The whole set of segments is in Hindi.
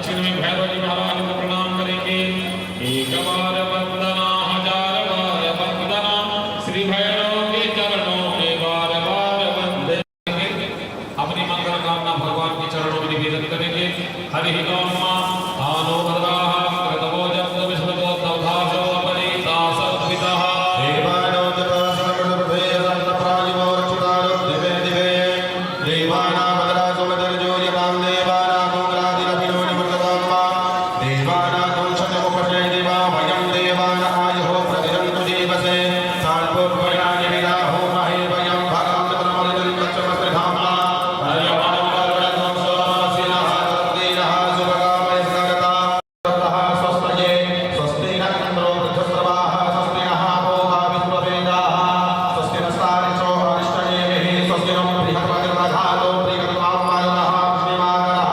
दक्षिण में भैरव जी महाराज को प्रणाम करेंगे। एक बार वंदना, हजार बार वंदना, श्री भैरव के चरणों में बार बार वंदना। अपनी मंगल कामना भगवान के चरणों में निवेदन करेंगे। हरि ओम आनो भद्राः कृतवो जप्त विष्णुतो दवधाशो अपनीता सद्वितः देवानो तपस्समृद्धे संतप्राजिवो रक्षितारो दिवे दिवे देवाना भद्रासो मदर्जो यतां देवाना गोग्रादिरभिनो निवृततात्मा देवाना कुंशतमुपशे दिवा भयं देवाना आयुः प्रतिरन्तु जीवसे साल्पोपयानि विराहो महे भयं भगं प्रमोदं तच्चमस्त्रिधाम्ना हरियमानं कर्वणं सोमसिनः तद्दीनः सुभगामय स्नगता ततः स्वस्तये स्वस्ति न इन्द्रो वृद्धस्रवाः स्वस्ति नः भोगा विश्ववेदाः स्वस्ति नस्तारिषो अरिष्टनेमिः स्वस्ति नो बृहस्पतिर्दधातो प्रियकृतमात्मानः श्रीमानः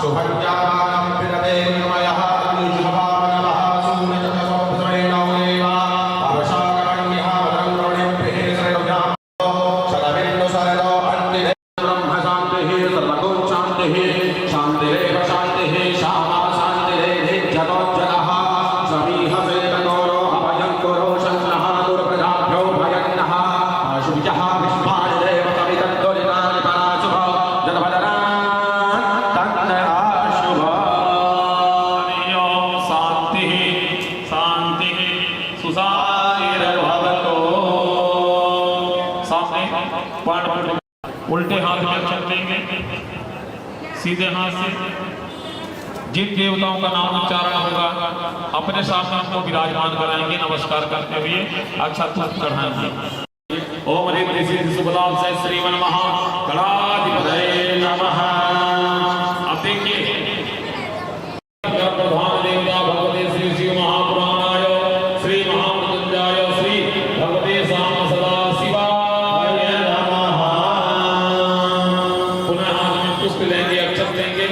शुभज्ञानं पिरते निर्मयः अग्निशुभावनवः सूर्यचन्द्रसोऽप्सरेणो देवा अवशाकरण्यः वदङ्गरुणिभिः श्रेणुभ्यां शतबिन्दु सरलो अन्तिः ब्रह्म शान्तिः सर्वगुण शान्तिः शान्तिरेव शान्तिः श्यामा शान्तिरेधिजगोज्जलः समीहसेतगौरो अभयं कुरु शन्नः दुर्प्रजाभ्यो भयन्नः अशुभ्यः विश्वानिदेव कवितत्तुलितानि पराशुभ जनपदनान् तन्न आशुभानि ओं शान्तिः शान्तिः सुशान्तिर्भवतु। सामने पाठ उल्टे हाथ में अक्षर लेंगे, सीधे हाथ से जिन देवताओं का नाम उच्चारण होगा अपने सामने उनको विराजमान कराएंगे। नमस्कार करते हुए अक्षर चढ़ाएंगे। ओम रिद्धि सिद्धि सुबलाभ से श्रीमन महागणाधिपतये नमः। अब देखिए प्रधान देवता भगवते श्री शिव महापुराणाय श्री महामृत्युंजयाय श्री भगवते श्याम सदा शिवाय नमः। पुनः हाथ में पुष्प लेंगे, अक्षर लेंगे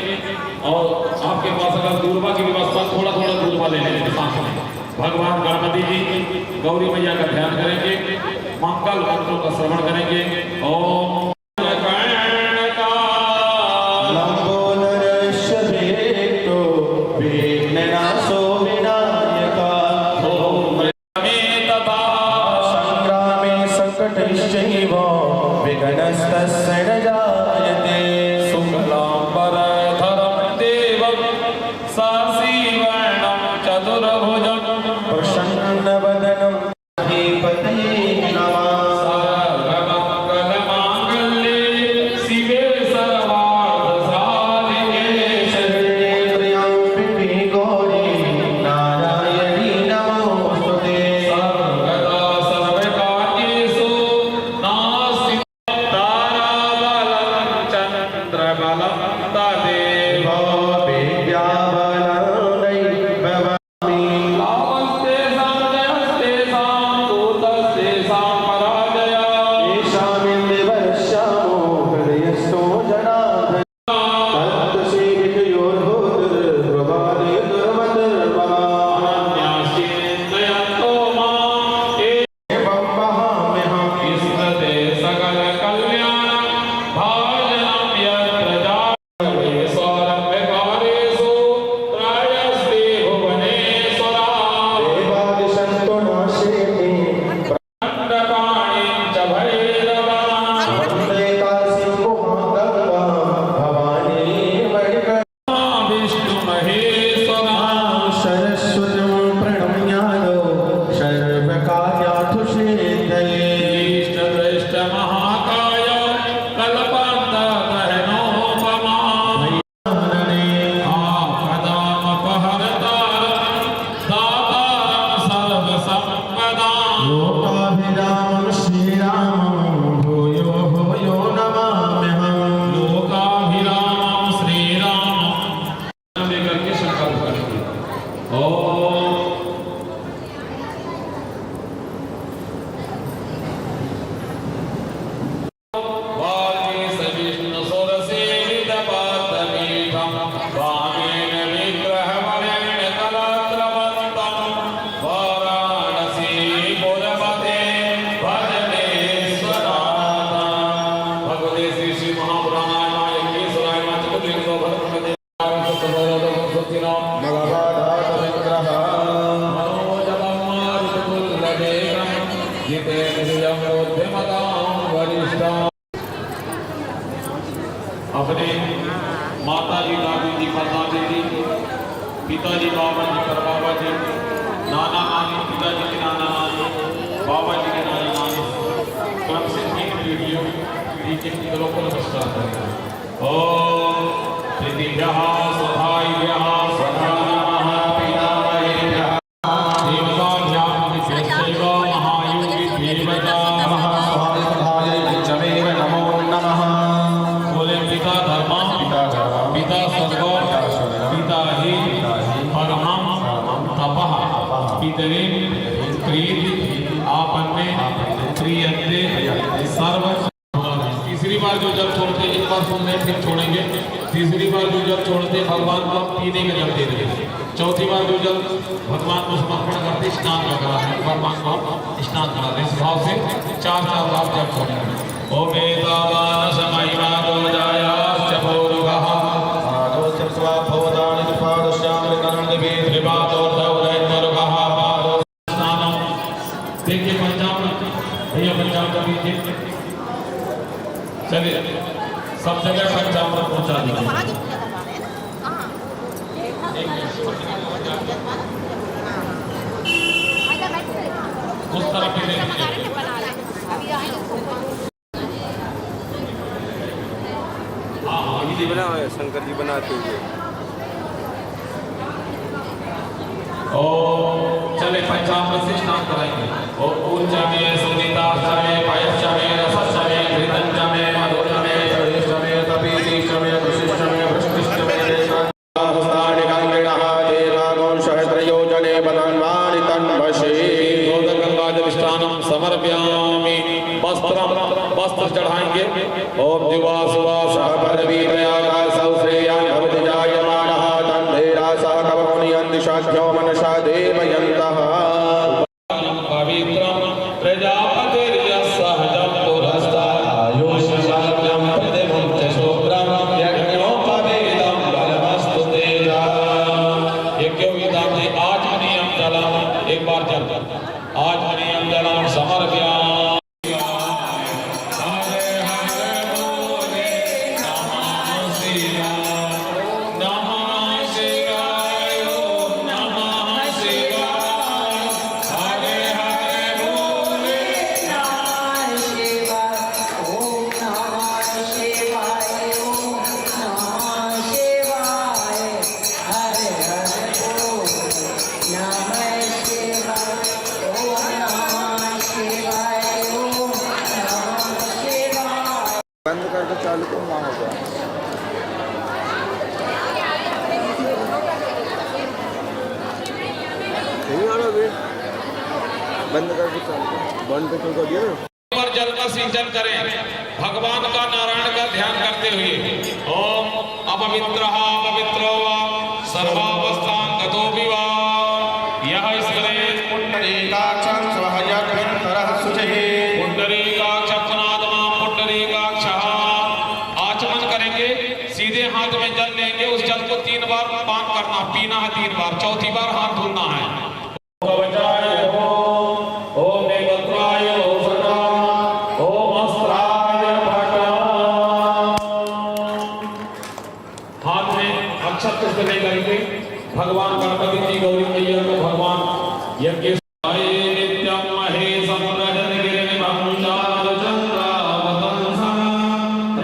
और आपके पास अगर दूरबा की व्यवस्था थोड़ा थोड़ा दूरबा ले लेंगे। साथ में भगवान गणपति जी गौरी मैया का ध्यान करेंगे, मंगल मंत्रों का श्रवण करेंगे। ओम संग्रामे संकटैश्चैव विघ्नस्तस्य न जायते शुक्लांबरधरं देवं शशिवर्णं चतुर्भुजं प्रसन्नवदनं अधिपतये नमः। सर्वमङ्गलमाङ्गल्ये शिवे सर्वार्थसाधिके शरण्ये त्र्यम्बके गौरी नारायणी नमोऽस्तुते। सर्वदा सर्वकार्येषु नास्ति ताराबलं चन्द्रबलं तदेव विद्याबलं दैववामि। लाभस्तेषां जयस्तेषां दूतस्तेषां पराजया येषामिन्द्रवर्षामो हृदयस्थो जनार्दन तत्सेवितयोर्भूतिर्प्रभाते दुर्मतिर्भव। अनन्याश्चिन्तयन्तो माम् एवं वहाम्यहम् ईश्वते सकलकल्याणं भाजनं यत्र जायेष्वरम्यकालेषु त्रयस्ते भुवनेश्वराः देवादिशन्तो नाशेति दण्डपाणिं च भैरवान् वन्दे काशीं गुहां भवानी मणिकर्णिकां। विष्णुमहेश्वरान् सरस्वतीं प्रणम्यादो सर्वकार्यार्थसिद्धये। इष्टदृष्टमहाकाय कल्पन्तगहनोपमाम् आपदामपहर्तारं दातारं सर्वसम्पदाम् लोकाभिरामं श्रीरामं भूयो भूयो नमाम्यहम्। लोकाभिरामं श्रीरामं लेकर के संकल्प करेंगे। ओम वाल्मीकि सविष्णु सुरसेवितपात्रमीठं वामेन विग्रहमणेन कलात्रवन्तं वाराणसीपुरपते भजनेश्वरात्। भगवते श्री शिव महापुराणाय माय केशवाय माच कुलिंगो भद्रमते सुस्थिरं भगवदातमिन्द्रः मनोजवं मारुततुल्यवेगं जितेन्द्रियं बुद्धिमतां वरिष्ठम्। अपने माता जी दादी जी परदादी जी पिताजी बाबा जी पर बाबा जी नाना नानी पिताजी के नाना नानी बाबा जी के नाना नानी क्रम से 3 पीढ़ियों नीचे की तरफ को नमस्कार करें। ओम पृथिव्यः स्वधायभ्यः स्वधा नमः पितामहेभ्यः देवताभ्यां विशेषैव महायोगिभ्येवच स्वामिसुधायै पंचमेव नमो नमः। बोले पिता धर्म पिता स्वर्ग पिता हि परमं तपः पितरे प्रीति आपन्ने प्रियन्ते सर्व। तीसरी बार जो जल छोड़ते एक बार सुनने फिर छोड़ेंगे। तीसरी बार जो जल छोड़ते भगवान को पीने में जल दे देंगे। चौथी बार जो जल भगवान को समर्पण करते स्नान कराते भगवान को स्नान कराते। इस भाव से 4 बार जल छोड़ेंगे। ओम एतावान समयिमा दोजायाश्च पौरुगः आदोस्य स्वाभवदानि त्रिपादश्यामृतनन्दिभि त्रिपादोर्धौरैर्मरुगः पादो स्नानम। देखिए पंचामृत भैया पंचामृत पीजिए। चलिए सब जगह पंचामृत पहुंचा दीजिए। उस तरफ भी देखिए। बना है शंकर जी बनाते हुए। चले पंचामृत से स्नान कराएंगे। और ऊर्जमे सुनीताश्चमे पयश्चमे रसश्चमे घृतञ्चमे मधुरमे श्रेष्ठमे तपीतिश्चमे वृषिश्चमे वृष्टिश्चमे हस्तानि गङ्गिणः देवागो सहस्रयोजने बदन्वानि तन्वशे गंगाजलस्नानं समर्पयामि। वस्त्र चढ़ाएंगे। ओम दिवा सुवासः पदवीतयाकाशौ श्रेयान् भवति जायमानः तन्धेरासा कवमुनियन्ति शाख्यो मनसा देवयन्तः पवित्रं प्रजापतिर्यस्सहजं पुरस्तायुष्यं प्रतिमुच्च शुभ्रं यज्ञोपवेदं बलमस्तु तेजा। यज्ञोपवीतं ने आचमनीयं जलम एक बार जल आचमनीयं जलम समर्पयामि। बंद करके चालू तो ना होगा। नहीं आ रहा बे। बंद करके चालू बंद पे क्यों कर दिया ना? पर जल का सिंचन करें भगवान का नारायण का ध्यान करते हुए। ओम अपवित्रः पवित्रो वा सर्वावस्थां गतो विवा यह इसके पुण्डरीकाक्षं स्वहयभ्यन्तरः शुचिः पुंडरीकाक्ष पुनात्मा पुंडरीकाक्षः। आचमन करेंगे सीधे हाथ में जल लेंगे। उस जल को 3 बार पान करना पीना है 3 बार। चौथी बार हाथ धोना है। ओम नेत्राय ओम अस्त्राय हाथ में अक्षत पुष्प लेकर के भगवान गणपति जी गौरी मैया को भगवान यज्ञ नित्यं महेशं रजन गिरिनिभं चारुचन्द्रावतंसं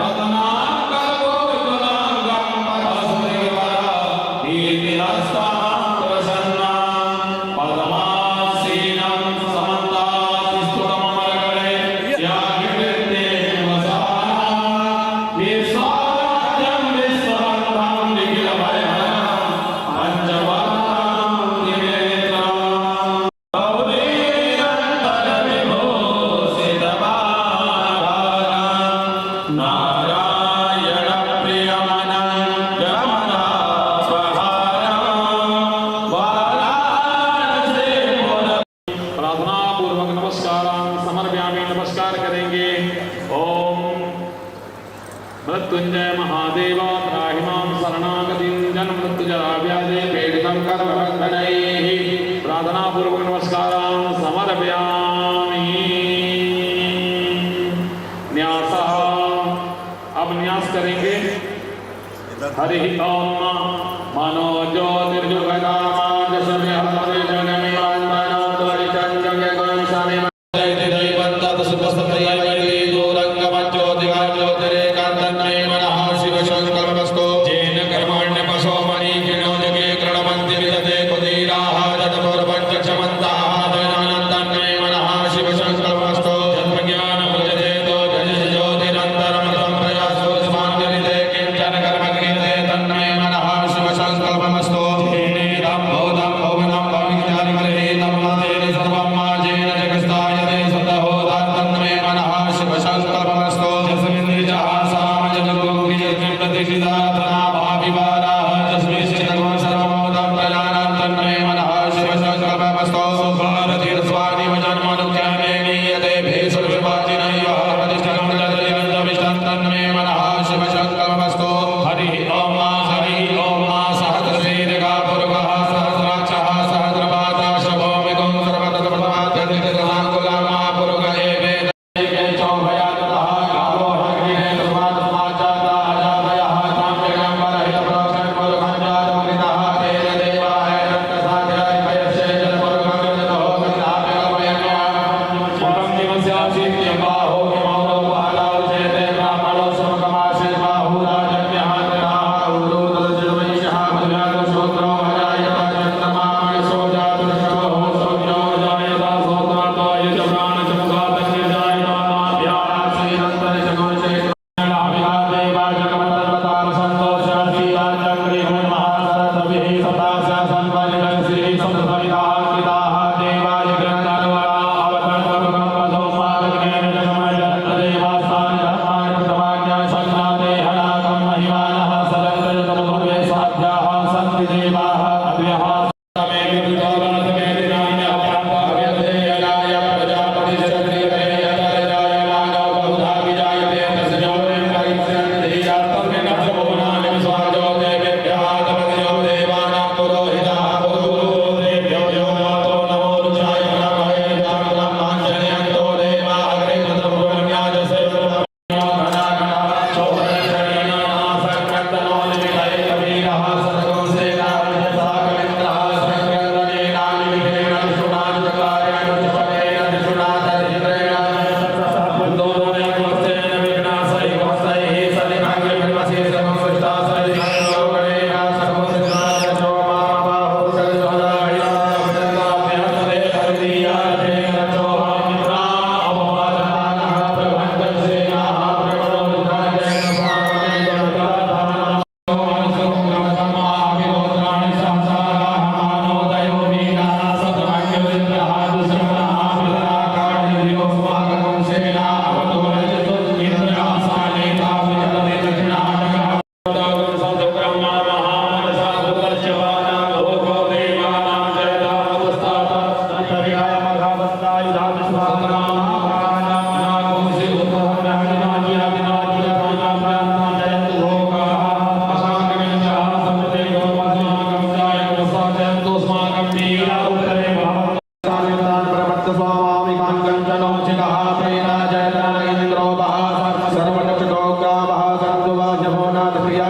रत्नाकरो विपुलांगं परस्मृतिवरा दीर्घहस्तं प्रसन्नं पद्मासीनं समन्तात्स्तुतममरगणे याज्ञवल्क्ये वसानं विश्वाद्यं विश्वबन्धं निखिलभयहरं पंचवक्त्रं त्रिनेत्रं जय महादेव त्राहि मां शरणागतिं जन्ममृत्युजरा व्याधे पीडितं कर्मबन्धनैः प्रार्थनापूर्वक नमस्कारान् समर्पयामि। न्यासः, अब न्यास करेंगे। हरि ओम मनो सर्वदक्षिणोग्रामः सर्ववाजभोनाथ प्रिया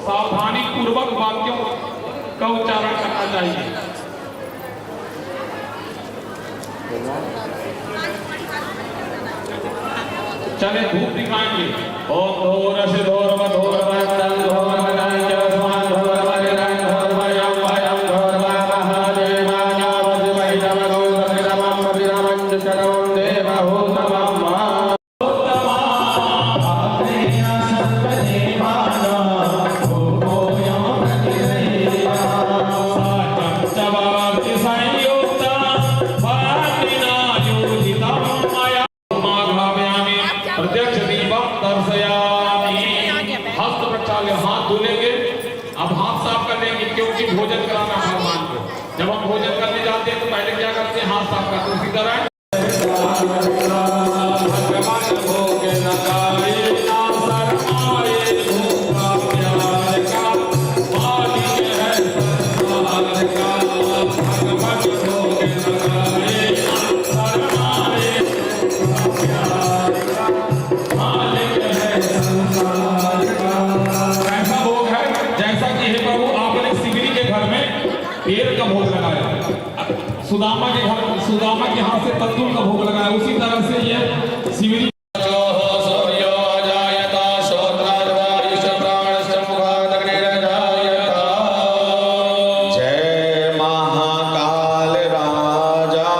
सावधानी पूर्वक वाक्यों का उच्चारण करना चाहिए। चले धूप दिखाएंगे। ओम धोर से धोर धोर वंदन धोर वंदन जलस्मान धोर वंदन धोर भयं भयं धोर महादेवाय वज्रवै नमो नमः विरमं चरवं देवहूतमं प्रत्यक्ष दीपक दर्शयामि। हस्त प्रक्षाल्य हाथ धुलेंगे। अब हाथ साफ कर लेंगे क्योंकि भोजन कराना भगवान को। जब हम भोजन करने जाते हैं तो पहले क्या करते हैं? हाथ साफ करते हैं। उसी तरह पेड़ का भोग लगाया, सुदामा के हाथ से तंदूर का भोग लगाया। उसी तरह से ये शिवरी जय महाकाल राजा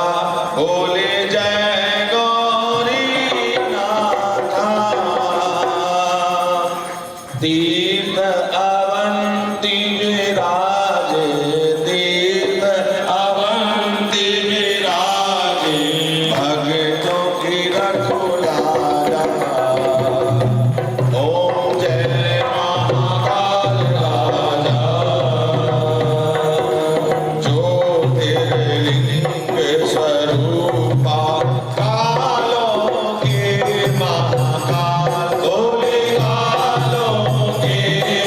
बोले जय गौरीनाथ तीर्थ अवंति विराजे तीर्थ अवंति विराजे भक्तों की रघुलारा। ओम जय महाकाल राजा ज्योतिर्लिंग स्वरूपा कालों के महाकाल बोले कालों के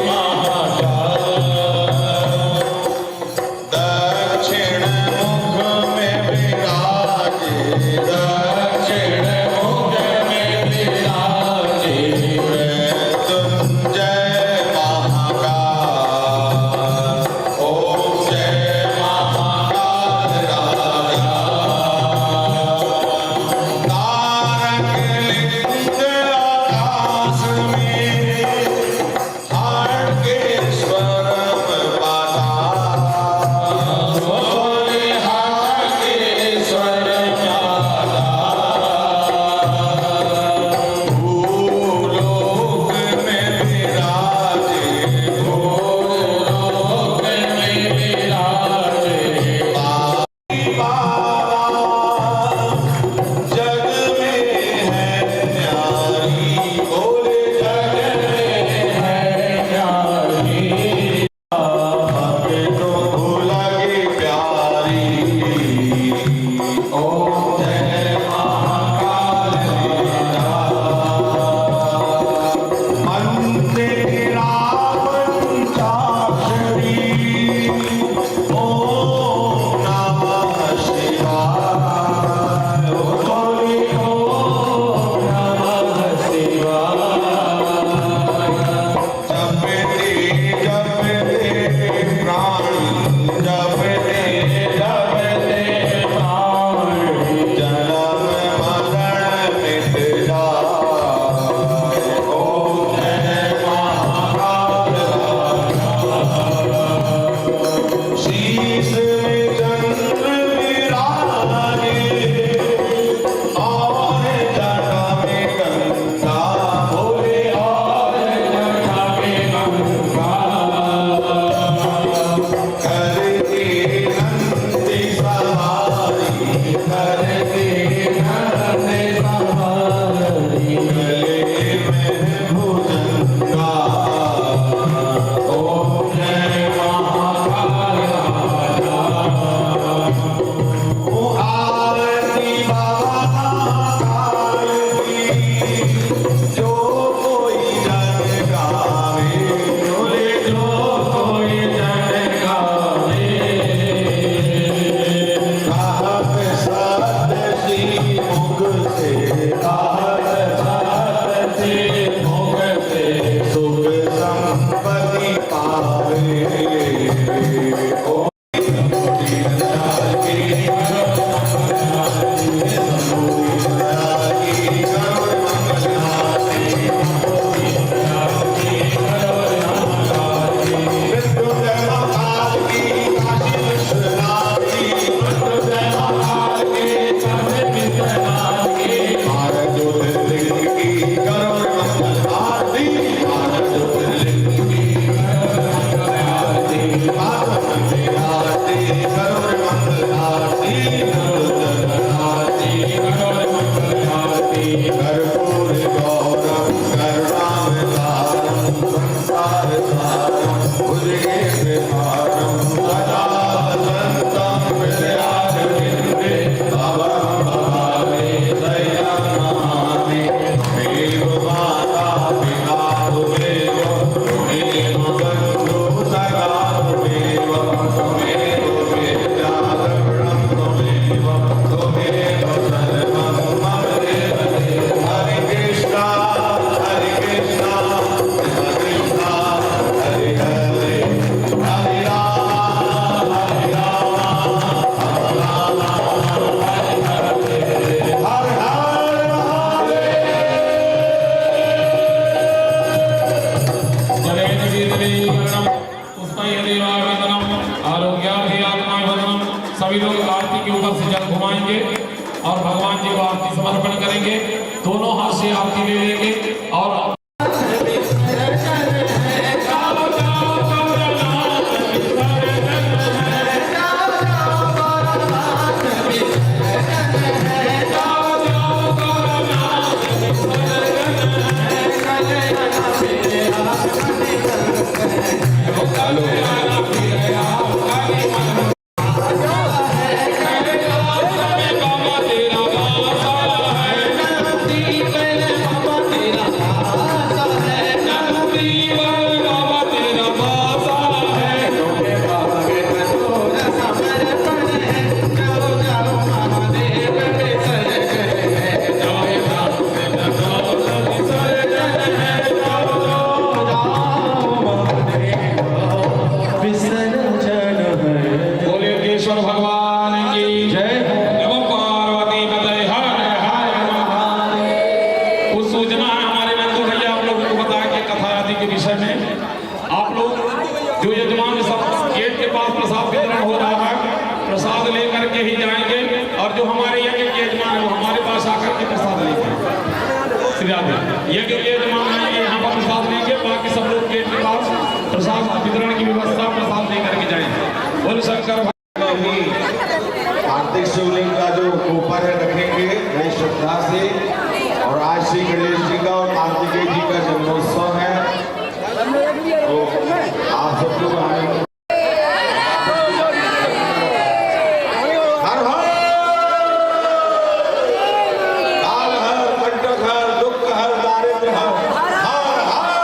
महाकाल। सभी लोग आरती के ऊपर से जल घुमाएंगे और भगवान जी को आरती समर्पण करेंगे। दोनों हाथ से आरती ले लेंगे और भगवान की जय। नमो पार्वती पते हर हर महादेव। कुछ सूचना है हमारे नंदू भैया आप लोगों को बताया कि कथा आदि के विषय में आप लोग जो यजमान सब गेट के पास प्रसाद वितरण हो रहा है, प्रसाद लेकर के ही जाएंगे और जो हमारे यज्ञ के यजमान है वो हमारे पास आकर के प्रसाद लेंगे। यज्ञ के यजमान आएंगे यहाँ पर प्रसाद लेंगे, बाकी सब लोग गेट के पास प्रसाद वितरण की व्यवस्था प्रसाद लेकर के जाएंगे। बोल शंकर कार्तिक शिवलिंग का जो ऊपर है रखेंगे बड़ी श्रद्धा से। और आज श्री गणेश जी का और कार्तिकेय जी का जन्मोत्सव है, तो आप सब लोग आनंद हर हर काल हर कंटक हर दुख हर दारिद्र हर हर हर।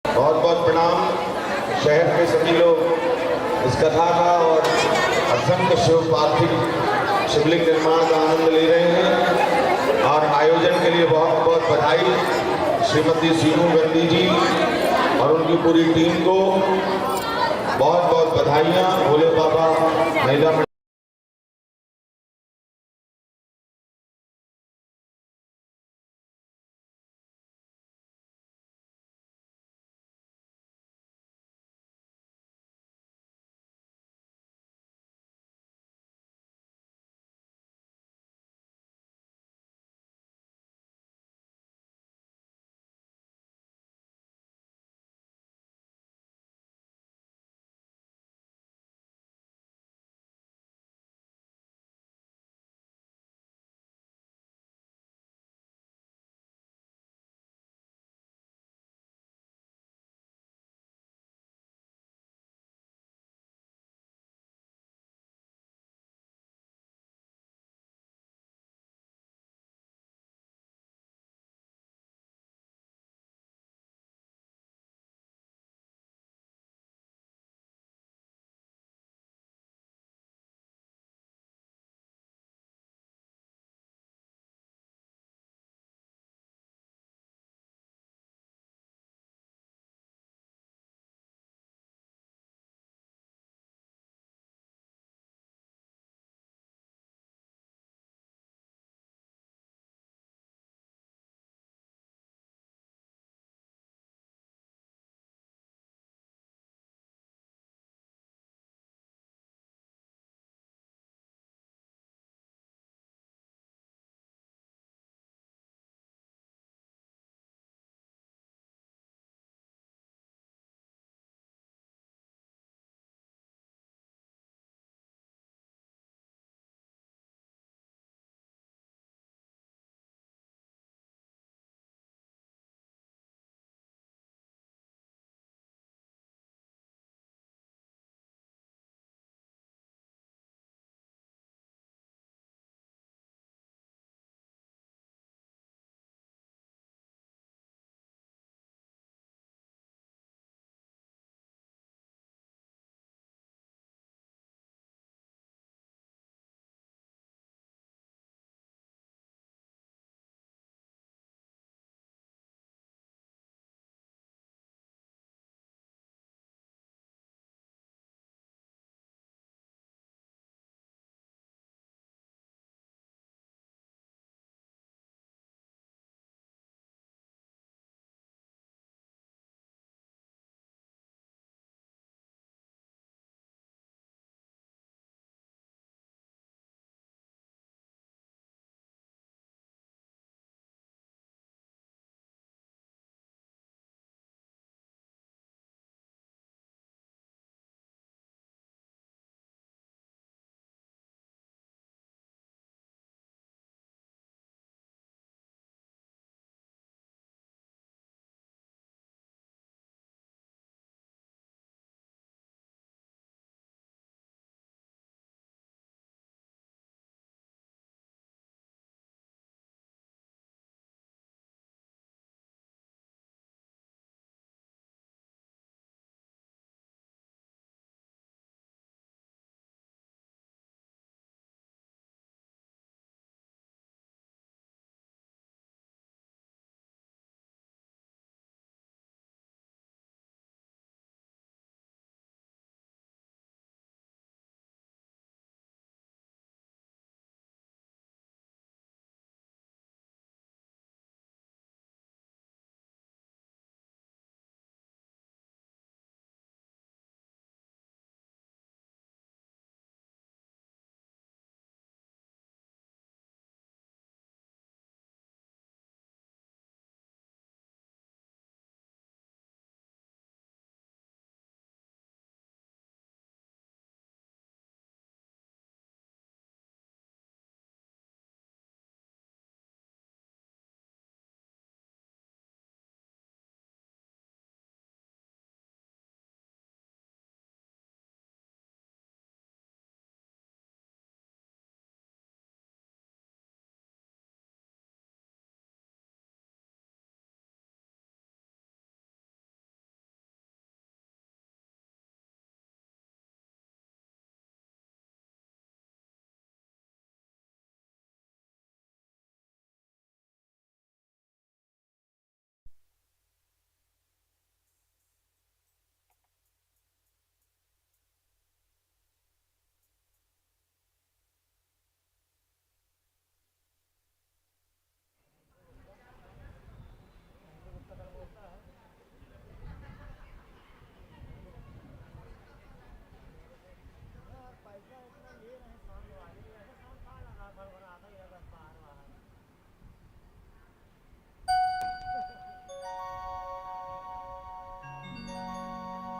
बहुत बहुत प्रणाम। शहर के सभी लोग इस कथा का और असंख्य शिव पार्थिव शिवलिंग निर्माण का आनंद ले रहे हैं। और आयोजन के लिए बहुत बहुत बधाई श्रीमती सीनू गांधी जी और उनकी पूरी टीम को बहुत बहुत बधाइयाँ। भोले बाबा महिला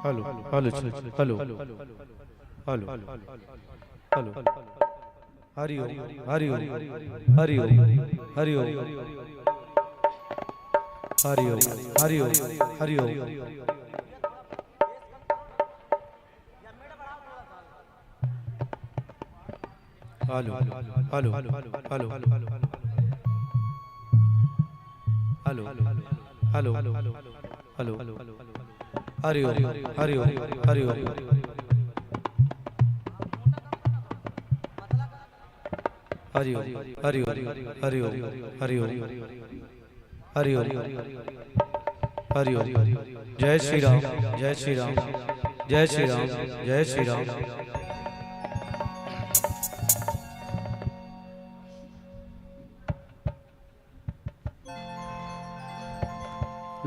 hello hello hello hello hello Hari Om Hari Om Hari Om Hari Om Hari Om Hari Om Hari Om hello hello hello hello hello hello hello Hari Om Hari Om Hari Om Hari Om Hari Om Hari Om Hari Om Hari Om Hari Om जय श्री राम जय श्री राम जय श्री राम जय श्री राम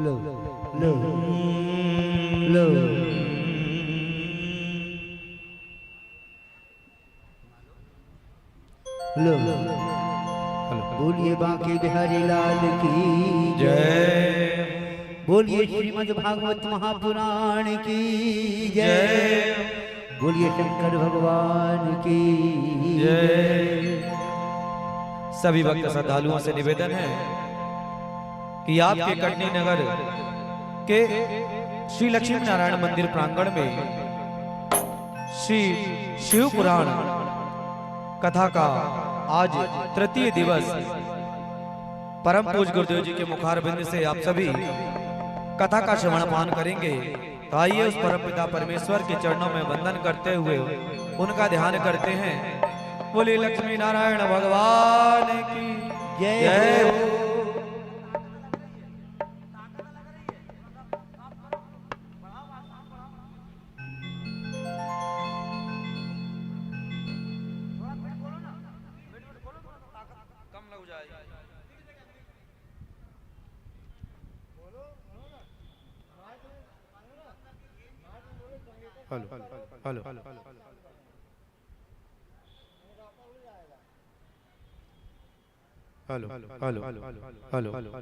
लो लो लो लो बोलिए बांके बिहारी लाल की जय बोलिए श्रीमद् भागवत महापुराण की जय बोलिए शंकर भगवान की जय सभी भक्त श्रद्धालुओं से निवेदन है कि आपके कटनी नगर के श्री लक्ष्मी नारायण मंदिर प्रांगण में श्री शिव पुराण कथा का आज तृतीय दिवस परम पूज्य गुरुदेव जी के मुखारबिंद से आप सभी कथा का श्रवण पान करेंगे। तो आइए उस परम पिता परमेश्वर के चरणों में वंदन करते हुए उनका ध्यान करते हैं। बोले लक्ष्मी नारायण भगवान की जय हो। Hello hello hello hello hello hello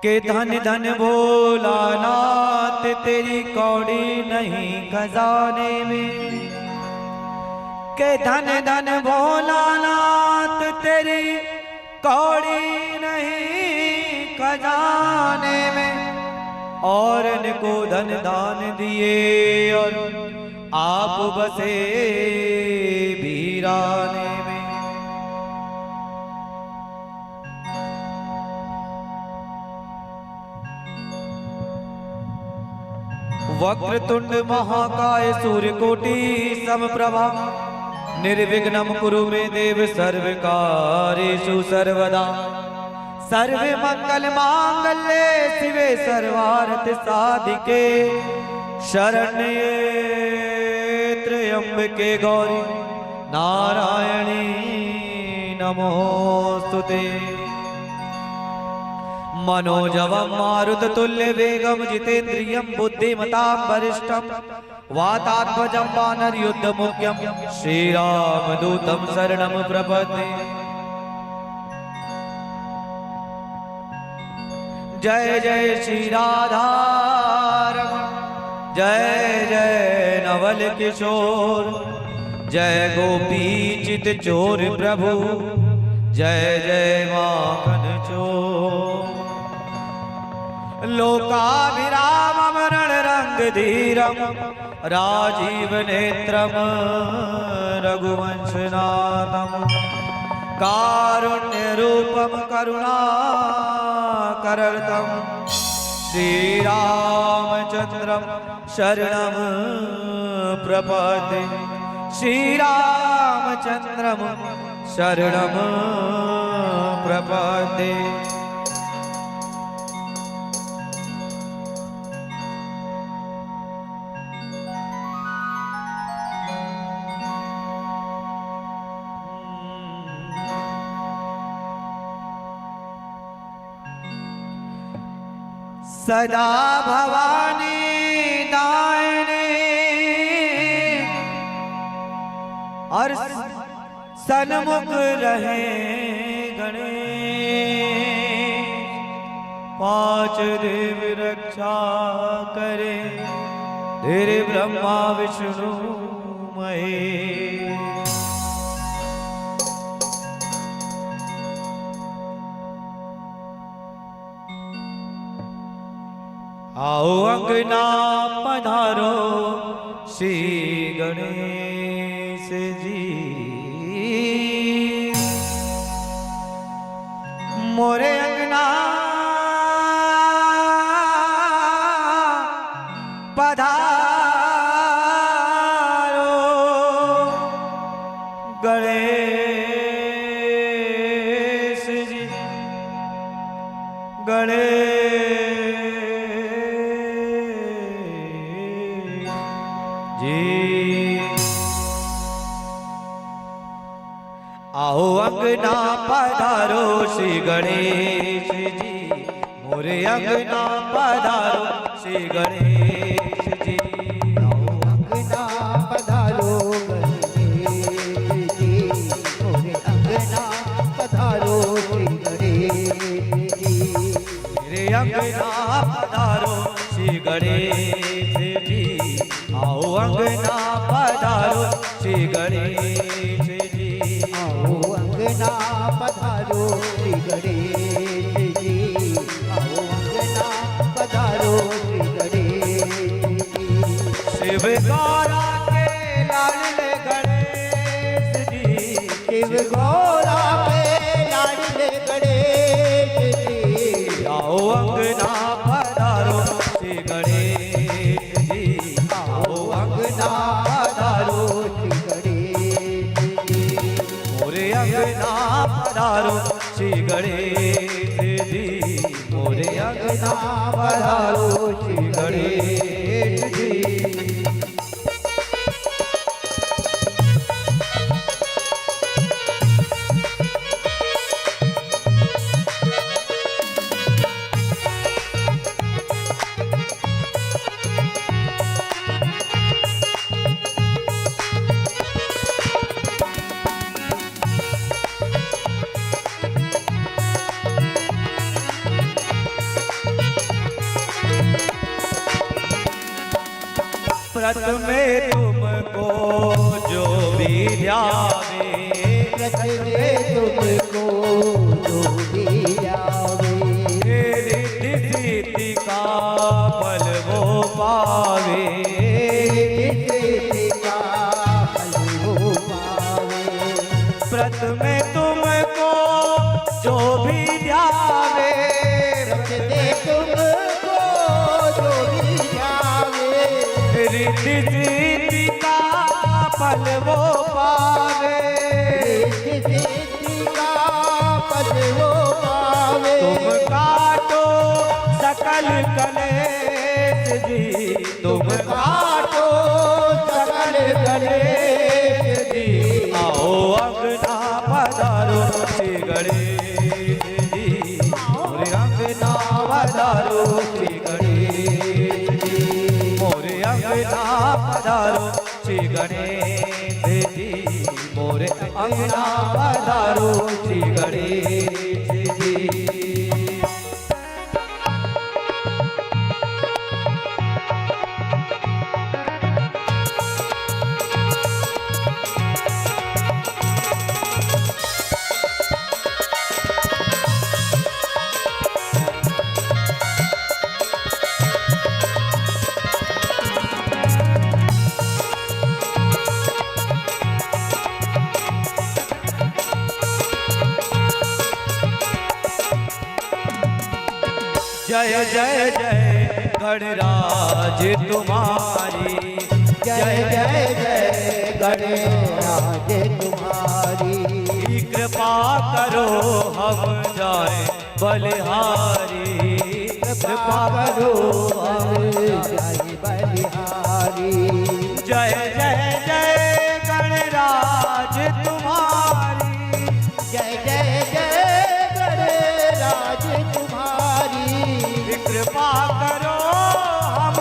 के धन धन भोलानाथ तेरी कौड़ी नहीं खजाने में, के धन धन भोलानाथ तेरी कौड़ी नहीं खजाने में, और इनको धन दान दिए और आप बसे वीराने में। वक्रतुंड महाकाय सूर्यकोटि समप्रभा निर्विघ्नं कुरु मे देव सर्वकार्येषु सर्वदा। सर्वे मंगल मांगल्ये शिवे सर्वार्थ साधिके शरण्ये त्र्यंबके गौरी नारायणी नमोस्तुते। मनोजवं मारुततुल्यवेगं जितेन्द्रियं बुद्धिमतां वरिष्ठं वातात्मजं वानरयुद्धमुख्यं श्रीरामदूतं शरणं प्रपद्ये। जय जय श्री राधारमण, जय जय नवल किशोर, जय गोपी चित चोर प्रभु, जय जय माखन चोर। लोकाभिरामं रणरंगधीरं राजीव नेत्रं रघुवंशनाथं कारुण्य रूपं करुणाकरर्तं श्रीरामचंद्रं शरणं प्रपद्ये। श्रीरामचंद्रं शरणं प्रपद्ये। सदा भवानी दायिनी और सन्मुख रहे गणेश, पांच देव रक्षा करे तेरे ब्रह्मा विष्णु महेश। आओ अंगना पधारो श्री गणेश जी, मोरे अंगना पधारो गणेश जी, गणेश आओ अंगना पधारो श्री गणेश जी, मोरे अंगना पधारो श्री गणेश जी। आओ अंगना पधारो गणेश जी, मोरे अंगना पधारो श्री गणेश जी। मेरे अंगना पधारो श्री गणेश जी, आओ अंगना पधारो श्री गणेश जी। आओ अंगना पधारो श्री गणेश जी, आओ अंगना पधारो श्री गणेश जी। शिव गौरा के लाडले गणेश जी, शिव गौरा के लाडले गणेश जी। आओ अंगना पधारो श्री गणेश जी, आओ अंगना पधारो श्री गणेश जी। मोरे अंगना पधारो श्री गणेश जी, मोरे अंगना पधारो श्री गणेश जी। व्रत में तुमको जो भी ध्यावे, व्रत में तुमको जो भी आवे, रिद्धि सिद्धि का फल वो पावे। रिद्धि का फल वो पावे। व्रत में तुमको जो भी ध्यावे, व्रत में तुमको जो भी आवे, रिद्धि सिद्धि का फल वो पावे। रिद्धि सिद्धि का फल वो पावे। तुम काटो सकल कलेश जी, तुम गणेश जी मोरे अंगना पधारो श्री गणेश जी। जय जय जय गणराज तुम्हारी, जय जय जय गणराज तुम्हारी। कृपा करो हम जाए बलिहारी, कृपा करो हम जाए बलिहारी। जय जय जय गणराज तुम्हारी, जय जय जय गणराज तुम्हारी। कृपा करो हम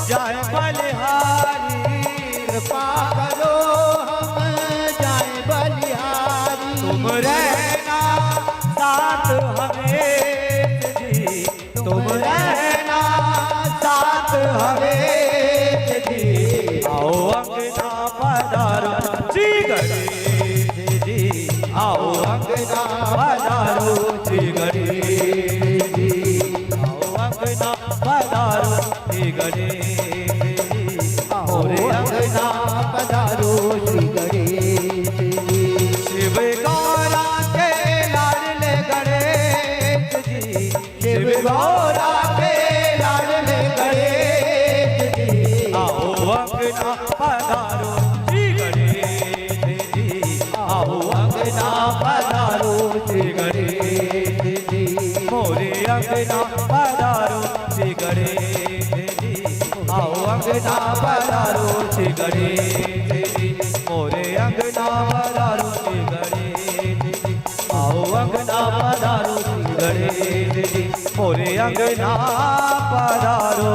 जाए बलिहारी, कृपा करो हम जाए बलिहारी। तुम रहना साथ हमें जी, तुम रहना साथ हमें जी। आओ अंगना पधारो श्री गणेश जी, आओ अंगना पधारो श्री गणेश जी, आओ अंगना पधारो श्री गणेश जी, आओ अंगना पधारो श्री गणेश जी। शिव गौरा के लाडले गणेश जी, शिव गौरा के लाडले गणेश जी। आओ अंगना पधारो श्री गणेश जी, आओ अंगना पधारो श्री गणेश जी। मोरे अंगना पधारो श्री गणेश जी, आओ अंगना पधारो श्री गणेश जी। मोरे अंगना पधारो श्री गणेश जी, आओ अंगना पधारो श्री गणेश जी। मोरे अंगना पधारो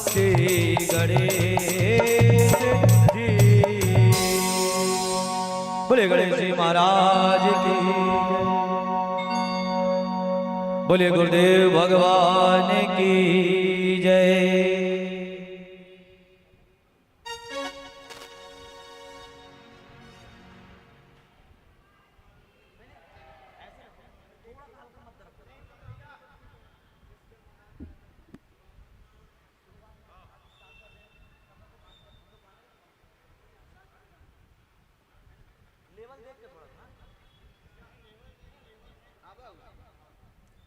श्री गणेश जी। बोले गणेश जी महाराज की जय। बोले गुरुदेव भगवान की जय।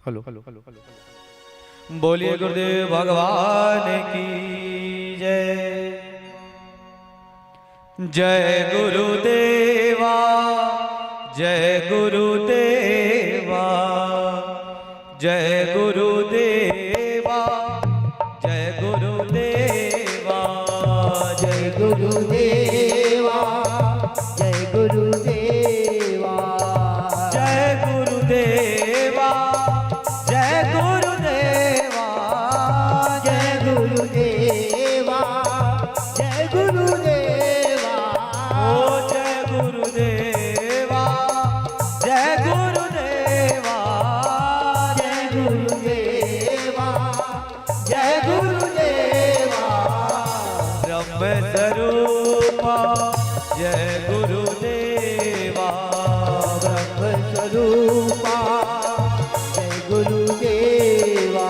Hello hello hello hello. बोलिए गुरुदेव भगवान की जय। जय गुरुदेवा, जय गुरुदेवा, जय गुरुदेवा, जय गुरुदेवा, जय गुरुदेवा, जय गुरुदेवा, जय गुरुदेवा, जय गुरुदेवा, जय गुरुदेवा, जय गुरुदेवा, ओ जय गुरुदेवा, जय गुरुदेवा, जय गुरुदेवा, जय गुरुदेवा, ब्रह्म स्वरूपा जय गुरुदेवा, ब्रह्म स्वरूपा जय गुरुदेवा,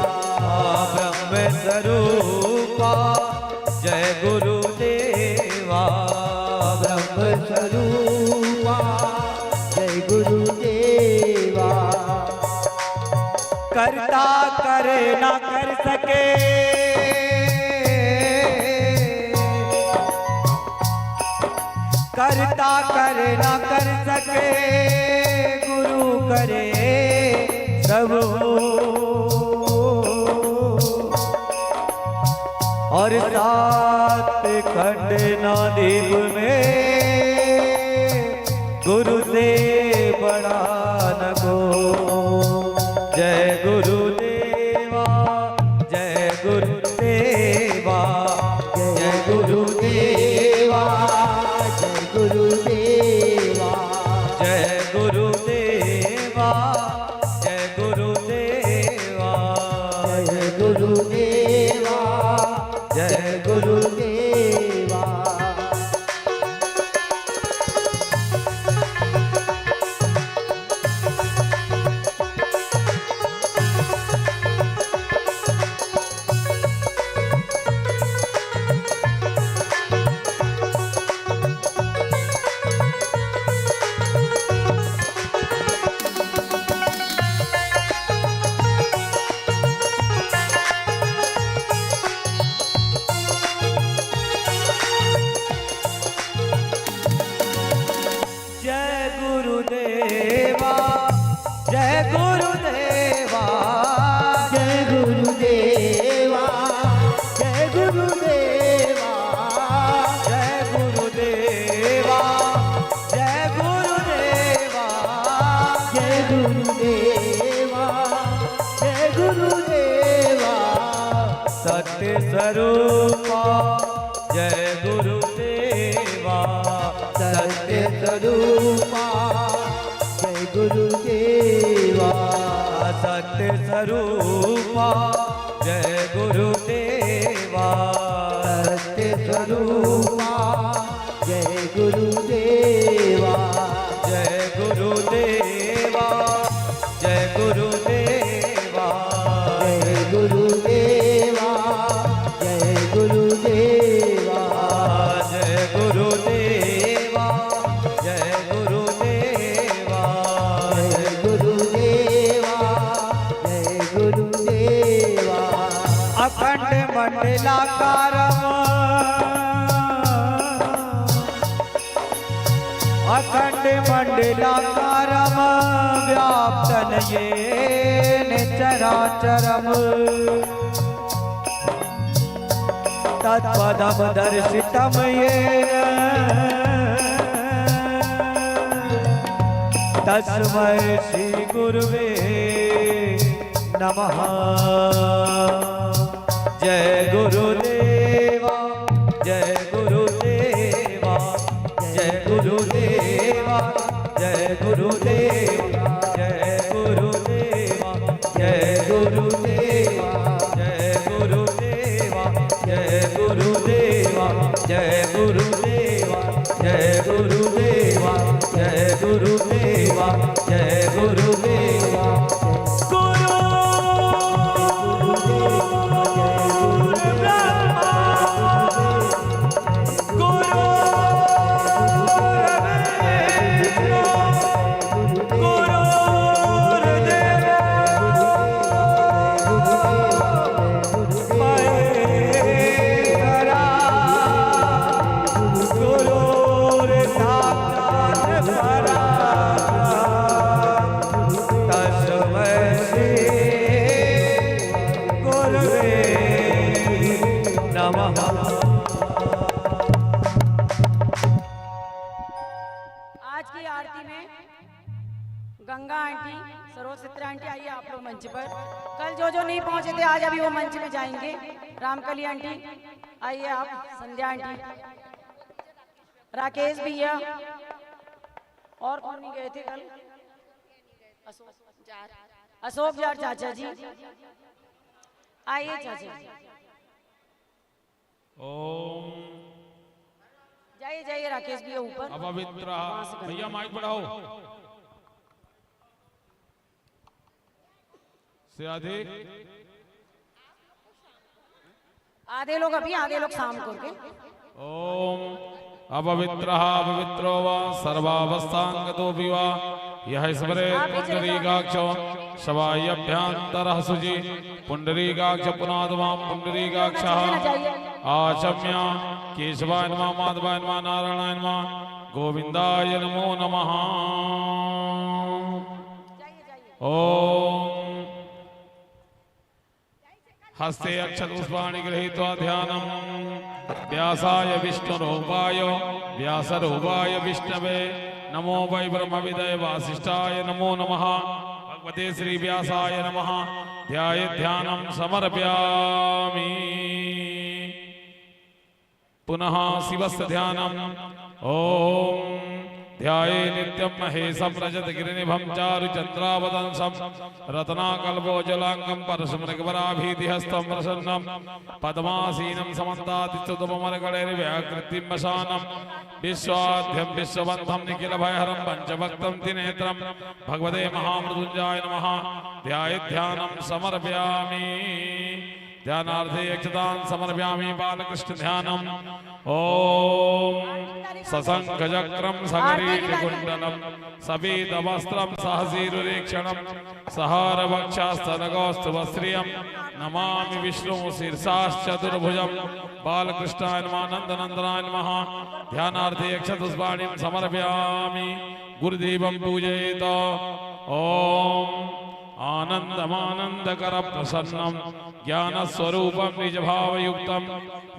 ब्रह्म स्वरूपा जय गुरुदेवा, ब्रह्म स्वरूपा जय गुरुदेवा। करता करे ना कर सके, करता करे ना कर सके, गुरु करे सब हो। और सात खंड ना दीप में गुरु से बड़ा न को। जय गुरुदेवा, जय गुरुदेवा, जय गुरुदेवा, सत्य स्वरूपा जय गुरुदेवा सत्य स्वरूपा जय गुरुदेवा सत्य स्वरूपा जय गुरुदेवा सत्य स्वरूपा जय गुरुदेवा जय गुरुदेवा जय गुरुदेवा जय गुरुदेवा जय गुरुदेवा जय गुरुदेवा जय गुरुदेवा जय गुरुदेवा जय गुरुदेवा अखंड मंडलाकारम अखंड मंडलाकारम व्याप्तन येन चराचरम तत्पदम दर्शितम येन तस्मै श्री गुरुवे नमः जय गुरुदेवा जय गुरुदेवा जय गुरुदेवा जय गुरुदेवा जय गुरुदेवा जय गुरुदेवा जय गुरुदेवा जय गुरुदेवा जय गुरुदेवा जय गुरुदेवा जय गुरुदेवा जय गुरुदेवा आज की आरती में गंगा आंटी, सरोज चित्रा आंटी, आइए आप लोग मंच पर। कल जो नहीं पहुंचे थे आज अभी वो मंच में जाएंगे। रामकली आंटी आइए आप, संध्या आंटी, राकेश भैया, और कौन नहीं गए थे कल? अशोक जार चाचा जी, आइए चाचा। ओम जाइए जाइए राकेश भैया ऊपर। अपवित्र भैया माइक बढ़ाओ से अधिक। आधे लोग अभी, आधे लोग शाम को के। ओम अपवित्रः पवित्रो वा सर्वावस्थांगतो विवा यह स्मरे पुंडरीकाक्षो शवायभ्यन्तरः शुचि पुंडरीकाक्ष पुनादमां पुंडरीकाक्षः आचम्य केशवाय नमः माधवाय नमः नारायणाय नमः गोविंदाय नमो नमः। ओम हस्ते अक्षत पुष्पाणि गृहीत्वा ध्यानम् व्यासाय विष्णुरूपाय व्यासरूपाय विष्णवे नमो वै ब्रह्मविदये वासिष्ठाय नमो नमः। भगवते श्री व्यासाय नमः। ध्याये ध्यानं समर्पयामि। पुनः शिवस्य ध्यानम्। ओम ध्याये नित्यं महेशं रजतगिरिनिभं चारुचन्द्रावतंसं रत्नाकल्पोज्ज्वलाङ्गं परशुमृगवराभीतिहस्तं प्रसन्नं पद्मासीनं समन्तातिस्तुतममरगणैर्व्याकृतिं वशानं विश्वाद्यं विश्वबन्धं निखिलभयहरं पञ्चभक्तं त्रिनेत्रं भगवते महामृत्युञ्जयाय नमः। ध्याये ध्यानं समर्पयामि। ध्यानार्थे यक्षतां समर्पयामि बालकृष्ण ध्यानम्। ओम सशंखचक्रं सगरीकुण्डलं सबीतवस्त्रं सहसीरुरीक्षणं सहारवक्षास्तनगौस्तुभश्रियं नमामि विष्णु शीर्षाश्चतुर्भुजं बालकृष्णाय नमः नन्दनन्दनाय नमः। ध्यानार्थे यक्षपुष्पाणिं समर्पयामि। गुरुदेवं पूजयेत। ओम आनंदमानंदकर प्रसन्नं ज्ञानस्वरूपं निजभावयुक्तं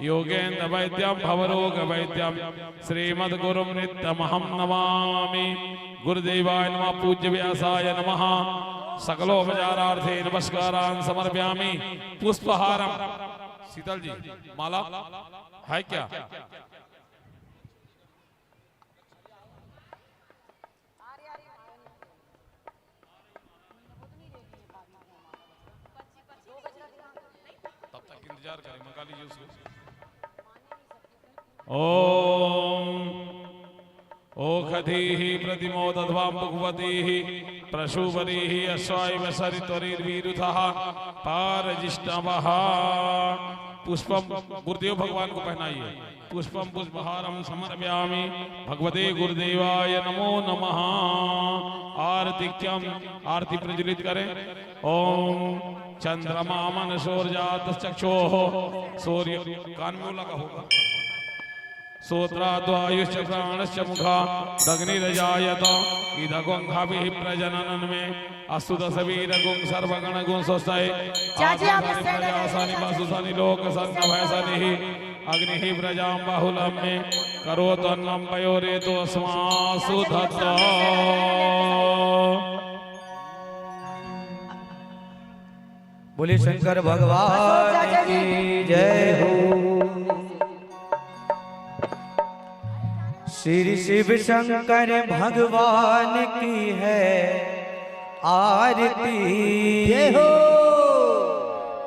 योगेन्द्र वैद्यं भवरोग वैद्यं श्रीमद्गुरुं नित्यमहं नमामि। गुरुदेवाय नमः। पूज्य व्यासाय नमः। सकलोपचारार्थे नमस्कारान् समर्पयामि। पुष्पहारं शीतल जी माला है क्या? तब तक इंतजार करें, मंगा लीजिए उसको। ओम ओखधीः प्रतिमोदध्वां भगवतीः प्रशुभरीः अश्वाय सरित्वरीर्वीरुधः पारजिष्णवः। पुष्पम गुरुदेव भगवान को पहनाइए। पुष्पम पुष्पहारम समर्पयामि भगवते गुरुदेवाय नमो नमः। आरतिक्यम आरती प्रज्वलित करें। ओम चंद्रमा मनसोर्जात चक्षोः सूर्य कान में लगा होगा। सोत्राद्वायुश्च प्राणश्च मुखा दग्निरजायत इदगुंघाभिः प्रजननन में अस्तु दशवीरगुं सर्वगणगुं स्वस्ताय प्रजासानि वासुसानि लोकसन्नभयसानिः अग्निः प्रजां बाहुलं में करोतन्नं पयोरेतो अस्मासु धत्ता। बोले शंकर भगवान की जय हो। श्री शिव शंकर भगवान की है आरती। जय हो।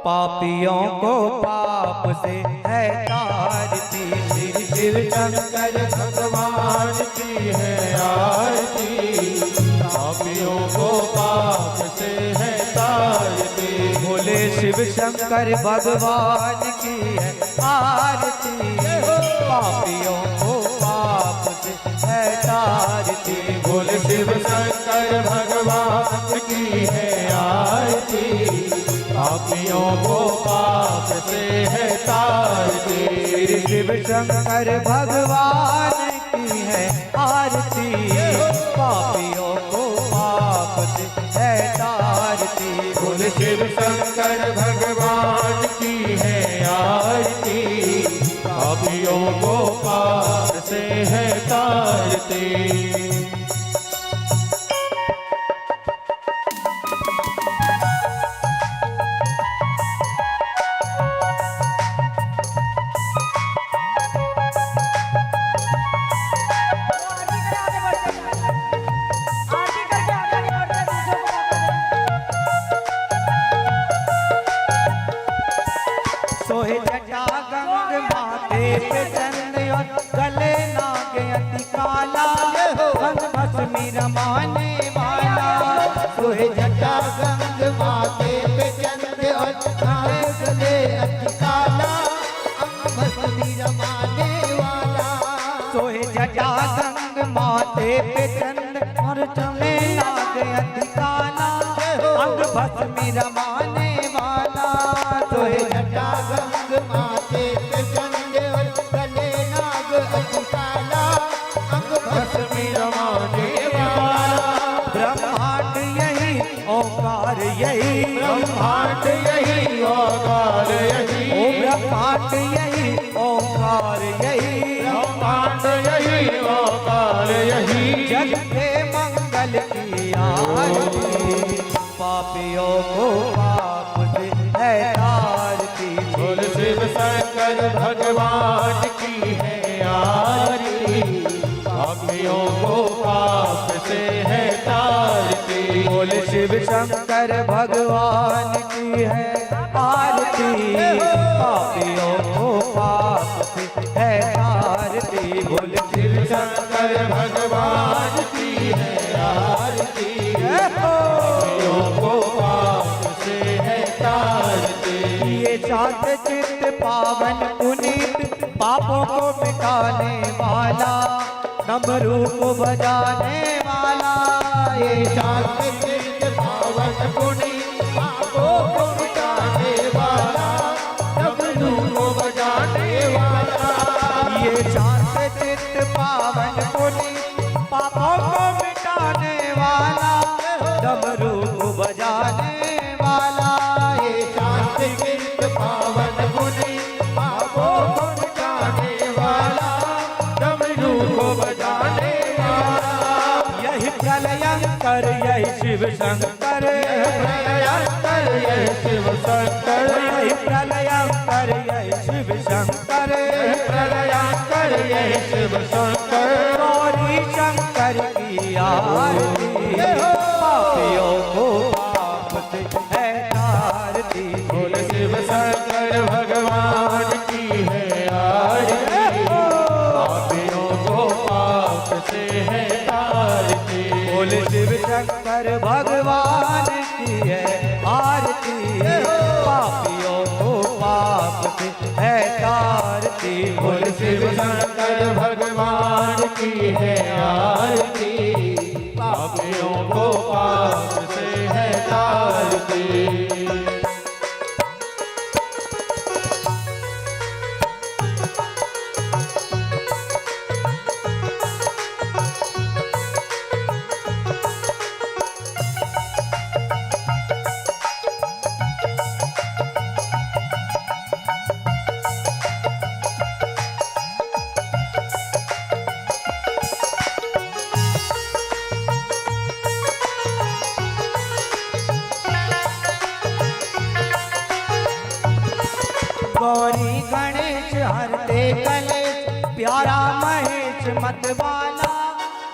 पापियों को पाप से है तारती। श्री शिव शंकर भगवान की है आरती। पापियों को पाप से है तारती। बोले शिव शंकर भगवान की है आरती। पापियों को पाप से है तारती। बोले शिव शंकर भगवान की है आरती। पापियों को पाप से है तारती। श्री शिव शंकर भगवान की है आरती। पापियों को पाप से है तारती। बोले शिव शंकर भगवान की है आरती। पापियों को पाप से है तारती। सोहे जटा गंग माथे पे चंद और गले नाग अति काला। भंग भस्मी रमाने वाला। सोहे जटा गंग माथे पे चंद्र और गले अति काला। अंग भस्मी रमाने वाला। सोहे जटा गंग माथे पे चंद और चले नाग अति काला। अंग भस्मी रमाने वाला। सोहे जटा गंग माथे पे चंद्र और गले नाग अति काला। अंग भस्मी रमाने वाला। ब्रह्मांड यही ओंकार यही। ब्रह्मांड यही ओंकार यही। ओ ब्रह्मांड यही ओंकार यही। ब्रह्मांड यही ओंकार यही। जग के मंगल की आरती। पापियों को पाप से है तारती। बोल शिव शंकर भगवान की है आरती। पापियों को पाप से है तारती। बोल शिव शंकर भगवान की है आरती। पापियों को पाप से है तारती। बोल शिव शंकर भगवान की है आरती। पापियों को पाप से है तारती। ये शांत चित्त पावन पुनीत पापों को मिटाने वाला। डमरू को बजाने वाला। ये शांत चित्त पावन पुनीत पापों को मिटाने वाला। डमरू को बजाने वाला। ये शांत चित्त पावन पुनीत पापों को मिटाने वाला। डमरू को बजाने वाला। ये शांत चित्त पावन पुनीत पापों को मिटाने वाला। डमरू को बजाने वाला। यही प्रलयंकर यही शिव शंकर। प्रलयंकर यही शिव शंकर। यही प्रलयंकर यही शिव शंकर प्रलयांकर यह शिव शंकर गौरी शंकर की आरती पापियों को पाप से है तारती। बोल शिव शंकर भगवान की है आरती पापियों को पाप से है तारती। बोल शिव शंकर भगवान की है आरती पापियों को पाप से है तारती। बोल शिव शंकर भगवान की है आरती पापियों को पाप से है तारती। गौरी गणेश हरते कलेश प्यारा महेश मतवाला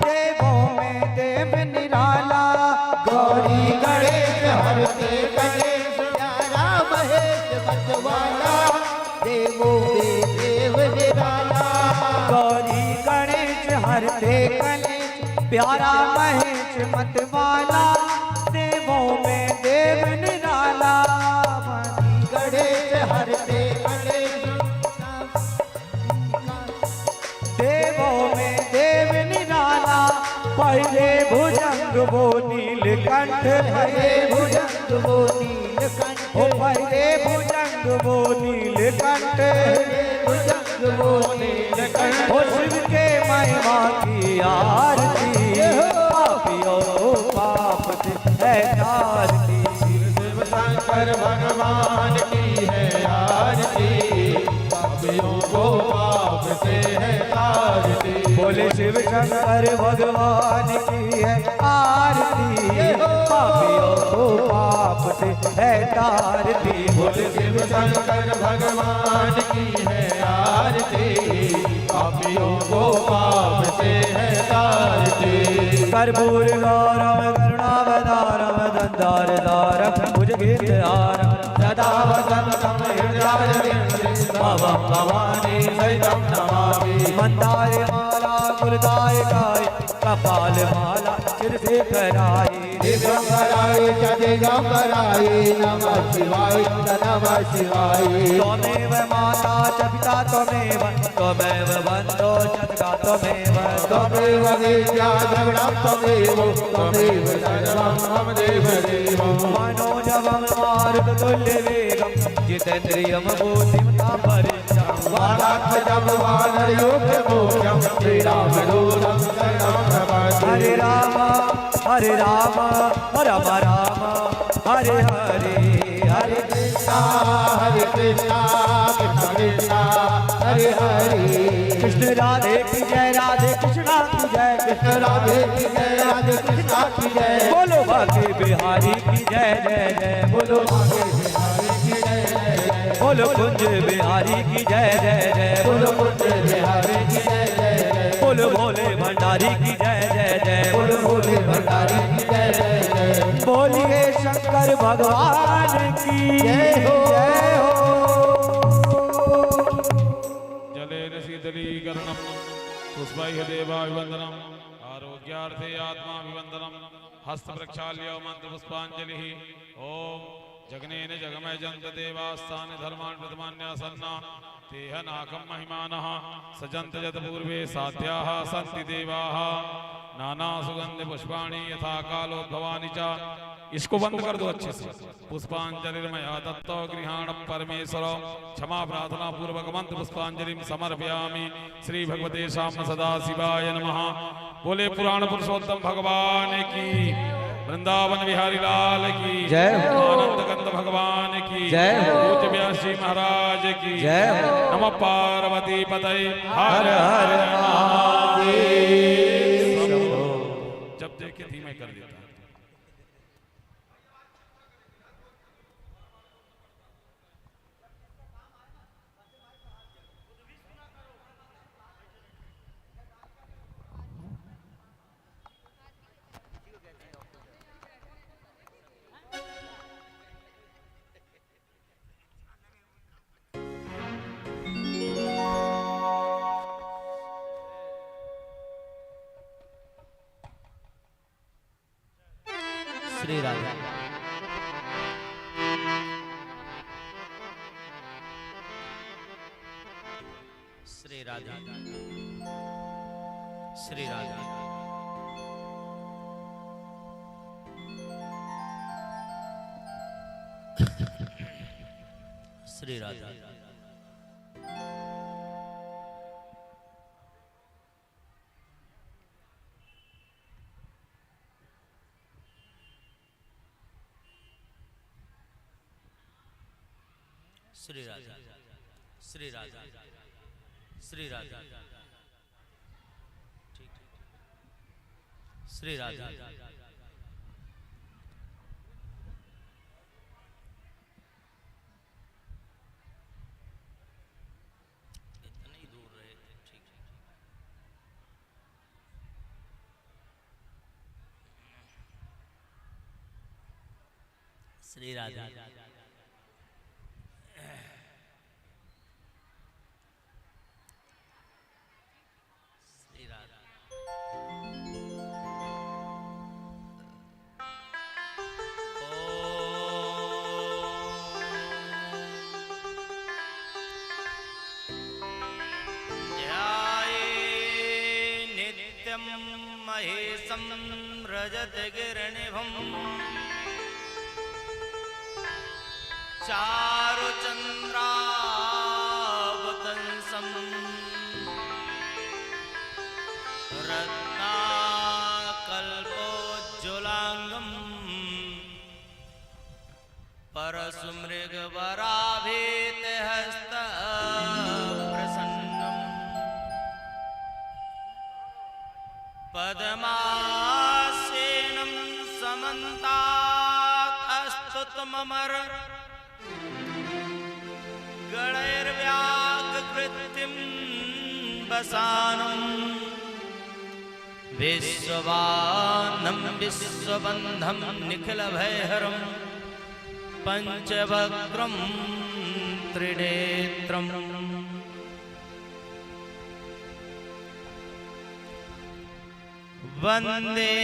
देवों में देव निराला। गौरी गणेश हरते कलेश प्यारा महेश मतवाला देवों में देव निराला। गौरी गणेश हरते कलेश प्यारा महेश मतवाला देवों में देव निराला। गणेश हरते कलेश देवों में देव निराला पहले भुजंग वो नीलकंठ हरे भुजंग वो नीलकंठ ओ पहले भुजंग वो नीलकंठ भुजंग वो नीलकंठ। ओ शिव के महिमा की आरती पापियों को पाप से है तारती। शिव शंकर भगवान की है आरती पापियों को पाप से है तारती। बोले शिव शंकर भगवान की है आरती पापियों को पाप से है तारती। बोले शिव शंकर भगवान की है आरती पापियों को पाप से है तारती। कर्पूर गौरव करुणावतारम दंडार धारम भुजगेन्द्र हारम सदा वसंतम हृदयारविंदे भवं भवानी सहितं नमामि। मंदार माला गुलदायकाय कपाल माला सिर से कराई दिगंबराय च दिगंबराय नमः शिवाय नमः शिवाय। त्वमेव माता च पिता त्वमेव त्वमेव बन्धो च सखा त्वमेव त्वमेव विद्या द्रविणं त्वमेव त्वमेव सर्वं मम देवदेवं। मनोजवं मारुततुल्यवेगं जितेन्द्रियं बुद्धिमतां वरिष्ठं वाराध्वजं वानरयोग्यमोक्षं श्रीरामदूतं शरणं प्रपद्ये। हरे राम हरे राम राम राम हरे हरे हरे कृष्णा कृष्णा कृष्णा हरे हरे। कृष्ण राधे की जय राधे कृष्णा की जय कृष्ण राधे की जय राधे कृष्णा की जय। बोलो बाके बिहारी की जय जय जय बोलो आगे बिहारी की जय जय जय। बोलो कुंज बिहारी की जय जय जय बोलो कुंज बिहारी की जय जय जय। बोलो भोले भंडारी की जय जय जय बोलो भोले भंडारी की जय जय जय। बोलिए शंकर भगवान की जय हो जय हो। जलेन शीतलीकरणं पुष्पैः देवाभिवन्दनम् आरोग्यार्थे आत्माभिवन्दनं हस्तप्रक्षाल्य मन्त्रपुष्पाञ्जलिः। ॐ जगनेन जगमयजन्त देवास्तानि धर्मान् प्रथमान्यासन्ना तेह नाकं महिमानः सजन्त यत्पूर्वे साध्याः सन्ति देवाः नानासुगन्धपुष्पाणि यथा कालोद्भवानि च। इसको बंद कर दो अच्छे से। पुष्पांजलिर्मया दत्तो गृहाण परमेश्वर क्षमा प्रार्थना पूर्वक मंत्र पुष्पांजलि समर्पयामि। श्री भगवते श्याम सदा शिवाय नमः। बोले पुराण पुरुषोत्तम भगवान की, वृंदावन बिहारी लाल की जय हो। आनंद कंद भगवान की जय हो। पूज्य व्यास जी महाराज की जय हो। नमः पार्वती पतये हर हर महादेव। जब देखे धीमे कर देता। श्री राधे। श्री राधे, श्री राधे। श्री राधे, श्री राधे, श्री राधे, श्री राधे, ठीक, श्री राधे, इतने ही दूर रहे थे, ठीक, श्री राधे, महेशं रजतगिरिनिभं चारुचन्द्रावतंसं रत्नाकल्पोज्ज्वलाङ्गं परशुमृगवराभीतहस्तप्रसन्नम् पद्मासेनं समन्तास्तुतममर गणैर्व्याकृतिं वसानं विश्ववानं विश्वबन्धं निखिलभयहरं पंचवक्त्रं त्रिनेत्रम् वंदे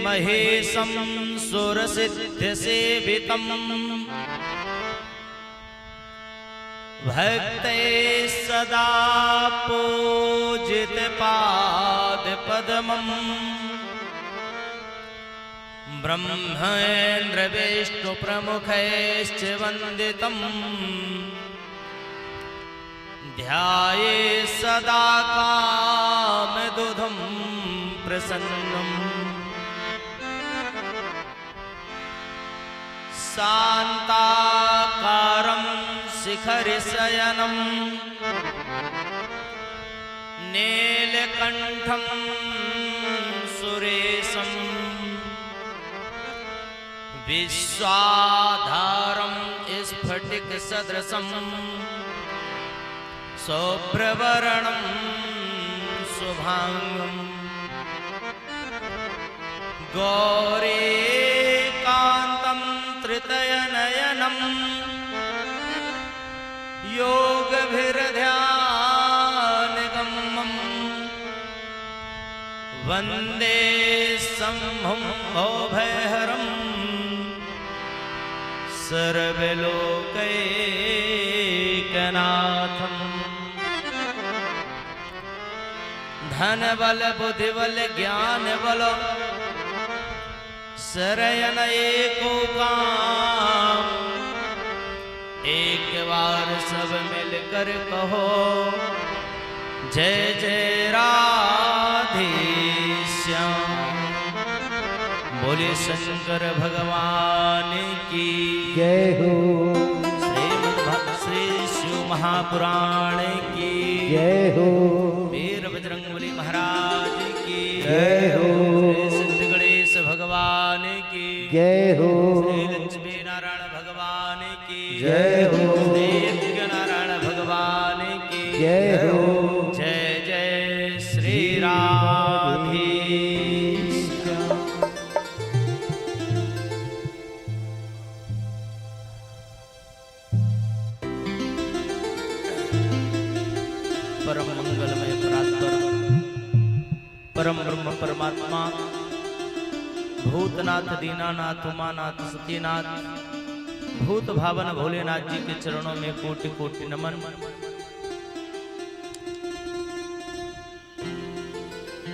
महेशं सुरसिद्धसेवितं भक्तैः सदा पूजितपादपद्मम् ब्रह्मेन्द्रविष्णुप्रमुखैश्च वन्दितं ध्याये सदा कामदुघं प्रसन्नम् शान्ताकारं शिखरिशयनं नीलकण्ठं सुरेशं विश्वाधारं स्फटिकसदृशं शुभ्रवर्णं शुभांगम् गौरीकान्तं त्रितयनयनं योगभिर्ध्यानगम्यं वन्दे शम्भुं भवभयहरं सर्वलोकैकनाथम् धनबल बुद्धिबल ज्ञानबल शरयन एको काम, एक बार सब मिलकर कहो जय जय राधे श्याम। बोले शंकर भगवान की जय हो, श्री शिव महापुराण की जय हो, वीर बजरंगबली महाराज की जय हो, सिद्ध गणेश भगवान की जय हो, श्री लक्ष्मी नारायण भगवान की जय हो, श्री यज्ञ नारायण भगवान की जय हो। जय जय श्री राधे परम मंगलमय परात्पर परम ब्रह्म परमात्मा भूतनाथ दीनानाथ उमानाथ सत्यनाथ भूत भावन भोलेनाथ जी के चरणों में कोटि कोटि नमन।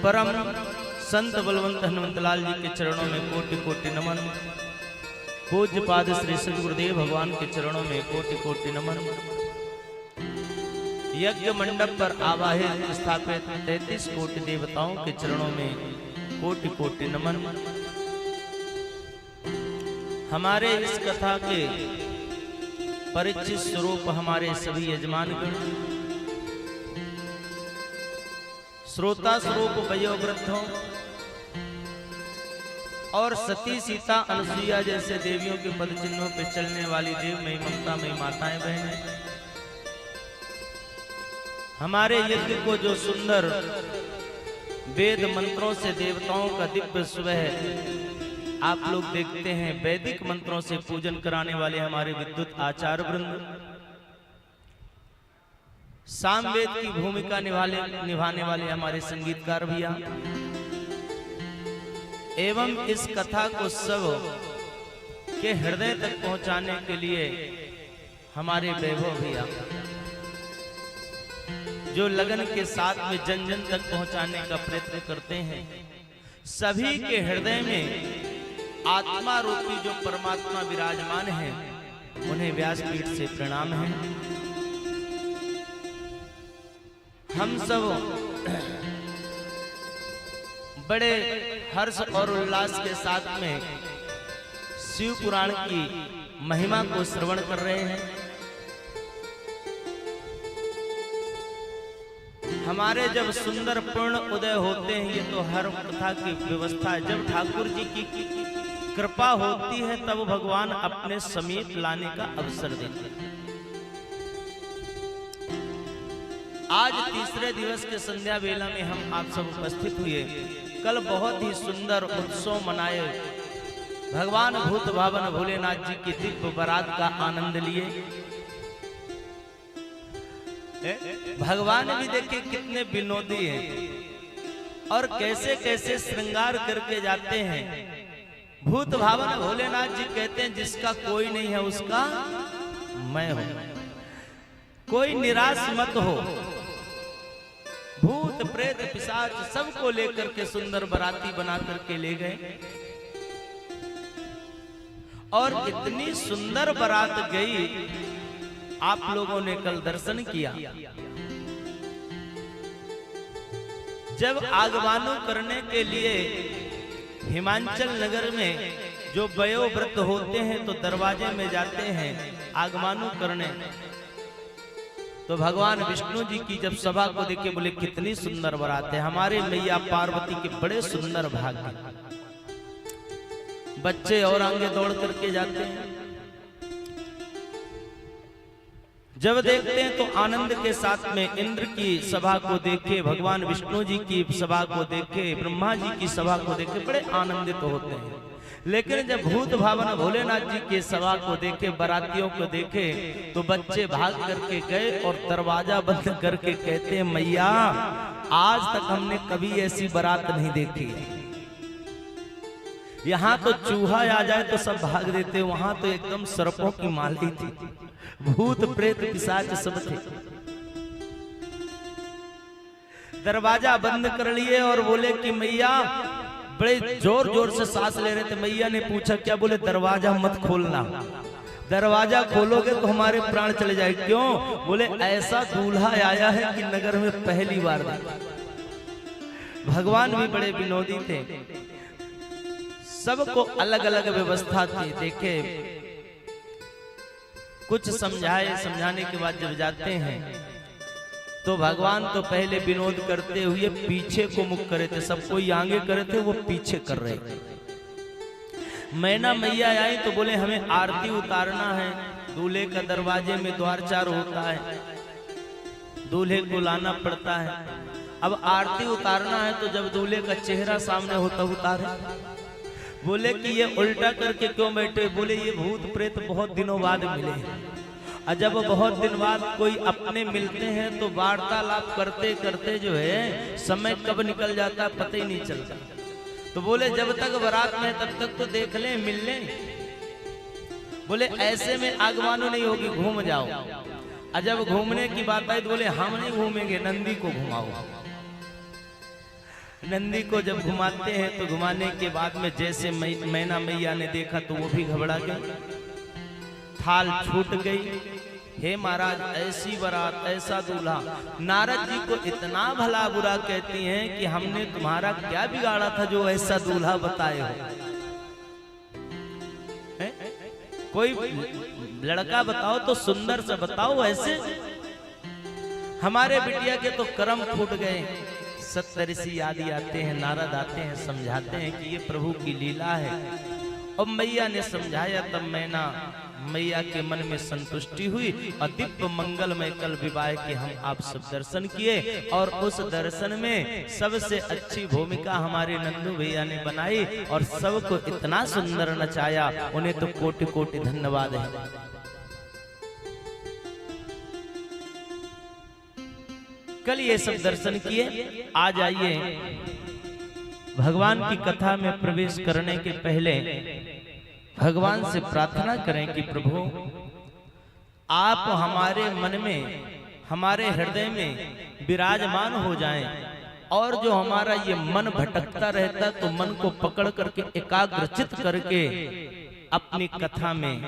परम संत बलवंत हनुमंतलाल जी के चरणों में कोटि कोटि नमन। पूज्य पाद श्री सद्गुरुदेव भगवान के चरणों में कोटि कोटि नमन। यज्ञ मंडप पर आवाहित स्थापित 33 कोटि देवताओं के चरणों में कोटि कोटि नमन। हमारे इस कथा के परिचित स्वरूप हमारे सभी यजमानगण, श्रोता स्वरूप वयोवृद्धों और सती सीता अनुसुईया जैसे देवियों के पद चिन्हों पर चलने वाली देवमयी ममतामयी माताएं बहनें, हमारे यज्ञ को जो सुंदर वेद मंत्रों से देवताओं का दिव्य सुबह आप लोग देखते हैं, वैदिक मंत्रों से पूजन कराने वाले हमारे विद्युत आचार्य वृंद, सामवेद की भूमिका निभाने वाले हमारे संगीतकार भैया, एवं इस कथा को सब के हृदय तक पहुंचाने के लिए हमारे वैभव भैया, जो लगन के साथ में जन जन तक पहुंचाने का प्रयत्न करते हैं। सभी के हृदय में आत्मा रूपी जो परमात्मा विराजमान है, उन्हें व्यासपीठ से प्रणाम है। हम सब बड़े हर्ष और उल्लास के साथ में शिव पुराण की महिमा को श्रवण कर रहे हैं। हमारे जब सुंदर पूर्ण उदय होते हैं, ये तो हर कथा की व्यवस्था है, जब ठाकुर जी की कृपा होती है तब भगवान अपने समीप लाने का अवसर देते हैं। आज तीसरे दिवस के संध्या बेला में हम आप सब उपस्थित हुए। कल बहुत ही सुंदर उत्सव मनाए, भगवान भूत भावन भोलेनाथ जी की दिव्य बारात का आनंद लिए। भगवान भी देखिए कितने विनोदी हैं और कैसे कैसे श्रृंगार करके जाते हैं। भूत भावन भोलेनाथ जी कहते हैं जिसका कोई नहीं है उसका मैं हूं, कोई निराश मत हो। भूत प्रेत पिशाच सबको लेकर के सुंदर बराती बना करके ले गए और इतनी सुंदर बारात गई, आप लोगों ने कल दर्शन किया। जब आगमन करने के लिए हिमाचल नगर में जो वयोवृद्ध होते हैं तो दरवाजे में जाते हैं आगमन करने, तो भगवान विष्णु जी की जब सभा को देखे बोले कितनी सुंदर बारात है। हमारे मैया पार्वती के बड़े सुंदर भाग्य, बच्चे और आगे दौड़ करके जाते हैं। जब देखते हैं तो आनंद के साथ में इंद्र की सभा को देखे, भगवान विष्णु जी की सभा को देखे, ब्रह्मा जी की सभा को देखे, बड़े आनंदित होते हैं। लेकिन जब भूत भावन भोलेनाथ जी के सभा को देखे, बारातियों को देखे, तो बच्चे भाग करके गए और दरवाजा बंद करके कहते हैं मैया आज तक हमने कभी ऐसी बारात नहीं देखी। यहाँ तो चूहा आ जाए तो सब भाग देते, वहां तो एकदम सर्पों की माली थी, भूत प्रेत पिशाच सब थे। दरवाजा बंद कर लिए और बोले कि मैया, बड़े जोर जोर से सांस ले रहे थे। मैया ने पूछा क्या? बोले दरवाजा मत खोलना, दरवाजा खोलोगे तो हमारे प्राण चले जाए। क्यों? बोले ऐसा दूल्हा आया है कि नगर में पहली बार देखा। भगवान भी बड़े विनोदी थे, सबको अलग अलग व्यवस्था थी। देखे कुछ समझाए, समझाने के बाद जब जाते हैं तो भगवान तो पहले विनोद करते हुए पीछे को मुख करे थे, सब कोई आगे करे थे, वो पीछे कर रहे थे। मैना मैया आई तो बोले हमें आरती उतारना है। दूल्हे का दरवाजे में द्वारचार होता है, दूल्हे को लाना पड़ता है। अब आरती उतारना है तो जब दूल्हे का चेहरा सामने होता उतारे। बोले कि ये उल्टा करके क्यों बैठे? बोले ये भूत प्रेत बहुत दिनों बाद मिले हैं, और जब बहुत दिन बाद कोई अपने मिलते हैं तो वार्तालाप करते करते जो है समय कब निकल जाता है पता ही नहीं चलता। तो बोले जब तक बारात में तब तक तो देख लें, मिल लें। बोले ऐसे में आगवानो नहीं होगी, घूम जाओ। और जब घूमने की बात आई तो बोले हम नहीं घूमेंगे, नंदी को घुमाओ। नंदी को जब घुमाते हैं तो घुमाने के बाद में जैसे मैना मैया ने देखा तो वो भी घबरा गई, थाल छूट गई। हे महाराज, ऐसी बारात, ऐसा दूल्हा। नारद जी को इतना भला बुरा कहती हैं कि हमने तुम्हारा क्या बिगाड़ा था जो ऐसा दूल्हा बताए हो। कोई लड़का बताओ तो सुंदर से बताओ, ऐसे हमारे बिटिया के तो कर्म फूट गए। सप्तऋषि आदि आते हैं, नारद आते हैं, समझाते हैं कि ये प्रभु की लीला है। और मैया ने समझाया, तब मैया के मन में संतुष्टि हुई और दिव्य मंगलमय कल विवाह के हम आप सब दर्शन किए। और उस दर्शन में सबसे अच्छी भूमिका हमारे नंदू भैया ने बनाई और सबको इतना सुंदर नचाया, उन्हें तो कोटि कोटि धन्यवाद है। कल ये सब दर्शन किए। आज आइए भगवान की कथा में प्रवेश करने के पहले भगवान से प्रार्थना करें कि प्रभु आप हमारे मन में, हमारे हृदय में विराजमान हो जाएं और जो हमारा ये मन भटकता रहता तो मन को पकड़ करके एकाग्रचित करके अपनी कथा में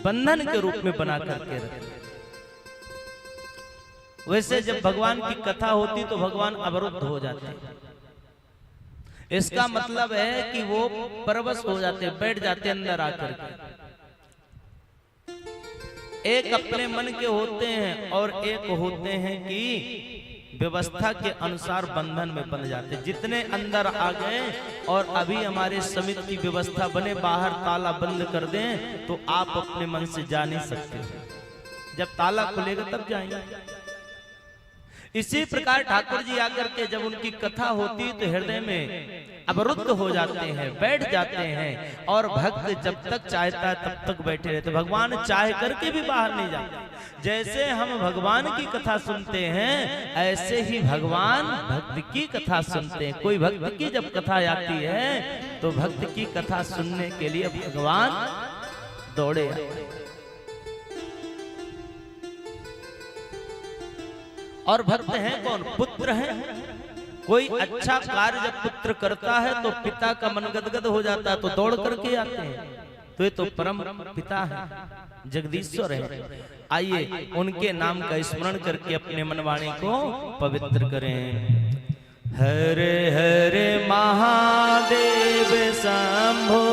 बंधन के रूप में बना करके रखें। वैसे जब भगवान की कथा होती तो भगवान अवरुद्ध हो जाते हैं। इसका मतलब है कि वो परवश हो जाते, बैठ जाते अंदर आकर के। एक अपने मन के होते हैं और एक होते हैं कि व्यवस्था के अनुसार बंधन में बन जाते। जितने अंदर आ गए और अभी हमारे समिति की व्यवस्था बने, बाहर ताला बंद कर दें तो आप अपने मन से जा नहीं सकते। जब ताला खुलेगा तब जाएंगे। इसी प्रकार ठाकुर जी आकर के जब उनकी कथा होती तो हृदय में अवरुद्ध हो जाते हैं, बैठ जाते हैं। और भक्त जब तक चाहता है तब तक बैठे रहते। भगवान चाह करके भी बाहर नहीं जाते। जैसे हम भगवान की कथा सुनते हैं ऐसे ही भगवान भक्त की कथा सुनते हैं। कोई भक्त की जब कथा आती है तो भक्त की कथा सुनने के लिए भगवान दौड़े आते हैं। और भक्त हैं कौन? पुत्र हैं। कोई अच्छा कार्य जब पुत्र करता है तो पिता का मन गदगद हो जाता है तो दौड़ करके आते हैं। तो ये तो परम पिता है, जगदीश्वर है। आइए उनके नाम का स्मरण करके अपने मनवाणी को पवित्र करें। हरे हरे महादेव शंभो,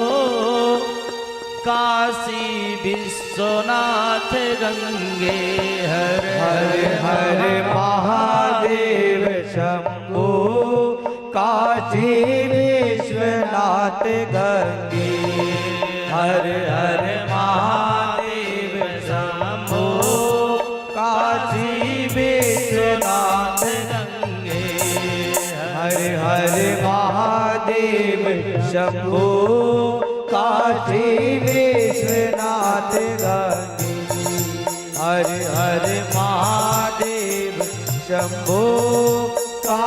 काशी विश्वनाथ गंगे। हर हरे हरे महादेव शंभो, काशी विश्वनाथ गंगे। हर हर महादेव शंभो, काशी विश्वनाथ गंगे। हर हर महादेव शंभो, काशी विश्वनाथ गंगे। हर हर महादेव शंभो,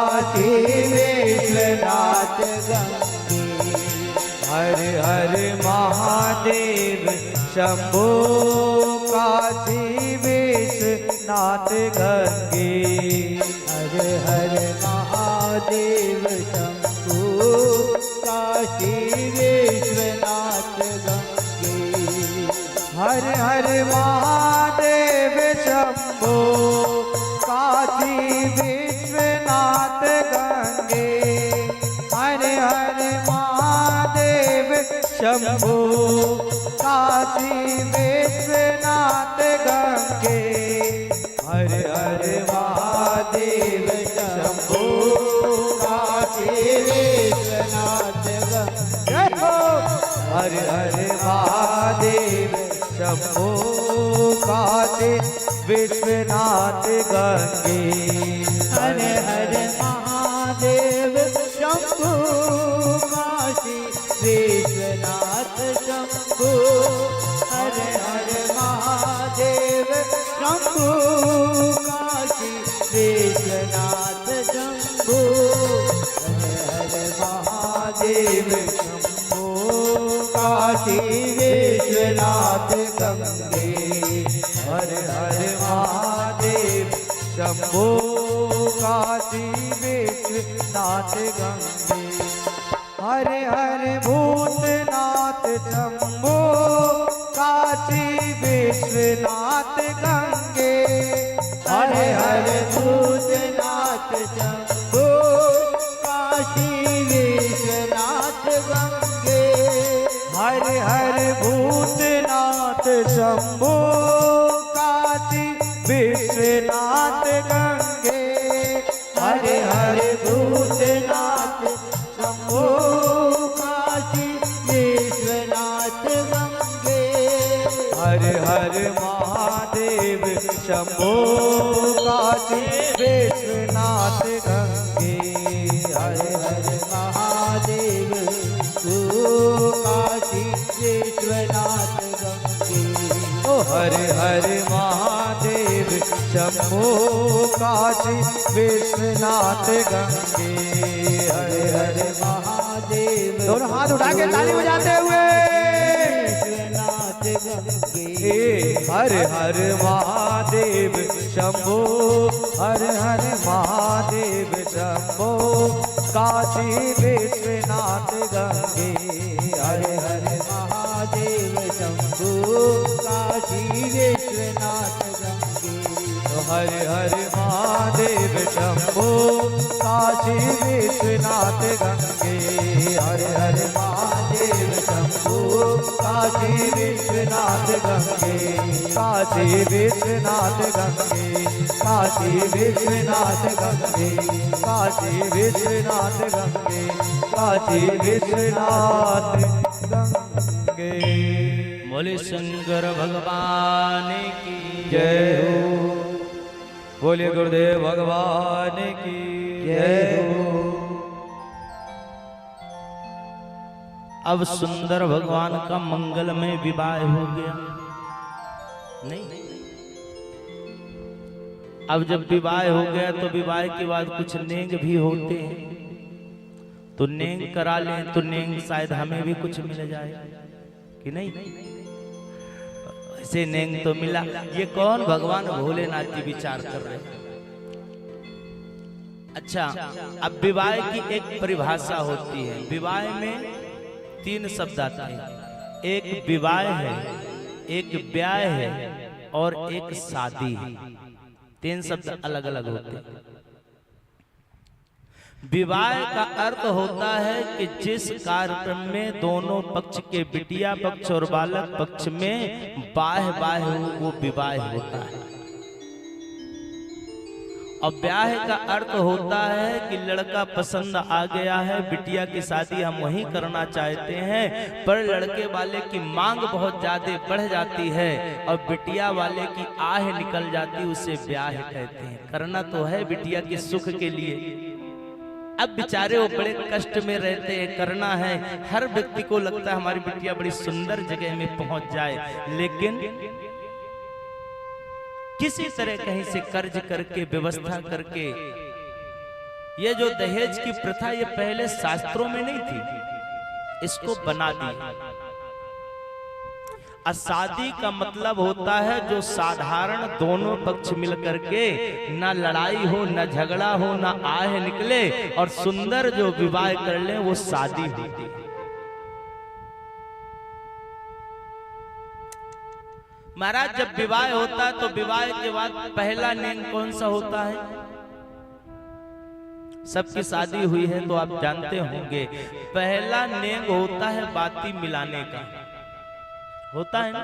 काशी विश्वनाथ गंगे। हर हर महादेव शंभो, काशी विश्वनाथ गंगे। हर हर महादेव शंभो, काशी विश्वनाथ गंगे। हर हर महादेव शंभो, काशी विश्वनाथ गंगे। हर हर महादेव शंभो, काशी विश्वनाथ गंगे। हर हर महादेव शंभो, काशी विश्वनाथ गंगे। हर हर महादेव शंभो, काशी विश्वनाथ गंगे। हर हर महादेव शंभो, काशी विश्वनाथ शंभो। हर हर महादेव शंभो, काशी विश्वनाथ शंभो। महादेव शंभो काशी विश्वनाथ गंगे। हर हर महादेव शंभो काशी विश्वनाथ गंगे। हर हर भूतनाथ शंभो काशी विश्वनाथ गंगे। हर हर भूतनाथ शंभो काशी विश्वनाथ गंगे। हर हर भूतनाथ शंभो काशी विश्वनाथ गंगे। हर हर भूतनाथ शंभो काशी विश्वनाथ गंगे। हर हर महादेव शंभो काशी विश्वनाथ गंगे। हर हर महादेव काशी विश्वनाथ गंगे। ओ हर हर महादेव शंभो काशी विश्वनाथ गंगे। हर हर महादेव दोनों हाथ उठा के ताली बजाते हुए विश्वनाथ गंगे। हर हर महादेव शंभो हर हर महादेव शंभो काशी विश्वनाथ गंगे। हर हर महादेव शंभो काशी विश्वनाथ गंगे। हर हर महादेव शंभो काशी विश्वनाथ गंगे। हर हर महादेव शंभो काशी विश्वनाथ गंगे। काशी विश्वनाथ गंगे। काशी विश्वनाथ गंगे। काशी विश्वनाथ गंगे। काशी विश्वनाथ गंगे। बोले शंकर भगवान की जय हो। बोलिए गुरुदेव भगवान की जय हो। अब सुंदर भगवान का मंगलमय विवाह हो गया। नहीं, अब जब विवाह हो गया तो विवाह के बाद कुछ नेंग भी होते हैं, तो नेंग करा लें तो नेंग शायद हमें भी कुछ मिल जाए कि नहीं। ऐसे नेंग तो मिला। ये कौन भगवान भोलेनाथ जी विचार कर रहे हैं। अच्छा, अब विवाह की एक परिभाषा होती है। विवाह में 3 शब्द आते हैं। एक विवाह है, एक ब्याह है और एक शादी है। 3 शब्द अलग अलग होते हैं। विवाह का अर्थ होता है कि जिस कार्यक्रम में दोनों पक्ष के बिटिया पक्ष और बालक पक्ष में बाह बाह हो, वो विवाह होता है। और ब्याह का अर्थ होता है कि लड़का पसंद आ गया है, बिटिया की शादी हम वहीं करना चाहते हैं, पर लड़के वाले की मांग बहुत ज्यादा बढ़ जाती है और बिटिया वाले की आह निकल जाती, उसे ब्याह कहते हैं। करना तो है बिटिया के सुख के लिए। अब बेचारे वो बड़े कष्ट में रहते हैं, करना है। हर व्यक्ति को लगता है हमारी बिटिया बड़ी सुंदर जगह में पहुंच जाए, लेकिन किसी तरह कहीं से कर्ज करके व्यवस्था करके, ये जो दहेज की प्रथा ये पहले शास्त्रों में नहीं थी, इसको बना दी। शादी का मतलब होता है जो साधारण दोनों पक्ष मिलकर के ना लड़ाई हो, ना झगड़ा हो, ना आह निकले और सुंदर जो विवाह कर ले, वो शादी होती है। महाराज, जब विवाह होता है तो विवाह के बाद पहला नेम कौन सा होता है? सबकी शादी हुई है तो आप जानते होंगे, पहला नेम होता है बाती मिलाने का। होता है ना?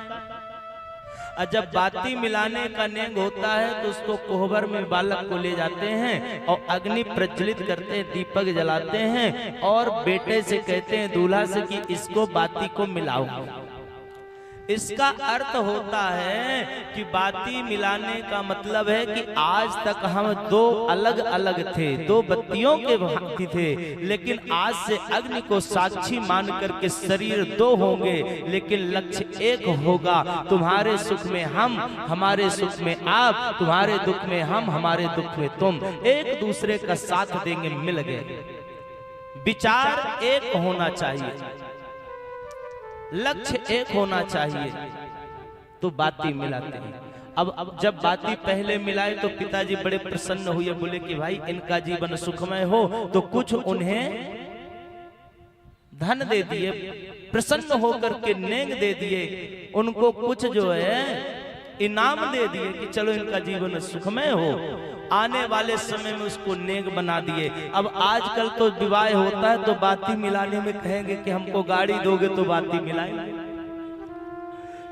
और जब बाती मिलाने का नेम होता है तो उसको कोहबर में बालक को ले जाते हैं और अग्नि प्रज्वलित करते हैं, दीपक जलाते हैं और बेटे से कहते हैं दूल्हा से कि इसको बाती को मिलाओ। इसका अर्थ होता है कि बाती मिलाने का मतलब है कि आज तक हम दो अलग अलग थे, दो बत्तियों के भांति थे, लेकिन आज से अग्नि को साक्षी मान करके शरीर दो होंगे, लेकिन लक्ष्य एक होगा। तुम्हारे सुख में हम, हमारे सुख में आप, तुम्हारे दुख में हम, हमारे दुख में तुम, एक दूसरे का साथ देंगे, मिल गए। विचार एक होना चाहिए, लक्ष्य एक होना चाहिए, तो बाती मिलाते हैं। अब जब बाती पहले मिलाए तो पिताजी बड़े प्रसन्न हुए, बोले कि भाई इनका जीवन सुखमय हो, तो कुछ उन्हें धन दे दिए, प्रसन्न होकर के नेंग दे दिए, उनको कुछ जो है इनाम दे दिए कि चलो इनका जीवन सुखमय हो। आने वाले समय में उसको नेक बना दिए। अब आजकल तो विवाह होता है तो बाती मिलाने में कहेंगे कि हमको गाड़ी दोगे तो बाती मिलाएंगे,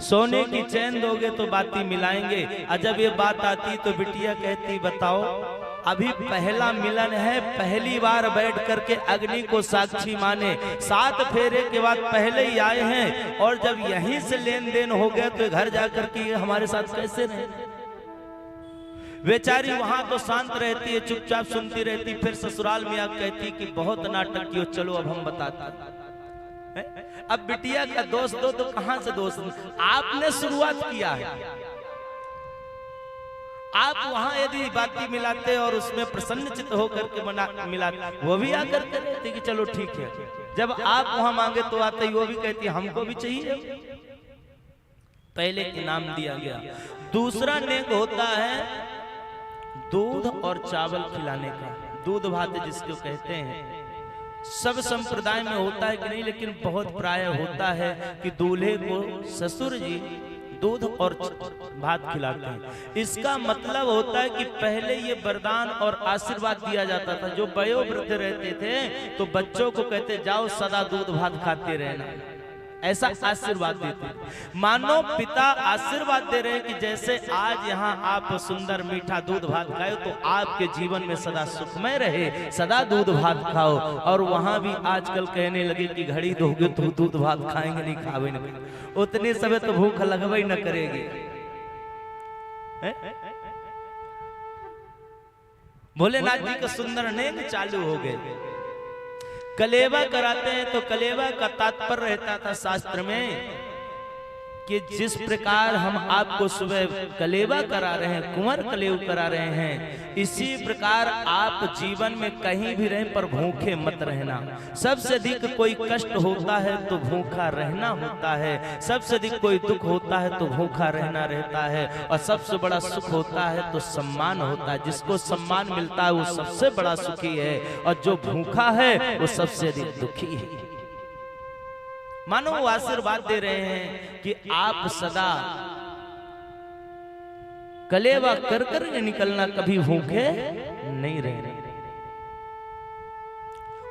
सोने की चैन दोगे तो बाती मिलाएंगे। और जब ये बात आती तो बिटिया कहती बताओ अभी पहला मिलन है, पहली बार बैठ करके अग्नि को साक्षी माने, 7 फेरे के बाद पहले ही आए हैं, और जब यहीं से लेन देन हो गया तो घर जाकर के हमारे साथ कैसे रहे। बेचारी वहां तो शांत रहती है, चुपचाप सुनती रहती, फिर ससुराल में आकर कहती कि बहुत नाटक किया, चलो अब हम बताते हैं। अब बिटिया का दोस्त दो तो कहां से दोस्त, आपने शुरुआत किया है। आप वहां यदि बाती मिलाते और उसमें प्रसन्न चित्त होकर के मिलाते, वो भी आकर के कहते कि चलो ठीक है। जब आप वहां मांगे तो आते ही वो भी कहती हमको भी चाहिए। पहले इनाम दिया गया। दूसरा नेक होता है दूध और चावल खिलाने का, दूध भात जिसको कहते हैं। सब संप्रदाय में होता है कि नहीं, लेकिन बहुत प्राय होता है कि दूल्हे को ससुर जी दूध और भात खिलाते हैं। इसका मतलब होता है कि पहले ये वरदान और आशीर्वाद दिया जाता था। जो वयोवृद्ध रहते थे तो बच्चों को कहते जाओ सदा दूध भात खाते रहना, ऐसा आशीर्वाद देते। मानो पिता आशीर्वाद दे रहे हैं कि जैसे आज यहाँ आप सुंदर मीठा दूध भात खाओ तो आपके जीवन में सदा सुखमय रहे, सदा दूध भात खाओ। और वहां भी आजकल कहने लगे कि घड़ी दोगे तो दूध भात खाएंगे नहीं, खावे नहीं, उतने समय तो भूख लगवा ही न करेगी। भोलेनाथ जी का सुंदर नेक चालू हो गए। कलेवा कराते हैं तो कलेवा का तात्पर्य रहता था शास्त्र में कि जिस प्रकार हम आपको सुबह कलेवा करा रहे हैं, कुंवर कलेव करा रहे हैं, इसी प्रकार आप जीवन में कहीं भी रहें पर भूखे मत रहना। सबसे अधिक कोई कष्ट होता है तो भूखा रहना होता है, सबसे अधिक कोई दुख होता है तो भूखा रहना रहता है, और सबसे बड़ा सुख होता है तो सम्मान होता है। जिसको सम्मान मिलता है वो सबसे बड़ा सुखी है, और जो भूखा है वो सबसे अधिक दुखी है। मानो वो आशीर्वाद दे रहे हैं कि आप सदा कलेवा कर कर निकलना, कभी भूखे नहीं रहना।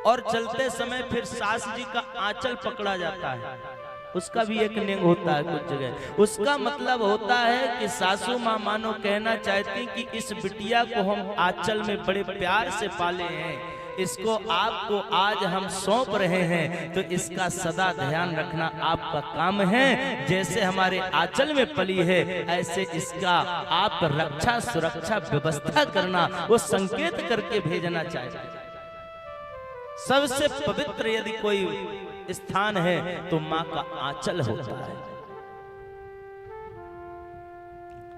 और चलते समय फिर सास जी का आंचल पकड़ा जाता है, उसका भी एक नियम होता है कुछ जगह। उसका मतलब होता है कि सासू माँ मानो कहना चाहती कि इस बिटिया को हम आंचल में बड़े प्यार से पाले हैं, इसको आपको आज हम सौंप रहे हैं, तो इसका सदा ध्यान रखना आपका काम है। जैसे हमारे आंचल में पली है ऐसे इसका आप रक्षा सुरक्षा व्यवस्था करना, वो संकेत करके भेजना चाहिए। सबसे पवित्र यदि कोई स्थान है तो माँ का आंचल होता है।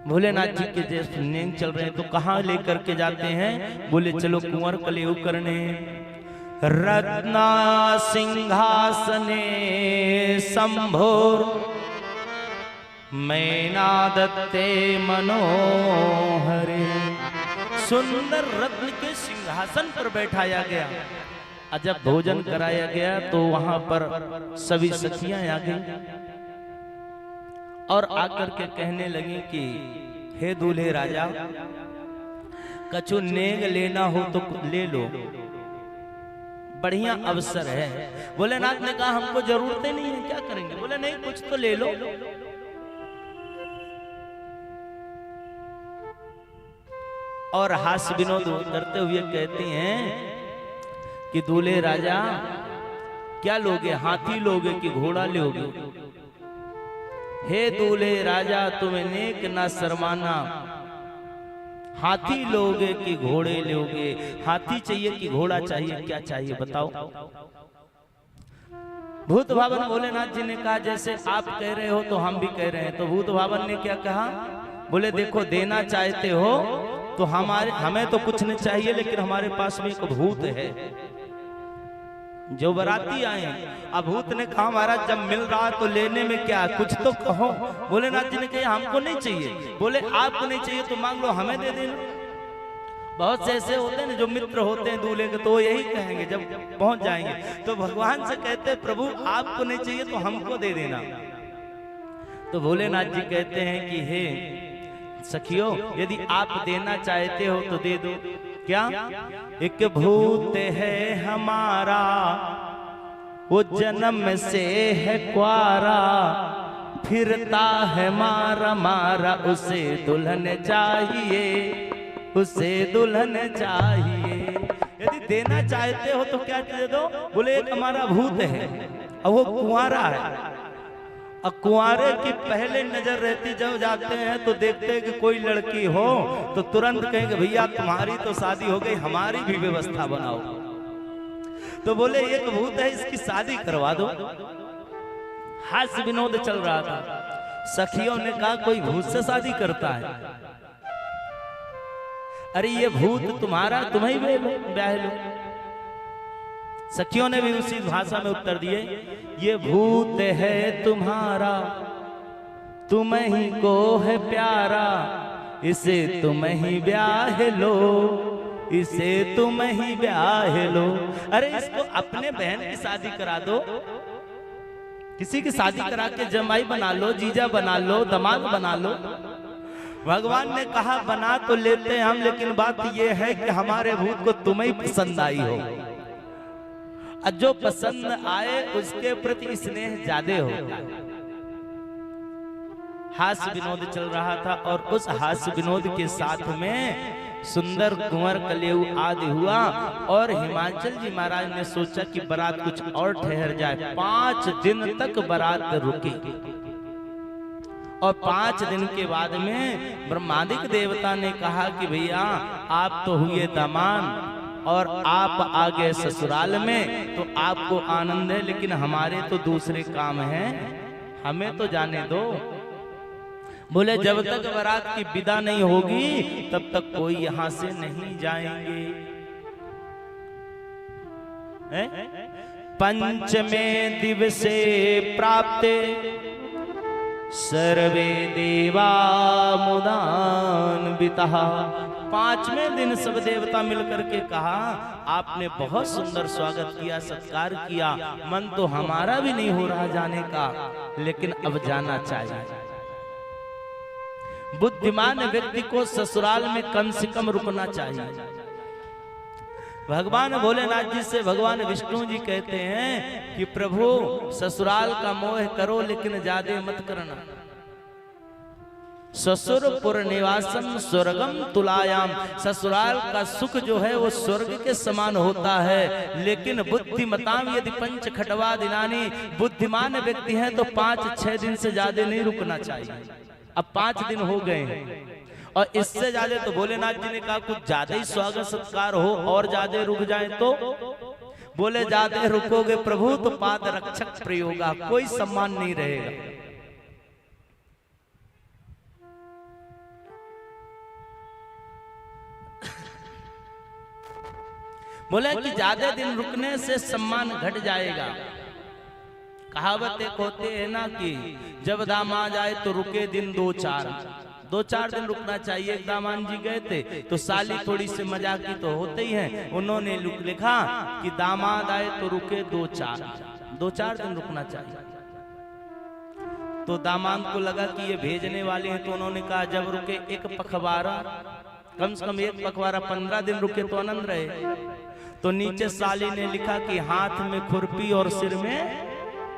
भोलेनाथ जी के जैसे नेम चल रहे हैं तो कहाँ लेकर के जाते हैं, बोले चलो कुंवर कलेव करने। रत्ना सिंहासने संभोर मैना दत्ते मनोहरे। सुंदर रत्न के सिंहासन पर बैठाया गया। जब भोजन कराया गया तो वहां पर सभी सखियां आ गई और आकर के कहने लगी कि हे दूल्हे राजा, कछु नेग लेना हो तो ले लो, बढ़िया अवसर है। भोलेनाथ ने कहा हमको जरूरत नहीं है, क्या करेंगे? बोले नहीं, कुछ तो ले लो। और हास्य विनोद करते हुए कहती हैं कि दूल्हे राजा क्या लोगे, हाथी लोगे कि घोड़ा लोगे? हे दूल्हे राजा तुम्हें नेक ना शर्माना, हाथी लोगे कि घोड़े लोगे? हाथी चाहिए कि घोड़ा चाहिए, क्या चाहिए बताओ? भूत भावन भोलेनाथ जी ने कहा जैसे आप कह रहे हो तो हम भी कह रहे हैं। तो भूत भावन ने क्या कहा? बोले देखो देना चाहते हो तो हमें तो कुछ नहीं चाहिए, लेकिन हमारे पास में एक भूत है, जो बाराती आए हैं। अब भूत ने कहा महाराज जब मिल रहा तो लेने में क्या, कुछ तो कहो। भोलेनाथ जी ने कहा हमको नहीं चाहिए। बोले आपको नहीं चाहिए तो मांग लो, हमें दे देना। बहुत से ऐसे होते हैं जो मित्र होते हैं दूल्हे के, तो वो यही कहेंगे जब पहुंच जाएंगे। तो भगवान से कहते हैं प्रभु आपको नहीं चाहिए तो हमको दे देना। तो भोलेनाथ जी कहते हैं कि हे सखियों, यदि आप देना चाहते हो तो दे दो। क्या? एक भूत है हमारा, वो जन्म से है क्वारा, फिरता है मारा मारा, उसे दुल्हन चाहिए, उसे दुल्हन चाहिए। यदि देना चाहते हो तो क्या दे दो? बोले एक हमारा भूत है और वो कुंवारा है। और कुंवारे की पहले नजर रहती, जब जाते हैं तो देखते हैं कि कोई लड़की हो तो तुरंत कहेंगे भैया तुम्हारी तो शादी हो गई, हमारी भी व्यवस्था बनाओ। तो बोले एक भूत है, इसकी शादी करवा दो। हास्य विनोद चल रहा था। सखियों ने कहा कोई भूत से शादी करता है? अरे ये भूत तुम्हारा, तुम्हें ब्याह लो। सखियों ने भी उसी भाषा में उत्तर दिए, ये भूत है तुम्हारा, तुम ही को है प्यारा, इसे तुम ही ब्याह लो, इसे तुम ही ब्याह लो। अरे इसको अपने बहन की शादी करा दो, किसी की शादी करा के जमाई बना लो, जीजा बना लो, दामाद बना लो। भगवान ने कहा बना तो लेते हैं हम, लेकिन बात यह है कि हमारे भूत को तुम्हें ही पसंद आई हो। जो पसंद आए उसके प्रति स्नेह ज्यादा होता है। हास्य विनोद चल रहा था और उस हास्य विनोद के साथ में सुंदर कुंवर कलेऊ आदि हुआ। और हिमाचल जी महाराज ने सोचा कि बारात कुछ और ठहर जाए। 5 दिन तक बारात रुकी और 5 दिन के बाद में ब्रह्मादिक देवता ने कहा कि भैया आप तो हुए दामाद और आप आ गए ससुराल में, तो आपको आनंद है, लेकिन हमारे तो दूसरे काम हैं, हमें तो जाने दो। बोले जब तक बारात की विदा नहीं होगी तब तक कोई यहां से नहीं जाएंगे। पंचमे दिवसे प्राप्ते सर्वे देवा मुदान्वितः। 5वें दिन सब देवता मिलकर के कहा आपने बहुत सुंदर स्वागत किया, सत्कार किया, मन तो हमारा भी नहीं हो रहा जाने का, लेकिन अब जाना चाहिए। बुद्धिमान व्यक्ति को ससुराल में कम से कम रुकना चाहिए। भगवान भोलेनाथ जी से भगवान विष्णु जी कहते हैं कि प्रभु ससुराल का मोह करो लेकिन ज्यादा मत करना। ससुरपुर निवासम स्वर्गम तुलायाम। ससुराल का सुख जो है वो स्वर्ग के समान होता है, लेकिन बुद्धिमताम यदि पंच खटवा दिनानी, बुद्धिमान व्यक्ति हैं तो 5-6 दिन से ज्यादा नहीं रुकना चाहिए। अब 5 दिन हो गए और इससे ज्यादा तो भोलेनाथ जी ने कहा कुछ ज्यादा ही स्वागत सत्कार हो और ज्यादा रुक जाए तो। बोले ज्यादा रुकोगे प्रभु तो पाद रक्षक प्रयोगा, कोई सम्मान नहीं रहेगा। बोले कि ज्यादा दिन रुकने से सम्मान घट जाएगा। कहावत एक होते है ना कि जब दामाद आए तो रुके दिन 2-4 दिन रुकना चाहिए। एक दामाद जी गए थे तो साली थोड़ी सी मजाकी तो होते ही हैं, उन्होंने लिखा कि दामाद आए तो रुके 2-4 दिन रुकना चाहिए। तो दामाद को लगा कि ये भेजने वाले हैं, तो उन्होंने कहा जब रुके 1 पखवाड़ा, कम से कम 1 पखवाड़ा 15 दिन रुके तो आनंद रहे। तो नीचे साली ने लिखा कि हाथ में खुरपी और सिर में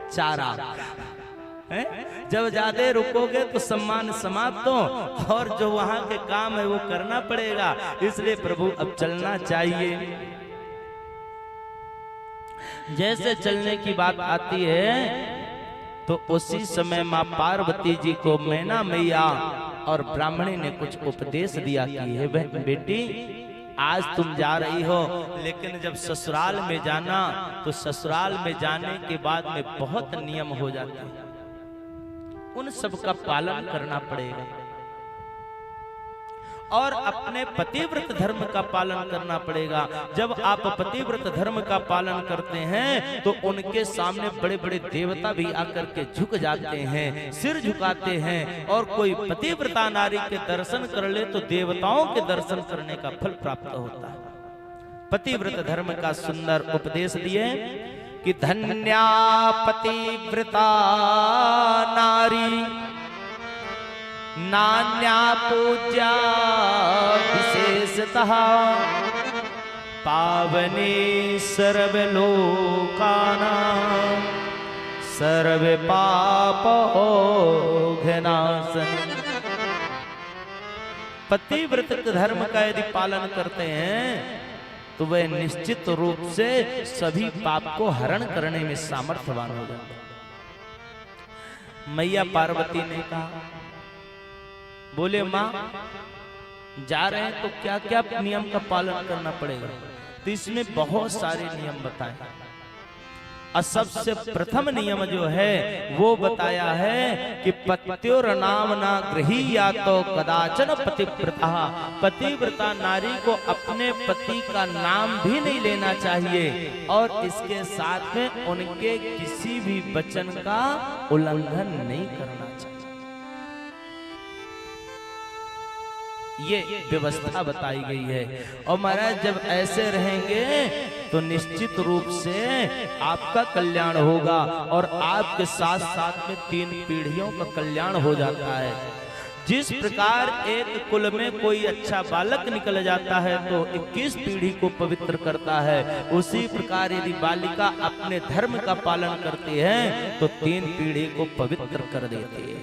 चारा। जब ज्यादा रुकोगे तो सम्मान समाप्त हो और जो वहां के काम है वो करना पड़ेगा, इसलिए प्रभु अब चलना चाहिए। जैसे चलने की बात आती है तो उसी समय माँ पार्वती जी को मैना मैया और ब्राह्मणी ने कुछ उपदेश दिया कि हे बेटी आज तुम जा रही हो, लेकिन जब ससुराल में जाना तो ससुराल में जाने के बाद में बहुत नियम हो जाते हैं, उन सब का पालन करना पड़ेगा। और अपने पतिव्रत धर्म का पालन करना पड़ेगा। जब आप पतिव्रत धर्म का पालन करते हैं तो उनके सामने बड़े बड़े देवता भी आकर के झुक जाते हैं, सिर झुकाते हैं। और कोई पतिव्रता नारी के दर्शन कर ले तो देवताओं के दर्शन करने का फल प्राप्त होता है। पतिव्रत धर्म का सुंदर उपदेश दिए कि धन्या पतिव्रता नारी नान्या पूज्या विशेषतः पावनी सर्वलोकानां सर्व पापघ्नाशनी। पतिव्रत धर्म का यदि पालन करते हैं तो वह निश्चित रूप से सभी पाप को हरण करने में सामर्थ्यवान हो जाते हैं। मैया पार्वती ने कहा, बोले माँ जा रहे हैं तो क्या क्या नियम का पालन करना पड़ेगा? तो इसमें बहुत सारे नियम बताए और सबसे प्रथम नियम जो है वो बताया है कि पत्योर नाम ना गृहीया तो कदाचन पतिव्रता। पतिव्रता नारी को अपने पति का नाम भी नहीं लेना चाहिए और इसके साथ में उनके किसी भी वचन का उल्लंघन नहीं करना चाहिए। ये व्यवस्था बताई गई है। और महाराज जब ऐसे रहेंगे तो निश्चित रूप से आपका कल्याण होगा और आपके साथ साथ में 3 पीढ़ियों का कल्याण हो जाता है। जिस प्रकार एक कुल में कोई अच्छा बालक निकल जाता है तो 21 पीढ़ी को पवित्र करता है, उसी प्रकार यदि बालिका अपने धर्म का पालन करती है तो 3 पीढ़ी को पवित्र कर देती है।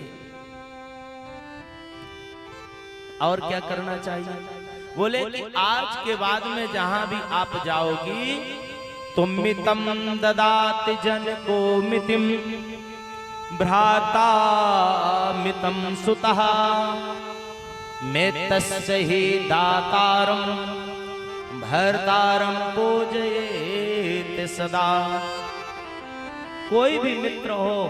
और क्या करना चाहिए? बोले कि आज के बाद में जहां भी आप जाओगी तो मितम ददाति जन को मितिम भ्राता मितम सुतः मेतस्य ही दातारम भर्तारम पूजयेत सदा। कोई भी मित्र हो,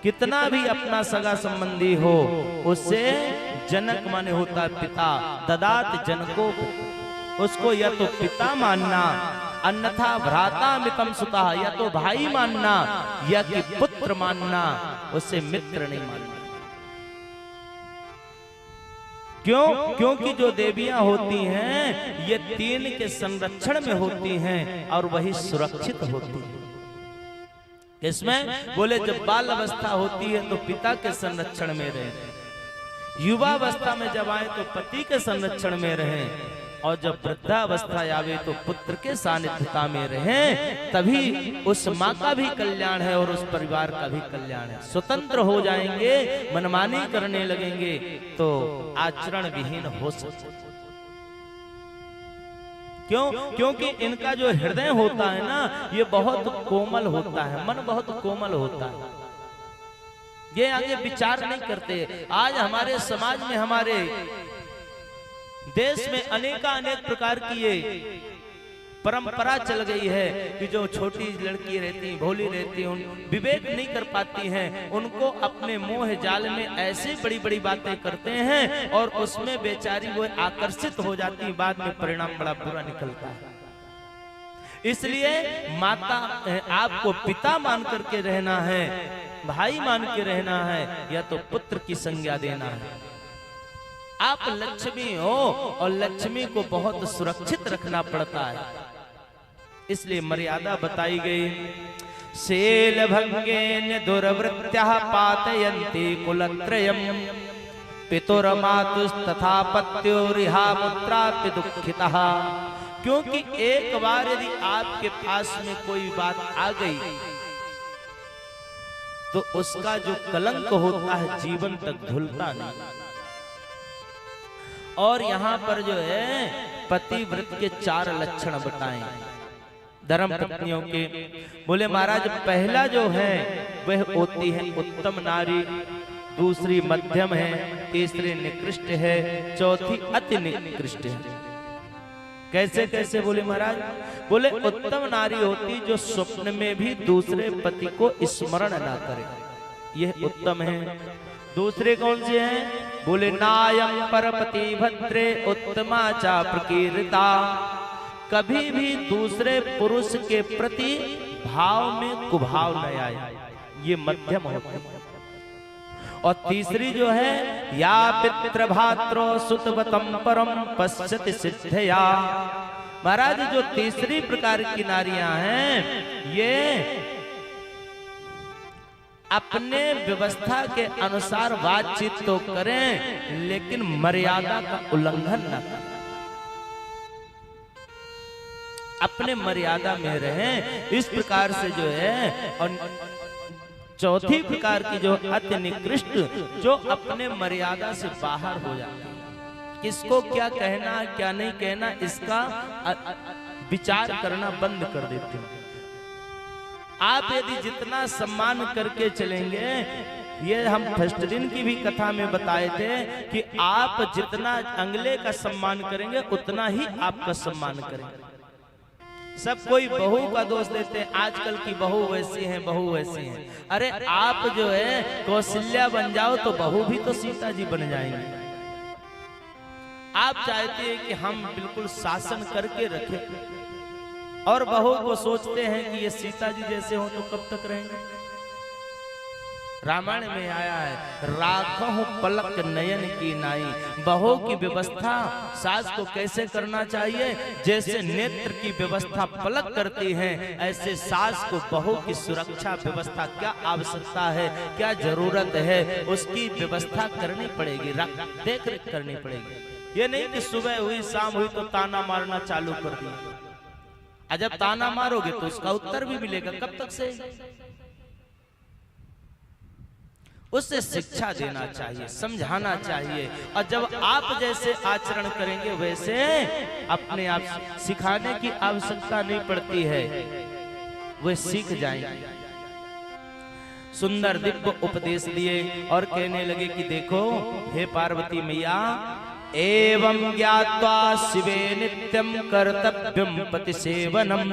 कितना भी अपना सगा संबंधी हो, उससे जनक माने होता है पिता, ददात जनको, उसको या तो पिता मानना, अन्यथा भ्राता मितम सुता, या तो भाई मानना या कि पुत्र मानना, उससे मित्र नहीं मानना। क्यों? क्योंकि जो देवियां होती हैं ये 3 के संरक्षण में होती हैं और वही सुरक्षित होती है। इसमें बोले जब बाल अवस्था होती है तो पिता के संरक्षण में रहे, युवावस्था में जब आए तो पति के संरक्षण में रहें, और जब वृद्धावस्था आवे तो पुत्र के सानिध्यता में रहें। तभी उस माँ का भी कल्याण है और उस परिवार का भी कल्याण है। स्वतंत्र हो जाएंगे, मनमानी करने लगेंगे तो आचरण विहीन हो सकते। क्यों? क्योंकि इनका जो हृदय होता है ना ये बहुत कोमल होता है, मन बहुत कोमल होता है, ये आगे विचार नहीं करते। आज हमारे समाज में, हमारे देश में अनेक प्रकार की ये परंपरा चल गई है कि जो छोटी लड़की रहती, भोली रहती, उन विवेक नहीं कर पाती हैं, उनको अपने मोह जाल में ऐसे बड़ी बड़ी बातें करते हैं और उसमें बेचारी वो आकर्षित हो जाती, बाद में परिणाम बड़ा बुरा निकलता है। इसलिए माता आपको पिता मान करके रहना है, भाई मान के रहना है, या तो पुत्र की संज्ञा देना है। आप लक्ष्मी हो और लक्ष्मी को बहुत सुरक्षित रखना पड़ता है, इसलिए मर्यादा बताई गई। शेल भंगेन दुर्वृत्त्यः पातयन्ति कुलत्रयम् पितुर्मातुस्तथा पत्युरिहा पुत्रापि दुःखितः। क्योंकि एक बार यदि आपके पास में कोई बात आ गई तो उसका जो कलंक होता है जीवन तक धुलता नहीं। और यहाँ पर जो है पतिव्रत के 4 लक्षण बताएं धर्म पत्नियों के। बोले महाराज पहला जो है वह होती है उत्तम नारी, दूसरी मध्यम है, तीसरी निकृष्ट है, चौथी अति निकृष्ट है। कैसे कैसे? बोले महाराज, बोले उत्तम नारी होती जो स्वप्न में भी दूसरे पति को स्मरण ना करे, यह उत्तम है। दूसरे कौन से हैं? बोले नायम परपति भद्रे उत्तमा चा प्रकीर्ता। कभी भी दूसरे पुरुष के प्रति भाव में कुभाव न आए, ये मध्यम होते हैं। और तीसरी जो है या पितृ भात्रो सुतवतम परम पश्यति सिद्धया। महाराज जो तीसरी प्रकार की नारियां हैं ये अपने व्यवस्था के अनुसार बातचीत तो करें लेकिन मर्यादा का उल्लंघन न करें, अपने मर्यादा में रहें। इस प्रकार से जो है। और चौथी प्रकार की जो अति निकृष्ट, जो अपने मर्यादा से बाहर हो जाती है, किसको क्या कहना क्या नहीं कहना इसका विचार करना बंद कर देते हैं। आप यदि जितना सम्मान करके चलेंगे, ये हम फर्स्ट दिन की भी कथा में बताए थे कि आप जितना अगले का सम्मान करेंगे उतना ही आपका सम्मान करेंगे। सब कोई बहू का दोष देते हैं, आजकल की बहू वैसी हैं, बहू वैसी हैं। अरे आप जो है कौशल्या बन जाओ तो बहू भी तो सीता जी बन जाएंगे। आप चाहते हैं कि हम बिल्कुल शासन करके रखें और बहू को सोचते हैं कि ये सीता जी जैसे हो तो कब तक रहेंगे। रामायण में आया है राखहु पलक नयन की नाई। बहू की व्यवस्था सास को कैसे करना चाहिए, जैसे नेत्र की व्यवस्था पलक करती है, ऐसे सास को बहू की सुरक्षा व्यवस्था क्या आवश्यकता है, क्या जरूरत है, उसकी व्यवस्था करनी पड़ेगी, देख रेख करनी पड़ेगी। ये नहीं कि सुबह हुई शाम हुई तो ताना मारना चालू कर दिया। जब ताना मारोगे तो उसका उत्तर भी मिलेगा, कब तक से। उससे शिक्षा देना चाहिए, समझाना चाहिए। और जब आप जैसे आचरण करेंगे वैसे अपने आप सिखाने की आवश्यकता नहीं पड़ती है, वे सीख जाएंगे। सुंदर दिव्य उपदेश दिए और कहने लगे कि देखो हे पार्वती मैया, एवं ज्ञात्वा शिवे नित्यं कर्तव्यं पति सेवनम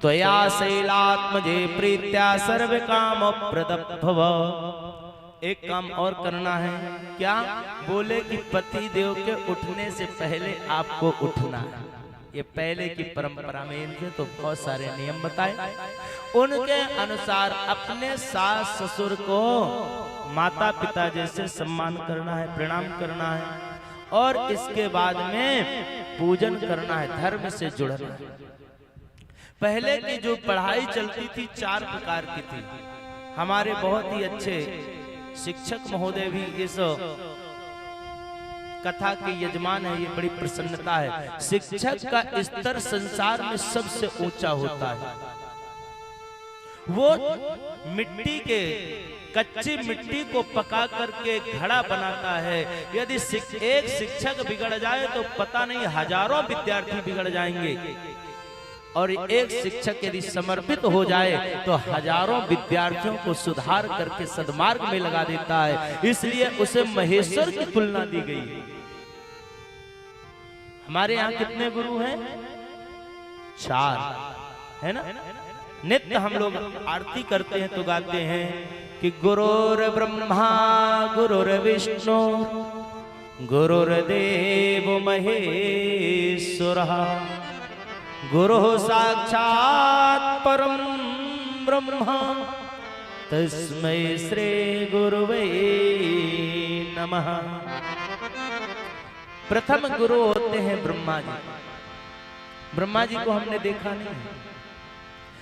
त्वया शैलात्मजे प्रीत्या सर्व काम प्रदभव। एक काम और करना है, क्या? बोले कि पति देव के उठने से पहले आपको उठना है। ये पहले की परंपरा में इनके तो बहुत सारे नियम बताए। उनके अनुसार अपने सास ससुर को माता पिता जैसे सम्मान करना है, प्रणाम करना है और इसके बाद में पूजन करना है, धर्म से जुड़ना है। पहले की जो पढ़ाई चलती थी 4 प्रकार की थी। हमारे बहुत ही अच्छे शिक्षक महोदय भी इस कथा के यजमान है, ये बड़ी प्रसन्नता है। शिक्षक का स्तर संसार में सबसे ऊंचा होता है। वो मिट्टी के कच्ची मिट्टी को पका करके घड़ा बनाता है। यदि एक शिक्षक बिगड़ जाए तो पता नहीं हजारों विद्यार्थी बिगड़ जाएंगे, और एक शिक्षक यदि समर्पित हो जाए तो हजारों विद्यार्थियों को सुधार करके सद्मार्ग में लगा देता है। इसलिए उसे महेश्वर की तुलना दी गई है। हमारे यहाँ कितने गुरु हैं? 4 है ना। नित्य हम लोग आरती करते हैं तो गाते हैं कि गुरुर ब्रह्मा गुरुर विष्णु गुरुर्देव महेश्वरः गुरु साक्षात् परम ब्रह्म तस्मै श्री गुरुवे नमः। प्रथम गुरु होते हैं ब्रह्मा जी। ब्रह्मा जी को हमने देखा नहीं,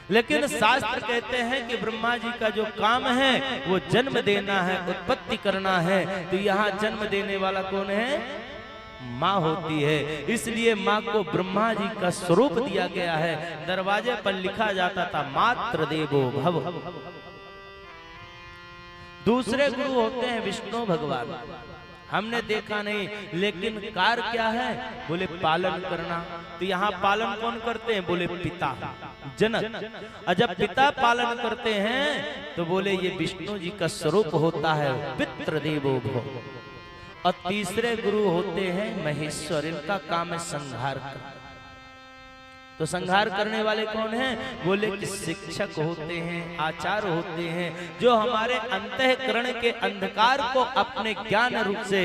लेकिन शास्त्र कहते हैं कि ब्रह्मा जी का जो काम है वो जन्म देना है, उत्पत्ति करना है। तो यहाँ जन्म देने वाला कौन है? माँ होती है। इसलिए माँ को ब्रह्मा जी का स्वरूप दिया गया है। दरवाजे पर लिखा जाता था मात्र देवो भव। दूसरे गुरु होते हैं विष्णु भगवान। हमने देखा नहीं, लेकिन कार्य क्या है? बोले पालन करना। तो यहाँ पालन कौन करते हैं? बोले पिता जनक। और जब पिता पालन करते हैं तो बोले ये विष्णु जी का स्वरूप होता है, पितृदेवो भव। और तीसरे गुरु होते हैं महेश्वर। इनका काम है संहार करना। तो संहार करने वाले कौन हैं? बोले कि शिक्षक होते हैं, आचार्य होते हैं, जो हमारे अंतःकरण के अंधकार को अपने ज्ञान रूप से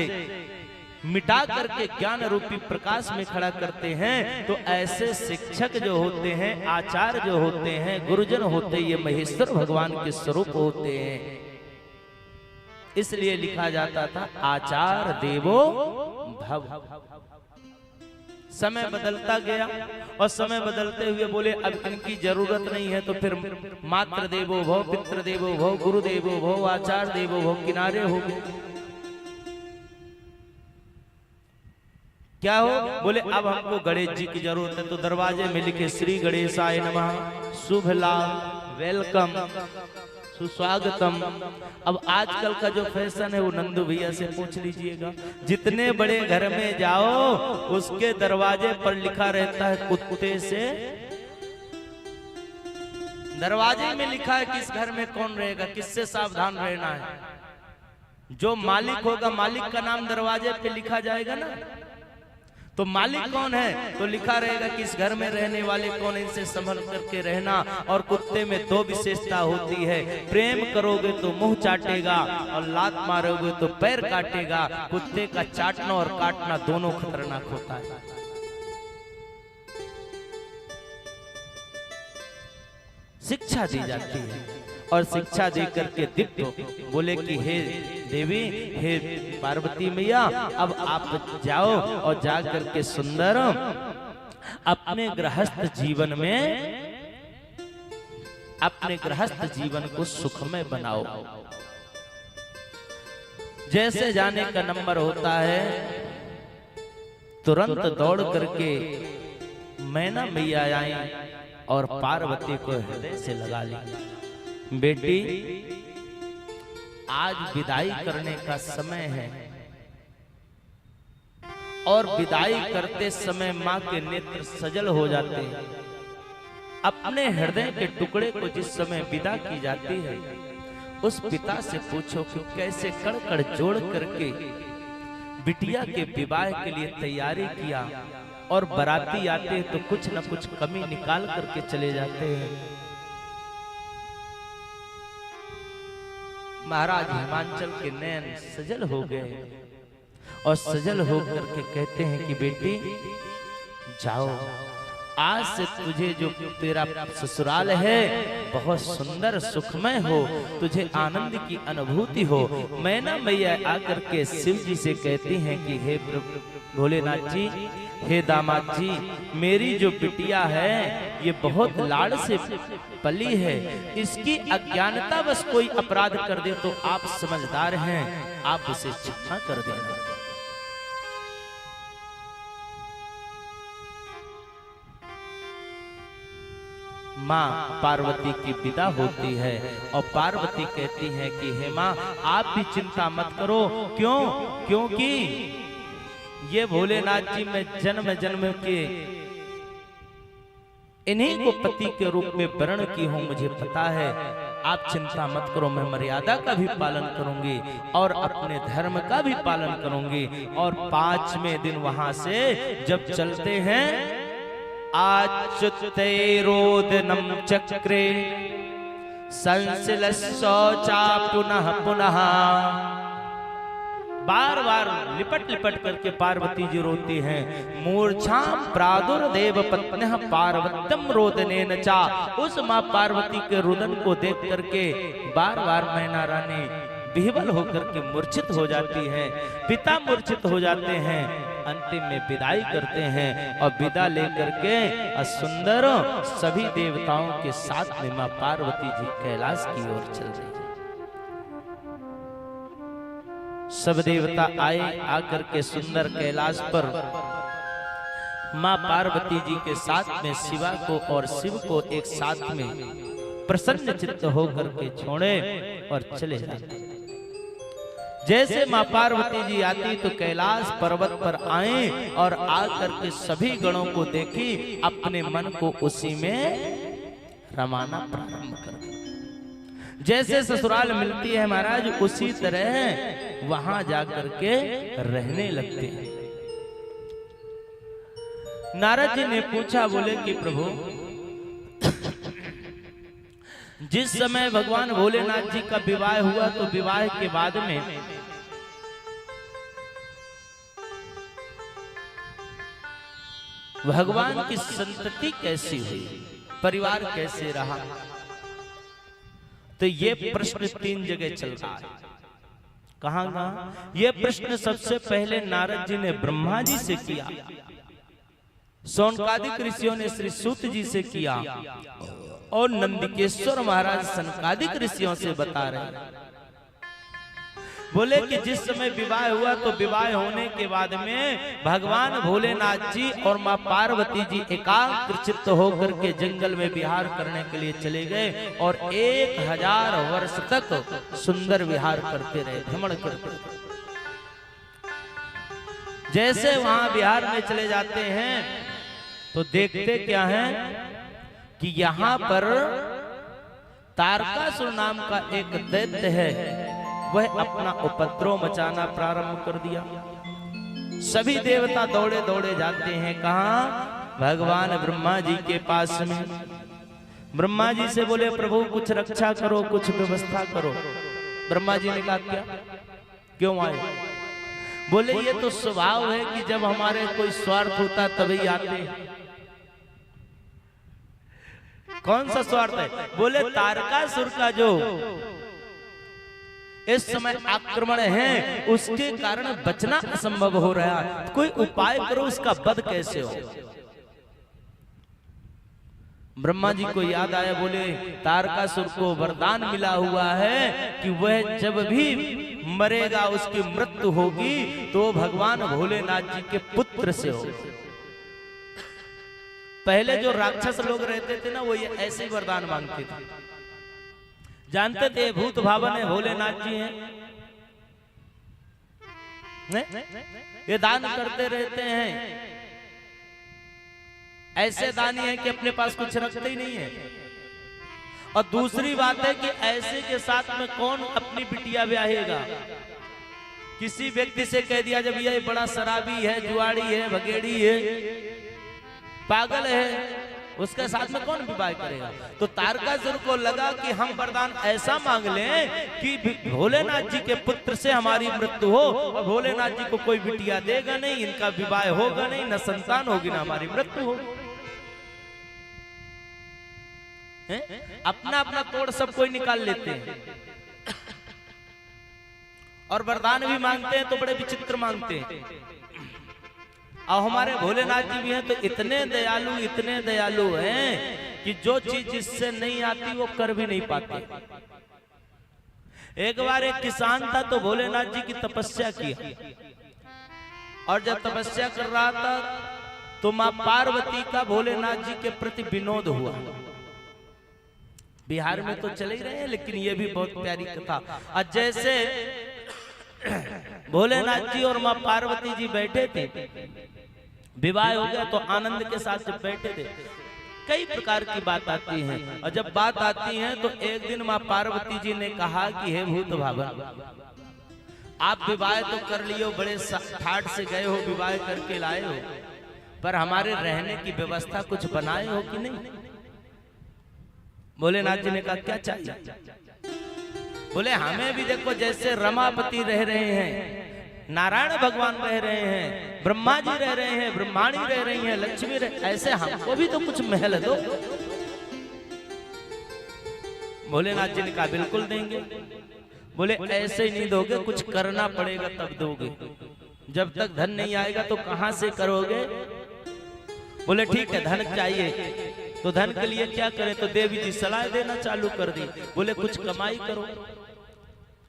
मिटा करके ज्ञान रूपी प्रकाश में खड़ा करते हैं। तो ऐसे शिक्षक जो होते हैं, आचार्य जो होते हैं, गुरुजन होते हैं, ये महेश्वर भगवान के स्वरूप होते हैं। इसलिए लिखा जाता था आचार्य देवो भव। समय बदलता गया और समय बदलते हुए बोले अब इनकी जरूरत नहीं है, तो फिर मात्र देवो भव, पितृ देवो भव, गुरु देवो भव, आचार्य देवो भव किनारे हो गए। क्या हो? बोले अब हमको गणेश जी की जरूरत है, तो दरवाजे में लिखे श्री गणेशाय नमः, शुभ लाभ, वेलकम, सुस्वागतम। अब आजकल का जो फैशन है वो नंदू भैया से पूछ लीजिएगा। जितने बड़े घर में जाओ उसके दरवाजे पर लिखा रहता है कुत्ते से, दरवाजे में लिखा है किस घर में कौन रहेगा, किससे सावधान रहना है। जो मालिक होगा मालिक का नाम दरवाजे पे लिखा जाएगा ना, तो मालिक कौन है तो लिखा रहेगा कि इस घर में रहने वाले कौन, इनसे संभल करके रहना। और कुत्ते में दो विशेषता होती है, प्रेम करोगे तो मुंह चाटेगा और लात मारोगे तो पैर काटेगा। कुत्ते का चाटना और काटना दोनों खतरनाक होता है। शिक्षा दी जाती है और शिक्षा दे करके दिव्य बोले कि हे देवी, हे पार्वती मैया, अब आप जाओ और जा करके सुंदर अपने गृहस्थ जीवन को सुखमय बनाओ। जैसे जाने का नंबर होता है तुरंत दौड़ करके मैना मैया आई और पार्वती को हृदय से लगा ली। बेटी, आज विदाई करने का समय है और विदाई करते समय माँ के नेत्र सजल हो जाते हैं। अपने हृदय के टुकड़े को जिस समय विदा की जाती है, उस पिता से पूछो कि कैसे कड़ कड़ जोड़ करके बिटिया के विवाह के लिए तैयारी किया और बाराती आते हैं तो कुछ न कुछ कमी निकाल करके चले जाते हैं। महाराज हिमांचल के नयन सजल हो गए और सजल होकर के कहते हैं कि बेटी जाओ, आज से तुझे जो तेरा ससुराल है बहुत सुंदर सुखमय हो, तुझे आनंद की अनुभूति हो। मैना मैया आकर के शिव जी से कहती हैं कि हे भोलेनाथ जी, हे दामाद जी, मेरी जो बिटिया है ये बहुत लाड़ से पली है, इसकी अज्ञानता बस कोई अपराध कर दे तो आप समझदार हैं, आप उसे क्षमा कर देना। माँ पार्वती की विदा होती है और पार्वती कहती है कि हे माँ, आप भी चिंता मत करो। क्यों? क्योंकि ये भोलेनाथ जी में जन्म जन्म के इन्हीं को पति के रूप में वर्ण की हूं, मुझे पता है। आप चिंता मत करो, मैं मर्यादा का भी पालन करूंगी और अपने धर्म का भी पालन करूंगी। और 5वें दिन वहां से जब चलते हैं, आच्युते रोदनम चक्रे संसिलशौचा पुनः पुनः, बार बार लिपट लिपट करके पार्वती जी रोती हैं। मूर्छाम प्रादुर्देव पत्न्यः पार्वत्यम रोदनेन चा, उस माँ पार्वती के रुदन को देख करके बार बार मैना रानी विह्वल होकर के मूर्छित हो जाती है। पिता मूर्छित हो जाते हैं, अंतिम में विदाई करते हैं और विदा लेकर के सुंदर सभी देवताओं के साथ में माँ पार्वती जी कैलाश की ओर चल रही है। सब देवता आए, आकर के सुंदर कैलाश पर माँ पार्वती जी के साथ में शिवा को और शिव को एक साथ में प्रसन्न चित्त होकर के छोड़े और चले जाते। जैसे माँ पार्वती जी आती तो कैलाश पर्वत पर आए और आकर के सभी गणों को देखी, अपने मन को उसी में रमाना प्रारंभ कर दिया। जैसे ससुराल मिलती है महाराज, उसी तरह वहां जाकर के रहने लगते हैं। नारद जी ने पूछा, बोले कि प्रभु जिस समय भगवान भोलेनाथ जी का विवाह हुआ तो विवाह के बाद में भगवान की संतति कैसी हुई, परिवार कैसे रहा। तो ये प्रश्न 3 जगह चल रहा है। कहाँ? ये प्रश्न सबसे पहले नारद जी ने ब्रह्मा जी से किया, शौनकादिक ऋषियों ने श्री सूत जी से किया, और नंदिकेश्वर महाराज सनकादिक ऋषियों से बता रहे हैं। बोले कि जिस समय विवाह हुआ तो विवाह होने के बाद में भगवान भोलेनाथ जी और मां पार्वती जी एकाग्र चित्त होकर के जंगल में विहार करने के लिए चले गए और 1000 वर्ष तक सुंदर विहार करते रहे, भ्रमण करते रहे। जैसे वहां विहार में चले जाते हैं तो देखते क्या है कि यहाँ पर तारकासुर नाम का एक दैत्य है, वह अपना उपद्रव मचाना प्रारंभ कर दिया। सभी देवता दौड़े दौड़े जाते हैं, कहाँ? भगवान ब्रह्मा जी के पास में। ब्रह्मा जी से बोले प्रभु कुछ रक्षा करो, कुछ व्यवस्था करो। ब्रह्मा जी ने कहा क्या, क्यों आए? बोले ये तो स्वभाव है कि जब हमारे कोई स्वार्थ होता तभी आते हैं। कौन सा स्वार्थ है? बोले तारकासुर का जो इस समय आक्रमण है उसके कारण बचना असंभव हो रहा है, कोई उपाय करो, उसका वध कैसे हो। ब्रह्मा जी को याद आया, बोले तारकासुर को वरदान मिला हुआ है कि वह जब भी मरेगा उसकी मृत्यु होगी तो भगवान भोलेनाथ जी के पुत्र से हो। पहले जो राक्षस लोग रहते थे ना वो ये ऐसे ही वरदान मांगते थे। जानते थे भूत भावन है भोलेनाथ जी हैं, ये दान करते रहते हैं, ऐसे दानी है कि अपने पास कुछ रखते ही नहीं है। और दूसरी बात है कि ऐसे के साथ में कौन अपनी बिटिया ब्याहेगा। किसी व्यक्ति से कह दिया जब ये बड़ा शराबी है, जुआड़ी है, भगेड़ी है, पागल है, उसके साथ में कौन विवाह करेगा। तो तारकासुर को लगा कि हम वरदान ऐसा मांग लें कि भोलेनाथ जी के पुत्र से हमारी मृत्यु हो और भोलेनाथ जी को कोई बिटिया देगा नहीं, इनका विवाह होगा नहीं, न संतान होगी, न हमारी मृत्यु होगी। अपना अपना तोड़ सब कोई निकाल लेते हैं और वरदान भी मांगते हैं तो बड़े विचित्र मांगते हैं। और हमारे भोलेनाथ जी भी हैं तो इतने दयालु हैं कि जो चीज जिससे नहीं आती वो कर भी नहीं पाते। एक बार एक किसान था तो भोलेनाथ जी की तपस्या किया, और जब तपस्या कर रहा था तो मां पार्वती का भोलेनाथ जी के प्रति विनोद हुआ। बिहार में तो चले ही रहे हैं लेकिन ये भी बहुत प्यारी कथा। और जैसे भोलेनाथ जी और मां पार्वती जी बैठे थे, विवाह हो गया तो आनंद के साथ जब बैठे थे कई प्रकार की बात आती है, और जब बात आती है तो एक दिन मां पार्वती जी ने कहा कि हे भूत भावन, आप विवाह तो कर लियो, बड़े ठाट से गए हो, विवाह करके लाए हो, पर हमारे रहने की व्यवस्था कुछ बनाए हो कि नहीं। भोलेनाथ जी ने कहा क्या चाहिए। बोले हमें भी देखो जैसे रमापति रह रहे हैं, नारायण भगवान रह रहे हैं, ब्रह्मा जी रह रहे हैं, ब्रह्माणी रह रही हैं, लक्ष्मी ऐसे हमको भी तो कुछ महल दो। भोलेनाथ जी ने कहा बिल्कुल देंगे। बोले ऐसे ही नहीं दोगे, कुछ करना पड़ेगा तब दोगे, जब तक धन नहीं आएगा तो कहां से करोगे। बोले ठीक है धन चाहिए, तो धन के लिए क्या करें। तो देवी जी सलाह देना चालू कर दी। बोले कुछ कमाई करो।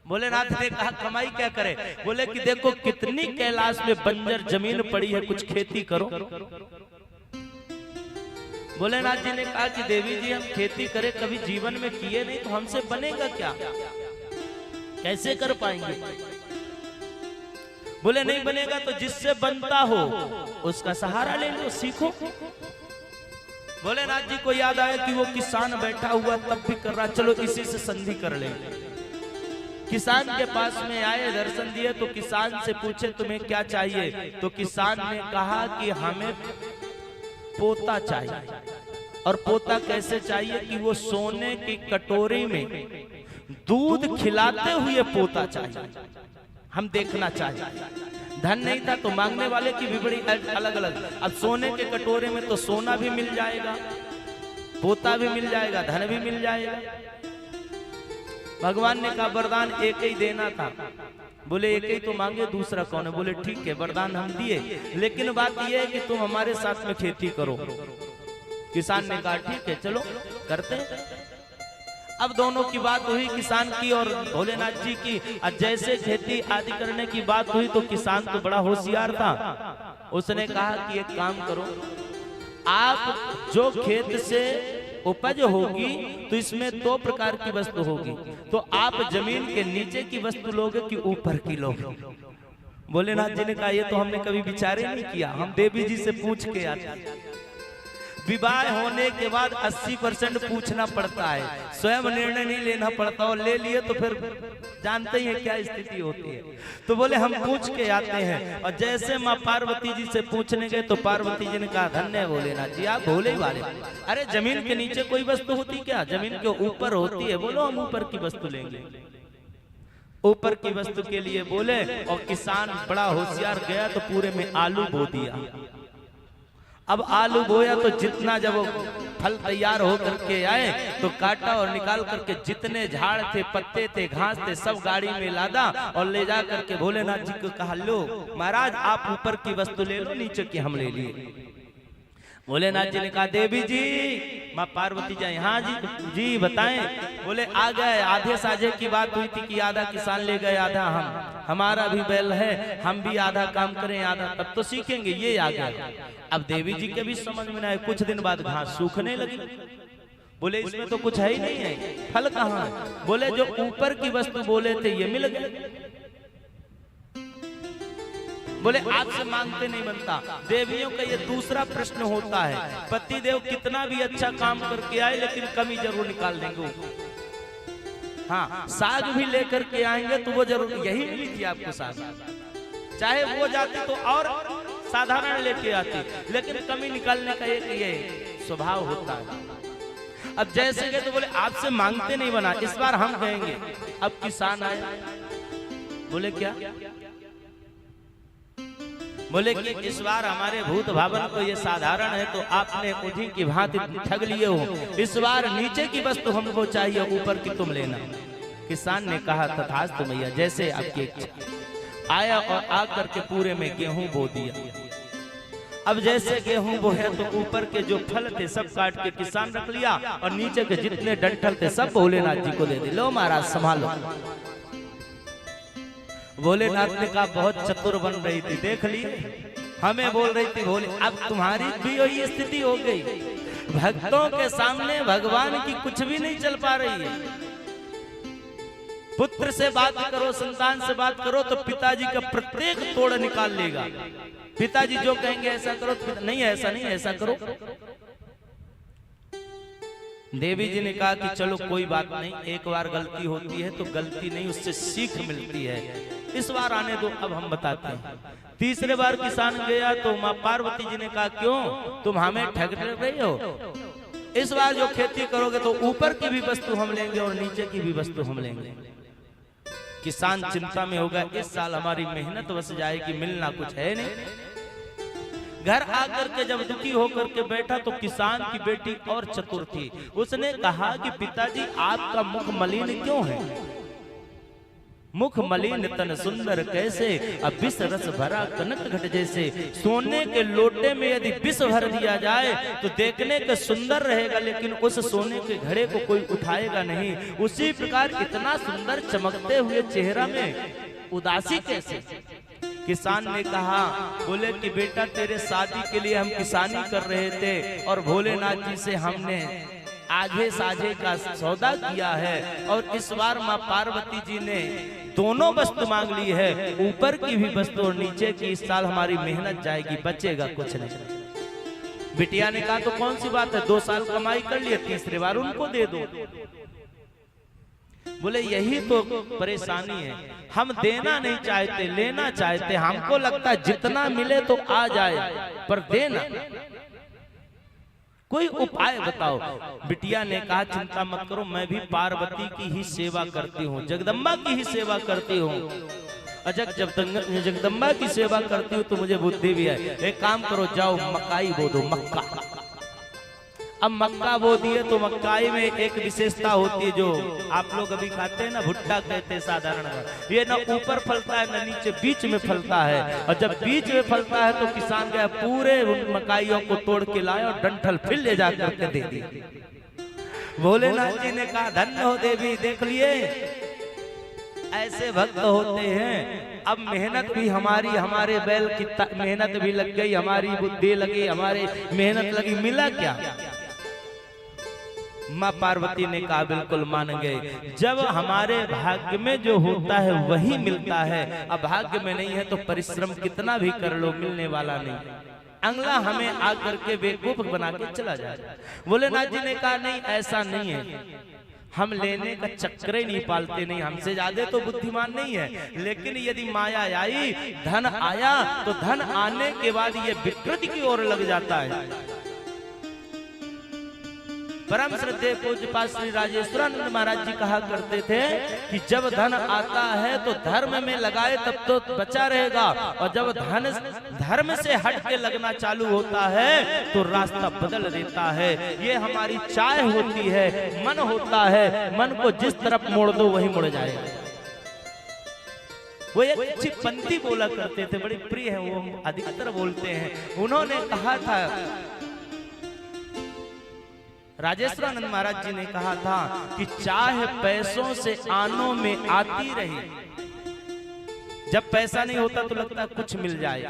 भोलेनाथ ने कहा कमाई क्या करे। बोले कि देखो कितनी कैलाश में बंजर जमीन पड़ी है, कुछ खेती करो। भोलेनाथ जी ने कहा कि देवी जी हम खेती करें, कभी जीवन में किए नहीं, तो हमसे बनेगा क्या, कैसे कर पाएंगे। बोले नहीं बनेगा तो जिससे बनता हो उसका सहारा ले लो, सीखो। भोलेनाथ जी को याद आया कि वो किसान बैठा हुआ तब भी कर रहा, चलो इसी से संधि कर ले। किसान के पास में आए, दर्शन दिए, तो किसान से पूछे तुम्हें क्या चाहिए। तो किसान ने कहा कि हमें पोता चाहिए। और पोता कैसे चाहिए कि वो सोने की कटोरी में दूध खिलाते हुए पोता चाहिए, हम देखना चाहिए। धन नहीं था तो मांगने वाले की भी बड़ी अलग अलग। अब सोने के कटोरे में तो सोना भी मिल जाएगा, पोता भी मिल जाएगा, धन भी मिल जाएगा। भगवान ने कहा वरदान एक ही देना था। बोले एक ही तो मांगे, दूसरा कौन है? बोले ठीक है वरदान हम दिए, लेकिन बात यह है कि तुम हमारे साथ में खेती करो। किसान ने कहा ठीक है चलो करते हैं। अब दोनों की बात हुई, किसान की और भोलेनाथ जी की। जैसे खेती आदि करने की बात हुई तो किसान तो बड़ा होशियार था। उसने कहा कि एक काम करो, आप जो खेत से उपज होगी तो इसमें 2 प्रकार की वस्तु होगी, तो आप जमीन के नीचे की वस्तु लोगे कि ऊपर की लोगे? भोलेनाथ जी ने कहा ये तो हमने कभी विचार ही नहीं किया, हम देवी जी से पूछ के आते। विवाह होने के बाद 80% पूछना पड़ता है, स्वयं निर्णय नहीं लेना पड़ता, और ले लिए तो फिर जानते ही है क्या स्थिति होती है। तो बोले हम पूछ के आते हैं। और जैसे माँ पार्वती जी से पूछने गए तो पार्वती जी ने कहा धन्य भोलेनाथ जी, आप भोले वाले। अरे जमीन के नीचे कोई वस्तु होती क्या? जमीन के ऊपर होती है। बोलो हम ऊपर की वस्तु लेंगे। ऊपर की वस्तु के लिए बोले, और किसान बड़ा होशियार गया तो पूरे में आलू बो दिया। अब आलू बोया तो जितना जब वो फल तैयार हो करके आए तो काटा और निकाल करके जितने झाड़ थे, पत्ते थे, घास थे, सब गाड़ी में लादा और ले जा करके भोलेनाथ जी को कहा लो महाराज आप ऊपर की वस्तु ले लो, नीचे की हम ले लिए। भोलेनाथ जी ने कहा देवी जी, माँ पार्वती जी हाँ जी बताएं। बोले आ गए। आधे साझे की बात हुई थी कि आधा किसान ले गए, आधा हम, हमारा भी बैल है, हम भी आधा काम करें, आधा तब तो सीखेंगे। ये आ गया। अब देवी जी के भी समझ में ना आए। कुछ दिन बाद घास सूखने लगी। बोले इसमें तो कुछ है ही नहीं है, फल कहाँ है? बोले जो ऊपर की वस्तु बोले थे ये मिल गए। बोले आपसे मांगते नहीं बनता। देवियों का ये दूसरा प्रश्न होता है, पति देव कितना भी अच्छा काम करके आए लेकिन कमी जरूर निकाल देंगे। हाँ साग भी लेकर के आएंगे तो वो जरूर, यही मिली थी आपको साग, चाहे वो जाते तो और साधारण लेके आते, लेकिन कमी निकालने का एक ये स्वभाव होता है। अब जैसे गए तो बोले आपसे मांगते नहीं बना, इस बार हम कहेंगे। अब किसान आए, बोले क्या? बोले कि इस बार हमारे भूत भावन को ये साधारण है तो आपने उन्हीं की भांति ठग लिए हो, इस बार नीचे की वस्तु हमको चाहिए, ऊपर की तुम लेना। किसान ने कहा तथास्तु मैया, जैसे आपकी इच्छा। आया और आकर के पूरे में गेहूं बो दिया। अब जैसे गेहूं बोया तो ऊपर के जो फल थे सब काट के किसान रख लिया और नीचे के जितने डंठल थे सब भोलेनाथ जी को दे दिए। लो महाराज संभालो। भोलेनाथ ने कहा बहुत चतुर बन रही थी, देख ली हमें बोल रही थी भोले, अब तुम्हारी भी वही स्थिति हो गई। भक्तों के सामने भगवान की कुछ भी नहीं चल पा रही है। पुत्र से बात करो, संतान से बात करो तो पिताजी का प्रत्येक तोड़ निकाल लेगा। पिताजी जो कहेंगे ऐसा करो, नहीं ऐसा नहीं, ऐसा करो। देवी जी ने कहा कि चलो कोई बात नहीं, एक बार गलती होती है तो गलती नहीं उससे सीख मिलती है, इस बार आने दो, अब हम बताते हैं। तीसरे बार किसान गया तो माँ पार्वती जी ने कहा क्यों तुम हमें ठग रहे हो? इस बार जो खेती करोगे तो ऊपर की भी वस्तु हम लेंगे और नीचे की भी वस्तु हम लेंगे। किसान चिंता में होगा, इस साल हमारी मेहनत बस जाएगी, मिलना कुछ है नहीं। घर आकर के जब दुखी होकर के बैठा तो किसान की बेटी और चतुर थी। उसने कहा कि पिताजी आपका मुख मलिन क्यों है? मुख मलिन तन सुंदर कैसे, अब विष रस भरा कनक घट जैसे। सोने के लोटे में यदि विष भर दिया जाए तो देखने का सुंदर रहेगा, लेकिन उस सोने के घड़े को कोई उठाएगा नहीं। उसी प्रकार इतना सुंदर चमकते हुए चेहरा में उदासी कैसे? किसान ने कहा, बोले कि बेटा तेरे शादी के लिए हम किसानी कर रहे थे और भोलेनाथ जी से हमने आधे साझे का सौदा किया है और इस बार माँ पार्वती जी ने दोनों वस्तु मांग ली है, ऊपर की भी वस्तु और नीचे की। इस साल हमारी मेहनत जाएगी, बचेगा कुछ नहीं। बिटिया ने कहा तो कौन सी बात है, 2 साल कमाई कर लिए, तीसरे बार उनको दे दो। बोले यही तो परेशानी है, हम देना नहीं चाहते, लेना चाहते। हमको लगता है जितना मिले तो आ जाए, पर देना कोई उपाय बताओ। बिटिया ने कहा चिंता मत करो, मैं भी पार्वती की ही सेवा करती हूँ, जगदम्बा की ही सेवा करती हूँ। जब जगदम्बा की सेवा करती हूँ तो मुझे बुद्धि भी है। एक काम करो, जाओ मकाई बो दो, मक्का। अब मक्का बो दिए तो मक्काई में एक विशेषता होती है, जो आप लोग अभी खाते हैं ना, भुट्टा कहते हैं साधारण, ये ना ऊपर फलता है ना नीचे, बीच में फलता है। और जब बीच में फलता है तो किसान गया पूरे उन मकाइयों को तोड़ के लाए और डंठल फिर ले जाकर के दे दिए। भोलेनाथ जी ने कहा धन्य हो देवी, देख लिए ऐसे भक्त होते हैं। अब मेहनत भी हमारी, हमारे बैल की मेहनत भी लग गई, हमारी बुद्धि लगी, हमारी मेहनत लगी, मिला क्या? माँ पार्वती ने कहा बिल्कुल मान गए। जब हमारे भाग्य में जो होता है वही मिलता है, अब भाग्य में नहीं है तो परिश्रम कितना भी कर लो मिलने वाला नहीं। अगला हमें आकर के बेवकूफ बना के चला जाए। भोलेनाथ जी ने कहा नहीं, ऐसा नहीं है, हम लेने का चक्कर ही नहीं पालते, नहीं हमसे ज्यादा तो बुद्धिमान नहीं है, लेकिन यदि माया आई, धन आया तो धन आने के बाद ये विकृति की ओर लग जाता है। परम श्रद्धेय पूज्यपाद श्री राजेश्वरानंद महाराज जी कहा करते थे कि जब धन आता है तो धर्म में लगाए तब तो बचा रहेगा, और जब धन धर्म से हट के लगना चालू होता है तो रास्ता बदल देता है। ये हमारी चाह होती है, मन होता है, मन को जिस तरफ मोड़ दो वही मुड़ जाएगा। वो एक अच्छी पंक्ति बोला करते थे, बड़ी प्रिय है, वो अधिकतर बोलते हैं। उन्होंने कहा था, राजेश्वरानंद महाराज जी ने कहा था कि चाहे पैसों से आनों में आती रही, जब पैसा नहीं होता तो लगता है कुछ मिल जाए,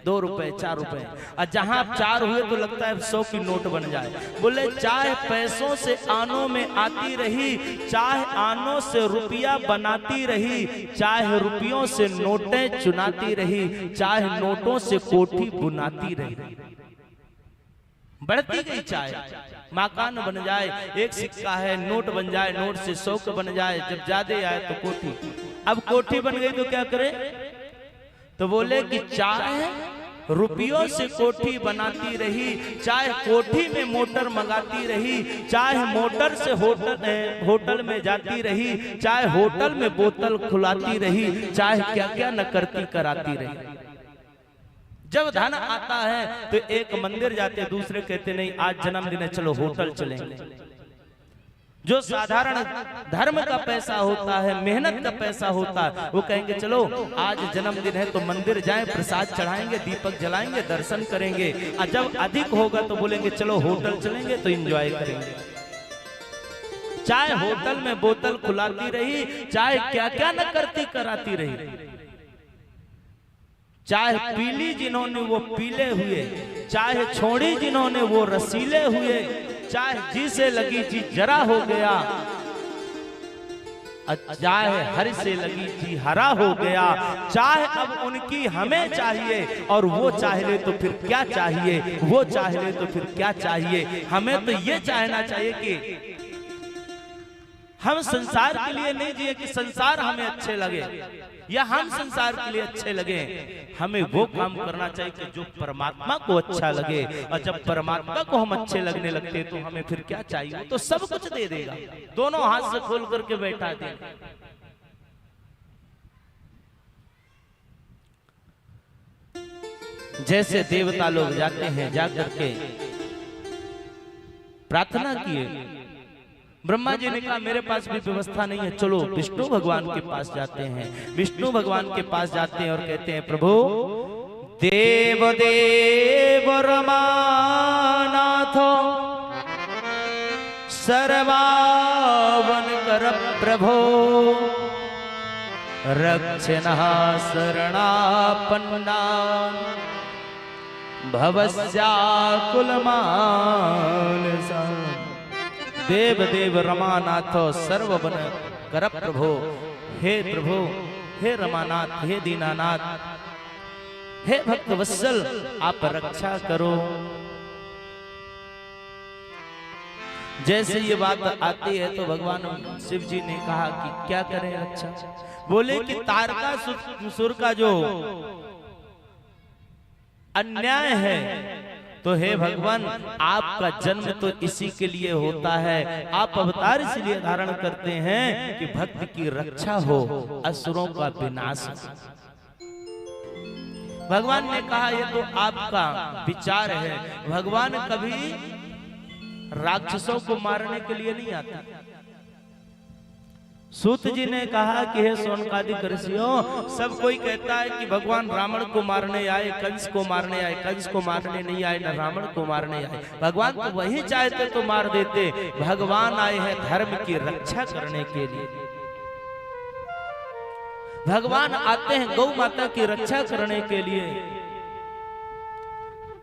2 रुपए 4 रुपए, और जहां 4 हुए तो लगता है 100 की नोट बन जाए। बोले चाहे पैसों से आनों में आती रही, चाहे आनों से रुपया बनाती रही, चाहे रुपयों से नोटें चुनाती रही, चाहे नोटों से कोठी बुनाती रही। बढ़ती गई चाहे मकान बन जाए, एक सिक्का है नोट बन जाए, नोट से 100 बन जाए, जब ज्यादा आए तो कोठी। अब कोठी बन गई तो क्या करे? तो बोले कि चाहे रुपयों से कोठी बनाती रही, चाहे कोठी में मोटर मंगाती रही, चाहे मोटर से होटल में जाती रही, चाहे होटल में बोतल खुलाती रही, चाहे क्या क्या न करती कराती रही। जब धन आता है तो एक मंदिर जाते, दूसरे कहते नहीं आज जन्मदिन है चलो होटल चलेंगे। जो साधारण धर्म का पैसा होता है, मेहनत का पैसा होता है, वो कहेंगे चलो आज जन्मदिन है तो मंदिर जाएं, प्रसाद चढ़ाएंगे, दीपक जलाएंगे, दर्शन करेंगे। और जब अधिक होगा तो बोलेंगे चलो होटल चलेंगे तो एंजॉय करेंगे। चाहे होटल में बोतल खुलाती रही, चाहे क्या क्या न करती कराती रही, चाहे पीली जिन्होंने वो पीले हुए, चाहे छोड़ी जिन्होंने वो रसीले हुए, चाहे जी से लगी जी जरा हो गया, चाहे हर से लगी जी हरा हो गया। चाहे अब उनकी हमें चाहिए, और वो चाहे ले तो फिर क्या चाहिए, वो चाहे ले तो फिर क्या चाहिए। हमें तो ये चाहना चाहिए कि हम संसार के लिए नहीं जिए कि संसार हमें अच्छे लगे, या हम संसार के लिए अच्छे लगे। हमें वो काम करना चाहिए कि जो परमात्मा को अच्छा लगे, और जब परमात्मा को हम अच्छे लगने लगते तो हमें फिर क्या चाहिए, वो तो सब कुछ दे देगा, दोनों हाथ से खोल करके बैठा दे। जैसे देवता लोग जाते हैं, जाकर के प्रार्थना किए, ब्रह्मा जी ने कहा मेरे पास भी व्यवस्था नहीं है, चलो विष्णु भगवान के पास जाते हैं। विष्णु भगवान के पास जाते हैं और कहते हैं प्रभु देव देव रमानाथ सर्वावन कर प्रभो रक्षणः शरणापन्ना भवस्याकुलमानसा। देव देव रमानाथ सर्ववन कर प्रभो, हे प्रभु, हे रमानाथ, हे दीनानाथ, हे भक्त वत्सल, आप रक्षा करो। जैसे ये बात आती है तो भगवान शिव जी ने कहा कि क्या करें रक्षा। बोले कि तारकासुर का जो अन्याय है तो हे भगवान, आपका जन्म तो इसी के लिए होता है, आप अवतार इसलिए धारण करते हैं कि भक्त की रक्षा हो, असुरों का विनाश हो। भगवान ने कहा ये तो आपका विचार है, भगवान कभी राक्षसों को मारने के लिए नहीं आते। सूत जी ने कहा कि हे सोनकादिक ऋषियों, सब कोई कहता है कि भगवान रावण को मारने आए, कंस को मारने आए, कंस को मारने नहीं आए, न रावण को मारने आए। भगवान तो वही चाहते तो मार देते, भगवान आए हैं धर्म की रक्षा करने के लिए। भगवान आते हैं गौ माता की रक्षा करने के लिए,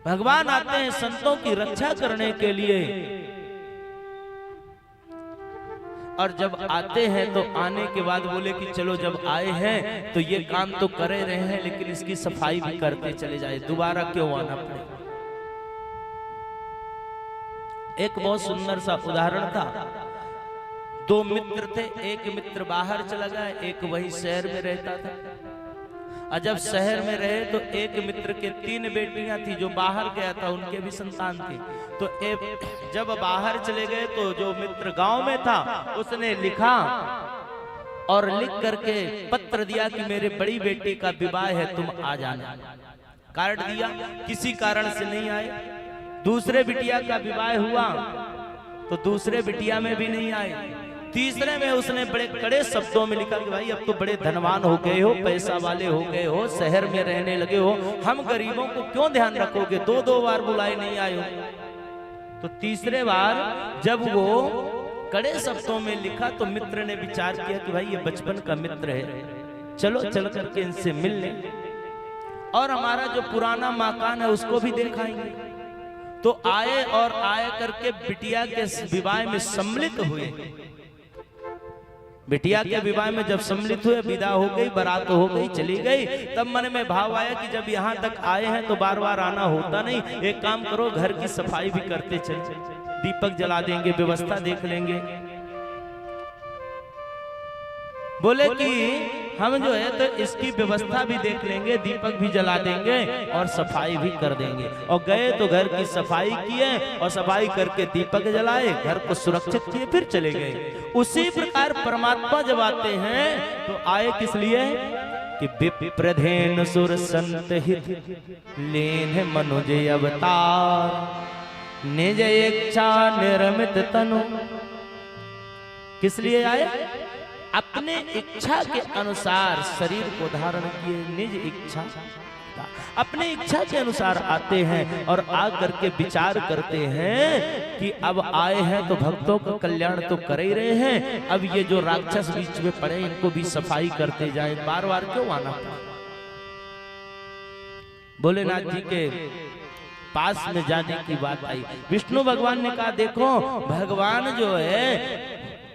भगवान आते हैं संतों की रक्षा करने के लिए। और जब आते हैं तो आने के बाद बोले कि चलो जब आए हैं तो ये काम तो करे रहे हैं, लेकिन इसकी सफाई भी करते चले जाए, दोबारा क्यों आना पड़े। एक बहुत सुंदर सा उदाहरण था। दो मित्र थे, एक मित्र बाहर चला गया, एक वही शहर में रहता था। और जब शहर में रहे तो एक मित्र के 3 बेटियां थी, जो बाहर गया था उनके भी संतान थे। तो जब बाहर चले गए तो जो मित्र गांव में था उसने लिखा और लिख करके पत्र दिया कि मेरे बड़ी बेटी का विवाह है, तुम आ जाना। कार्ड दिया, किसी कारण से नहीं आए। दूसरे बिटिया का विवाह हुआ तो दूसरे बिटिया में भी नहीं आए। तीसरे में उसने बड़े कड़े शब्दों में लिखा कि भाई अब तो बड़े धनवान हो गए हो, पैसा वाले हो गए हो, शहर में रहने लगे हो, हम गरीबों को क्यों ध्यान रखोगे, 2-2 बार बुलाए नहीं आए हो। तो तीसरे बार जब वो कड़े शब्दों में लिखा तो मित्र ने विचार किया कि भाई ये बचपन का मित्र है, चलो चल करके इनसे मिल लें और हमारा जो पुराना मकान है उसको भी दिखाएंगे। तो आए और आए करके बिटिया के विवाह में सम्मिलित हुए। बिटिया के विवाह में जब सम्मिलित हुए, विदा हो गई, बारात हो गई, चली गई। तब मन में भाव आया कि जब यहाँ तक आए हैं तो बार बार आना होता नहीं, एक काम करो घर की सफाई भी करते चले, दीपक जला देंगे, व्यवस्था देख लेंगे। बोले कि हम जो है तो इसकी व्यवस्था भी देख लेंगे, दीपक भी जला देंगे और सफाई भी कर देंगे। और गए तो घर की सफाई किए और सफाई करके दीपक जलाए, घर को सुरक्षित किए, फिर चले गए। उसी प्रकार परमात्मा जब आते हैं तो आए किस लिए कि विप्रधेन सुर संत हित लेन मनुज अवतार, निज इच्छा निर्मित तनु। किस लिए आए? अपने इच्छा के अनुसार शरीर को धारण किए, निज इच्छा, अपने इच्छा के अनुसार आते हैं और आ करके विचार करते हैं कि अब आए हैं तो भक्तों का कल्याण तो कर ही रहे हैं, अब ये जो राक्षस बीच में पड़े इनको भी सफाई करते जाएं, बार बार क्यों आना। भोलेनाथ जी के पास में जाने की बात आई। विष्णु भगवान ने कहा देखो भगवान जो है,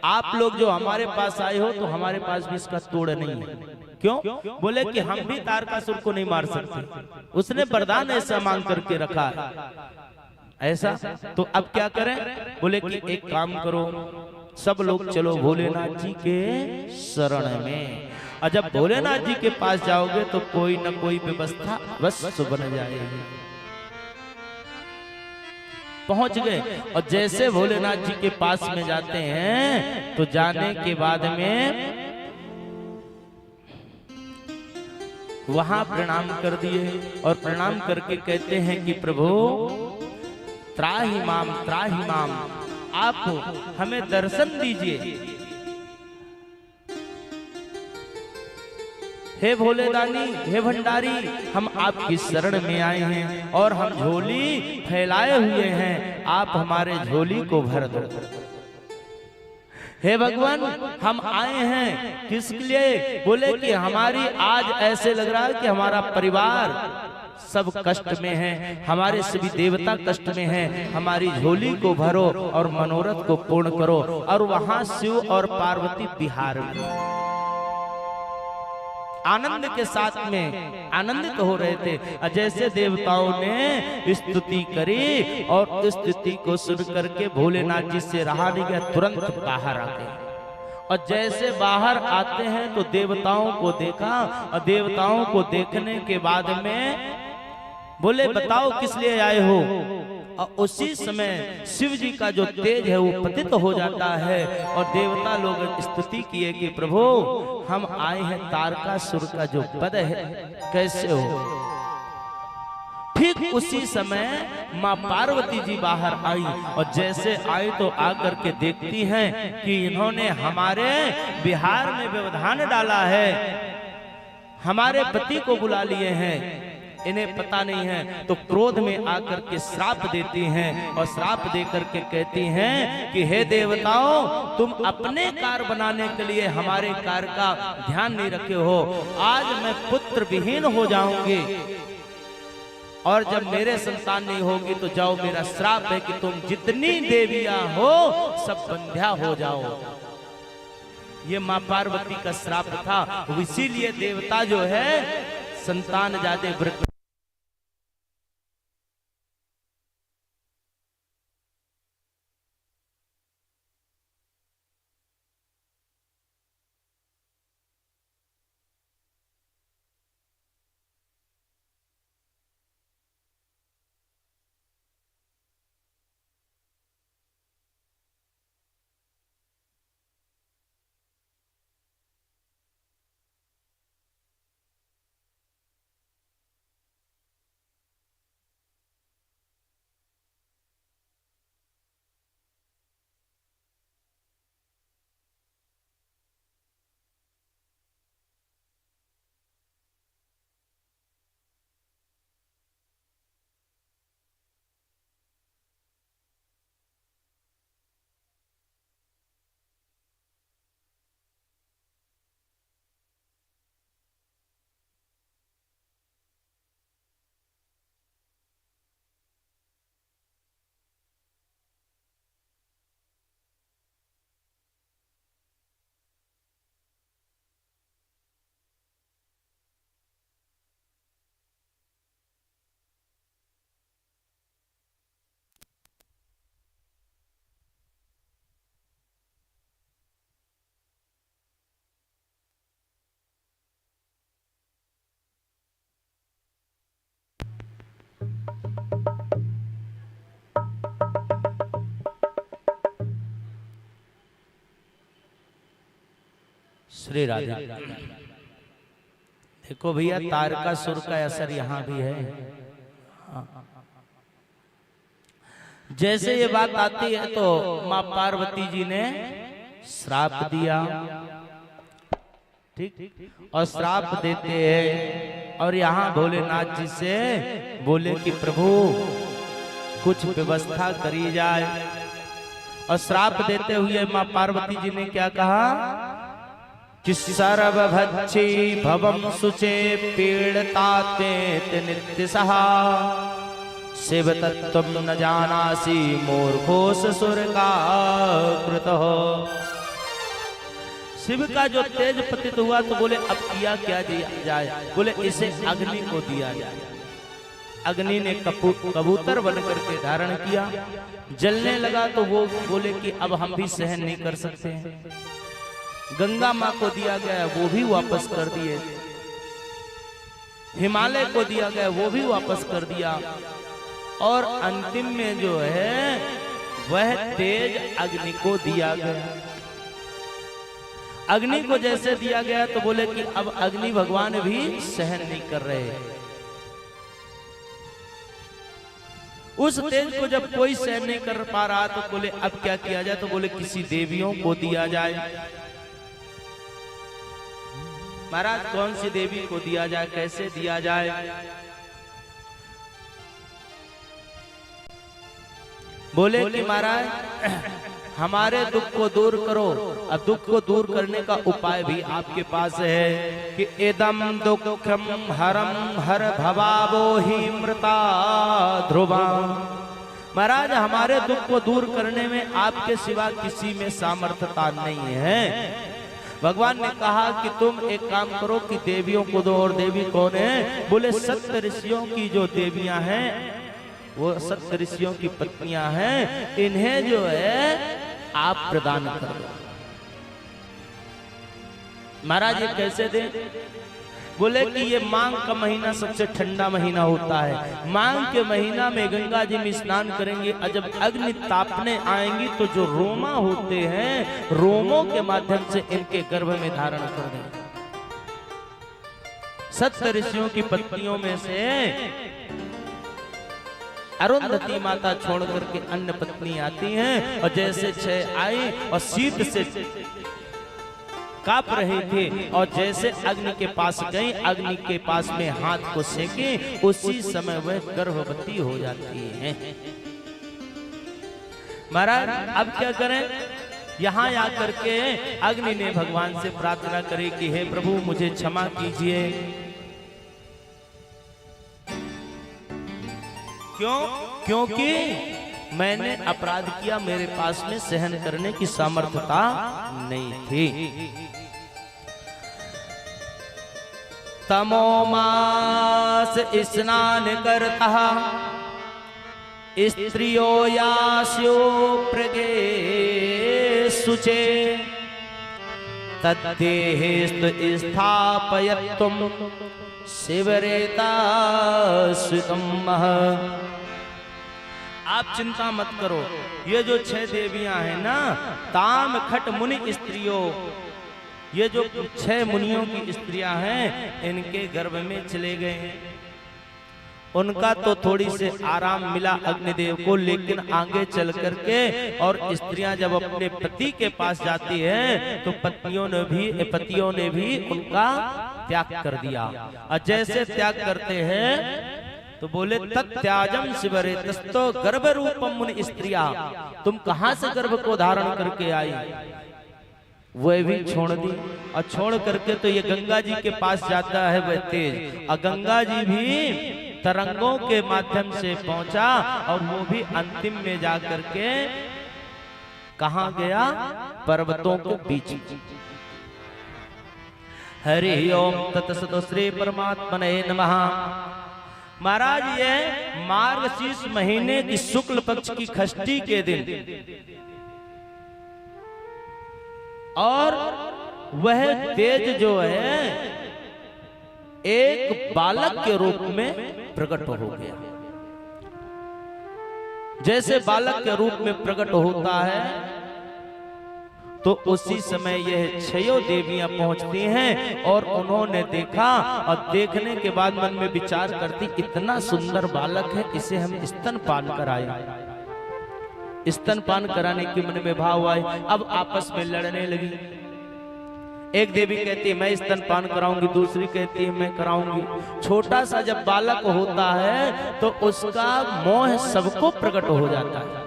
आप लोग जो हमारे पास आए हो तो हमारे पास भी इसका तोड़ नहीं है। क्यों? बोले कि हम भी तारकासुर को नहीं मार सकते, उसने वरदान ऐसा मांग करके रखा है ऐसा, तो अब क्या करें? बोले कि एक काम करो, सब लोग चलो भोलेनाथ जी के शरण में, और जब भोलेनाथ जी के पास जाओगे तो कोई न कोई व्यवस्था अवश्य बन जाएगी। पहुंच गए और जैसे भोलेनाथ जी के पास में जाते हैं तो जाने के बाद में वहां प्रणाम कर दिए और प्रणाम करके कहते हैं कि प्रभु त्राहि माम, आप हमें दर्शन दीजिए। हे भोलेदानी, हे भंडारी, हम आपकी शरण में आए हैं और हम झोली फैलाए हुए हैं, आप हमारे झोली को भर दो। हे भगवान, हम आए हैं किस लिए? बोले कि हमारी आज ऐसे लग रहा है कि हमारा परिवार सब कष्ट में है, हमारे सभी देवता कष्ट में हैं, हमारी झोली को भरो और मनोरथ को पूर्ण करो। और वहां शिव और पार्वती बिहार में आनंद के साथ में आनंदित हो रहे थे। जैसे देवताओं ने स्तुति करी और स्तुति को सुन करके भोलेनाथ जी से रहा नहीं गया, तुरंत बाहर आ गए। और जैसे बाहर आते हैं तो देवताओं को देखा और देवताओं को देखने के बाद में बोले बताओ किस लिए आए हो। और उसी समय शिव जी का जो तेज है वो पतित हो जाता है और देवता लोग स्तुति किए कि प्रभु हम आए हैं तारकासुर का जो वध है कैसे हो। ठीक उसी समय माँ पार्वती जी बाहर आई और जैसे आई तो आकर के देखती हैं कि इन्होंने हमारे बिहार में व्यवधान डाला है, हमारे पति को बुला लिए हैं, इन्हें पता नहीं है। तो क्रोध में आकर के श्राप देती हैं और श्राप देकर के कहती हैं कि हे देवताओं तुम अपने कार बनाने के लिए हमारे कार का ध्यान नहीं रखे हो, आज मैं पुत्र विहीन हो जाऊंगी और जब मेरे संतान नहीं होगी तो जाओ, मेरा श्राप है कि तुम जितनी देवियां हो सब बंध्या हो जाओ। ये मां पार्वती का श्राप था, इसीलिए देवता जो है संतान जादे वृक्ष। श्री राधे। देखो भैया तारकासुर का असर यहाँ भी है। जैसे ये बात आती है तो माँ पार्वती जी ने श्राप दिया, ठीक, और श्राप देते हैं और यहाँ भोलेनाथ जी से बोले कि प्रभु कुछ व्यवस्था करी जाए। और श्राप देते हुए माँ पार्वती जी ने क्या कहा कि सर्वभक्षी भवम सुचे पीड़ताते नित्य सहा शिव तत्व न जानासी मूर्खोस सुर का कृत हो। शिव का जो तेज पतित हुआ तो बोले अब किया क्या जाए, बोले इसे अग्नि को दिया जाए। अग्नि ने कबूतर बन करके धारण किया, जलने लगा तो वो बोले कि अब हम भी सहन नहीं कर सकते हैं। गंगा माँ को दिया गया वो भी वापस कर दिए, हिमालय को दिया गया वो भी वापस कर दिया, और अंतिम में जो है वह तेज अग्नि को दिया गया। अग्नि को जैसे दिया गया तो बोले कि अब अग्नि भगवान भी सहन नहीं कर रहे। उस तेज को जब कोई सहन नहीं कर पा रहा तो बोले अब क्या किया जाए, तो बोले किसी देवियों को दिया जाए। महाराज कौन सी देवी को दिया जाए, कैसे दिया जाए? बोले कि महाराज हमारे दुख को दूर करो। अब दुख को दूर करने का उपाय भी आपके पास है कि इदम दुखम हरम हर भवावो ही मृता ध्रुवा। महाराज हमारे दुख को दूर करने में आपके सिवा किसी में सामर्थ्यता नहीं है। भगवान ने कहा कि तुम एक काम करो कि देवियों को दो। और देवी कौन है? बोले सप्त ऋषियों की जो देवियां हैं वो सप्त ऋषियों की पत्नियां हैं, इन्हें जो है आप प्रदान कर दो। महाराज ये कैसे दें? बोले कि ये माघ का महीना सबसे ठंडा महीना होता है। माघ के महीना में गंगा जी में स्नान करेंगे और जब अग्नि तापने आएंगी तो जो रोमा होते हैं रोमों के माध्यम से इनके गर्भ में धारण कर देंगे। सप्त ऋषियों की पत्नियों में से अरुंधति माता छोड़ करके अन्य पत्नी आती हैं और जैसे 6 आई और शीत से कांप रही थी और जैसे अग्नि के पास गई, अग्नि के पास में हाथ को सेके, उसी समय वह गर्भवती हो जाती है। महाराज अब क्या करें? यहाँ आकर के अग्नि ने भगवान से प्रार्थना करी कि हे प्रभु मुझे क्षमा कीजिए। क्यों? क्योंकि मैंने अपराध किया, मेरे पास में सहन करने की सामर्थ्यता नहीं थी। तमोमास स्नान करता स्त्रियो यास्यो प्रगे सुचे तद्देहेस्तु स्थापयत्वं शिवरेता सुतम। आप चिंता मत करो, ये जो 6 देवियां हैं ना, ताम खट मुनि स्त्रियों, ये जो 6 मुनियों की स्त्रियां हैं इनके गर्भ में चले गए हैं। उनका तो थोड़ी से आराम मिला अग्निदेव को, लेकिन आगे चल करके और स्त्रियां जब अपने पति के पास जाती हैं तो पतियों ने भी उनका त्याग कर दिया। और जैसे त्याग करते हैं तो बोले तत्याजम शिवरे तस्तो गर्भ रूपम मुनि स्त्रिया, तुम कहां से गर्भ को धारण करके आई? वह भी छोड़ दी और छोड़ करके तो ये गंगा जी के पास जाता है वह तेज, और गंगा जी भी तरंगों के माध्यम से पहुंचा और वो भी अंतिम में जाकर के कहां गया? पर्वतों के बीच। हरि ओम तत्सतो श्री परमात्मने नमः। महाराज ये मार्गशीर्ष महीने की शुक्ल पक्ष की षष्ठी के दिन और वह तेज जो है एक बालक के रूप में प्रकट हो गया। जैसे बालक के रूप में प्रकट होता है तो उसी समय यह 6 देवियां पहुंचती हैं और उन्होंने देखा और देखने के बाद मन में विचार करती, इतना सुंदर बालक है, इसे हम स्तनपान कराएं। स्तनपान कराने के मन में भाव आए। अब आपस में लड़ने लगी। एक देवी कहती है मैं स्तनपान कराऊंगी, दूसरी कहती है मैं कराऊंगी। छोटा सा जब बालक होता है तो उसका मोह सबको प्रकट हो जाता है।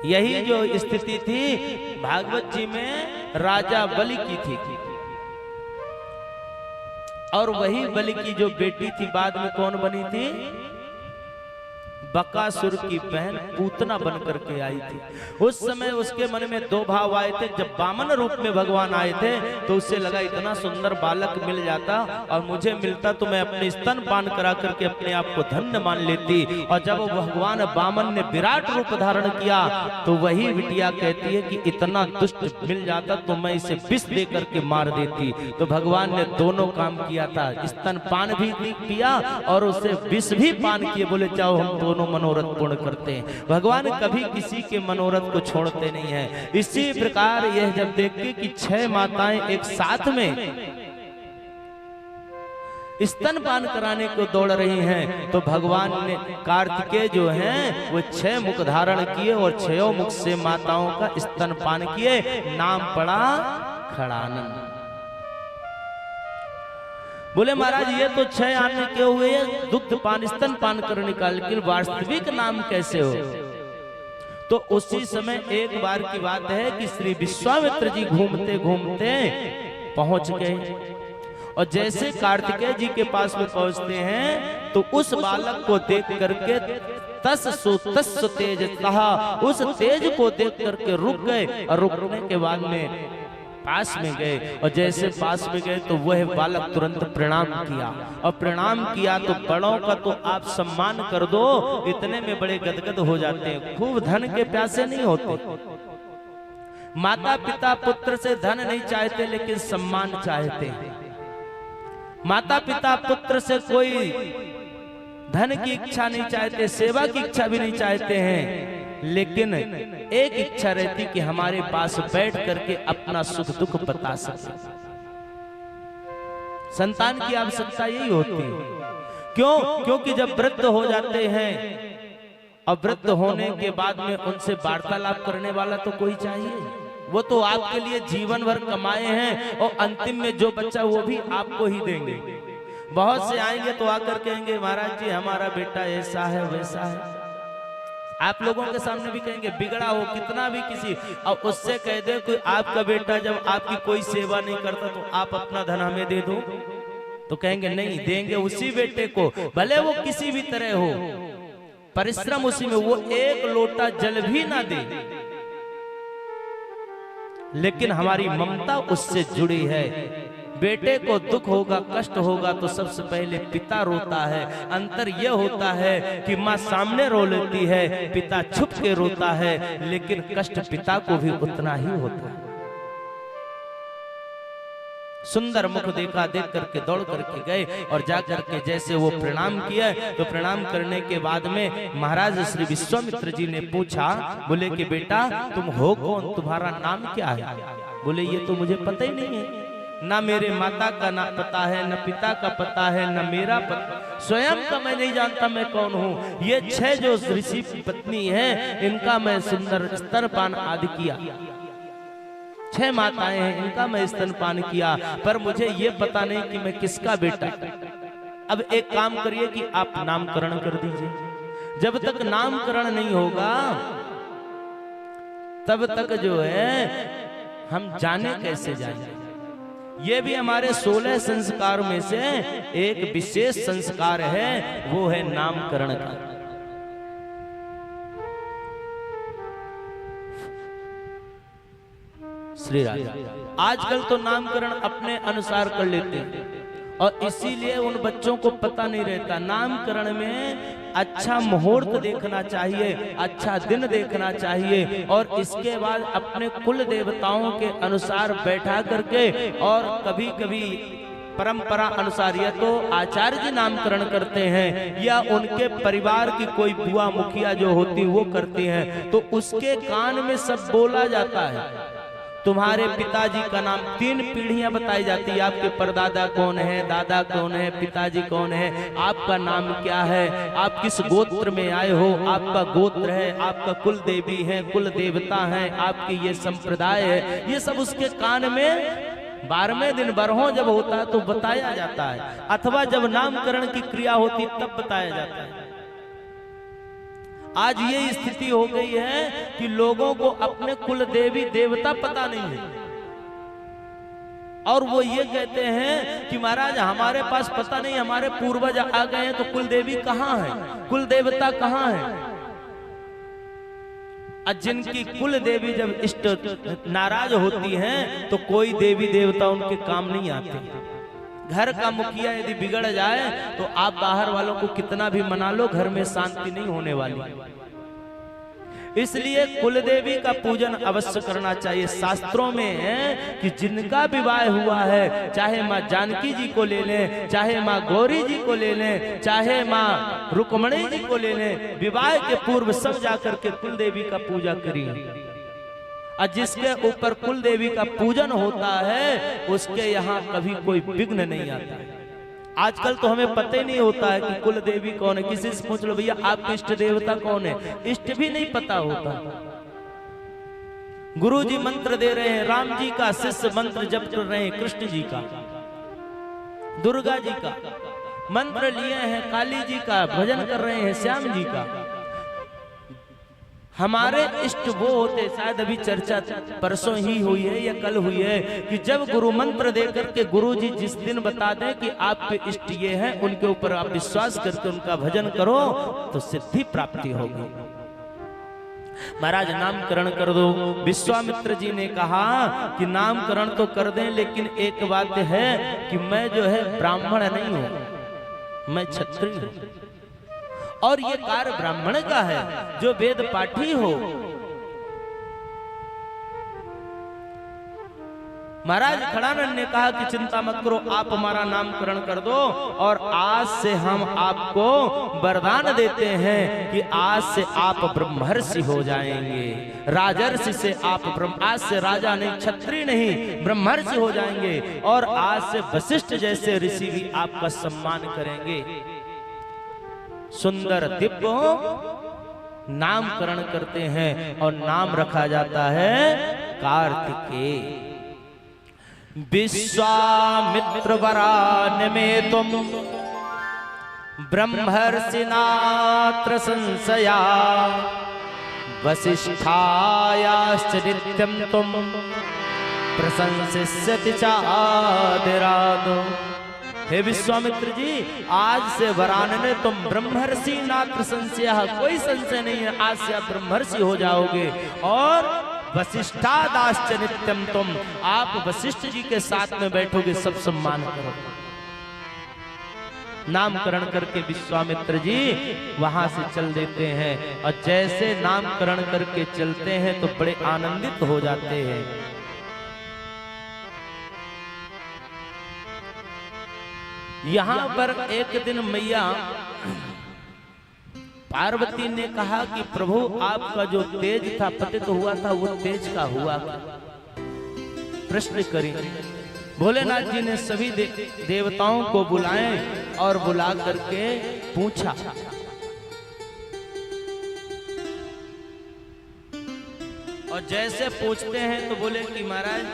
यही जो स्थिति थी भागवत जी में राजा बलि की थी, और वही बलि की जो बेटी थी बाद में कौन बनी थी? बकासुर की बहन पूतना बन करके आई थी। उस समय उसके मन में 2 भाव आए थे। जब वामन रूप में भगवान आए थे तो उससे लगा इतना सुंदर बालक मिल जाता और मुझे मिलता तो मैं अपने स्तनपान करा करके अपने आप को धन्य मान लेती। और जब भगवान वामन ने विराट रूप धारण किया तो वही बिटिया कहती है कि इतना दुष्ट मिल जाता तो मैं इसे विष दे करके मार देती। तो भगवान ने दोनों काम किया था, स्तनपान भी किया और उसे विष भी पान किए। बोले जाओ हम दोनों मनोरथ पूर्ण करते हैं। भगवान कभी किसी के मनोरथ को छोड़ते नहीं है। इसी प्रकार यह जब देखते कि 6 माताएं एक साथ में स्तनपान कराने को दौड़ रही हैं तो भगवान ने कार्तिकेय जो हैं वो 6 मुख धारण किए और 6 मुख से माताओं का स्तनपान किए। नाम पड़ा खड़ानन। बोले महाराज ये तो 6 आने के हुए दुग्ध पान स्तन पान करने का, लेकिन वास्तविक नाम कैसे हो? तो उसी समय एक बार की बात है कि श्री विश्वामित्र जी घूमते घूमते पहुंच गए और जैसे कार्तिकेय जी के पास में पहुंचते हैं तो उस बालक को देख करके तस्सु तेज कहा, उस तेज को देख करके रुक गए और रुकने के बाद में पास में गए और जैसे पास में गए तो वह बालक तुरंत प्रणाम किया और प्रणाम किया तो बड़ों का तो आप सम्मान कर दो, इतने में बड़े गदगद हो जाते हैं। खूब धन के प्यासे नहीं होते, माता पिता पुत्र से धन नहीं चाहते लेकिन सम्मान चाहते हैं। माता पिता पुत्र से कोई धन की इच्छा नहीं चाहते, सेवा की इच्छा भी नहीं चाहते हैं, लेकिन एक इच्छा रहती कि हमारे पास बैठ करके अपना सुख दुख बता सके। संतान की आवश्यकता यही होती है। क्यों? क्योंकि जब वृद्ध हो जाते हैं और वृद्ध होने के बाद में उनसे वार्तालाप करने वाला तो कोई चाहिए। वो तो आपके लिए जीवन भर कमाए हैं और अंतिम में जो बच्चा वो भी आपको ही देंगे। बहुत से आएंगे तो आकर कहेंगे महाराज जी हमारा बेटा ऐसा है वैसा है। आप लोगों के सामने भी कहेंगे, बिगड़ा हो कितना भी किसी, और उससे कह दे कोई आपका बेटा जब आपकी कोई सेवा नहीं करता तो आप अपना धन हमें दे दो, तो कहेंगे नहीं देंगे उसी बेटे को, भले वो किसी भी तरह हो, परिश्रम उसी में, वो एक लोटा जल भी ना दे लेकिन हमारी ममता उससे जुड़ी है। बेटे को दुख होगा कष्ट होगा तो सबसे पहले पिता रोता है। अंतर यह होता है कि माँ सामने रो लेती है, पिता छुप के रोता है, लेकिन कष्ट पिता को भी उतना ही होता है। सुंदर मुख देखा, देख करके दौड़ करके गए और जाकर के जैसे वो प्रणाम किया तो प्रणाम करने के बाद में महाराज श्री विश्वामित्र जी ने पूछा, बोले कि बेटा तुम हो कौन, तुम्हारा नाम क्या है? बोले ये तो मुझे पता ही नहीं है, ना मेरे माता का ना पता है, न पिता का पता है, न मेरा पता, स्वयं का मैं नहीं जानता मैं कौन हूँ। ये 6 जो ऋषि पत्नी है इनका मैं सुंदर स्तनपान आदि किया, 6 माताएं हैं इनका मैं स्तनपान किया, पर मुझे ये पता नहीं कि मैं किसका बेटा। अब एक काम करिए कि आप नामकरण कर दीजिए। जब तक नामकरण नहीं होगा तब तक जो है हम जाने कैसे जाएंगे। ये भी हमारे 16 संस्कार में से एक विशेष संस्कार है, वो है नामकरण का। श्री राजा आजकल तो नामकरण अपने अनुसार कर लेते हैं और इसीलिए उन बच्चों को पता नहीं रहता। नामकरण में अच्छा मुहूर्त देखना चाहिए, अच्छा दिन देखना चाहिए और इसके बाद अपने कुल देवताओं के अनुसार बैठा करके, और कभी कभी परंपरा अनुसार या तो आचार्य जी नामकरण करते हैं या उनके परिवार की कोई बुआ मुखिया जो होती वो करती हैं, तो उसके कान में सब बोला जाता है। तुम्हारे पिताजी का नाम 3 पीढ़ियां बताई जाती है, आपके परदादा कौन है, दादा कौन है, पिताजी कौन है, आपका नाम क्या है, आप किस गोत्र में आए हो, आपका गोत्र है, आपका कुल देवी है, कुल देवता है, आपकी ये संप्रदाय है, ये सब उसके कान में 12वें दिन बरहों जब होता है तो बताया जाता है, अथवा जब नामकरण की क्रिया होती तब बताया जाता है। आज ये स्थिति हो गई है कि लोगों को अपने कुल देवी देवता पता नहीं है और वो ये कहते हैं कि महाराज हमारे पास पता नहीं, हमारे पूर्वज आ गए हैं तो कुल देवी कहाँ है, कुल देवता कहाँ है। जिनकी कुल देवी जब इष्ट नाराज होती हैं तो कोई देवी देवता उनके काम नहीं आते। घर का मुखिया यदि बिगड़ जाए तो आप बाहर वालों को कितना भी मना लो, घर में शांति नहीं होने वाली। इसलिए कुल देवी का पूजन अवश्य करना चाहिए। शास्त्रों में है कि जिनका विवाह हुआ है, चाहे माँ जानकी जी को ले लें, चाहे माँ गौरी जी को ले लें, चाहे माँ रुक्मणी जी को ले लें, विवाह के पूर्व सब जाकर के कुल देवी का पूजा करिए। और जिसके ऊपर कुल देवी का पूजन होता है उसके यहाँ कभी कोई विघ्न नहीं आता है। आजकल तो हमें पता ही नहीं होता है कि कुल देवी कौन है। किसी से पूछ लो भैया आपके इष्ट देवता कौन है, इष्ट भी नहीं पता होता। गुरु जी मंत्र दे रहे हैं, राम जी का शिष्य मंत्र जप कर रहे हैं, कृष्ण जी का, दुर्गा जी का मंत्र लिए हैं, काली जी का भजन कर रहे हैं, श्याम जी का। हमारे इष्ट वो होते, शायद अभी चर्चा परसों ही हुई है या कल हुई है कि जब गुरु मंत्र देकर के गुरु जी जिस दिन बता दें कि आपके इष्ट ये हैं, उनके ऊपर आप विश्वास करके उनका भजन करो तो सिद्धि प्राप्ति होगी। महाराज नामकरण कर दो। विश्वामित्र जी ने कहा कि नामकरण तो कर दें, लेकिन एक बात है कि मैं जो है ब्राह्मण नहीं हूं, मैं क्षत्रिय हूं और ये कार्य ब्राह्मण का है। जो वेद पाठी हो महाराज खड़ानंद ने कहा कि चिंता मत करो, आप हमारा नामकरण कर दो और आज से हम आपको वरदान देते हैं कि आज से आप ब्रह्मर्षि हो जाएंगे। राजर्षि से आप आज से राजा नहीं, क्षत्रिय नहीं, ब्रह्मर्षि हो जाएंगे और आज से वशिष्ठ जैसे ऋषि भी आपका सम्मान करेंगे। सुंदर दिव्य नामकरण करते हैं और नाम रखा जाता है कार्तिकेय। विश्वामित्र वरान में तुम ब्रह्मर्षि नात्र संशया, वसिष्ठायाश्च नित्यं तुम प्रशंसिष्यति चादिरादो। हे विश्वामित्र जी, आज से वरानने तुम ब्रह्मर्षि नात्र संशय, कोई संशय नहीं है, आज से आप ब्रह्मर्षि हो जाओगे। और वसिष्ठादाश्च नित्यम तुम, आप वशिष्ठ जी के साथ में बैठोगे, सब सम्मान करोगे। नामकरण करके विश्वामित्र जी वहां से चल देते हैं और जैसे नामकरण करके चलते हैं तो बड़े आनंदित हो जाते हैं। यहां पर एक दिन मैया पार्वती ने कहा कि प्रभु आपका जो तेज था पतित हुआ था, वो तेज का हुआ क्या? प्रश्न करें। भोलेनाथ जी ने सभी देवताओं को बुलाए और बुला करके पूछा। और जैसे पूछते हैं तो बोले कि महाराज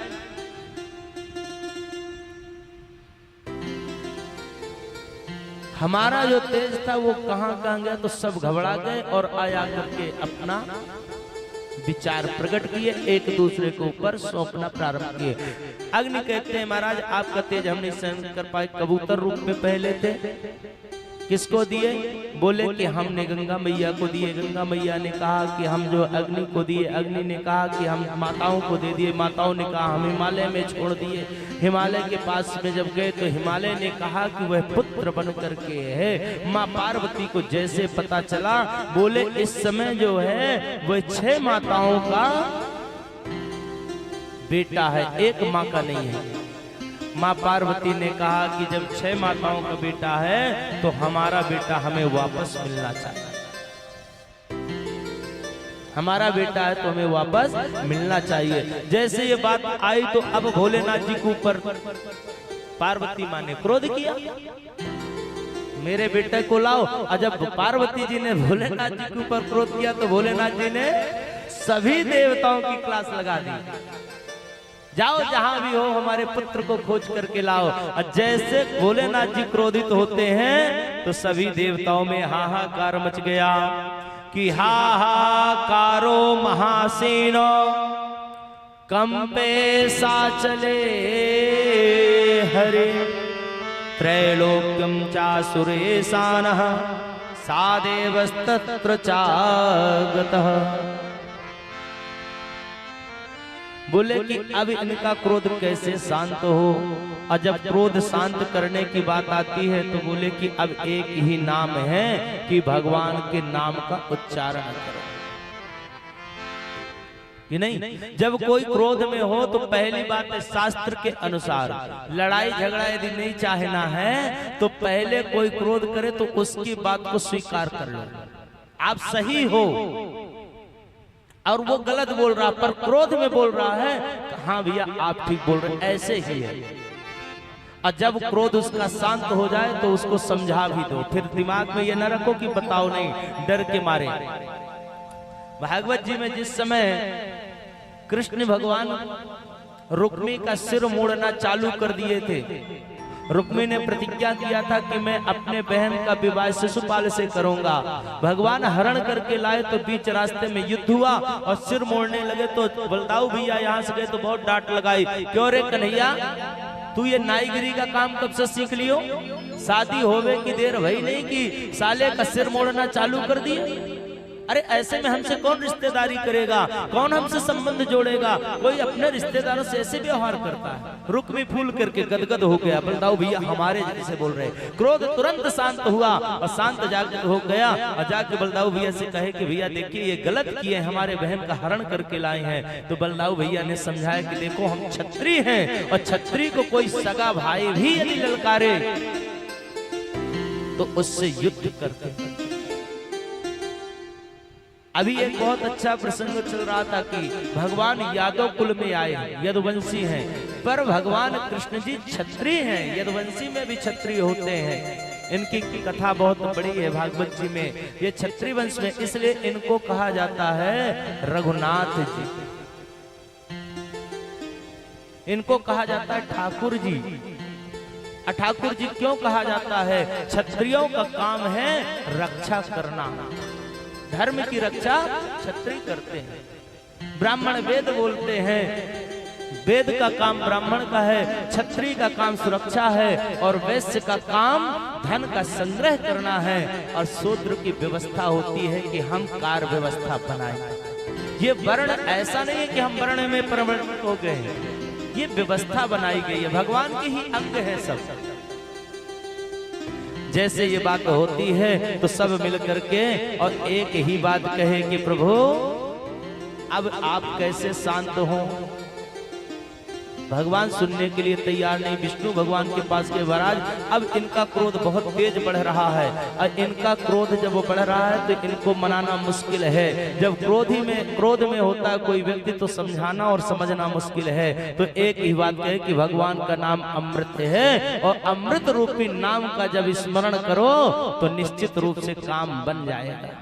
हमारा जो तेज था वो कहां गया, तो सब घबरा गए और आया करके अपना विचार प्रकट किए, एक दूसरे के ऊपर सौंपना प्रारंभ किए। अग्नि कहते हैं महाराज आपका तेज हम नहीं सहन कर पाए, कबूतर रूप में पहले थे, किसको दिए? बोले कि हमने गंगा मैया को दिए। गंगा मैया ने कहा कि हम जो अग्नि को दिए, अग्नि ने कहा कि हम माताओं को दे दिए, माताओं ने कहा हम हिमालय में छोड़ दिए। हिमालय के पास में जब गए तो हिमालय ने कहा कि वह पुत्र बन करके है। माँ पार्वती को जैसे पता चला, बोले इस समय जो है वह 6 माताओं का बेटा है, एक माँ का नहीं है। माँ पार्वती ने कहा कि जब 6 माताओं का बेटा है तो हमारा बेटा हमें वापस मिलना चाहिए, हमारा बेटा है तो हमें वापस मिलना चाहिए। जैसे ये बात आई तो अब भोलेनाथ जी के ऊपर पार्वती माँ ने क्रोध किया, मेरे बेटे को लाओ। और जब पार्वती जी ने भोलेनाथ जी के ऊपर क्रोध किया तो भोलेनाथ जी ने सभी देवताओं की क्लास लगा दी, जाओ जहां भी हो हमारे पुत्र को खोज करके लाओ। और जैसे भोलेनाथ जी क्रोधित होते हैं तो सभी देवताओं में हाहाकार मच गया कि हाहाकारो महासेनो कंपे सा चले हरे, त्रैलोक्यम चासुरेशानः सादेवस्तत्र चागतः। बोले कि अब इनका क्रोध कैसे शांत हो। और जब क्रोध शांत करने की बात आती है तो बोले कि अब एक ही नाम है कि भगवान के नाम का उच्चारण करो, कि नहीं। जब कोई क्रोध में हो तो पहली बात है शास्त्र के अनुसार लड़ाई झगड़ा यदि नहीं चाहना है तो पहले कोई क्रोध करे तो उसकी बात को स्वीकार कर लो। आप सही हो और वो गलत बोल रहा पर क्रोध में बोल रहा है, हाँ भैया आप ठीक बोल रहे, ऐसे ही है। और जब क्रोध उसका शांत हो जाए तो उसको समझा भी दो, फिर दिमाग में ये न रखो कि बताओ नहीं, डर के मारे। भागवत जी में जिस समय कृष्ण भगवान रुक्मी का सिर मोड़ना चालू कर दिए थे, रुक्मी ने प्रतिज्ञा किया था कि मैं अपने बहन का विवाह शिशुपाल से करूंगा। भगवान हरण करके लाए तो बीच रास्ते में युद्ध हुआ और सिर मोड़ने लगे तो बलदाऊ भैया यहाँ से गए तो बहुत डांट लगाई, क्यों रे कन्हैया तू ये नाईगिरी का काम कब से सीख लियो, शादी होवे की देर भई नहीं कि साले का सिर मोड़ना चालू कर दिए। अरे ऐसे में हमसे कौन रिश्तेदारी करेगा, कौन हमसे संबंध जोड़ेगा। कोई अपने रिश्तेदारों से ऐसे व्यवहार करता है। रुक्मी फूल करके गदगद हो गया, बलदाऊ भैया हमारे जैसे बोल रहे। क्रोध तुरंत शांत हुआ और शांत जाकर हो गया और जाके बलदाऊ भैया से कहे कि भैया देखिए ये गलत किए, हमारे बहन का हरण करके लाए हैं। तो बलदाऊ भैया ने समझाया कि देखो हम क्षत्रिय हैं और क्षत्रिय को कोई सगा भाई भी यदि ललकारे तो उससे युद्ध करते। अभी एक बहुत अच्छा प्रसंग चल रहा था कि भगवान यादव कुल में आए, यदुवंशी हैं, पर भगवान कृष्ण जी क्षत्रिय हैं, यदुवंशी में भी क्षत्रिय होते हैं। इनकी कथा बहुत बड़ी है भागवत जी में, ये क्षत्रिय वंश में, इसलिए इनको कहा जाता है रघुनाथ जी। इनको कहा जाता है ठाकुर जी। ठाकुर जी क्यों कहा जाता है? क्षत्रियों का काम है रक्षा करना, धर्म की रक्षा क्षत्रिय करते हैं। ब्राह्मण वेद बोलते हैं, वेद का काम ब्राह्मण का है, क्षत्रिय का काम सुरक्षा है और वैश्य का काम धन का संग्रह करना है। और शूद्र की व्यवस्था होती है कि हम कार्य व्यवस्था बनाएं। ये वर्ण ऐसा नहीं है कि हम वर्ण में परिवर्तित हो गए हैं, ये व्यवस्था बनाई गई है, भगवान के ही अंग है सब। जैसे ये बात होती है तो सब मिल करके और एक ही बात कहे कि प्रभु अब आप कैसे शांत हो। भगवान सुनने के लिए तैयार नहीं। विष्णु भगवान के पास के महाराज अब इनका क्रोध बहुत तेज बढ़ रहा है और इनका क्रोध जब वो बढ़ रहा है तो इनको मनाना मुश्किल है। जब क्रोध में होता है कोई व्यक्ति तो समझाना और समझना मुश्किल है। तो एक ही बात कहे कि भगवान का नाम अमृत है और अमृत रूपी नाम का जब स्मरण करो तो निश्चित रूप से काम बन जाएगा।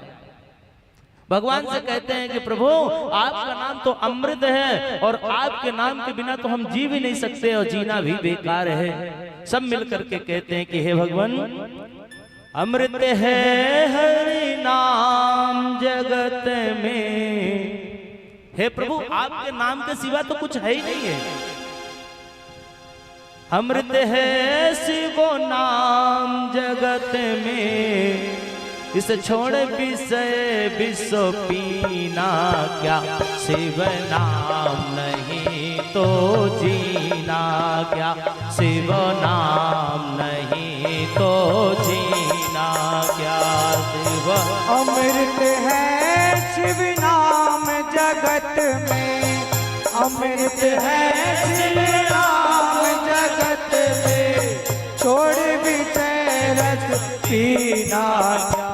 भगवान से कहते हैं कि प्रभु आपका नाम तो अमृत है और आपके नाम के बिना तो हम जी भी नहीं सकते और जीना भी बेकार है। सब मिलकर के कहते हैं कि हे भगवान अमृत है हरि नाम जगत में। हे प्रभु आपके नाम के सिवा तो कुछ है ही नहीं है। अमृत है शिव नाम जगत में, इसे छोड़ विषय विश्व पीना क्या। शिव नाम नहीं तो जीना क्या, शिव नाम नहीं तो जीना क्या। शिव अमृत है शिव नाम जगत में, अमृत है शिव नाम जगत में, छोड़ विषय रस पीना क्या।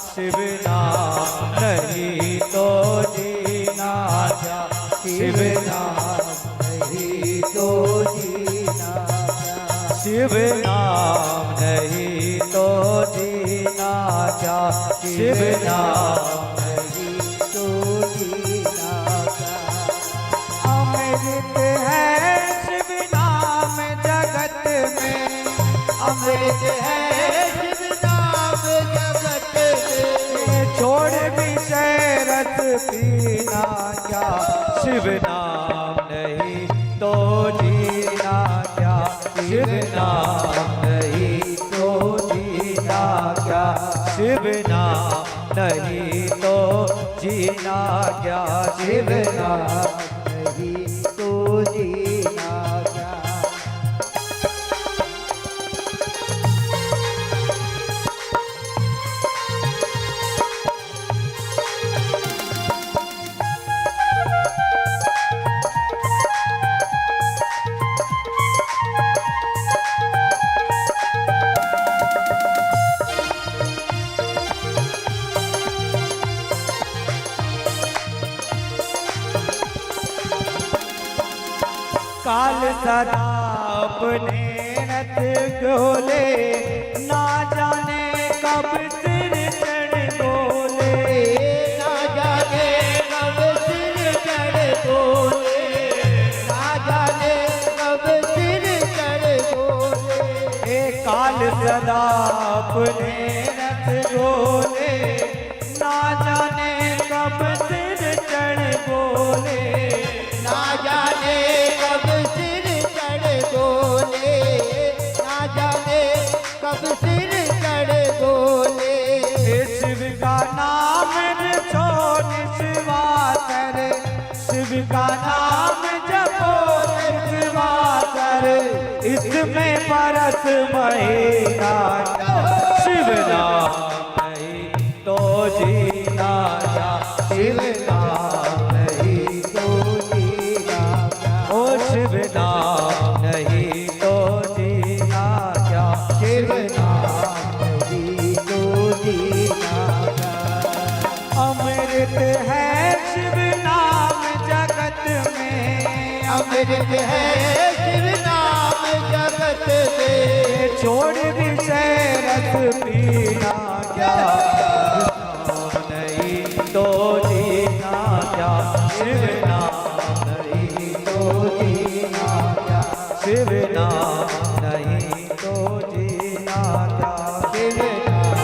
शिव नाम नहीं तो जीना क्या, शिव नाम नहीं तो जीना क्या। शिव नाम नहीं तो जीना क्या, शिव नाम नहीं तो जीना क्या। अमृत है शिव नाम जगत में, अमृत है शिव नाम जगत में, छोड़ विषय रस पीना क्या। शिव नाम नहीं तो जीना क्या, शिव नाम नहीं तो जीना क्या। शिव नाम नहीं तो जीना क्या, शिव नाम नहीं तो जीना क्या। काल सदा अपने रथ गोले, ना जाने कब सिर चढ़ बोले, ना जाने कब सिर चढ़ बोले, ना जाने कब सिर चढ़ बोले। काल सदा अपने रथ गोले, ना जाने कब सिर चढ़ बोले, ना जाने कब सिर चढ़ बोले, ना जाने कब सिर चढ़ बोले। शिव का नाम छोड़ निस्वासर, शिव का नाम जपो निस्वासर, इसमें परस महीना, शिव नाम नहीं तो जीना क्या, शिव नाम नहीं तो जीना क्या, ओ शिव नाम नहीं तो जीना क्या, शिव नाम नहीं तो जीना क्या। अमृत है शिव नाम जगत में, अमृत है शिव नाम जगत में, छोड़ विषय रस पीना क्या, नाम नहीं तो जीना क्या, शिव नाम नहीं तो जीना क्या, शिव नाम नहीं तो जीना क्या, शिव नाम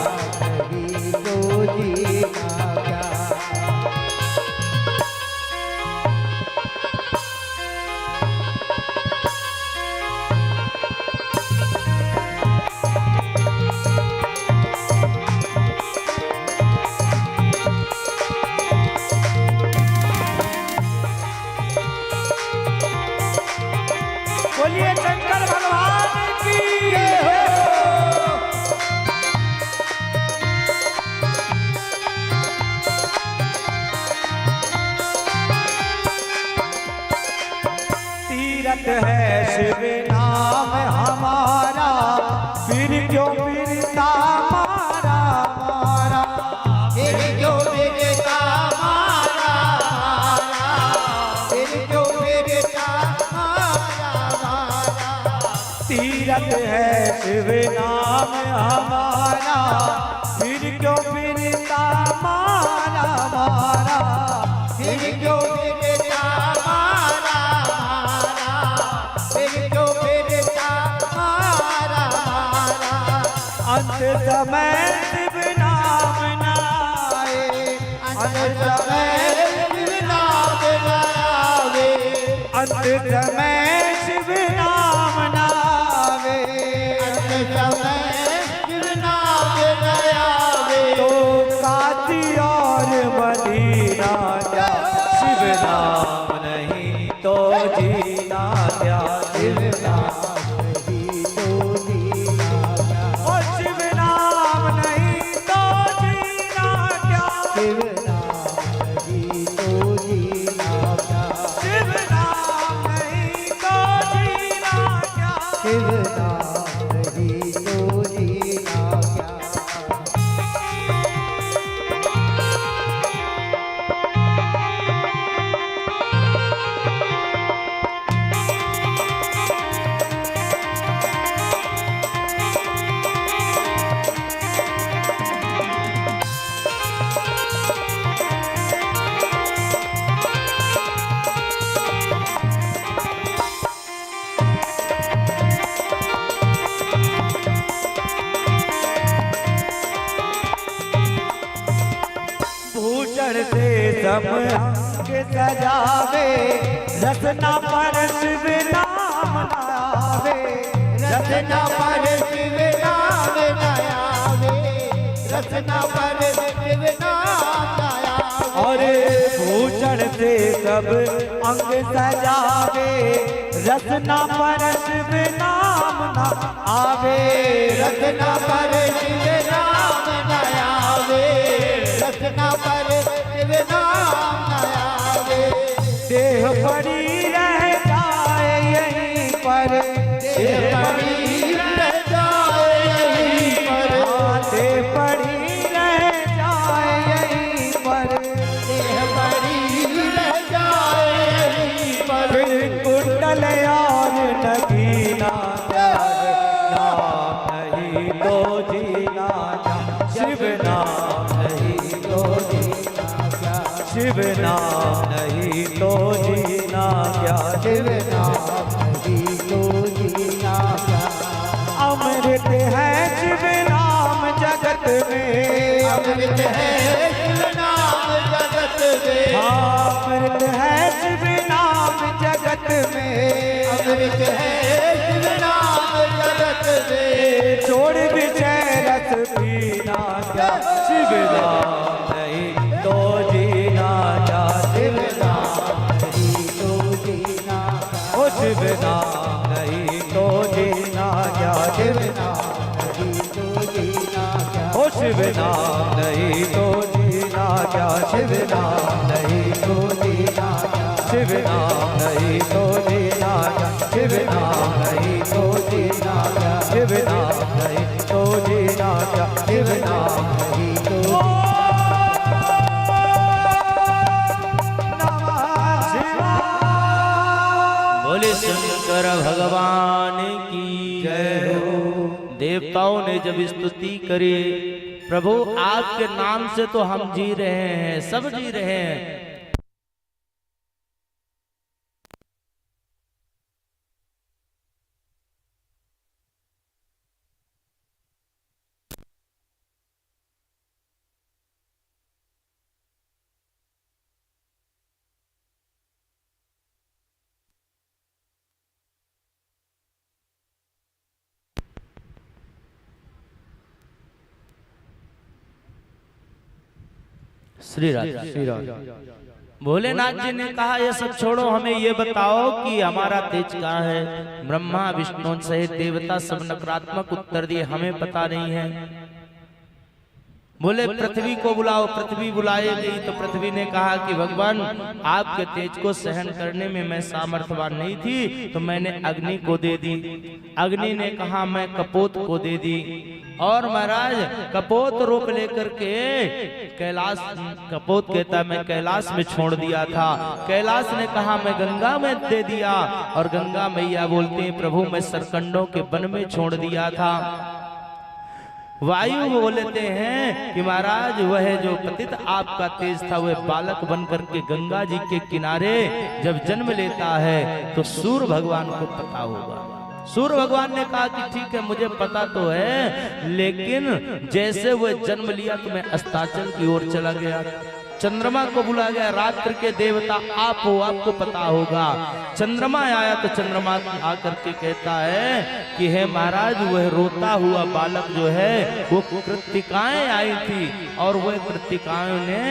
नहीं तो जीना क्या। बोलिए शंकर भगवान की जय हो। तीरथ है शिव नाम हमारा, फिर क्यों फिरता मारा मारा, फिर क्यों फिरता मारा मारा, फिर क्यों फिरता मारा मारा। तीरथ है शिव नाम हमारा, फिर क्यों फिरता मारा मारा, फिर क्यों फिरता मारा मारा, फिर क्यों फिरता मारा मारा। अंत समय शिव नाम नाए, अंत समय शिव नाम नावे, अंत समय शिव नाम नावे, अंत समय शिव नाम नावे। तो काशी और मदीना क्या, शिव नाम नहीं तो जीना क्या, शिव नाम नहीं तो जीना क्या, ओ शिव नाम नहीं तो जीना क्या, शिव नाम नहीं तो जीना क्या, शिव नाम नहीं तो जीना क्या, शिव नाम नहीं तो जीना क्या। भूषण से सब अंग सजावे, रचना पर शिव नाम नावे, रचना पर शिव नाम नावे, रचना पर शिव नाम नावे। और भूषण से सब अंग सजावे, रचना पर शिव नाम न आवे, रचना पर शिव नाम न आवे, रचना पर शिव नाम न आवे। देह पड़ी रह जाए यहीं पर, देह पड़ी रह जाए यहीं पर, देह पड़ी रह जाए यहीं पर, देह पड़ी रह जाए यहीं पर। फिर कुंडल और नगीना नाम नहीं तो जीना क्या, शिव नाम नहीं तो जीना क्या, शिव नाम नहीं तो जीना क्या, शिव नाम नहीं तो जीना क्या। अमृत है शिव नाम जगत में, अमृत है शिव नाम जगत में, अमृत है शिव नाम जगत में, अमृत है शिव नाम जगत में। छोड़ विषय रस पीना क्या, शिव नाम नहीं तो जीना नाम नहीं तो जीना क्या, शिव नाम नहीं तो जीना क्या, ओ शिव नाम नहीं तो जीना क्या, शिव नाम नहीं तो जीना क्या, शिव नाम नहीं तो जीना क्या, शिव नाम नहीं तो जीना क्या, शिव नाम नहीं तो जीना क्या, शिव नाम नहीं तो बोले शंकर भगवान की जय हो। देवताओं ने जब स्तुति करी, प्रभु आपके नाम से तो हम जी रहे हैं, सब जी रहे हैं। श्री राम। भोलेनाथ जी ने कहा ये सब छोड़ो, हमें ये बताओ कि हमारा तेज कहाँ है। ब्रह्मा विष्णु सहित देवता सब नकारात्मक उत्तर दिए, हमें पता नहीं है। बोले पृथ्वी को बुलाओ। पृथ्वी बुलाई गई तो पृथ्वी ने कहा कि भगवान आपके तेज को सहन करने में मैं सामर्थ्यवान नहीं थी, तो मैंने अग्नि को दे दी। अग्नि ने कहा मैं कपोत को दे दी। और महाराज कपोत रोक लेकर के कैलाश, कपोत कहता मैं कैलाश में छोड़ दिया था। कैलाश ने कहा मैं गंगा में दे दिया। और गंगा मैया बोलते हैं प्रभु मैं सरकंडों के वन में छोड़ दिया था। वायु बोलते हैं कि महाराज वह जो पतित आपका तेज था वह बालक बन करके गंगा जी के किनारे जब जन्म लेता है तो सूर्य भगवान को पता होगा। सूर्य भगवान ने कहा कि ठीक है मुझे पता तो है, लेकिन जैसे वह जन्म लिया तो मैं अस्ताचल की ओर चला गया। चंद्रमा को बुला गया, रात्रि के देवता आप हो, आपको पता होगा। चंद्रमा आया तो चंद्रमा आकर के कहता है कि हे महाराज वह रोता हुआ बालक जो है वो कृत्तिकाएं आई थी और वह कृत्तिकाओं ने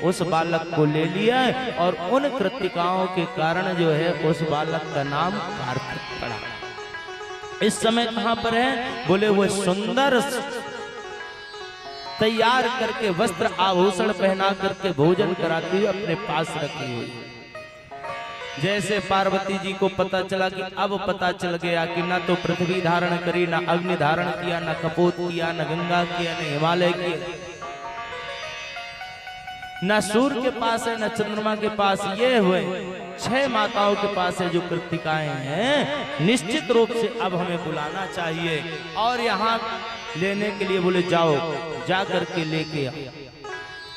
उस बालक को ले लिया और उन कृत्तिकाओं के कारण जो है उस बालक का नाम कार्तिक पड़ा। इस समय कहां पर है? बोले वो सुंदर तैयार करके वस्त्र आभूषण पहना करके भोजन कराती हुई अपने पास रखी हुई। जैसे पार्वती जी को पता चला कि अब पता चल गया कि ना तो पृथ्वी धारण करी, ना अग्नि धारण किया, ना कपोत किया, ना गंगा किया, ना हिमालय किया, ना सूर्य के पास है, ना चंद्रमा के पास, ये हुए 6 माताओं के पास है जो कृत्तिकाएं हैं। निश्चित रूप से अब हमें बुलाना चाहिए और यहाँ लेने के लिए बोले जाओ, जा करके लेके आओ।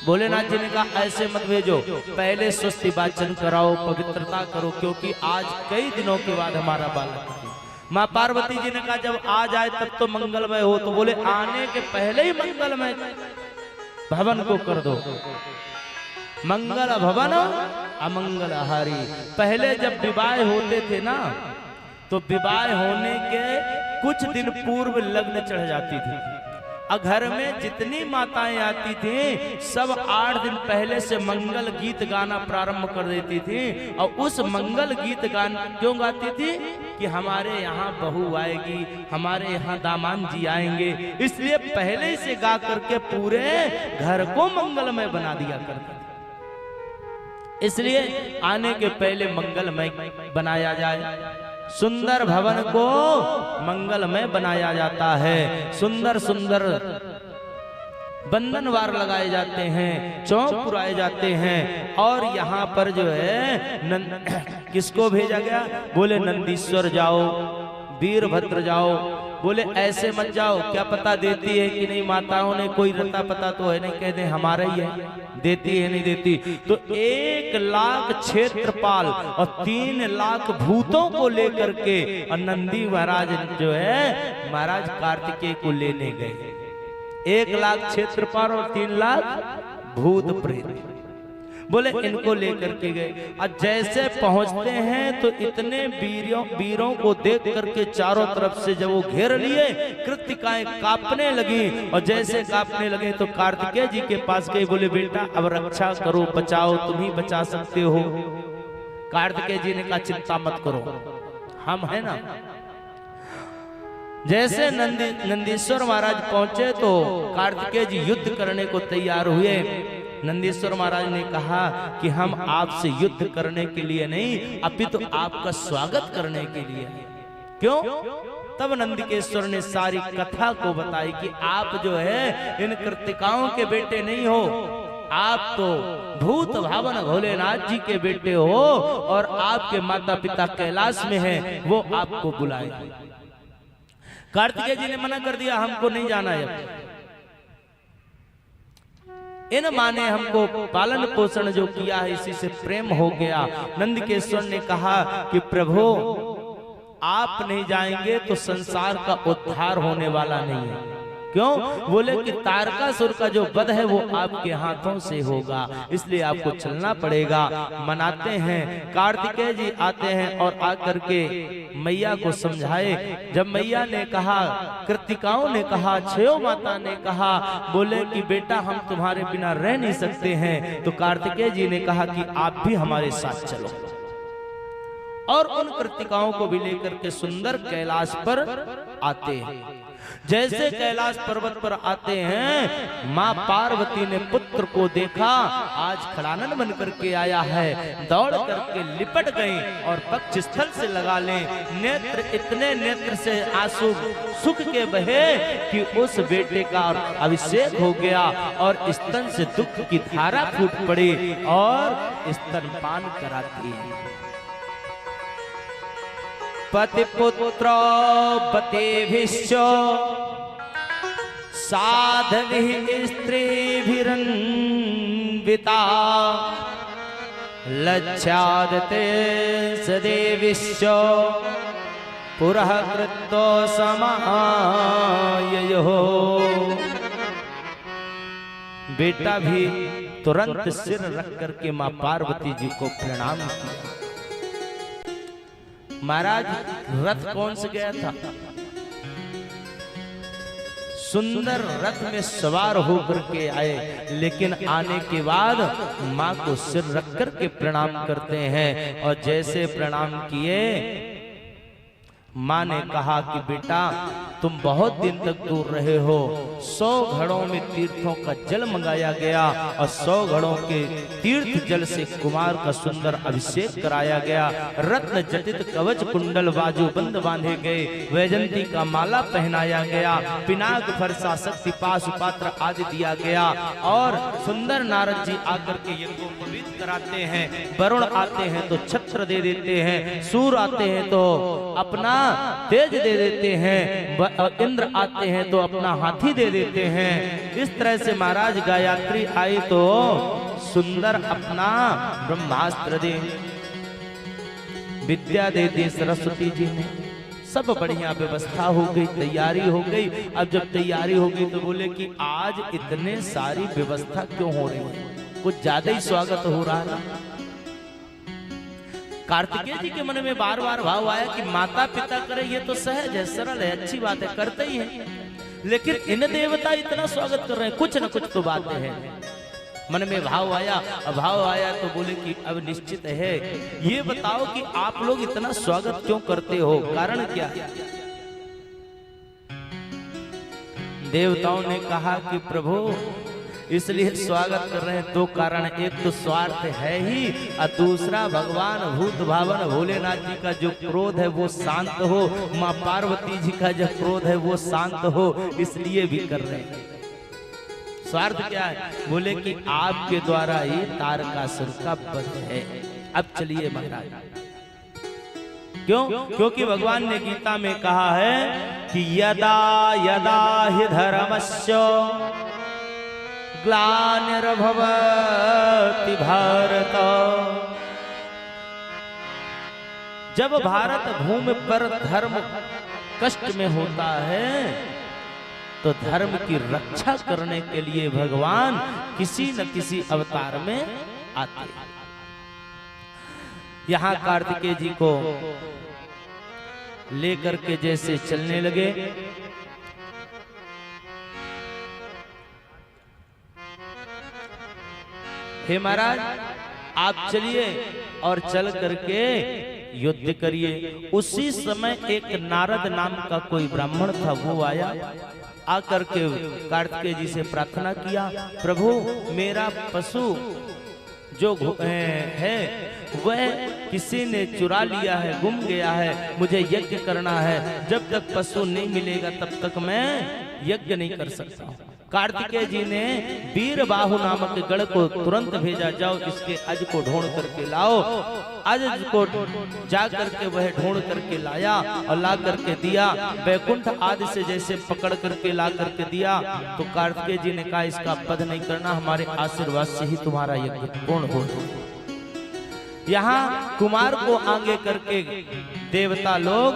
भोलेनाथ जी ने कहा ऐसे मत भेजो, पहले स्वस्ति वाचन कराओ, पवित्रता करो, क्योंकि आज कई दिनों के बाद हमारा बालक है। माँ पार्वती जी ने कहा जब आ जाए तब तो मंगलमय हो, तो बोले आने के पहले ही मंगलमय भवन को कर दो। मंगल भवन अमंगल हारी। पहले जब विवाह होते थे ना तो विवाह होने के कुछ दिन पूर्व लग्न चढ़ जाती थी और घर में जितनी माताएं आती थी सब 8 दिन पहले से मंगल गीत गाना प्रारंभ कर देती थी। और उस मंगल गीत गाना क्यों गाती थी? कि हमारे यहाँ बहू आएगी, हमारे यहाँ दामाद जी आएंगे, इसलिए पहले से गा करके पूरे घर को मंगलमय बना दिया करते। इसलिए आने के पहले मंगलमय बनाया जाए। सुंदर भवन को मंगलमय बनाया जाता है। सुंदर सुंदर बंधनवार लगाए जाते हैं, चौक पुराए जाते हैं। और यहाँ पर जो है किसको भेजा गया? बोले नंदीश्वर जाओ, वीरभद्र जाओ। बोले ऐसे मत जाओ, क्या पता देती है कि नहीं। माताओं ने कोई रता पता तो है नहीं, कहते हमारा ही है, देती है नहीं देती। तो 1 लाख क्षेत्रपाल और 3 लाख भूतों को लेकर के और नंदी महाराज जो है महाराज कार्तिकेय को लेने गए। 1 लाख क्षेत्रपाल और 3 लाख भूत प्रेत, बोले इनको लेकर के गए। और जैसे पहुंचते हैं तो इतने वीरों को देख करके चारों तरफ से जब वो घेर लिए, कृत्तिकाएं कांपने लगी। और जैसे कांपने लगे तो कार्तिकेय जी के पास गए, बोले बेटा अब रक्षा करो, बचाओ, तुम ही बचा सकते हो। कार्तिकेय जी ने कहा चिंता मत करो, हम है ना। जैसे नंदीश्वर महाराज पहुंचे तो कार्तिकेय जी युद्ध करने को तैयार हुए। नंदीश्वर महाराज ने कहा कि हम आपसे युद्ध करने के लिए नहीं, अपितु आपका स्वागत करने के लिए। क्यों? तब नंदिकेश्वर ने सारी कथा को बताई कि आप जो है इन कृतिकाओं के बेटे नहीं हो, आप तो भूत भावन भोलेनाथ जी के बेटे हो और आपके माता पिता कैलाश में हैं, वो आपको बुलाए। कार्तिकेय जी ने मना कर दिया, हमको नहीं जाना है। इन माँ ने हमको पालन पोषण जो किया है इसी से प्रेम हो गया। नंदिकेश्वर ने कहा कि प्रभु आप नहीं जाएंगे तो संसार का उद्धार होने वाला नहीं है। क्यों? बोले कि तारकासुर का जो वध है वो आपके हाथों से होगा, इसलिए आपको चलना पड़ेगा। मनाते हैं। कार्तिकेय जी आते हैं और आकर के मैया को समझाए। जब मैया ने कहा, कृतिकाओं ने कहा, छयो माता ने कहा, बोले कि बेटा हम तुम्हारे बिना रह नहीं सकते हैं, तो कार्तिकेय जी ने कहा कि आप भी हमारे साथ चलो। और उन कृतिकाओं को भी लेकर के सुंदर कैलाश पर आते हैं। जैसे कैलाश पर्वत पर आते हैं, माँ पार्वती ने पुत्र को देखा, आज खड़ानन बन करके आया है, दौड़ करके लिपट गई और पक्ष स्थल से लगा ले। नेत्र इतने नेत्र से आंसू सुख के बहे कि उस बेटे का अभिषेक हो गया और स्तन से दुख की धारा फूट पड़ी और स्तनपान कराती है। पति पुत्र पतिभिश्च साध्भिः स्त्रीभिरन्विता लज्जादते सदेविश्च पुरः कृतो समाययोः। बेटा भी तुरंत सिर रख करके माँ पार्वती जी को प्रणाम किया। महाराज रथ कौन से गया था? सुंदर रथ में सवार होकर के आए, लेकिन आने के बाद माँ को सिर रख कर के प्रणाम करते हैं। और जैसे प्रणाम किए, माँ ने कहा कि बेटा तुम बहुत दिन तक दूर रहे हो। 100 घड़ों में तीर्थों का जल मंगाया गया और 100 घड़ों के तीर्थ जल से कुमार का सुंदर अभिषेक कराया गया। रत्न जटित कवच कुंडल बाजूबंद बांधे गए, वैजंती का माला पहनाया गया, पिनाक फरसा शक्ति पाश पात्र आदि दिया गया। और सुंदर नारद जी आकर के यज्ञोपवीत कराते हैं। वरुण आते हैं तो छत्र दे देते हैं, सूर्य आते हैं तो अपना तेज दे देते हैं, इंद्र आते हैं तो अपना हाथी दे देते हैं। इस तरह से महाराज गायत्री आई तो सुंदर अपना ब्रह्मास्त्र दे, विद्या दे दी सरस्वती जी ने। सब बढ़िया व्यवस्था हो गई, तैयारी हो गई। अब जब तैयारी हो गई तो बोले कि आज इतने सारी व्यवस्था क्यों हो रही है, कुछ ज्यादा ही स्वागत हो रहा है। कार्तिकेय जी के मन में बार बार भाव आया कि माता पिता करे ये तो सहज है, सरल है, अच्छी बात है, करते ही है, लेकिन इन देवता इतना स्वागत कर रहे हैं, कुछ न कुछ तो बातें हैं। मन में भाव आया। भाव आया तो बोले कि अब निश्चित है, ये बताओ कि आप लोग इतना स्वागत क्यों करते हो, कारण क्या? देवताओं ने कहा कि प्रभु इसलिए स्वागत कर रहे हैं, दो कारण, एक तो स्वार्थ है ही और दूसरा भगवान भूत भावन भोलेनाथ जी का जो क्रोध है वो शांत हो, माँ पार्वती जी का जो क्रोध है वो शांत हो, इसलिए भी कर रहे हैं। स्वार्थ क्या है? बोले कि आपके द्वारा ही तारकासुर का वध है। अब चलिए महाराज, क्यों? क्योंकि भगवान ने गीता में कहा है कि यदा यदा हि धर्मस्य ग्लानिर्भवति भारत, जब भारत भूमि पर धर्म कष्ट में होता है तो धर्म की रक्षा करने के लिए भगवान किसी न किसी अवतार में आते हैं। यहाँ कार्तिकेय जी को लेकर के जैसे चलने लगे, हे महाराज आप चलिए, और चल करके युद्ध करिए। उसी समय एक नारद नाम का कोई ब्राह्मण था, वो आया, आकर के कार्तिकेय जी से प्रार्थना किया, प्रभु मेरा पशु जो है वह किसी ने चुरा लिया है, गुम गया है, मुझे यज्ञ करना है, जब तक पशु नहीं मिलेगा तब तक मैं यज्ञ नहीं कर सकता। कार्तिकेय जी ने वीरबाहु नामक गण को तुरंत भेजा, जाओ इसके अज को ढूंढ करके लाओ। अज को जा करके वह ढूंढ करके लाया और ला करके दिया, वैकुंठ आदि से जैसे पकड़ करके ला करके दिया। तो कार्तिकेय जी ने कहा इसका वध नहीं करना, हमारे आशीर्वाद से ही तुम्हारा यज्ञ पूर्ण हो। यहाँ कुमार को आगे करके देवता लोग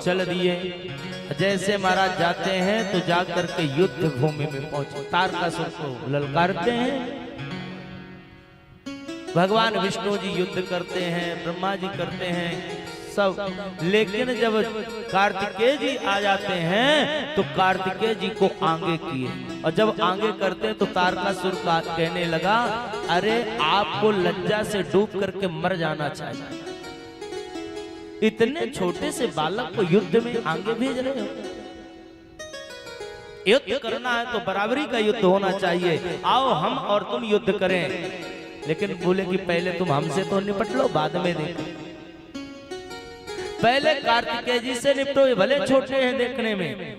चल दिए। जैसे महाराज जाते हैं तो जाकर के युद्ध भूमि में पहुंचे, तारकासुर को ललकारते हैं। भगवान विष्णु जी युद्ध करते हैं, ब्रह्मा जी करते हैं सब, लेकिन जब कार्तिकेय जी आ जाते हैं तो कार्तिकेय जी को आगे किए, और जब आगे करते तो तारकासुर का कहने लगा, अरे आपको लज्जा से डूब करके मर जाना चाहिए, इतने छोटे से बालक को युद्ध में आगे भेज रहे हो। युद्ध करना है तो बराबरी का युद्ध होना चाहिए, आओ हम और तुम युद्ध करें। लेकिन बोले कि पहले तुम हमसे तो निपट लो, बाद में देखो। पहले कार्तिकेय जी से निपटो, ये भले छोटे हैं देखने में।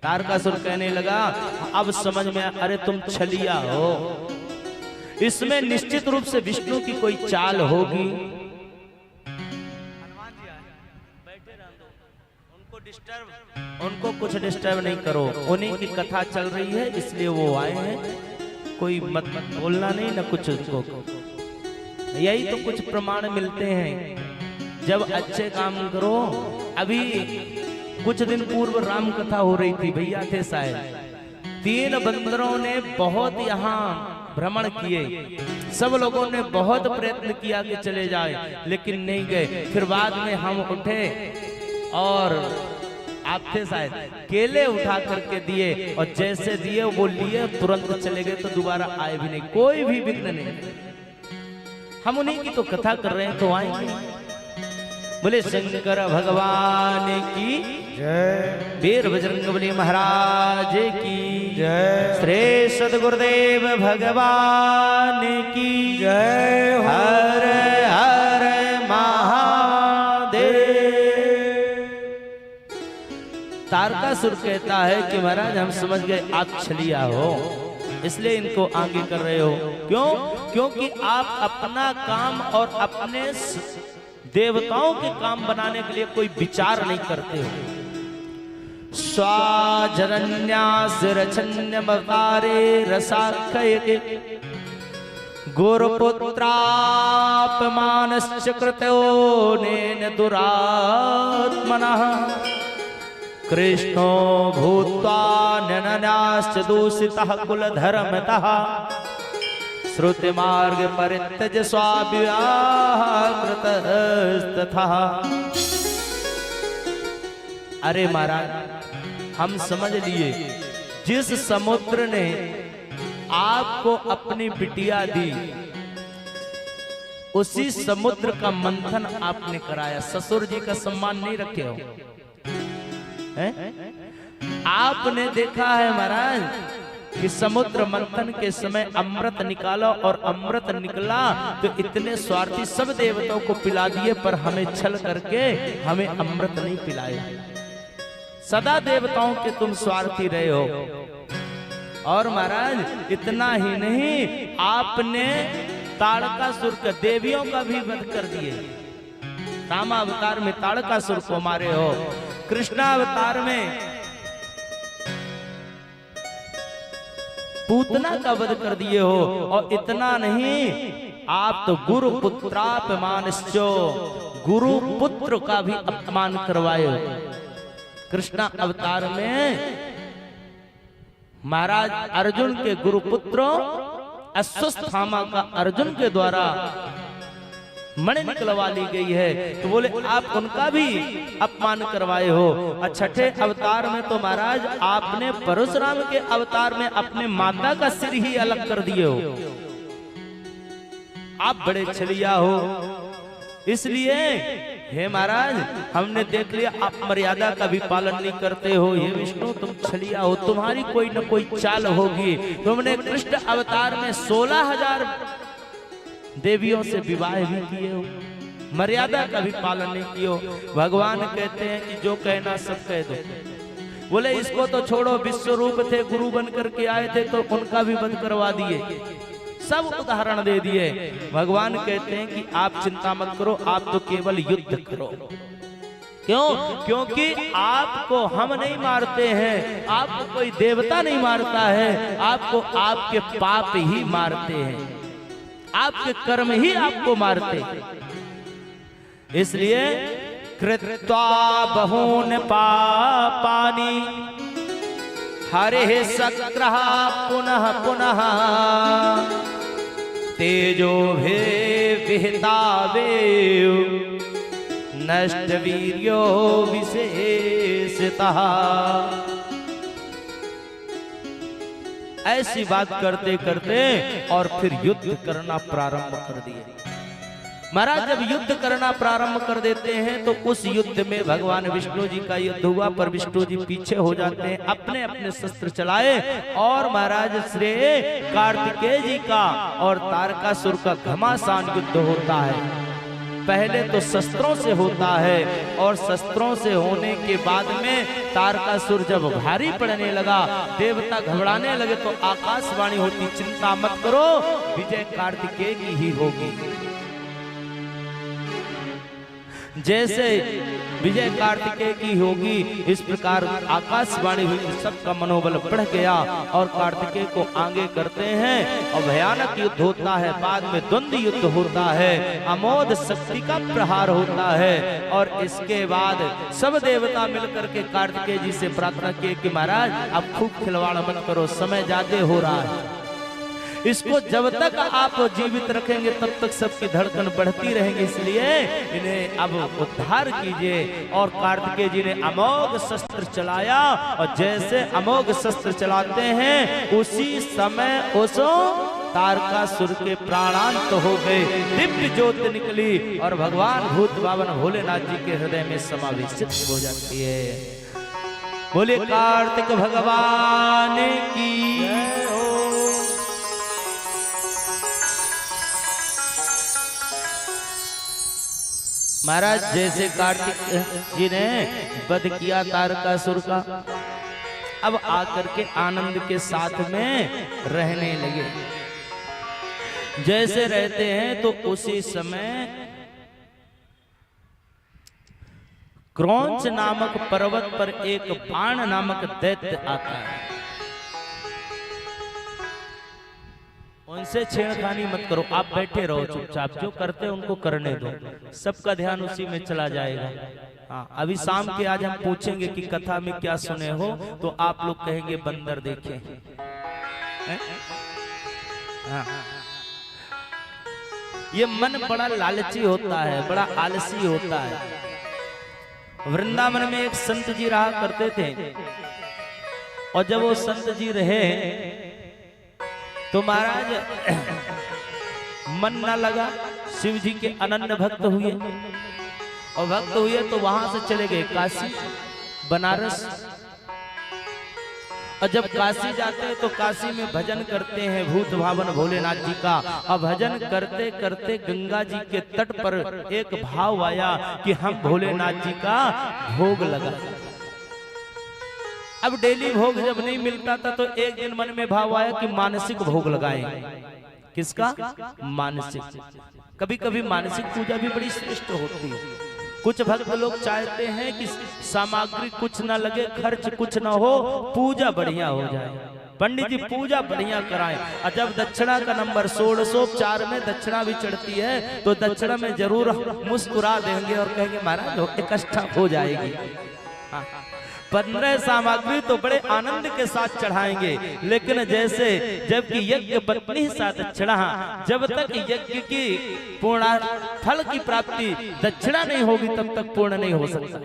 तारकासुर कहने लगा, अब समझ में, अरे तुम छलिया हो, इसमें निश्चित रूप से विष्णु की कोई चाल होगी। उनको कुछ डिस्टर्ब नहीं करो, उन्हीं की कथा चल रही है इसलिए वो आए हैं, कोई मत बोलना नहीं ना कुछ उसको। यही तो कुछ प्रमाण मिलते हैं जब अच्छे काम करो। अभी कुछ दिन पूर्व राम कथा हो रही थी, भैया थे शायद, 3 बंदरों ने बहुत यहाँ भ्रमण किए, सब लोगों ने बहुत प्रयत्न किया कि चले जाए, लेकिन नहीं गए। फिर बाद में हम उठे और आप थे शायद, केले उठा करके दिए, और जैसे दिए वो लिए तुरंत चले गए, तो दोबारा आए भी नहीं, कोई भी विघ्न नहीं। हम उन्हीं की तो कथा कर रहे हैं, तो आएंगे। बोले शंकर भगवान की जय, वीर बजरंगबली महाराज की जय, श्री सद्गुरुदेव भगवान की जय हो। हर हर महादेव। तारकासुर कहता है कि महाराज हम समझ गए आप छलिया हो, इसलिए इनको आगे कर रहे हो। क्यों? क्योंकि आप अपना काम और अपने देवताओं के काम बनाने के लिए कोई विचार नहीं करते हो। स्वाजरन्यासरचन्यमकारे रसाखयते गुरुपुत्रापमानश्च कृतो नेन दुरात्मनः कृष्णो भूत्वा नननाश्च दूषितः कुलधर्मतः श्रुति मार्ग परित्यज स्वाव्याकृतस्तथा। अरे महाराज हम समझ लिए, जिस समुद्र ने आपको अपनी बिटिया दी, उसी समुद्र का मंथन आपने कराया। ससुर जी का सम्मान नहीं रखे हो, आपने देखा है महाराज कि समुद्र मंथन के समय अमृत निकाला, और अमृत निकला तो इतने स्वार्थी सब देवताओं को पिला दिए, पर हमें छल करके हमें अमृत नहीं पिलाए। सदा देवताओं के तुम स्वार्थी रहे हो। और महाराज इतना ही नहीं, आपने ताड़कासुर के देवियों का भी वध कर दिए। रामावतार में ताड़कासुर को मारे हो, कृष्णावतार में पूतना का वध कर दिए हो। और इतना नहीं, आप तो गुरु पुत्रापमानश्चो, गुरु पुत्र का भी अपमान करवाए हो। कृष्णा अवतार में महाराज अर्जुन के गुरु पुत्र अश्वत्थामा का अर्जुन के द्वारा मणि निकलवा ली गई है, तो बोले आप उनका भी अपमान करवाए हो। और छठे अवतार में तो महाराज आपने परशुराम के अवतार में अपने माता का सिर ही अलग कर दिए हो। आप बड़े छलिया हो, इसलिए हे महाराज हमने देख लिया आप मर्यादा का भी पालन नहीं करते हो, हे विष्णु तुम छलिया हो, तुम्हारी कोई न कोई चाल होगी। तुमने कृष्ण अवतार में 16,000 देवियों से विवाह भी किए हो, मर्यादा का भी पालन नहीं किए हो। भगवान कहते हैं कि जो कहना सब कह दो। बोले इसको तो छोड़ो, विश्व रूप थे, गुरु बन करके आए थे तो उनका भी वध करवा दिए, सब उदाहरण दे दिए। भगवान कहते हैं कि आप चिंता मत करो, आप तो केवल युद्ध करो। क्यों? क्योंकि आपको हम नहीं मारते हैं, आपको कोई देवता नहीं मारता है, आपको आपके पाप ही मारते हैं, आपके कर्म ही आपको मारते हैं। इसलिए कृत्वा बहून पापानि हरे सक्रः पुनः पुनः तेजो भे विहितावेव नष्ट वीर्यो विशेषतः। ऐसी बात करते करते और फिर युद्ध करना प्रारंभ कर दिए। महाराज जब युद्ध करना प्रारंभ कर देते हैं तो उस युद्ध में भगवान विष्णु जी का युद्ध हुआ, पर विष्णु जी पीछे हो जाते हैं, अपने अपने शस्त्र चलाए और महाराज श्री कार्तिकेय जी का और तारकासुर का घमासान युद्ध होता है। पहले तो शस्त्रों से होता है और शस्त्रों से होने के बाद में तारकासुर जब भारी पड़ने लगा, देवता घबराने लगे तो आकाशवाणी होती, चिंता मत करो विजय कार्तिकेय की ही होगी। जैसे विजय कार्तिकेय की होगी इस प्रकार आकाशवाणी हुई, सबका मनोबल बढ़ गया और कार्तिकेय को आगे करते हैं और भयानक युद्ध होता है। बाद में द्वंद्व युद्ध होता है, अमोघ शक्ति का प्रहार होता है और इसके बाद सब देवता मिलकर के कार्तिकेय जी से प्रार्थना किए कि महाराज अब खूब खिलवाड़ मत करो, समय ज्यादा हो रहा है, इसको जब तक आप जीवित रखेंगे तब तक सबकी धड़कन बढ़ती रहेगी, इसलिए इन्हें अब उद्धार कीजिए। और कार्तिकेय जी ने अमोघ शस्त्र चलाया और जैसे अमोघ शस्त्र चलाते हैं उसी समय उस तारकासुर के प्राणांत हो गए, दिव्य ज्योति निकली और भगवान भूत बावन भोलेनाथ जी के हृदय में समावेशित हो जाती है। बोले कार्तिक भगवान की। महाराज जैसे कार्तिक जी ने वध किया तारकासुर का, अब आकर के आनंद के साथ में रहने लगे। जैसे रहते हैं तो उसी समय क्रौंच नामक पर्वत पर एक बाण नामक दैत्य आता है। उनसे छेड़खानी मत करो, आप बैठे रहो चुपचाप, जो करते हैं उनको करने दो, सबका ध्यान उसी में चला जाएगा। हाँ, अभी शाम के आज हम पूछेंगे कि कथा में क्या सुने हो, तो आप लोग कहेंगे बंदर देखे। हाँ, ये मन बड़ा लालची होता है, बड़ा आलसी होता है। वृंदावन में एक संत जी रहा करते थे और जब वो संत जी रहे तो महाराज मन ना लगा, शिव जी के अनन्य भक्त हुए और भक्त हुए तो वहां से चले गए काशी, बनारस। और जब काशी जाते हैं तो काशी में भजन करते हैं भूत भावन भोलेनाथ जी का। और भजन करते करते गंगा जी के तट पर एक भाव आया कि हम भोलेनाथ जी का भोग लगा। अब डेली भोग जब नहीं मिलता था तो एक दिन मन में भाव आया कि मानसिक भोग लगाएं। किसका? मानसिक। कभी कभी मानसिक पूजा भी बड़ी श्रेष्ठ होती है। कुछ भक्त लोग चाहते हैं कि सामग्री कुछ ना लगे, खर्च कुछ ना हो, पूजा बढ़िया हो जाए। पंडित जी पूजा बढ़िया कराएं। और जब दक्षिणा का नंबर 1604 में दक्षिणा भी चढ़ती है तो दक्षिणा में जरूर मुस्कुरा देंगे और कहेंगे महाराज इकट्ठा हो जाएगी। 15 सामग्री तो बड़े आनंद के साथ चढ़ाएंगे, लेकिन जैसे जबकि यज्ञ पत्नी साथ दक्षिणा, जब तक यज्ञ की पूर्ण फल की प्राप्ति दक्षिणा नहीं होगी तब तक पूर्ण नहीं हो सकता।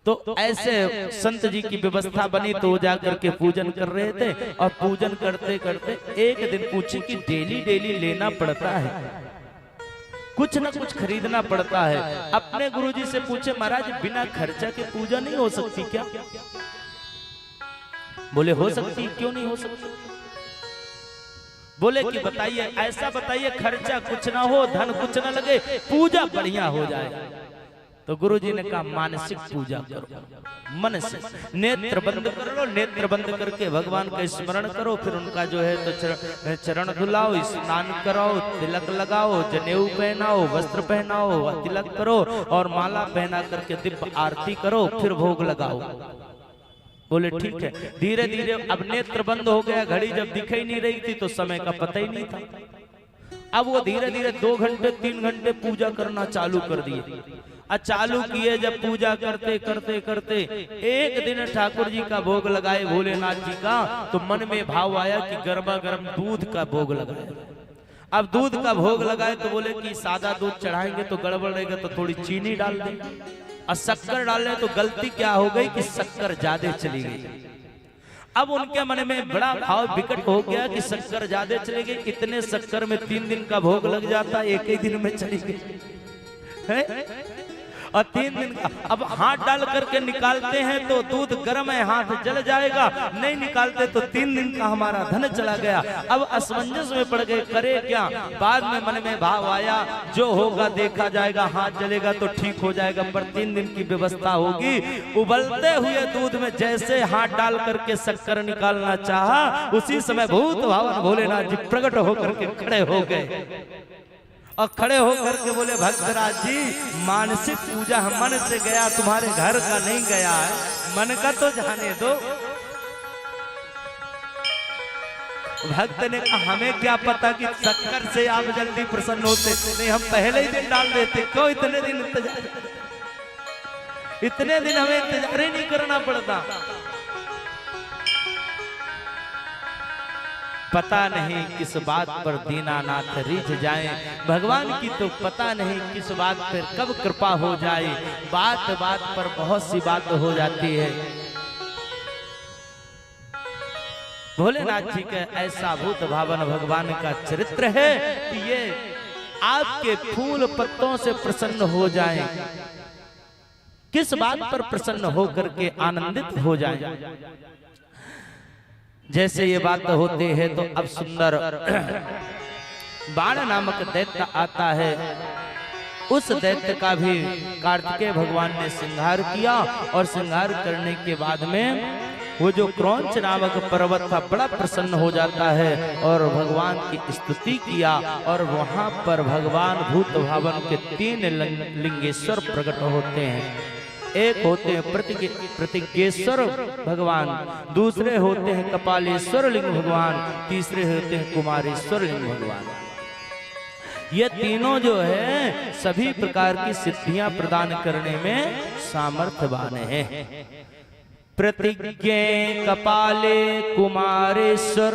तो ऐसे संत जी की व्यवस्था बनी तो वो जाकर के पूजन कर रहे थे और पूजन करते करते एक दिन पूछी कि डेली डेली लेना पड़ता है, कुछ न कुछ खरीदना पड़ता है। अपने गुरुजी से पूछे महाराज बिना खर्चा के पूजा नहीं हो सकती क्या? बोले हो सकती, क्यों नहीं हो सकती? बोले कि बताइए, ऐसा बताइए खर्चा कुछ ना हो, धन कुछ ना लगे, पूजा बढ़िया हो जाए। तो गुरुजी ने कहा मानसिक पूजा करो, मन से नेत्र बंद कर लो, नेत्र बंद करके भगवान का स्मरण करो, फिर उनका जो है तो चरण धुलाओ, स्नान कराओ, तिलक लगाओ, जनेऊ पहनाओ, वस्त्र पहनाओ, तिलक करो और माला पहना करके दिव्य आरती करो, फिर भोग लगाओ। बोले ठीक है। धीरे धीरे अब नेत्र बंद हो गया, घड़ी जब दिखाई नहीं रही थी तो समय का पता ही नहीं था। अब वो धीरे धीरे 2 घंटे 3 घंटे पूजा करना चालू कर दिए। चालू किए जब पूजा करते करते करते एक दिन ठाकुर जी का भोग लगाए भोलेनाथ जी का, तो मन में भाव आया कि गर्मा गर्म दूध का भोग लगाए। अब दूध का भोग लगाए तो बोले कि सादा दूध चढ़ाएंगे तो गड़बड़ रहेगा, तो थोड़ी चीनी डाल दें, और शक्कर डालने तो गलती क्या हो गई कि शक्कर ज्यादा चली गई। अब उनके मन में बड़ा भाव विकट हो गया कि शक्कर ज्यादा चली गई, इतने शक्कर में 3 दिन का भोग लग जाता, एक ही दिन में चली गई है। और 3 दिन का अब हाथ डाल करके निकालते हैं तो दूध गर्म है, हाथ जल जाएगा, नहीं निकालते तो 3 दिन का हमारा धन चला गया। अब असमंजस में पड़ गए, करे क्या? बाद में मन में भाव आया जो होगा देखा जाएगा, हाथ जलेगा तो ठीक हो जाएगा, पर 3 दिन की व्यवस्था होगी। उबलते हुए दूध में जैसे हाथ डाल करके शक्कर निकालना चाहा, उसी समय भूत भावन भोलेनाथ जी प्रकट होकर के खड़े हो गए और खड़े होकर के बोले भक्तराज जी मानसिक पूजा मन से गया, तुम्हारे घर का नहीं गया है, मन का तो जाने दो। भक्त ने कहा हमें क्या पता कि शक्कर से आप जल्दी प्रसन्न होते, नहीं हम पहले ही दिन डाल देते, क्यों इतने दिन इंतजार? इतने दिन हमें इंतजार ही नहीं करना पड़ता। पता नहीं किस बात पर दीनानाथ रिझ जाए, भगवान की तो पता नहीं किस बात पर कब कृपा हो जाए। बात बात पर बहुत सी बात हो जाती है। भोलेनाथ जी का ऐसा भूत भावन भगवान का चरित्र है कि ये आपके फूल पत्तों से प्रसन्न हो जाए, किस बात पर प्रसन्न होकर के आनंदित हो जाए। जैसे ये बात होते हैं तो अब सुंदर बाण नामक दैत्य आता है। उस दैत्य का भी कार्तिकेय भगवान ने श्रृंगार किया और श्रृंगार करने के बाद में वो जो क्रौंच नामक पर्वत था बड़ा प्रसन्न हो जाता है और भगवान की स्तुति किया। और वहां पर भगवान भूत भावन के 3 लिंगेश्वर प्रकट होते हैं। एक होते हैं प्रतिज्ञेश्वर भगवान, दूसरे होते हैं कपालेश्वर लिंग भगवान, तीसरे होते हैं कुमारेश्वर लिंग भगवान। ये तीनों जो है सभी प्रकार की सिद्धियां प्रदान करने में सामर्थ्यवान हैं। प्रतिज्ञे कपाले कुमारेश्वर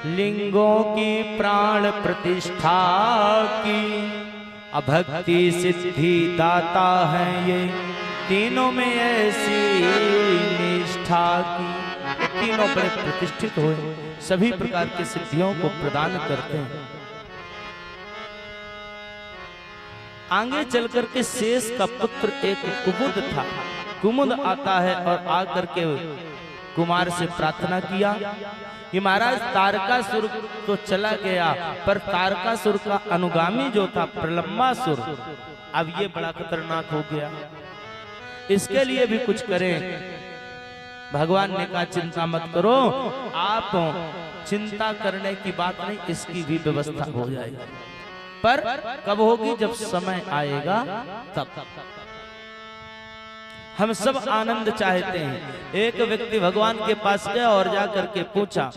लिंगों की प्राण प्रतिष्ठा की, अभक्ति सिद्धि दाता है ये तीनों में ऐसी निष्ठा की। तीनों बड़े प्रतिष्ठित हुए, सभी प्रकार की सिद्धियों को प्रदान करते हैं। आगे चलकर के शेष का पुत्र एक कुमुद था। कुमुद आता है और आकर के कुमार से प्रार्थना किया कि महाराज तारकासुर तो चला गया, पर तारकासुर का अनुगामी जो था प्रलंबासुर, अब ये बड़ा खतरनाक हो गया, इसके लिए भी कुछ करें। भगवान ने कहा चिंता मत करो, आप चिंता करने की बात नहीं, इसकी भी व्यवस्था हो जाएगी, पर कब होगी? जब समय आएगा तब। हम सब आनंद चाहते हैं। एक व्यक्ति भगवान के पास गया और जाकर के पूछा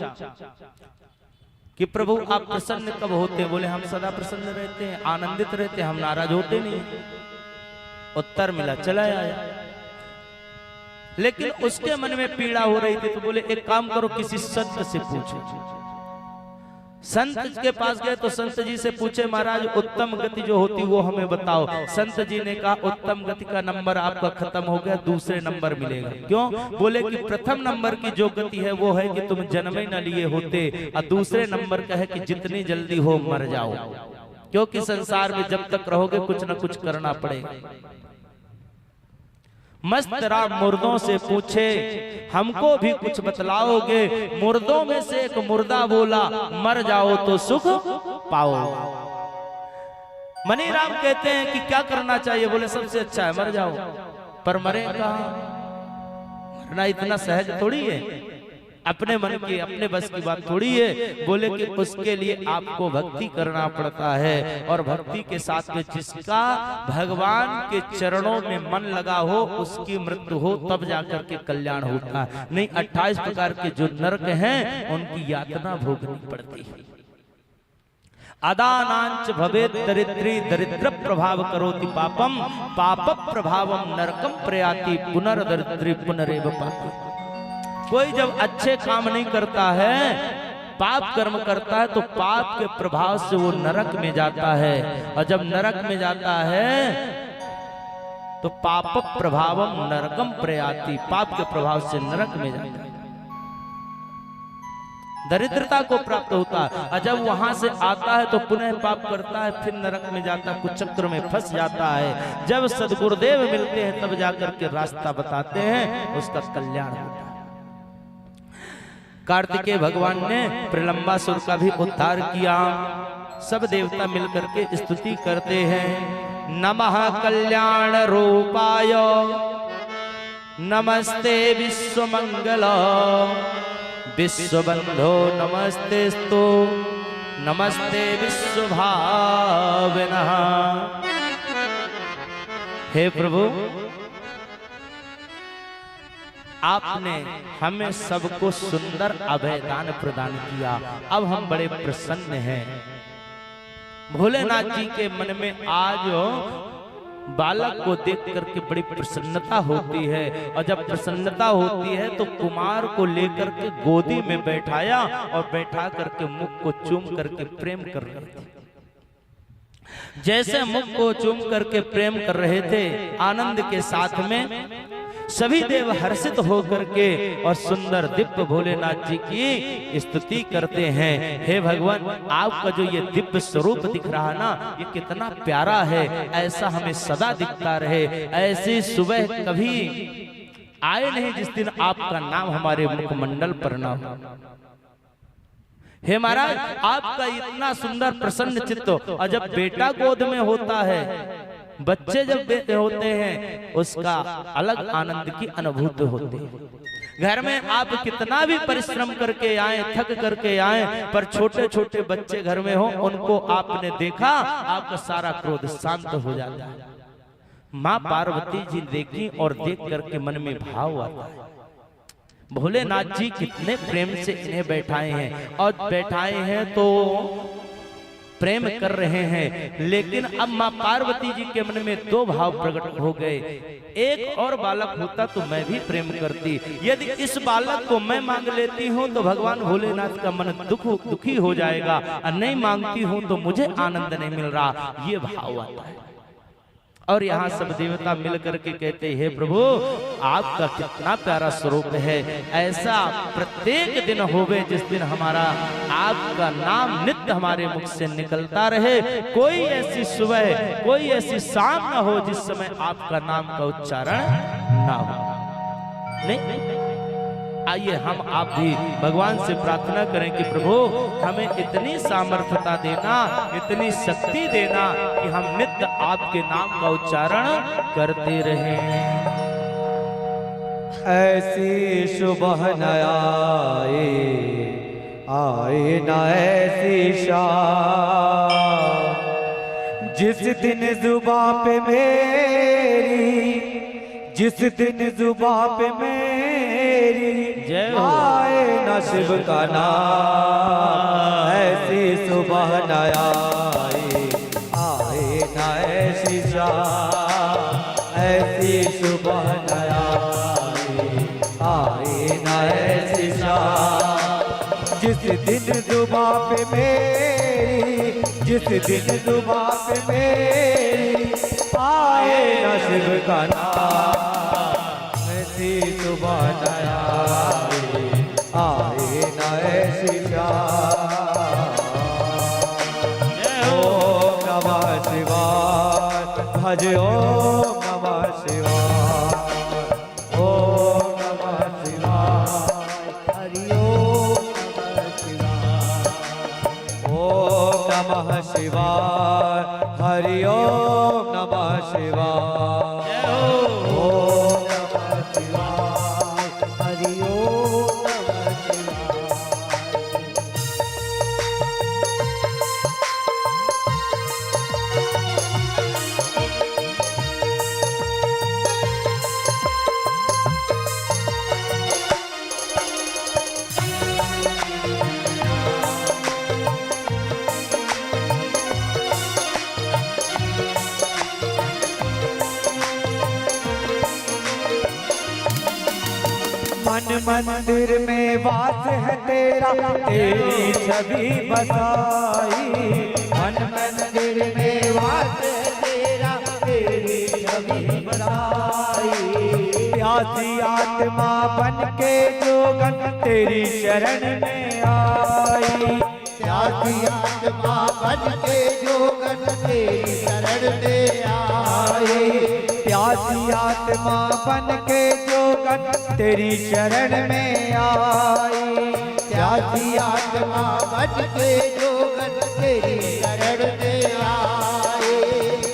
कि प्रभु आप प्रसन्न कब होते हैं? बोले हम सदा प्रसन्न रहते हैं, आनंदित रहते हैं, हम नाराज होते नहीं। उत्तर मिला, चला आया। लेकिन उसके मन में पीड़ा हो रही थी, तो बोले एक काम करो, किसी संत से पूछो। संत के पास गए तो संत जी से पूछे महाराज उत्तम गति जो होती वो हमें बताओ। संत जी ने कहा उत्तम गति का नंबर आपका खत्म हो गया, दूसरे नंबर मिलेगा। क्यों? बोले कि प्रथम नंबर की जो गति है वो है कि तुम जन्म ही न लिए होते, और दूसरे नंबर का है कि जितनी जल्दी हो मर जाओ। क्योंकि संसार में जब तक रहोगे कुछ न कुछ करना पड़ेगा। मस्त राम मुर्दों से पूछे हमको भी कुछ बतलाओगे। मुर्दों में से एक मुर्दा बोला मर जाओ तो सुख पाओ। मनी राम कहते हैं कि क्या करना चाहिए? बोले सबसे अच्छा है मर जाओ। पर मरे कहाँ? मरना इतना सहज थोड़ी है, अपने मन की अपने बस की बात थोड़ी है। बोले कि उसके लिए आपको भक्ति करना पड़ता है, और भक्ति के साथ में जिसका भगवान के चरणों में मन लगा हो उसकी मृत्यु हो तब जाकर के कल्याण होता है। नहीं 28 प्रकार के जो नरक हैं उनकी यातना भोगनी पड़ती है। अदानांच भवेद दरिद्री दरिद्र प्रभाव करोति पापम पाप प्रभावम नरकम प्रयाति पुनर्दरिद्री पुनरेव पापी। कोई जब अच्छे काम नहीं करता है, पाप कर्म करता है, तो पाप के प्रभाव से वो नरक में जाता है, और जब नरक में जाता है तो पाप प्रभावम नरकम प्रयाति, पाप के प्रभाव से नरक में जाता है, दरिद्रता को प्राप्त होता है। और जब वहां से आता है तो पुनः पाप करता है, फिर नरक में जाता है, कुचक्र में फंस जाता है। जब सद्गुरुदेव मिलते हैं तब जाकर के रास्ता बताते हैं, उसका कल्याण होता है। कार्तिकेय भगवान ने प्रलंबासुर का भी उद्धार किया। सब देवता मिलकर के स्तुति करते हैं। नमः कल्याण रूपाय नमस्ते विश्वमंगल विश्वबंधो नमस्तेस्तु नमस्ते विश्वभावनः। हे प्रभु, आपने हमें सबको सुंदर अभयदान प्रदान किया। अब हम बड़े प्रसन्न हैं। भोलेनाथ जी के मन में आज बालक को देख करके बड़ी प्रसन्नता होती है, और जब प्रसन्नता होती है तो कुमार को लेकर के गोदी में बैठाया और बैठा करके मुख को चूम करके प्रेम कर रहे थे। जैसे मुख को चूम करके प्रेम कर रहे थे, आनंद के साथ में सभी देव हर्षित होकर के और सुंदर दिव्य भोलेनाथ जी की स्तुति करते हैं। हे भगवान, आपका जो ये दिव्य स्वरूप दिख रहा ना, ये कितना प्यारा है, ऐसा हमें सदा दिखता रहे। ऐसी सुबह कभी आए नहीं जिस दिन आपका नाम हमारे मुखमंडल पर ना हो। हे महाराज, आपका इतना सुंदर प्रसन्न चित्त, और जब बेटा गोद में होता है, बच्चे जब होते हैं, उसका अलग आनंद की अनुभूति होती है। घर में आप कितना भी परिश्रम करके आए, थक करके आए, पर छोटे छोटे बच्चे घर में हो, उनको आपने देखा, आपका सारा क्रोध शांत हो जाता है। माँ पार्वती जी देखी और देख करके मन में भाव आता है, भोलेनाथ जी कितने प्रेम से इन्हें बैठाए हैं, और बैठाए हैं तो प्रेम कर रहे हैं। लेकिन अब माँ पार्वती जी के मन में दो भाव प्रकट हो गए। एक और बालक होता तो मैं भी प्रेम करती, यदि इस बालक को मैं मांग लेती हूँ तो भगवान भोलेनाथ का मन दुखी हो जाएगा, और नहीं मांगती हूँ तो मुझे आनंद नहीं मिल रहा, ये भाव आता है। और यहाँ सब देवता मिल करके कहते, हे प्रभु, आपका कितना प्यारा स्वरूप है। ऐसा प्रत्येक दिन होवे जिस दिन हमारा आपका नाम नित्य हमारे मुख से निकलता रहे। कोई ऐसी सुबह, कोई ऐसी शाम ना हो जिस समय आपका नाम का उच्चारण ना हो। नहीं, आइए हम आप भी भगवान से प्रार्थना करें कि प्रभु हमें इतनी सामर्थ्यता देना, इतनी शक्ति देना कि हम नित्य आपके नाम का उच्चारण करते रहें। ऐसी सुबह न आए न ऐसी शाम, जिस दिन जुबां पे मेरी, जिस दिन जुबां पे मेरी आए न शिव का नाम। ऐसी सुबह न आए न ऐसी शाम, ऐसी सुबह न आए न ऐसी शाम, जिस दिन जुबां पे मेरी, जिस दिन जुबां पे मेरी आए न शिव का नाम। ऐसी सुबह न आए न ऐसी शाम। ओ शिवाय भज ओम नमः शिवाय ओम नमः शिवाय हरि ओम नमः शिवाय ओम नमः शिवाय हरि ओम नमः शिवाय ओम नमः शिवाय हरि ओम नमः शिवाय। मन मंदिर में वास है तेरा तेरी छवि बसाई मन मंदिर में वास है तेरा तेरी छवि बसाई प्यासी आत्मा बन के जोगन तेरी शरण में आई प्यासी आत्मा बन के जोगन तेरी शरण में आई प्यासी आत्मा बन के जोगन तेरी शरण में आई प्यासी आत्मा बन के जोगन तेरी शरण में आई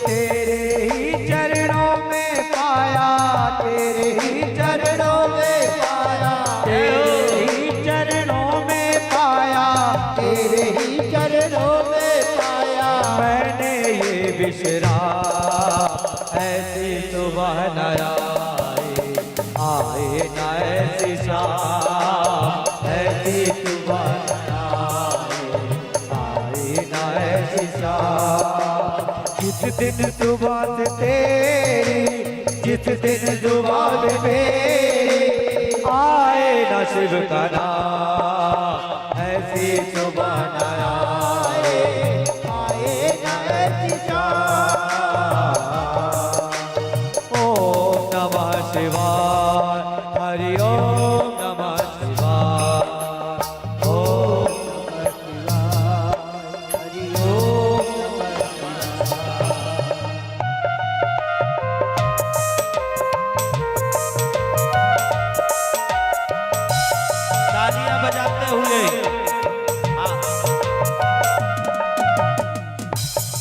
तेरे ही चरणों में पाया तेरे ही चरणों में पाया तेरे ही चरणों में पाया तेरे ही चरणों में पाया मैंने ये विश्राम ऐसी सुबह न आए न ऐसी शाम ऐसी सुबह आए न ऐसी शाम जिस दिन सुबह से तेरी जिस दिन जुबान मेरी आए न शिव का नाम ऐसी सुबह न आए न ऐसी शाम ओम नमः शिवाय हरि ओम नमः शिवाय ओम नमः शिवाय हरि ओम नमः तालियां बजाते हुए हाँ।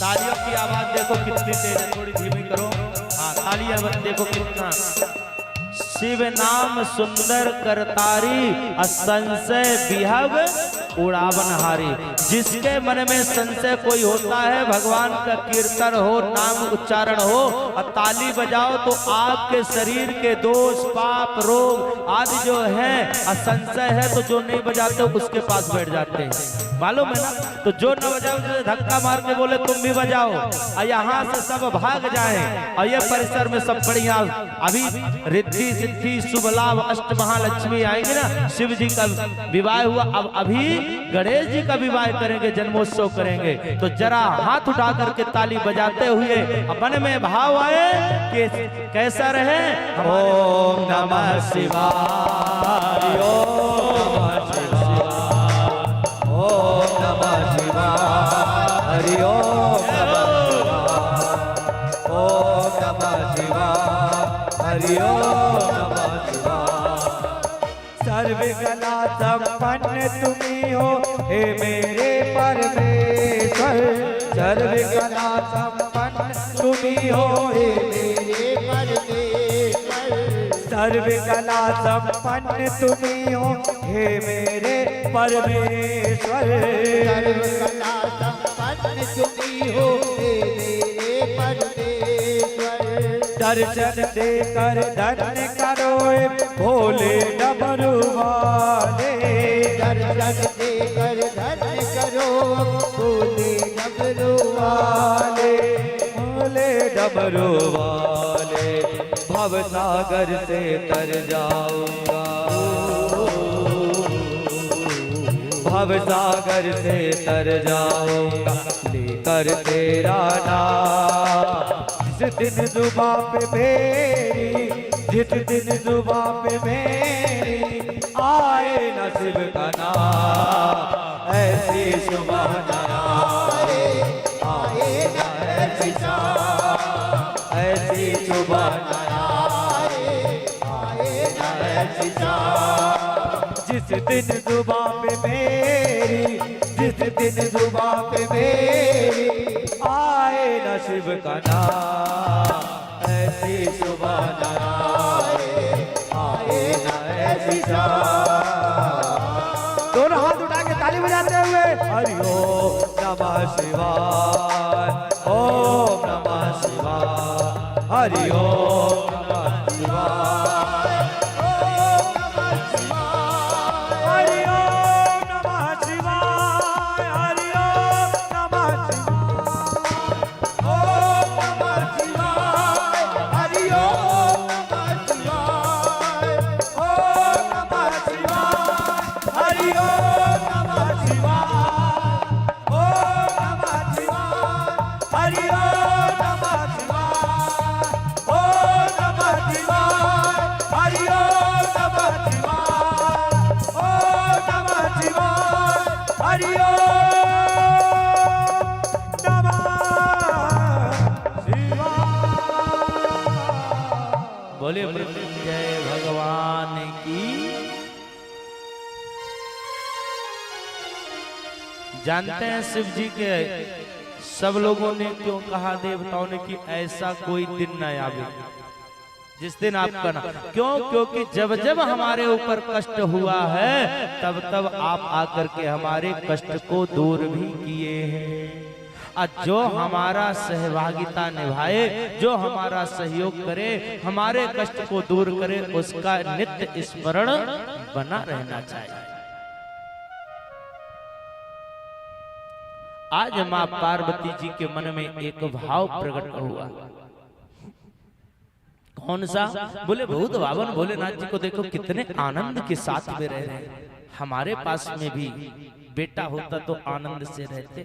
तालियों की आवाज देखो कितनी तेज है, थोड़ी धीमी करो। हाँ तालियां देखो कितना। शिव नाम सुंदर करतारी असंशय विहग उड़ावनहारी। जिसके मन में संशय कोई होता है, भगवान का कीर्तन हो, नाम उच्चारण हो और ताली बजाओ तो आपके शरीर के दोष पाप रोग आदि जो है असंशय है तो जो नहीं बजाते उसके पास बैठ जाते हैं, मालूम है ना। तो जो न बजाओ धक्का मार के बोले तुम भी बजाओ और यहाँ से सब भाग जाएं और ये परिसर में सब बढ़िया अभी रिद्धि सिद्धि शुभ लाभ अष्ट महालक्ष्मी आएंगे ना। शिव जी का विवाह हुआ, अब अभी गणेश जी का विवाह करेंगे, जन्मोत्सव करेंगे। तो जरा हाथ उठा करके ताली बजाते हुए मन में भाव आए कि कैसा रहे। ओम नमः शिवाय ओम नमः शिवाय हरि ओम नमः शिवाय हरि ओम नमः शिवाय सर्वकला संपन्न तुम्ही हो हे मेरे परमेश्वर सर्वकला संपन्न तुम्ही हो हे मेरे परमेश्वर सर्वकला संपन्न तुम्ही हो हे मेरे परमेश्वर सर्वकला संपन्न तुम्ही हो हे मेरे परमेश्वर दर्शन देकर धन्य करो भोले डमरू वाले दर्शन देकर धन्य करो भोले डमरू वाले भोले डमरू वाले भव सागर से तर जाऊंगा भव सागर से तर जाऊंगा लेकर तेरा नाम जिस दिन जुबां पे मेरी जिस दिन जुबां पे मेरी आए न शिव का नाम ऐसी सुबह न आए न ऐसी दिन जुबां पे मेरी, जिस दिन जुबां पे मेरी आए न शिव का नाम, ऐसी सुबह न आए न ऐसी शाम। दोनों हाथ उठा के ताली बजाते हुए हरि ओम नमः शिवाय, ओम नमः शिवाय, हरि ओम नमः शिवाय, ओम नमः शिवाय, हरि ओम नमः शिवाय, हरि ओम नमः शिवाय, ओम नमः शिवाय, हरि ओम नमः शिवाय, ओम नमः शिवाय, हरि ओम नमः शिवाय, ओम नमः शिवाय, हरि ओम नमः शिवाय, ओम नमः शिवाय, हरि ओम नमः शिवाय, ओम नमः शिवाय, हरि ओम नमः शिवाय। बोले मृत्युंजय भगवान की। जानते हैं शिव जी के सब लोगों ने क्यों कहा, देवताओं ने, कि ऐसा कोई दिन न आवे जिस दिन आपका ना, क्यों? क्योंकि जब जब हमारे ऊपर कष्ट हुआ है तब तब आप आकर के हमारे कष्ट को दूर भी किए हैं। और जो हमारा सहभागिता निभाए, जो हमारा सहयोग करे, हमारे कष्ट को दूर करे, उसका नित्य स्मरण बना रहना चाहिए। आज मां पार्वती जी के मन में एक भाव प्रकट हुआ। कौन सा? बोले भूत भावन भोलेनाथ जी को देखो कितने आनंद के साथ में रह रहे हैं। हमारे पास में भी बेटा होता तो आनंद से रहते।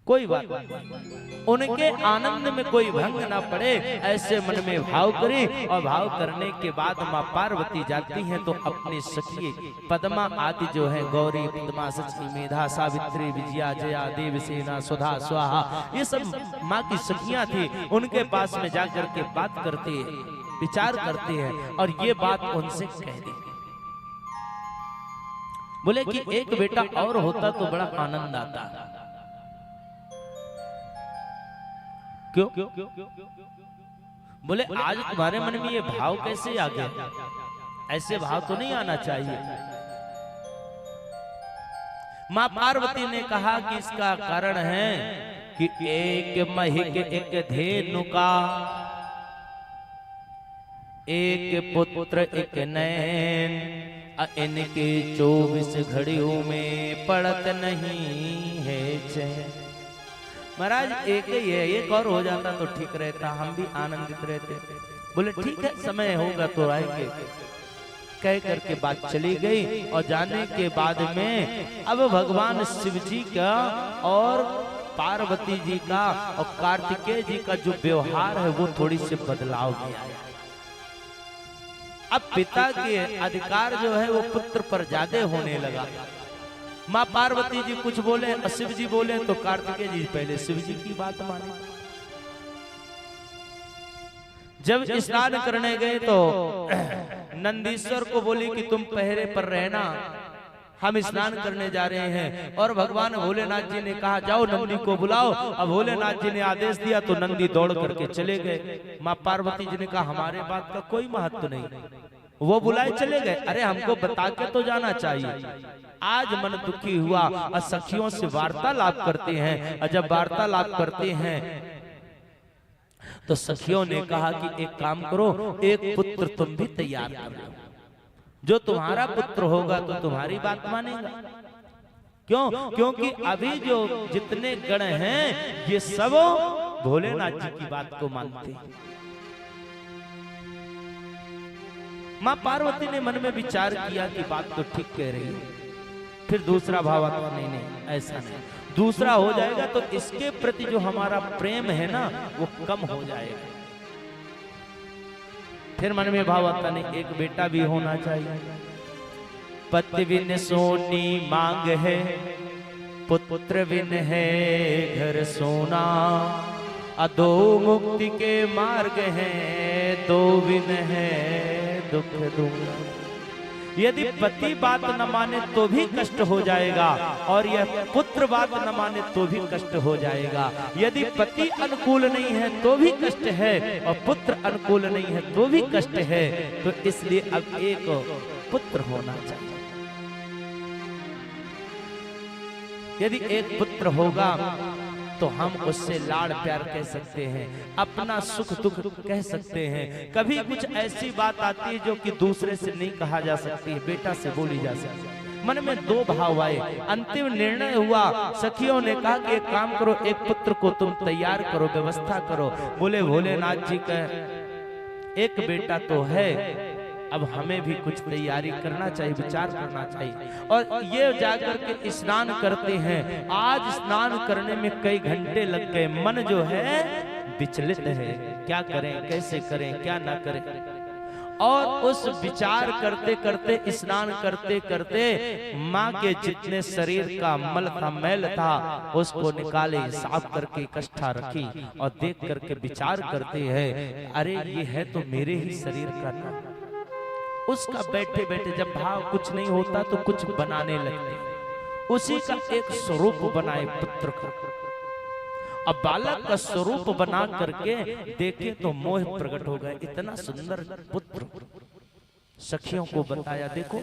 कोई बात नहीं, उनके आनंद में कोई भंग ना पड़े, ऐसे मन में भाव करे। और भाव करने के बाद मां पार्वती जाती हैं तो अपनी सखी पद्मा आदि जो है, गौरी, पद्मा, सची, मेधा, सावित्री, विजया, जया, देवसेना, सुधा, स्वाहा, ये सब माँ की सखियां थी। उनके पास में जाकर के बात करते हैं, विचार करते हैं और ये बात उनसे कह दी। बोले कि एक बेटा और होता तो बड़ा आनंद आता। क्यों? बोले आज तुम्हारे मन में ये भाव कैसे आ गया? ऐसे भाव तो नहीं आना चाहिए। मां पार्वती ने कहा कि इसका कारण है कि एक महिक एक धेनु का, एक पुत्र एक नैन, इनके 24 घड़ियों में पड़त नहीं है चैन। महाराज एक ही है, एक और हो जाता तो ठीक रहता, हम भी आनंदित रहते। बोले ठीक है, समय होगा तो आएंगे। कह करके बात चली गई। और जाने के बाद में अब भगवान शिव जी का और पार्वती जी का और कार्तिकेय जी का जो व्यवहार है वो थोड़ी सी बदलाव किया। अब पिता के अधिकार जो है वो पुत्र पर ज्यादा होने लगा। मां पार्वती जी कुछ बोले और शिव जी बोले तो कार्तिकेय जी पहले शिव जी की बात माने। जब स्नान करने गए तो नंदीश्वर को बोली कि तुम पहरे पर रहना, हम स्नान करने जा रहे हैं। और भगवान भोलेनाथ जी ने कहा जाओ नंदी को बुलाओ। अब भोलेनाथ जी ने आदेश दिया तो नंदी दौड़ करके चले गए। मां पार्वती जी ने कहा हमारे बात का कोई महत्व नहीं, वो बुलाए चले गए। अरे हमको बता के तो जाना चाहिए। आज मन दुखी हुआ और सखियों से वार्तालाप करते हैं। और जब वार्तालाप करते हैं तो सखियों ने कहा कि एक काम करो, एक पुत्र तुम भी तैयार कर लो। जो तुम्हारा पुत्र होगा तो तुम्हारी बात मानेगा। क्यों? क्योंकि अभी जो जितने गण हैं ये सब भोलेनाथ जी की बात को मानते हैं। मां पार्वती ने मन में विचार किया कि बात तो ठीक कह रही है। फिर दूसरा भाव आता नहीं, ऐसा नहीं, दूसरा हो जाएगा तो इसके प्रति जो हमारा प्रेम है ना वो कम हो जाएगा। फिर मन में भाव आता नहीं, एक बेटा भी होना चाहिए। पति बिन सोनी मांग है, पुत्र बिन है घर सोना। दो मुक्ति के मार्ग हैं, दो बिन है दुख दूंगा। यदि पति बात न माने तो भी कष्ट हो जाएगा, और यह पुत्र बात न माने तो भी कष्ट हो जाएगा। यदि पति अनुकूल नहीं है तो भी कष्ट है, और पुत्र अनुकूल नहीं है तो भी कष्ट है। तो इसलिए अब एक पुत्र होना चाहिए। यदि एक पुत्र होगा तो हम उससे लाड़ प्यार कह सकते हैं, अपना सुख दुख कह सकते हैं। कभी कुछ ऐसी बात आती है जो कि दूसरे से नहीं कहा जा सकती है, बेटा से बोली जा सकती है। मन में दो भाव आए, अंतिम निर्णय हुआ। सखियों ने कहा कि एक काम करो, एक पुत्र को तुम तैयार करो, व्यवस्था करो। बोले भोलेनाथ जी का एक बेटा तो है, अब हमें भी कुछ तैयारी करना चाहिए, विचार करना चाहिए। और ये जाकर के स्नान करते हैं। आज स्नान करने में कई घंटे लग गए। मन जो है विचलित है, क्या करें, कैसे करें, क्या ना करें। और उस विचार करते करते, स्नान करते करते माँ के जितने शरीर का मल था, मैल था, उसको निकाले, साफ करके इकट्ठा रखी और देख करके विचार करते हैं, अरे ये है तो मेरे ही शरीर का था। उसका बैठे बैठे जब भाव कुछ नहीं होता तो कुछ बनाने लगते, उसी का एक स्वरूप बनाए पुत्र का। अब बालक का स्वरूप बना करके देखे तो मोह प्रकट हो गए। इतना सुंदर पुत्र सखियों को बताया, देखो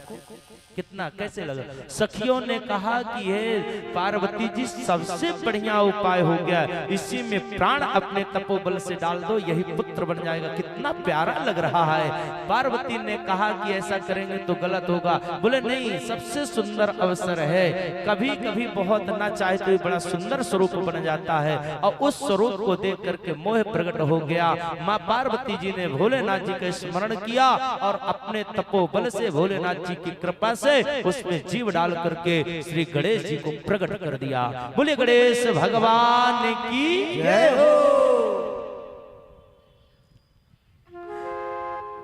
कितना कैसे लगा। सखियों ने कहा कि हे पार्वती जी, सबसे बढ़िया उपाय हो गया, इसी में प्राण अपने तपोबल से डाल दो, यही पुत्र बन जाएगा। कितना प्यारा लग रहा है। पार्वती ने कहा कि ऐसा करेंगे तो गलत होगा। बोले नहीं, सबसे सुंदर अवसर है। कभी कभी बहुत ना चाहे तो बड़ा सुंदर स्वरूप बन जाता है। और उस स्वरूप को देख करके मोह प्रकट हो गया। माँ पार्वती जी ने भोलेनाथ जी का स्मरण किया और अपने तपोबल से, भोलेनाथ जी की कृपा से उसमें जीव डाल करके श्री गणेश जी को प्रकट कर दिया। बोले गणेश भगवान की जय हो।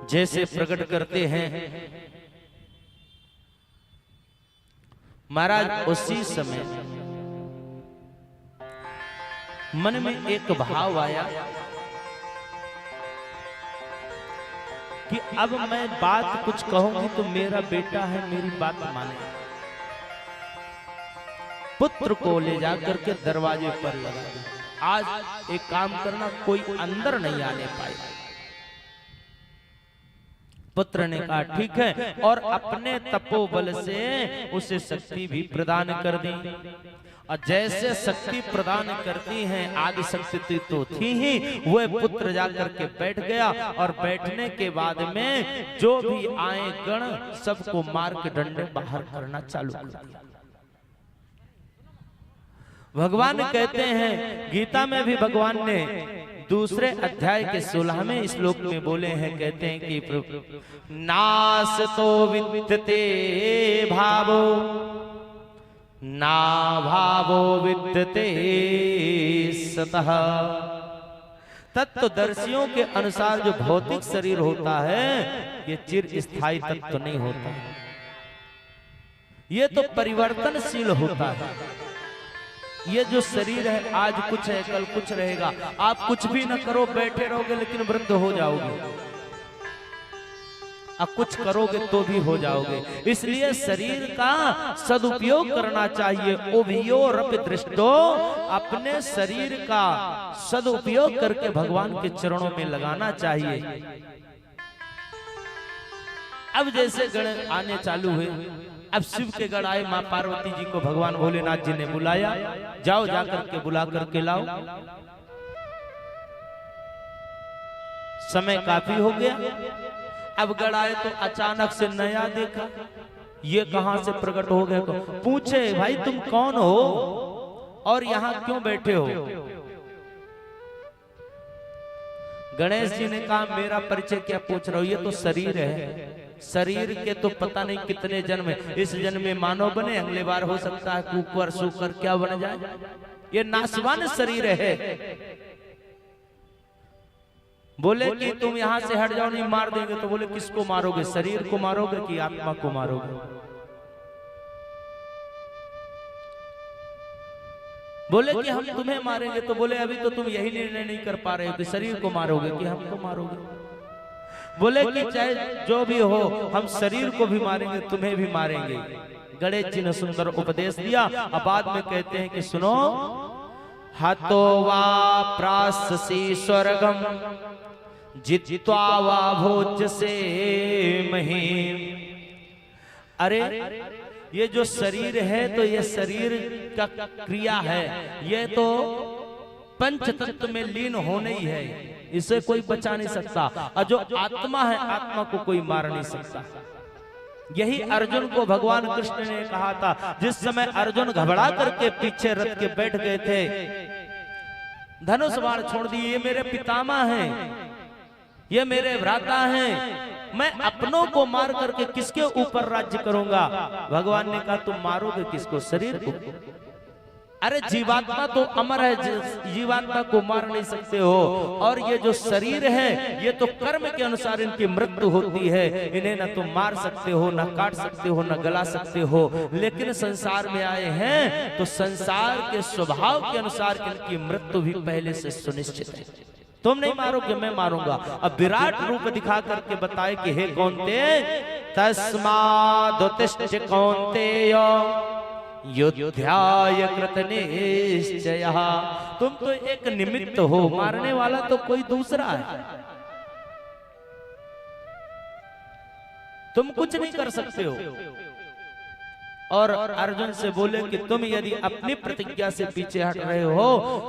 जैसे प्रकट करते हैं महाराज, उसी समय मन में एक भाव आया कि अब मैं बात कुछ कहूंगी तो मेरा बेटा है, मेरी बात माने। पुत्र को ले जाकर के दरवाजे पर लगा दिया। आज एक काम करना, कोई अंदर नहीं आने पाए। पुत्र ने कहा ठीक है, और अपने तपोबल से उसे शक्ति भी प्रदान कर दी। और जैसे शक्ति प्रदान करती हैं, आदि शक्ति तो थी ही, वह पुत्र जाकर के बैठ गया। और बैठने के बाद में जो भी आए गण, सबको मार के डंडे बाहर करना चालू कर दिया। भगवान कहते हैं, गीता में भी भगवान ने दूसरे अध्याय के 16वें श्लोक में बोले हैं, कहते हैं कि नास तो विद्यते भावो ना भावो विद्यते सतः। तत्वदर्शियों के अनुसार जो भौतिक शरीर होता है, ये चिर स्थायी तत्व नहीं होता, ये तो परिवर्तनशील होता है। ये जो शरीर है, आज कुछ है, कल कुछ रहेगा। आप कुछ भी न करो, बैठे रहोगे लेकिन वृद्ध हो जाओगे, अब कुछ करोगे तो भी हो जाओगे। इसलिए शरीर का सदुपयोग करना चाहिए। ओभियोरपि दृष्टो, अपने शरीर का सदुपयोग करके भगवान के चरणों में लगाना चाहिए। अब जैसे गण आने चालू हुए, अब शिव के गण आए, माँ पार्वती जी को भगवान भोलेनाथ जी ने बुलाया, जाओ जाकर के बुला करके लाओ। समय काफी हो गया। अब गण आए तो अचानक से नया देखा, ये कहां से प्रकट हो गए। पूछे, भाई तुम कौन हो और यहाँ क्यों बैठे हो? गणेश जी ने कहा, मेरा परिचय क्या पूछ रहे हो, ये तो शरीर है, शरीर के तो पता नहीं कितने जन्म है। इस जन्म में मानव बने, अगले बार हो सकता है कुकर सुकर क्या बन जाए, ये नाशवान शरीर है। बोले कि तुम यहां से हट जाओ, नहीं मार देंगे। तो बोले किसको मारोगे, शरीर को मारोगे कि आत्मा को मारोगे? बोले कि हम तुम्हें मारेंगे। तो बोले अभी तो तुम यही निर्णय नहीं कर पा रहे हो कि शरीर को मारोगे कि हमको मारोगे। बोले कि चाहे जो भी हो हम शरीर को भी मारेंगे, तुम्हें भी मारेंगे। गणेश जी ने सुंदर उपदेश दिया। अब बाद में कहते हैं कि सुनो, हतो वा प्राससी स्वर्गम जित्वा वा भोज से महीम। अरे ये जो शरीर है तो ये शरीर का क्रिया है, ये तो पंच तत्व में लीन होने ही है, इसे कोई बचा नहीं सकता। और जो आत्मा है, आत्मा को कोई मार नहीं सकता। यही अर्जुन को भगवान कृष्ण ने कहा था, जिस समय अर्जुन घबरा करके पीछे रथ के बैठ गए थे, धनुष बाण छोड़ दिए। ये मेरे पितामह हैं, ये मेरे भ्राता हैं, मैं अपनों को मार करके किसके ऊपर राज्य करूंगा। भगवान ने कहा तुम मारोगे किसको? शरीर को। अरे जीवात्मा तो अमर है, जीवात्मा को मार नहीं सकते हो। और ये जो शरीर है, ये तो कर्म के अनुसार इनकी मृत्यु होती है। इन्हें न तुम मार सकते हो, न काट सकते हो, न गला सकते हो। लेकिन संसार में आए हैं तो संसार के स्वभाव के अनुसार इनकी मृत्यु भी पहले से सुनिश्चित है। तुम नहीं मारोगे, मैं मारूंगा। अब विराट रूप दिखा करके बताए कि हे कौन्ते, तस्मादुत्तिष्ठ कौन्तेय युद्धाय कृत निश्चयः। तुम तो एक निमित्त हो, मारने वाला तो कोई दूसरा है। तुम कुछ नहीं कर सकते हो। और अर्जुन से बोले कि तुम यदि अपनी प्रतिज्ञा से पीछे हट रहे हो,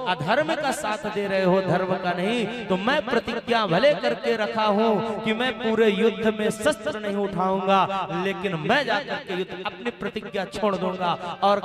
अधर्म का साथ दे रहे हो, धर्म का नहीं, तो मैं प्रतिज्ञा भले करके रखा हूं कि मैं पूरे युद्ध में शस्त्र नहीं उठाऊंगा, लेकिन मैं जाकर के युद्ध अपनी प्रतिज्ञा छोड़ दूंगा। और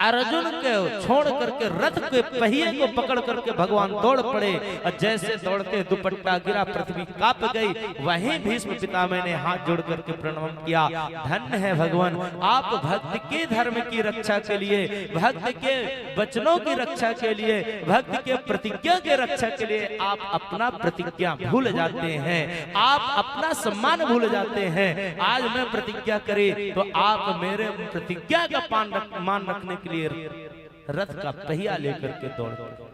अर्जुन के छोड़ करके रथ के पहिए को पकड़ करके भगवान दौड़ पड़े। और जैसे दौड़ते दुपट्टा गिरा, पृथ्वी कांप गई। वहीं भीष्म पितामह ने हाथ जोड़ करके प्रणाम किया। धन्य है भगवान, आप भक्त के धर्म की रक्षा के लिए, भक्त के वचनों की रक्षा के लिए, भक्त के प्रतिज्ञा के रक्षा के लिए आप अपना प्रतिज्ञा भूल जाते हैं, आप अपना सम्मान भूल जाते हैं। आज मैं प्रतिज्ञा करे तो आप मेरे प्रतिज्ञा का मान रखने के लिए रथ का पहिया लेकर के दौड़ पड़े।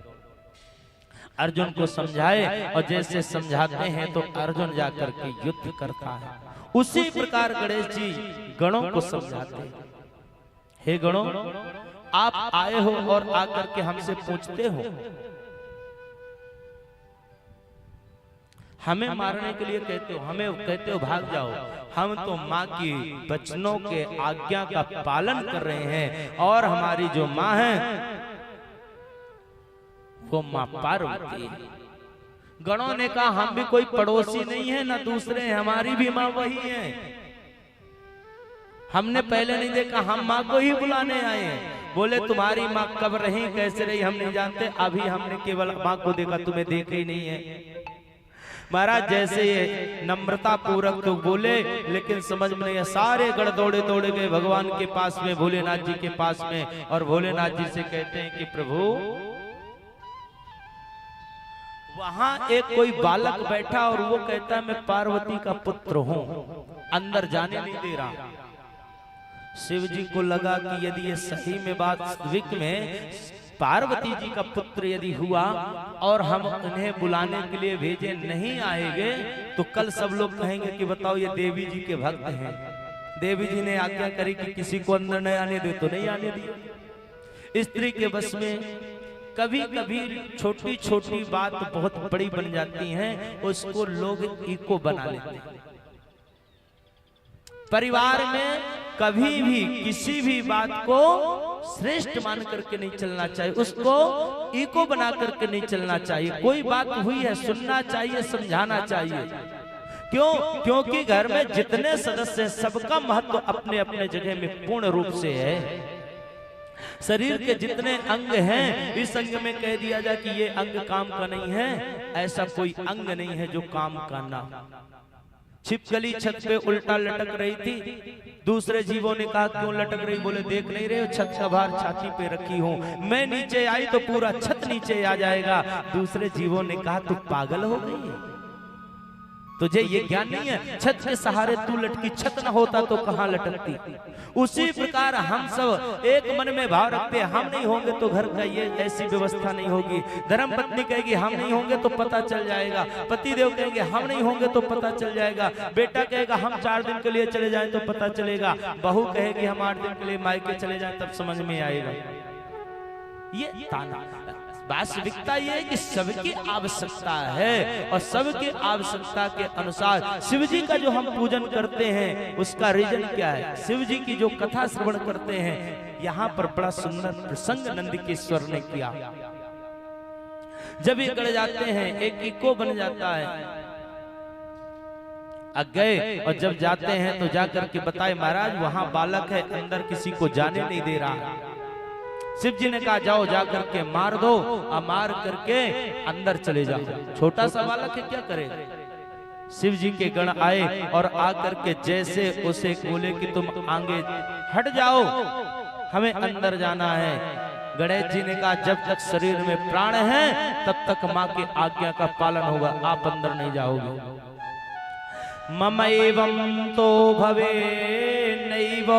अर्जुन को समझाए और जैसे समझाते हैं तो अर्जुन जाकर के युद्ध करता है। उसी प्रकार गणेश जी गणों को समझाते हैं, हे गणों, आप आए हो और आकर के हमसे पूछते हो, हमें मारने के लिए कहते हो, हमें कहते हो भाग जाओ। हम तो माँ की वचनों के आज्ञा का पालन कर रहे हैं। और हमारी जो माँ है वो माँ पार्वती है। गणों ने कहा हम भी कोई पड़ोसी नहीं है ना दूसरे हैं, हमारी भी माँ वही है। हमने पहले नहीं देखा, हम माँ को ही बुलाने आए हैं। बोले तुम्हारी माँ कब रही, कैसे रही हम नहीं जानते, अभी हमने केवल माँ को देखा, तुम्हें देखा ही नहीं है। महाराज जैसे ये नम्रता पूर्वक तो बोले, लेकिन समझ में नहीं। सारे गण दौड़े दौड़े गए भगवान के पास में, भोलेनाथ जी के पास में। और भोलेनाथ जी से कहते हैं कि प्रभु, वहां एक कोई बालक बैठा और वो कहता है मैं पार्वती का पुत्र हूं, अंदर जाने नहीं दे रहा। शिव जी को लगा कि यदि ये सही में बात वास्तविक में पार्वती जी का पुत्र यदि हुआ और हम उन्हें बुलाने के लिए भेजे नहीं आएंगे तो कल सब लोग कहेंगे कि बताओ ये देवी जी के भक्त हैं। देवी जी ने आज्ञा करी कि किसी को अंदर नहीं आने दे, तो नहीं आने दिया। स्त्री के बस में कभी कभी छोटी छोटी बात बहुत बड़ी बन जाती हैं, उसको लोग ईको बना लेते हैं। परिवार में कभी भी किसी भी बात को श्रेष्ठ मान करके नहीं चलना चाहिए, उसको ईको बना करके नहीं चलना चाहिए। कोई बात हुई है सुनना चाहिए, समझाना चाहिए। क्यों? क्योंकि घर में जितने सदस्य हैं सबका महत्व अपने अपने जगह में पूर्ण रूप से है। शरीर के जितने अंग हैं, इस अंग में कह दिया जाए कि ये अंग काम का नहीं है, ऐसा कोई अंग नहीं है जो काम का ना। छिपकली छत पे उल्टा लटक रही थी, दूसरे जीवों ने कहा क्यों लटक रही? बोले देख नहीं रहे हो छत का भार छाती पे रखी हूं, मैं नीचे आई तो पूरा छत नीचे आ जाएगा। दूसरे जीवों ने कहा तू पागल हो गई है, तुझे ये ज्ञान नहीं है छत के सहारे तू लटकी, छत न होता तो कहां लटकती। उसी प्रकार हम सब एक मन में भाव रखते हैं, हम नहीं होंगे तो घर का ये ऐसी व्यवस्था नहीं होगी। धर्म पत्नी कहेगी हम नहीं होंगे तो पता चल जाएगा, पति देव कहेंगे हम नहीं होंगे तो पता चल जाएगा, बेटा कहेगा हम 4 दिन के लिए चले जाएं तो पता चलेगा, बहू कहेगी हम 8 दिन के लिए मायके चले जाएं तब समझ में आएगा। ये ताना वास्तविकता ये है कि सबकी आवश्यकता है और सबकी आवश्यकता के अनुसार शिव जी का जो हम पूजन करते हैं उसका रीजन क्या है। शिव जी की जो कथा श्रवण करते हैं, यहाँ पर बड़ा सुंदर प्रसंग नंदकेश्वर ने किया। जब ये गड़ जाते हैं एक इको बन जाता है, गए और जब जाते हैं तो जाकर के बताए महाराज वहां बालक है, अंदर किसी को जाने नहीं दे रहा। शिव जी ने कहा जाओ जाकर के मार दो, और मार करके अंदर चले जाओ। छोटा सा बालक है क्या करे। शिव जी के गण आए और आकर के जैसे उसे बोले कि तुम आगे हट जाओ, हमें अंदर जाना है। गणेश जी ने कहा जब तक शरीर में प्राण है तब तक माँ की आज्ञा का पालन होगा, आप अंदर नहीं जाओगे। मम एवं तो भवे नैव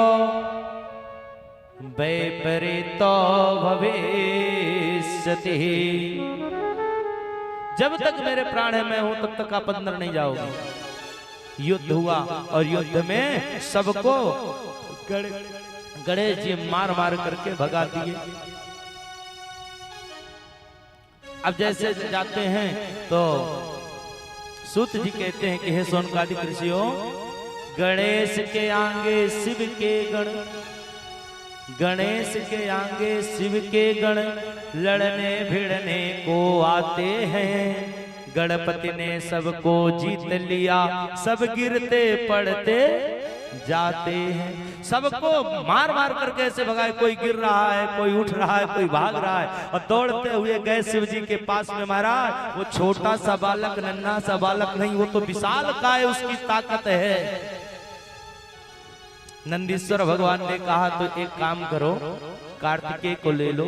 वैपरीतो भविष्यति। जब तक मेरे प्राण है मैं हूं तब तक आप अंदर नहीं जाओगे। युद्ध हुआ और युद्ध में सबको गणेश जी मार मार करके भगा दिए। अब जैसे जाते हैं तो सूत जी कहते हैं कि हे सोनकादि ऋषियों, गणेश के आगे शिव के गण, गणेश के आगे शिव के गण लड़ने भिड़ने को आते हैं। गणपति ने सबको जीत लिया, सब गिरते पड़ते जाते हैं। सबको मार मार करके ऐसे भगाए, कोई गिर रहा है, कोई उठ रहा है, कोई भाग रहा है, और दौड़ते हुए गए शिव जी के पास में। महाराज वो छोटा सा बालक, नन्हा सा बालक नहीं, वो तो विशाल काय उसकी ताकत है। नंदीश्वर भगवान ने कहा तो एक काम करो, कार्तिकेय को ले लो,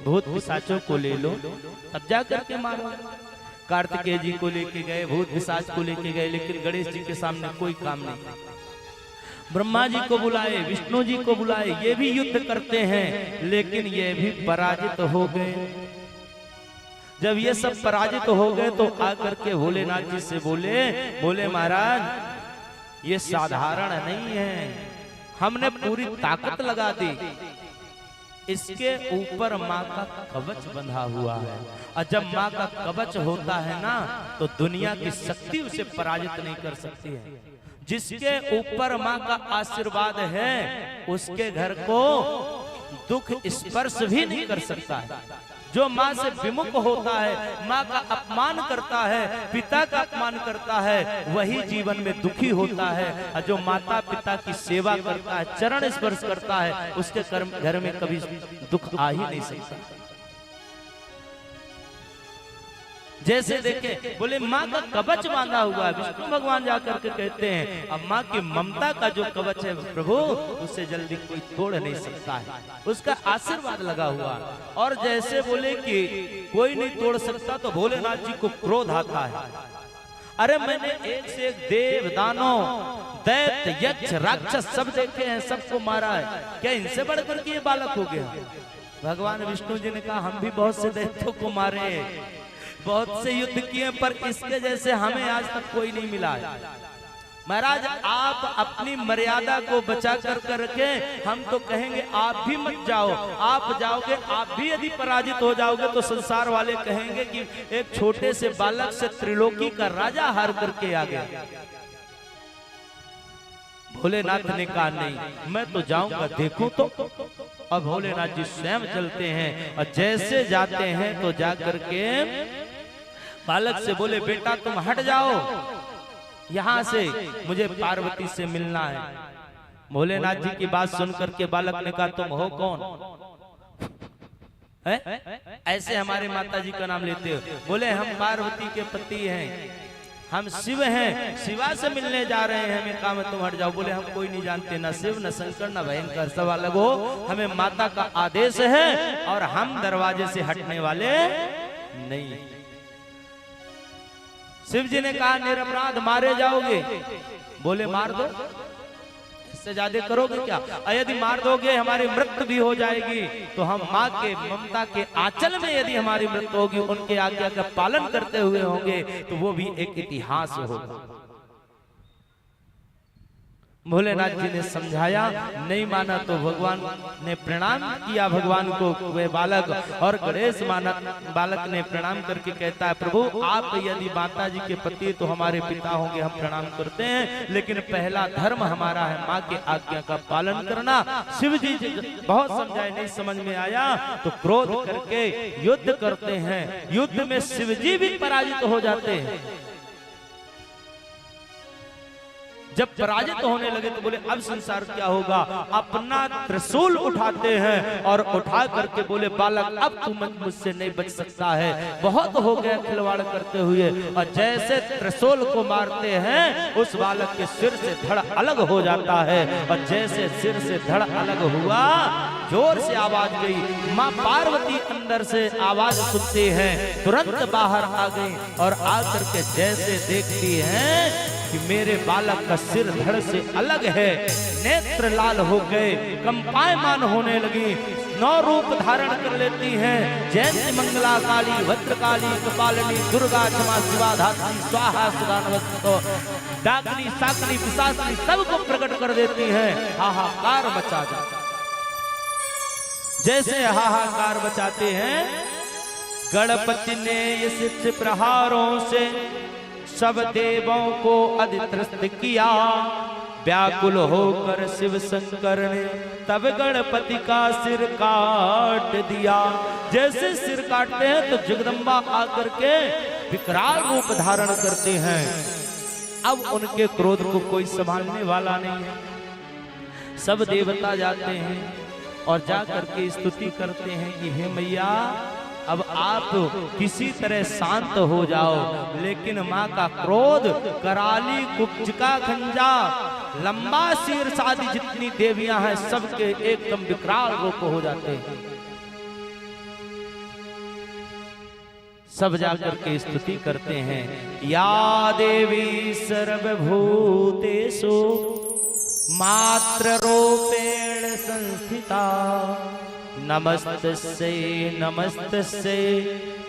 भूत पिशाचों को ले लो, अब जा करके मारो। कार्तिकेय जी को लेके गए, भूत पिशाच को लेके गए, लेकिन गणेश जी के सामने कोई काम नहीं। ब्रह्मा जी को बुलाए, विष्णु जी को बुलाए, ये भी युद्ध करते हैं लेकिन ये भी पराजित हो गए। जब ये सब पराजित हो गए तो आकर के भोलेनाथ जी से बोले महाराज ये साधारण नहीं है, हमने पूरी ताकत लगा दी, इसके ऊपर माँ का कवच बंधा हुआ है, और जब माँ का कवच होता है ना तो दुनिया की शक्ति उसे पराजित नहीं कर सकती है। जिसके ऊपर माँ का आशीर्वाद है उसके घर को दुख स्पर्श भी नहीं कर सकता है। जो माँ से विमुख होता है, माँ का अपमान करता है, पिता का अपमान करता है, वही जीवन में दुखी होता है। और जो माता पिता की सेवा करता है, चरण स्पर्श करता है, उसके घर में कभी दुख आ ही नहीं सकता। जैसे देखे बोले माँ का कवच बांधा हुआ है, विष्णु भगवान जाकर के कहते हैं अब माँ की ममता का जो कवच है प्रभु उससे जल्दी कोई तोड़ नहीं सकता है, उसका आशीर्वाद लगा हुआ। और जैसे बोले कि कोई नहीं तोड़ सकता तो भोलेनाथ जी को क्रोध आता है। अरे मैंने एक से एक देव दानव दैत्य यक्ष राक्षस सब देखे हैं, सबको मारा है, क्या इनसे बढ़कर के ये बालक हो गया। भगवान विष्णु जी ने कहा हम भी बहुत से दैत्यों को मारे, बहुत से युद्ध किए, पर इसके जैसे हमें आज तक कोई नहीं मिला है। महाराज आप अपनी मर्यादा को बचा कर रखें, हम तो कहेंगे आप भी मत जाओ। आप जाओगे, आप भी यदि पराजित हो जाओगे तो संसार वाले कहेंगे कि एक छोटे से बालक से त्रिलोकी का राजा हार करके आ गया। भोलेनाथ ने कहा नहीं मैं तो जाऊंगा, देखूं तो। अब भोलेनाथ जी स्वयं चलते हैं और जैसे जाते हैं तो जाकर के बालक से बोले बेटा तुम हट जाओ यहाँ से, मुझे पार्वती से मिलना है। भोलेनाथ जी की बात सुनकर के बालक ने कहा तुम हो कौन है? ऐसे हमारे माता जी का नाम लेते हो। बोले हम पार्वती के पति हैं, हम शिव हैं, शिवा से मिलने जा रहे हैं, हमें काम है तुम हट जाओ। बोले हम कोई नहीं जानते, न शिव न शंकर न भयंकर, सब अलग हो, हमें माता का आदेश है और हम दरवाजे से हटने वाले नहीं। शिव जी ने कहा निरपराध मारे जाओगे? बोले मार दो, इससे ज्यादा करोगे क्या? यदि मार दोगे हमारी मृत्यु भी हो जाएगी, तो हम माँ के ममता के आंचल में यदि हमारी मृत्यु होगी, उनके आज्ञा का पालन करते हुए होंगे, तो वो भी एक इतिहास होगा। भोलेनाथ जी ने समझाया, नहीं माना तो भगवान ने प्रणाम किया भगवान को वे बालक, और गणेश बालक ने प्रणाम करके कहता है प्रभु आप यदि माता जी के पति तो हमारे पिता होंगे, हम प्रणाम करते हैं, लेकिन पहला धर्म हमारा है माँ के आज्ञा का पालन करना। शिव जी बहुत समझाए, नहीं समझ में आया तो क्रोध करके युद्ध करते हैं। युद्ध में शिव जी भी पराजित हो जाते हैं। जब पराजित होने लगे तो बोले अब संसार क्या होगा? अपना त्रिशूल उठाते हैं और उठा करके बोले बालक अब तू मुझसे नहीं बच सकता है, बहुत हो गया खिलवाड़ करते हुए। और जैसे त्रिशूल को मारते हैं उस बालक के सिर से धड़ अलग हो जाता है, और जैसे सिर से धड़ अलग हुआ जोर से आवाज गई। माँ पार्वती अंदर से आवाज सुनती हैं, तुरंत बाहर आ गई और आकर के जैसे देखती हैं कि मेरे बालक का सिर धड़ से अलग है, नेत्र लाल हो गए, कंपायमान होने लगी, 9 रूप धारण कर लेती हैं। जयंती मंगला काली, भद्रकाली, कपालिनी, दुर्गा, क्षमा, शिवा, धात्री, स्वाहा, सुधा, नमस्ते, डाकनी, साकनी, पिशाचनी सबको प्रकट कर देती हैं। हाहाकार मचा जाता। जैसे हाहाकार मचाते हैं, गणपति ने इस प्रहारों से सब देवों को अधित्रस्त किया। व्याकुल होकर शिव शंकर ने तब गणपति का सिर काट दिया। जैसे सिर काटते हैं तो जगदम्बा आकर के विकराल रूप धारण करते हैं। अब उनके क्रोध को कोई संभालने वाला नहीं है। सब देवता जाते हैं और जाकर के स्तुति करते हैं कि हे मैया अब आप किसी तरह शांत हो जाओ। लेकिन माँ का क्रोध कराली, कुब्जिका, खंजा, लंबा सिर शादी जितनी देवियां हैं सबके एकदम विकराल रूप हो जाते हैं। सब जाकर के स्तुति करते हैं, या देवी सर्वभूतेषु मात्र रूपेण संस्थिता, नमस्तस्यै नमस्तस्यै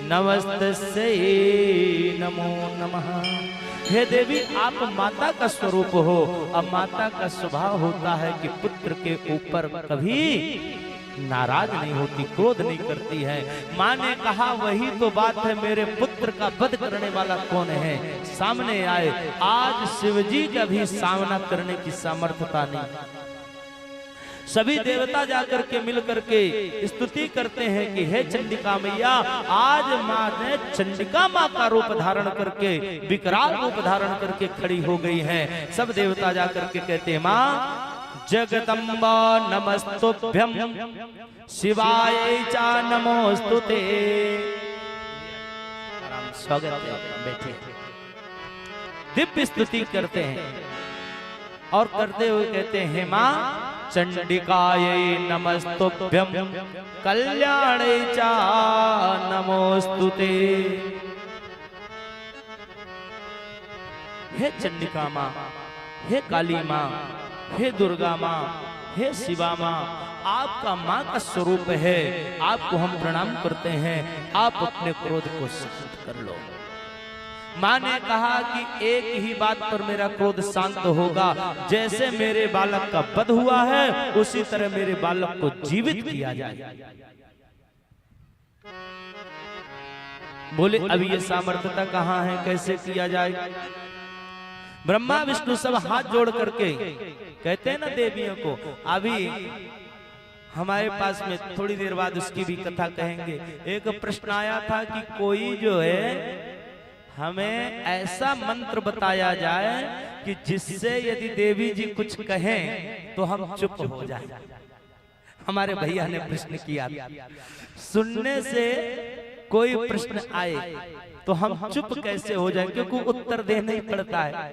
नमस्तस्यै नमो नमः। हे देवी आप माता का स्वरूप हो। अब माता का स्वभाव होता है कि पुत्र के ऊपर कभी नाराज नहीं होती, क्रोध नहीं करती है। माँ ने कहा वही तो बात है, मेरे पुत्र का वध करने वाला कौन है, सामने आए। आज शिवजी का भी सामना करने की सामर्थ्यता नहीं। सभी देवता जाकर के मिल करके स्तुति करते हैं कि हे चंडिका मैया, आज माँ ने चंडिका माँ का रूप धारण करके विकराल रूप धारण करके खड़ी हो गई हैं। सब देवता जाकर के कहते हैं माँ जगदम्बा नमस्तुभ्यं शिवाय च नमोस्तुते। स्वागत है, बैठे। दिव्य स्तुति करते हैं और करते हुए कहते हैं माँ चंडिकायै नमस्तुभ्यं कल्याणे च नमोस्तुते। हे चंडिका माँ, हे काली माँ, हे दुर्गा माँ, हे शिवा माँ, आपका माँ का स्वरूप है, आपको हम प्रणाम करते हैं। आप अपने क्रोध को शांत कर लो। माँ ने कहा कि एक ही बात पर मेरा क्रोध शांत होगा, जैसे मेरे बालक का वध हुआ है उसी तरह मेरे बालक को जीवित किया जाए। बोले अभी ये सामर्थ्यता कहाँ है, कैसे किया जाए? ब्रह्मा विष्णु सब हाथ जोड़ करके कहते हैं ना देवियों को। अभी हमारे पास में थोड़ी देर बाद उसकी भी कथा कहेंगे। एक प्रश्न आया था कि कोई जो है हमें ऐसा मंत्र बताया जाए कि जिससे यदि देवी जी कुछ कहें तो हम चुप हो जाएं। हमारे भैया ने प्रश्न किया, सुनने से कोई प्रश्न आए तो हम चुप कैसे हो जाएं, क्योंकि उत्तर देना ही पड़ता है।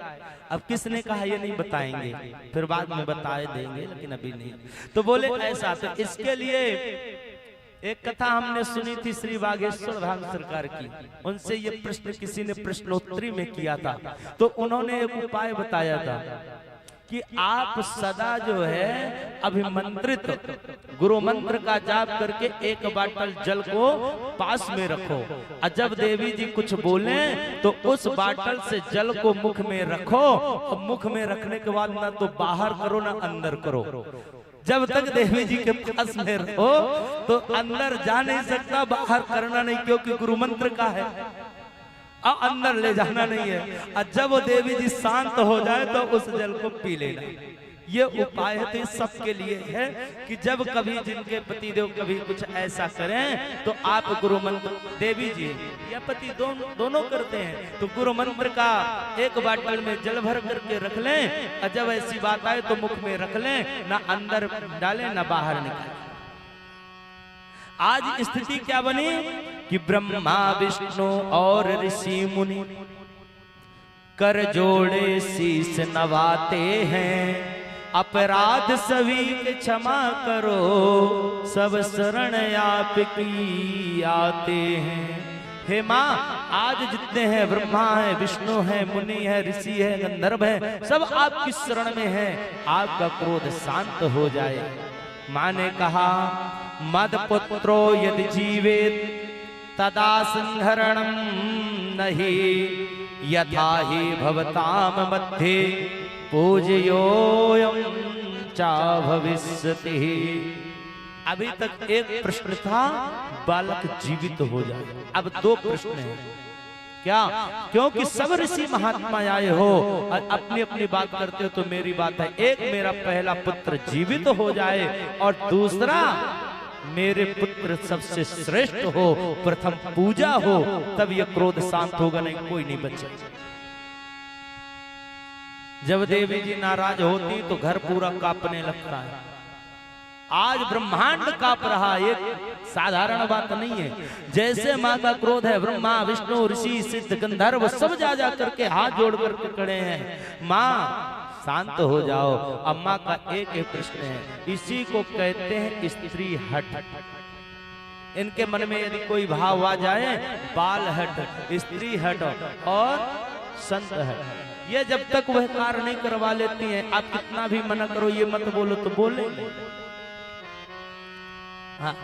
अब किसने कहा ये नहीं बताएंगे, फिर बाद में बताए देंगे, लेकिन अभी नहीं। तो बोले ऐसा, तो इसके लिए एक कथा हमने सुनी थी श्री बागेश्वर धाम सरकार की, उनसे ये प्रश्न किसी ने प्रश्नोत्तरी में किया था, तो उन्होंने एक उपाय बताया था कि आप सदा जो है अभिमंत्रित गुरु मंत्र का जाप करके एक बाटल जल को पास में रखो, और जब देवी जी कुछ बोले तो उस बाटल से जल को मुख में रखो, और मुख में रखने के बाद ना तो बाहर करो ना अंदर करो। जब तक देवी जी के पास में रहो तो अंदर जा नहीं सकता, बाहर करना नहीं, क्योंकि गुरु मंत्र का है, और अंदर ले जाना नहीं है। और जब वो देवी जी शांत हो जाए तो उस जल को पी लेना। ये उपाय तो सबके लिए है कि जब कभी जिनके पतिदेव कभी कुछ ऐसा करें तो आप गुरु मंत्र, देवी जी या पति दोनों करते हैं, तो गुरु मंत्र का एक बाटल में जल भर करके रख लें, और जब ऐसी बात आए तो मुख में रख लें, ना अंदर डालें ना बाहर निकालें। आज स्थिति क्या बनी कि ब्रह्मा विष्णु और ऋषि मुनि कर जोड़े शीस नवाते हैं, अपराध सभी के क्षमा करो, सब शरण आपकी आते हैं। हे माँ, आज जितने हैं ब्रह्मा है, विष्णु है, मुनि है, ऋषि है, गंधर्व है, सब आपकी शरण में है, आपका क्रोध शांत हो जाए। माँ ने कहा मद पुत्रो यदि जीवेत तदा संहरणम नहीं, यथा ही भवताम मध्ये पूजयोयम चा भविष्यति। अभी तक एक प्रश्न था बालक जीवित हो जाए, अब दो प्रश्न हैं। क्या? क्योंकि सब ऋषि महात्मा आए हो और अपनी अपनी बात करते हो, तो मेरी बात है, एक मेरा पहला पुत्र जीवित हो जाए और दूसरा मेरे पुत्र सबसे श्रेष्ठ हो, प्रथम पूजा हो, तब यह क्रोध शांत होगा, नहीं कोई नहीं बचेगा। जब देवी जी नाराज होती तो घर पूरा कांपने लगता है। आज ब्रह्मांड कांप रहा, एक साधारण बात नहीं है। जैसे माँ का क्रोध है, ब्रह्मा विष्णु ऋषि सिद्ध गंधर्व सब जा करके हाथ जोड़ करके खड़े हैं, माँ शांत हो जाओ। अम्मा का एक ही प्रश्न है, इसी को कहते हैं स्त्री हट। इनके मन में यदि कोई भाव आ जाए, बाल हट, स्त्री हट और संत हट, ये जब तक वह कार्य नहीं करवा लेती हैं, आप कितना भी मना करो ये मत बोलो तो बोलेंगे। हाँ,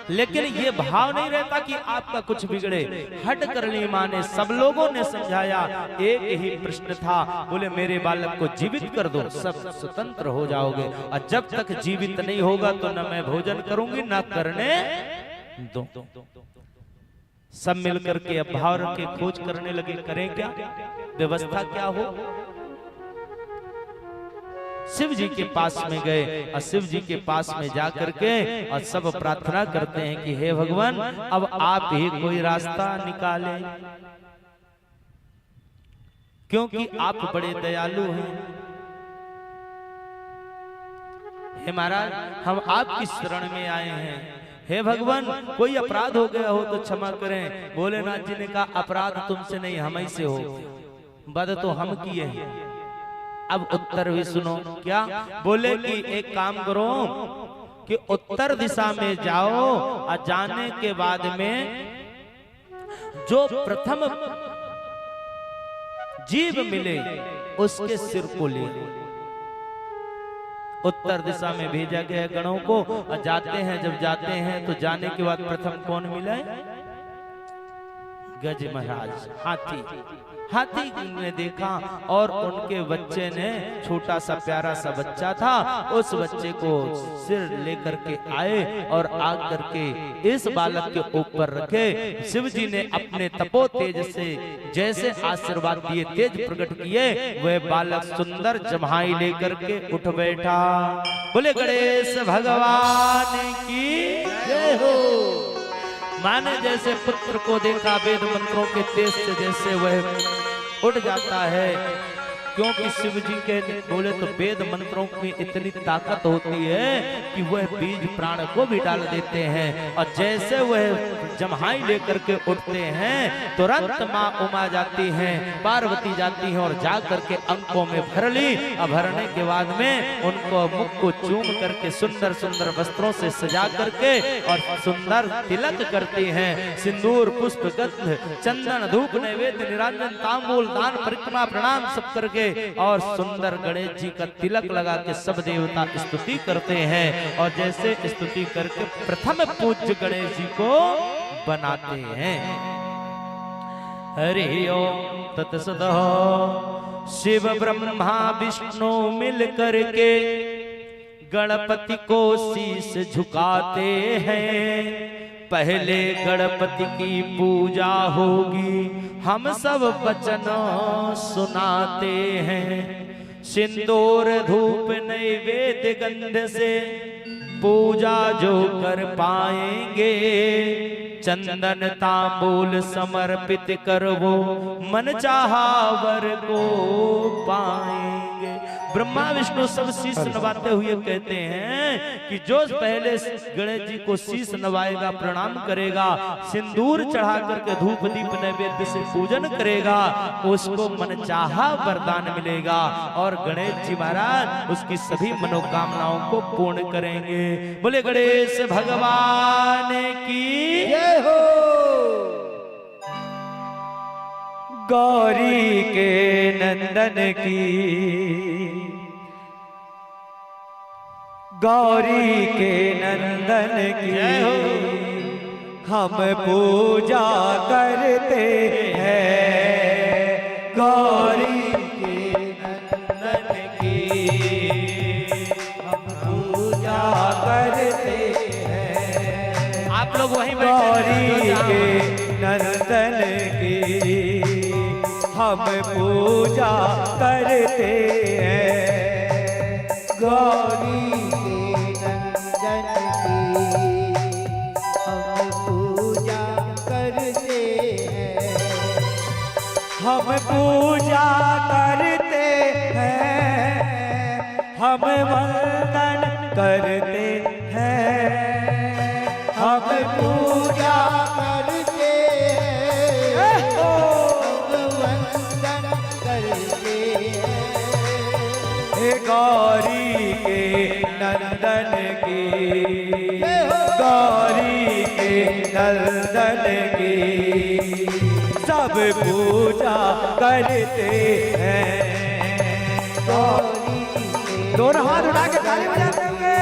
लेकिन ये भाव नहीं रहता कि आपका कुछ बिगड़े। हट करनी माँ ने, सब लोगों ने समझाया, एक ही प्रश्न था, बोले मेरे बालक को जीवित कर दो, सब स्वतंत्र हो जाओगे, और जब तक जीवित नहीं होगा तो न मैं भोजन करूंगी न करने दो। सब मिलकर के अब भाव के खोज करने लगे, करें क्या, व्यवस्था क्या हो। शिव जी के पास में गए और शिव जी के पास में जाकर के और सब प्रार्थना करते हैं कि हे भगवान, अब आप ही कोई रास्ता निकालें, क्योंकि आप बड़े दयालु हैं। हे महाराज, हम आपकी शरण में आए हैं, हे भगवान कोई अपराध हो गया हो तो क्षमा करें। भोलेनाथ जी ने कहा अपराध तुमसे नहीं, हम ही से हो, बद तो हम किए हैं। अब उत्तर भी सुनो। क्या? बोले कि एक काम करो कि उत्तर दिशा में जाओ और जाने के बाद में जो प्रथम जीव मिले उसके सिर को ले। उत्तर दिशा में भेजा गया गणों को, और जाते हैं, जब जाते हैं तो जाने के बाद प्रथम कौन मिला? गज महाराज, हाथी। हाथी ने देखा और उनके बच्चे ने, छोटा सा प्यारा सा बच्चा था, उस बच्चे को सिर लेकर के आए और आग करके इस बालक के ऊपर रखे। शिव जी ने अपने तपो तेज से जैसे आशीर्वाद दिए, तेज प्रकट किए, वह बालक सुंदर जम्हाई लेकर के उठ बैठा। बोले गणेश भगवान की जय हो। माने जैसे पुत्र को देखा, वेद मंत्रों के तेज से जैसे वह उठ जाता है, क्योंकि शिव जी के बोले तो वेद मंत्रों में इतनी ताकत होती है कि वह बीज प्राण को भी डाल देते हैं। और जैसे वह जम्हाई लेकर के उठते हैं तुरंत माँ उमा जाती हैं, पार्वती जाती हैं और जा करके अंकों में भर ली। और भरने के बाद में उनको मुख को चूम करके सुंदर सुंदर वस्त्रों से सजा करके और सुंदर तिलक करती हैं। सिंदूर पुष्प गंध चंदन धूप नैवेद्य निरंजन तांबूल दान परिक्रमा प्रणाम सब करके और सुंदर गणेश जी का तिलक लगा के सब देवता स्तुति करते हैं। और जैसे स्तुति करके प्रथम पूज्य गणेश जी को बनाते हैं। हरि ओम तत्सतः। शिव ब्रह्मा विष्णु मिल करके गणपति को शीश झुकाते हैं। पहले गणपति की पूजा होगी, हम सब वचन सुनाते हैं। सिंदूर धूप नैवेद्य गंध से पूजा जो कर पाएंगे, चंदन तांबूल समर्पित कर वो मन चाहा वर को पाएंगे। ब्रह्मा विष्णु सब शीश नवाते हुए कहते हैं कि जो पहले गणेश जी को शीश नवाएगा, प्रणाम करेगा, सिंदूर चढ़ा करके धूप दीप नैवेद्य से पूजन करेगा, उसको मनचाहा वरदान मिलेगा और गणेश जी महाराज उसकी सभी मनोकामनाओं को पूर्ण करेंगे। बोले गणेश भगवान की जय हो। गौरी के नंदन की, गौरी के नंदन की हम पूजा करते हैं। गौरी के नंदन की हम पूजा करते हैं। आप लोग वहीं गौरी के नंदन की हम पूजा करते हैं। गौरी के नंदन की हम पूजा करते हैं। हम पूजा करते हैं, हम वंदन करते हैं। हम पूजा करते हैं, वंदन करते हैं। गौरी के नंदन की, गौरी के नंदन की सब पूजा करते हैं। गौरी के दोनों हाथ उठा के ताली बजाते हुए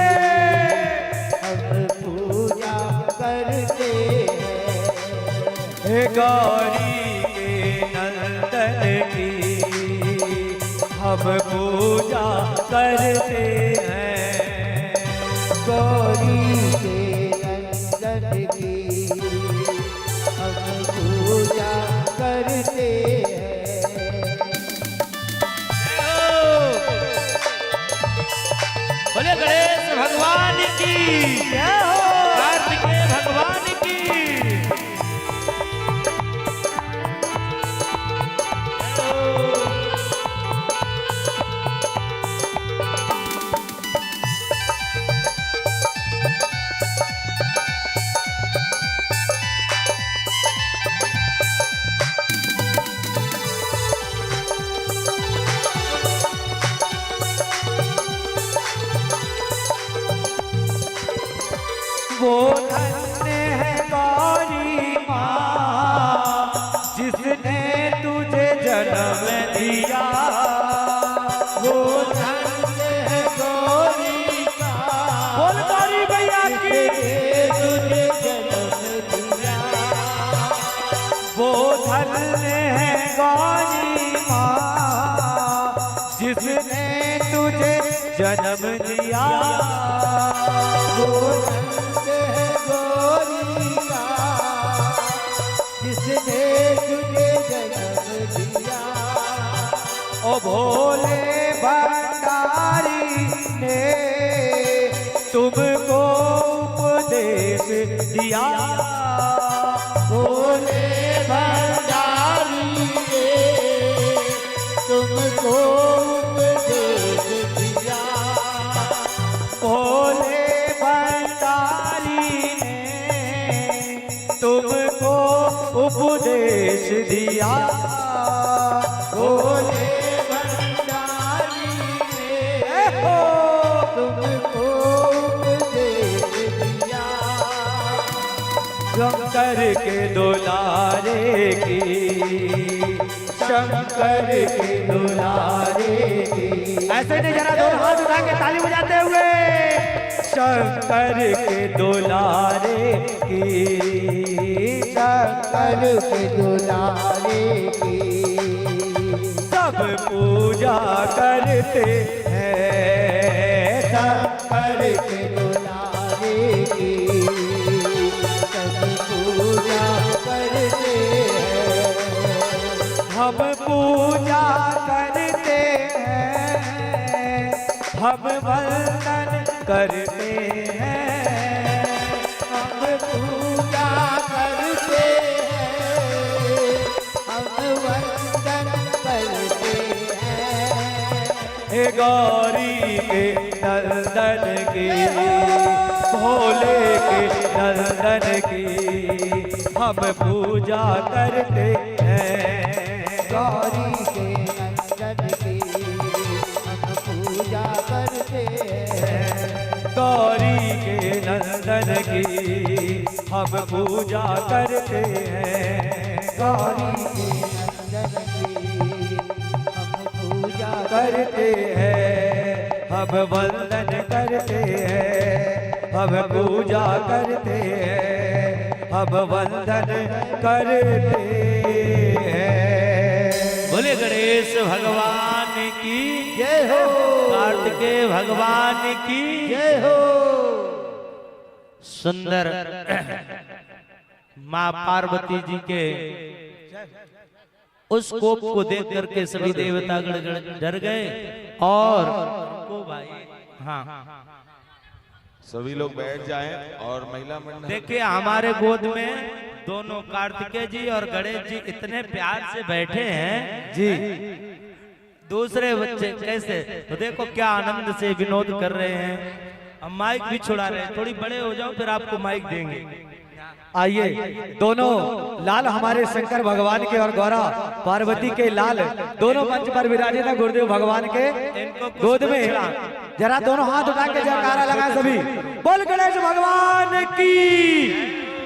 हम पूजा करते हैं। गौरी के नंदन की हम पूजा करते हैं। गौरी के नंदन की हम पूजा करते हैं। बोले गणेश भगवान की जय हो, कार्तिकेय भगवान की वो धन्य है गौरी माँ जिसने तुझे जन्म दिया। वो धन्य है गौरी माँ, बोल गौरी भैया की, तुझे जन्म दिया। वो धन्य है गौरी माँ जिसने तुझे जन्म दिया। वो धन्य है गौरी माँ जिसने तुझे जन्म दिया। ओ भोले भंडारी ने तुमको उपदेश दिया। भोले भंडारी ने तुमको तुमको उपदेश दिया, भोले भंडारी ने तुमको उपदेश दिया, भोले भंडारी ने तुमको उपदेश दिया। शंकर के दुलारे की, शंकर के दुलारे की, ऐसे नहीं जरा दोनों हाथ उठा के ताली बजाते हुए, शंकर के दुलारे की, शंकर के दुलारे की, सब पूजा करते हैं, शंकर के दुलारे की, पूजा करते हैं, हम पूजा करते हैं, हम वंदन करते हैं, हम पूजा करते हैं, हम वंदन करते हैं। हे गौरी के नंदन की, भोले के नंदन की हम पूजा करते हैं, गौरी के नंदन की हम पूजा करते हैं, गौरी के नंदन की हम पूजा करते हैं, गौरी के नंदन की हम पूजा करते हैं, हम वंदन करते हैं, हम पूजा करते हैं, हम वंदन करते हैं। बोले गणेश भगवान की जय हो, कार्तिकेय भगवान की जय हो। सुंदर माँ पार्वती जी के उस कोप को देख करके सभी देवता गण डर गए और को भाई हाँ सभी लोग बैठ जाएं और महिला मंडल देखिए हमारे गोद में दोनों कार्तिकेय जी और गणेश जी इतने प्यार से बैठे हैं जी। दूसरे बच्चे कैसे, तो देखो क्या आनंद से विनोद कर रहे हैं। अब माइक भी छुड़ा रहे हैं, थोड़ी बड़े हो जाओ फिर आपको माइक देंगे। आइए दोनों लाल हमारे शंकर भगवान के और गौरा पार्वती के लाल दोनों मंच पर विराजित है गुरुदेव भगवान के गोद में। जरा दोनों हाथ उठा के जयकारा लगाए सभी। बोल गणेश भगवान की,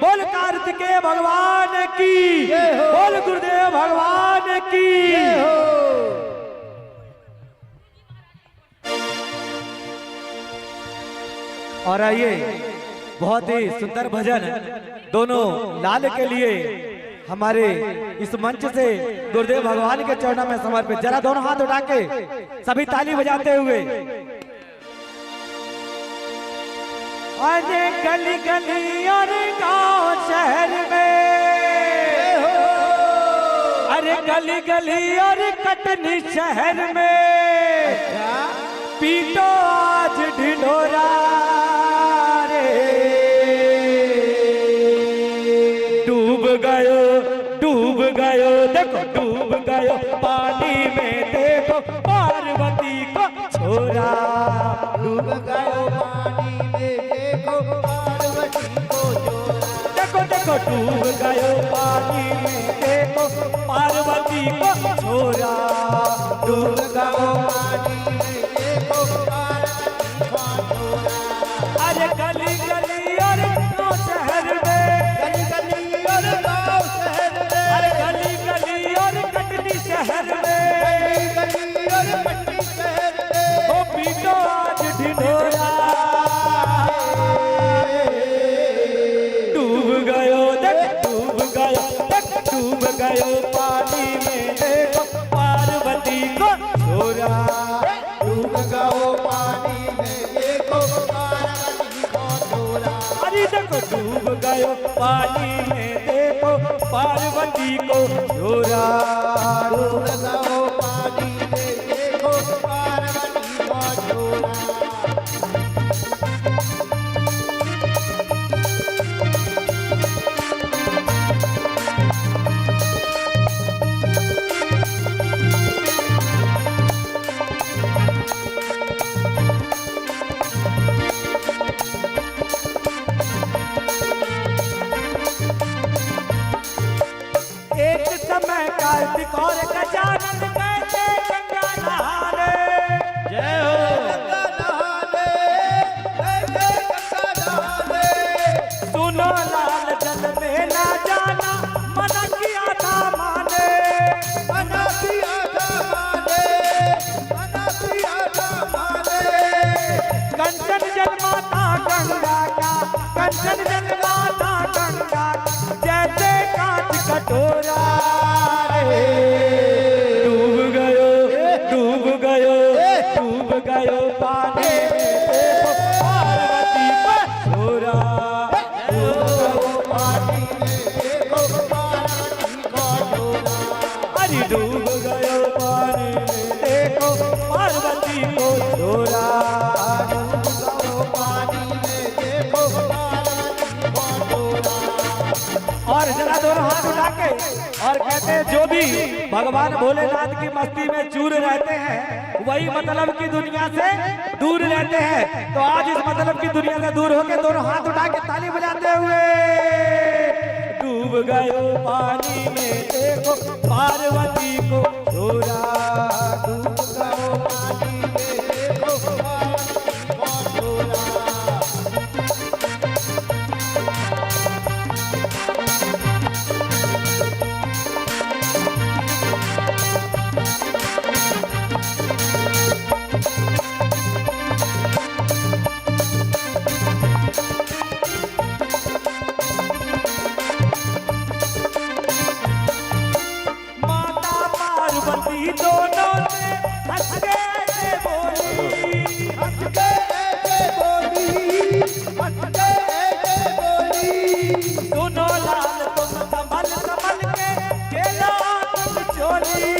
बोल कार्तिकेय भगवान की, बोल गुरुदेव भगवान की। और आइए बहुत ही सुंदर भजन दोनों लाल के लिए हमारे इस मंच से गुरुदेव भगवान के चरणों में समर्पित। जरा दोनों हाथ उठा के सभी ताली बजाते हुए। अरे गली गली और गांव शहर में, अरे गली गली और कटनी शहर में पीटो आज ढिंढोरा रे। डूब गयो देखो डूब गयो पानी में, देखो पार्वती को छोरा। डूब गयो पानी में, देखो पार्वती को छोरा। देखो देखो डूब गयो पानी में, देखो पार्वती को छोरा। डूब गयो पानी में, देखो पार्वती को छोरा। अरे गली गली और गाँव शहर में, गली गली और गाँव शहर में, अरे गली गली और कटनी शहर में, गली गली और कटनी शहर में ओ पीटो आज ढिंढोरा। डूब गयो देख डूब गयो, देख डूब गयो पानी में, देखो पार्वती को छोरा। डूब गयो पानी में, देखो पार्वती को छोरा। अरे देखो डूब गयो पानी में, देखो पार्वती को छोरा। डूब गयो पानी में, देखो पार्वती को छोरा। कार्तिक और गजानन गए थे गंगा नहाने। जय हो। गंगा नहाने गए थे गंगा नहाने। सुनो लाल जल में ना जाना मना किया था माने। मना किया था माने। मना किया था माने। कंचन जल माता गंगा का, कंचन जल माता गंगा जैसे कांच कटोरा रे। डूब गयो, डूब गयो, डूब गयो पानी में देखो पार्वती का छोरा। डूब गयो पानी में देखो पार्वती का छोरा। अरे डूब गयो पानी में देखो पार्वती को छोरा। डूब गयो पानी में देखो पार्वती को छोरा। और जरा दोनों हाथ उठा के और कहते हैं जो भी भगवान भोलेनाथ की मस्ती में चूर रहते हैं वही मतलब की दुनिया से दूर रहते हैं। तो आज इस मतलब की दुनिया से दूर होकर दोनों हाथ उठा के ताली बजाते हुए डूब गयो पानी में देखो पार्वती को छोरा। डूब गयो पानी में देखो पार्वती को छोरा। माता पार्वती दोनों ने हंस के ऐसे बोली, हंस के ऐसे बोली, हंस के ऐसे बोली। दोनों लाल तुम संभल संभल के खेलो आँख चोली,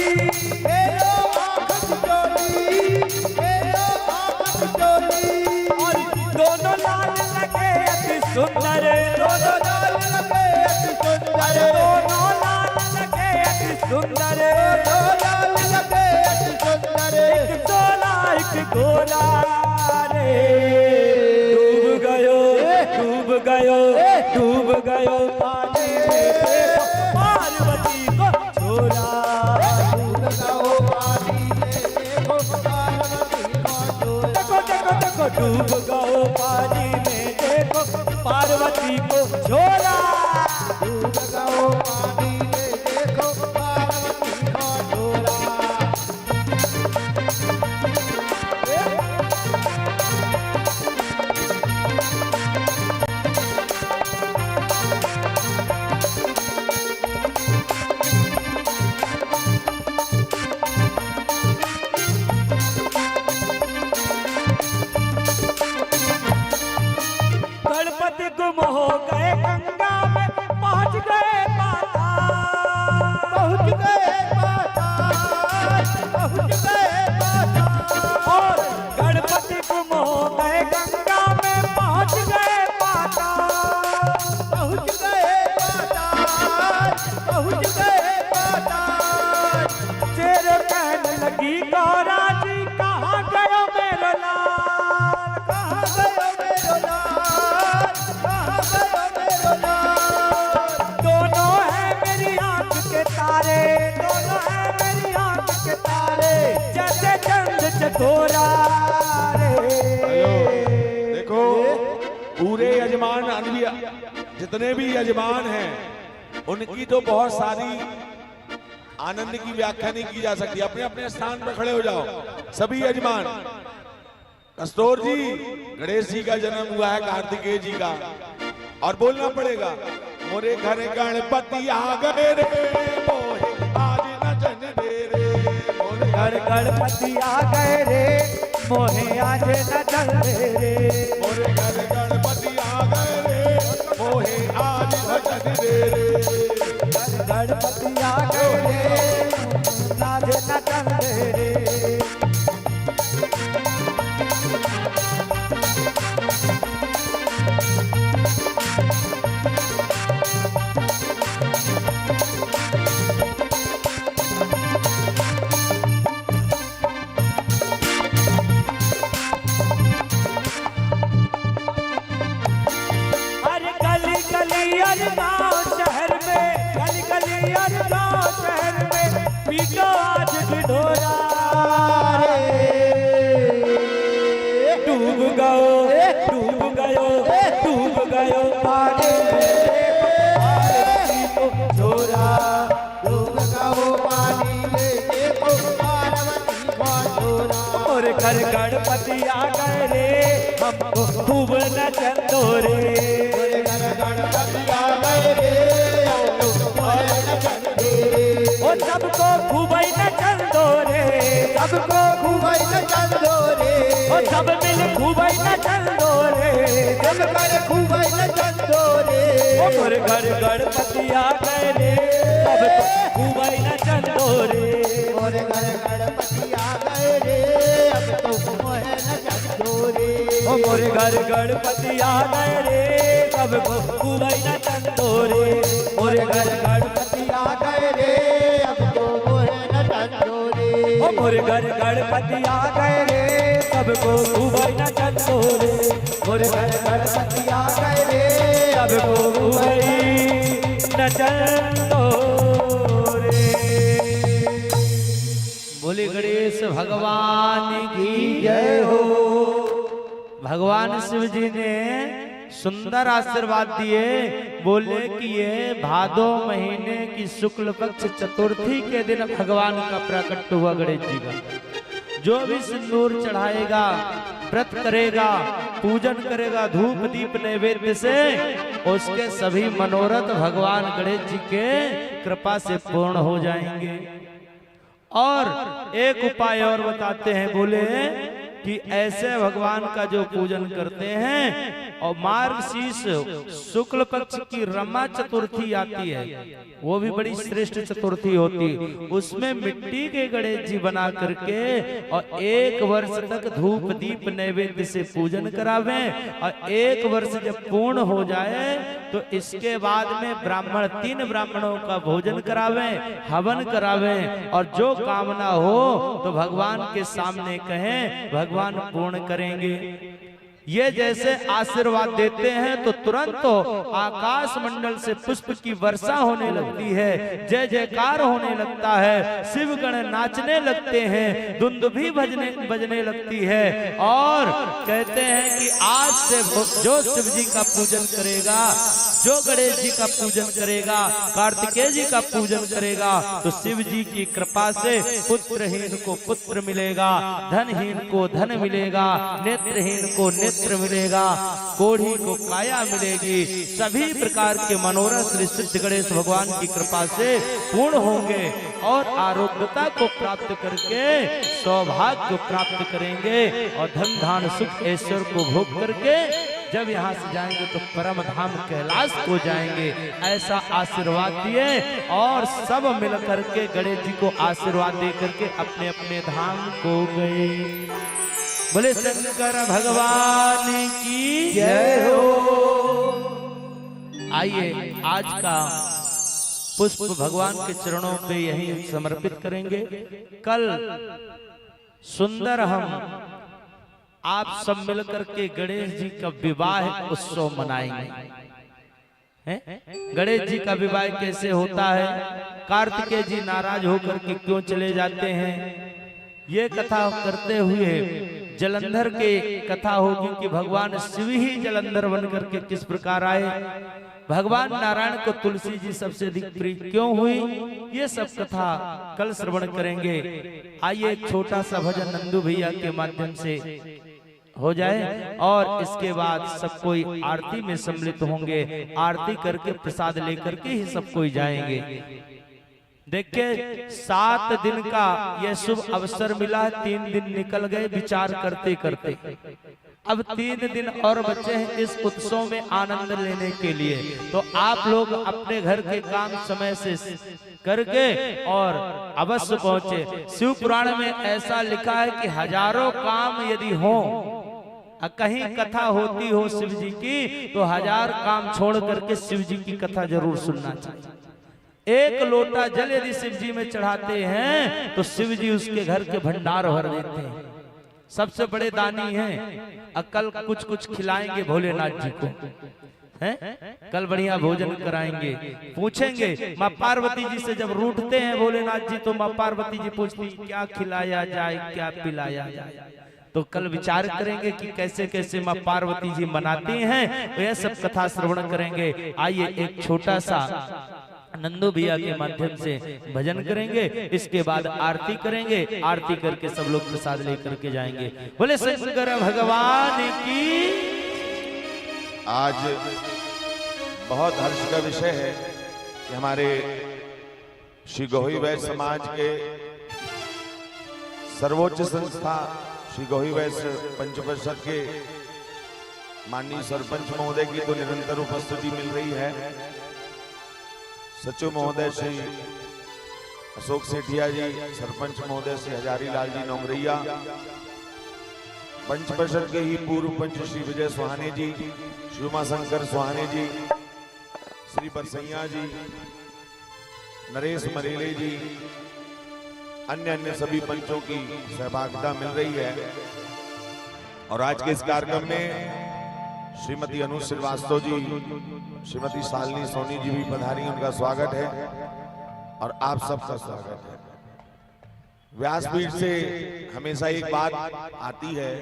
खेलो आँख चोली, खेलो आँख चोली। और दोनों लाल लगे अति सुंदर, दोनों लाल लगे अति सुंदर, दोनों लाल लगे अति सुंदर, दोनों लाल लगे अति सुंदर। एक सोला एक गोरा रे। डूब गयो, डूब गयो, डूब गयो पानी में देखो पार्वती को छोरा। डूब गयो पानी में देखो पार्वती को छोरा। देखो देखो देखो डूब गयो पानी में देखो पार्वती को छोरा। डूब गयो पानी में देखो पार्वती को छोरा। गणपति गुम हो गए गंगा में पहुंच गए पाताल, पहुंच गए पाताल, पहुंच गए पाताल। और गणपति गुम हो गए गंगा में पहुंच गए पाताल, पहुंच गए पाताल, पहुंच गए पाताल। शेर कहने लगी गौरा जी कहाँ गयो मेरा लाल, कहाँ गयो मेरा लाल, कहाँ गयो मेरा लाल। दोनों है मेरी आंख के तारे, दोनों है मेरी आंख के तारे जैसे चंद चकोरा रे। देखो पूरे यजमान अनबिया जितने भी यजमान हैं उनकी तो बहुत सारी आनंद की व्याख्या नहीं की जा सकती। अपने अपने स्थान पर खड़े हो जाओ सभी यजमान। कस्तूर जी, गणेश जी का जन्म हुआ है कार्तिकेय जी का और बोलना पड़ेगा मोरे घर गणपति आ गए रे मोहे आज न जन दे रे। मोरे घर गणपति आ गए रे मोहे आज न चल रे। मोरे घर गणपति आ गए रे मोहे आज न जन दे रे। गणपति आ गए रे आज न चल रे। घर गणपति आ गए रे, हमको खूब नचन दो रे। मोरे घर गणपति आ गए रे, हमको खूब नचन दो रे। ओ सबको खूब नचन दो रे, सबको खूब नचन दो रे। ओ सब मिल खूब नचन दो रे, सब कर खूब नचन दो रे। ओ मोरे घर गणपति आ गए रे, सबको खूब नचन दो रे। मोरे घर गणपति आ गए रे, अब तो मोहे नचन दो रे। ओ मोरे घर गणपति आ गए रे, सबको खूब नचन दो रे। मोरे घर गणपति आ गए रे, अब तो मोहे नचन दो रे। ओ मोरे घर गणपति आ गए रे, सबको खूब नचन दो रे। मोरे घर गणपति आ गए रे, सबको खूब नचन दो रे। बोले गणेश भगवान की जय हो। भगवान शिव जी ने सुंदर आशीर्वाद दिए, बोले कि ये भादो महीने की शुक्ल पक्ष चतुर्थी के दिन भगवान का प्रकट हुआ गणेश जी का। जो भी सिंदूर चढ़ाएगा, व्रत करेगा, पूजन करेगा धूप दीप नैवेद्य से, उसके सभी मनोरथ भगवान गणेश जी के कृपा से पूर्ण हो जाएंगे। और एक उपाय और बताते हैं, बोले कि ऐसे भगवान का जो पूजन करते हैं और मार्गशीर्ष शुक्ल पक्ष की रमा चतुर्थी आती है, वो भी बड़ी श्रेष्ठ चतुर्थी होती, उसमें मिट्टी के गणेश जी बना करके और 1 वर्ष तक धूप दीप नैवेद्य से पूजन करावें। और 1 वर्ष जब पूर्ण हो जाए तो इसके बाद में 3 ब्राह्मणों का भोजन करावें, हवन करावें, और जो कामना हो तो भगवान के सामने कहें, भगवान पूर्ण करेंगे। ये जैसे आशीर्वाद देते हैं तो तुरंत तो आकाश मंडल से पुष्प की वर्षा होने लगती है, जय जयकार होने लगता है, शिवगण नाचने लगते हैं, दुंदुभी बजने लगती है। और कहते हैं कि आज से जो शिव जी का पूजन करेगा, जो गणेश जी का पूजन करेगा, कार्तिकेय जी का पूजन करेगा, तो शिव जी की कृपा से पुत्रहीन को पुत्र मिलेगा, धनहीन को धन मिलेगा, नेत्रहीन को नेत्र मिलेगा, कोढ़ी को काया मिलेगी। सभी प्रकार के मनोरथ सिद्ध गणेश भगवान की कृपा से पूर्ण होंगे और आरोग्यता को प्राप्त करके सौभाग्य प्राप्त करेंगे और धन धान सुख ऐश्वर्य को भोग करके जब यहाँ से जाएंगे तो परम धाम कैलाश को जाएंगे। ऐसा आशीर्वाद दिए और सब मिल करके गणेश जी को आशीर्वाद दे करके अपने अपने धाम को गए। बोले शंकर भगवान की जय हो। आइए आज का पुष्प भगवान के चरणों पे यही समर्पित करेंगे। कल सुंदर हम आप सब मिलकर के गणेश जी का विवाह उत्सव मनाएंगे। गणेश जी का विवाह कैसे होता है, कार्तिकेय जी नाराज होकर के क्यों चले जाते हैं, ये कथा करते हुए जलंधर के कथा होगी कि भगवान शिव ही जलंधर बन करके किस प्रकार आए, भगवान नारायण को तुलसी जी सबसे अधिक प्रिय क्यों हुई, ये सब कथा कल श्रवण करेंगे। आइए एक छोटा सा भजन नंदू भैया के माध्यम से हो जाए और इसके बाद सब कोई आरती में सम्मिलित होंगे। आरती करके प्रसाद लेकर के ही सब कोई जाएंगे। देखिए 7 दिन का यह शुभ अवसर मिला, 3 दिन निकल गए विचार करते करते। अब 3 दिन और बचे हैं इस उत्सव में आनंद लेने के लिए। तो आप लोग अपने घर के काम समय से करके और अवश्य पहुंचे। शिव पुराण में ऐसा लिखा है कि हजारों काम यदि हो, कहीं कथा होती हो शिव जी की, तो 1000 काम छोड़ करके शिव जी की कथा जरूर सुनना चाहिए। एक लोटा जल यदि शिव जी में चढ़ाते हैं तो शिव जी उसके घर के भंडार भर देते हैं। सबसे बड़े दानी हैं। कल कुछ कुछ खिलाएंगे भोलेनाथ जी को, हैं? कल बढ़िया भोजन कराएंगे। पूछेंगे माँ पार्वती जी से, जब रूठते हैं भोलेनाथ जी तो माँ पार्वती जी पूछती क्या खिलाया जाए, क्या पिलाया जाए। तो कल विचार करेंगे कि कैसे कैसे माँ पार्वती जी मनाती हैं, तो यह सब कथा श्रवण करेंगे। आइए एक छोटा सा नंदू भैया के माध्यम से भजन करेंगे, इसके बाद आरती करेंगे, आरती करके सब लोग प्रसाद लेकर के जाएंगे। बोले शंकर भगवान की। आज बहुत हर्ष का विषय है कि हमारे श्री गोही वैश्य समाज के सर्वोच्च संस्था श्री गोही वैश्य पंच परिषद के माननीय सरपंच महोदय की तो निरंतर उपस्थिति मिल रही है। सचिव महोदय श्री अशोक सेठिया जी, सरपंच महोदय श्री हजारी लाल जी नोंगरैया, पंच परिषद के ही पूर्व पंच श्री विजय सुहाने जी, श्री उमाशंकर सुहाने जी, श्री बरसैया जी, नरेश मरेले जी, अन्य सभी पंचों की सहभागिता मिल रही है। और आज के इस कार्यक्रम में श्रीमती अनु श्रीवास्तव जी, श्रीमती शालिनी सोनी जी भी पधारी, उनका स्वागत है और आप सबका स्वागत है। व्यासपीठ से हमेशा एक बात आती है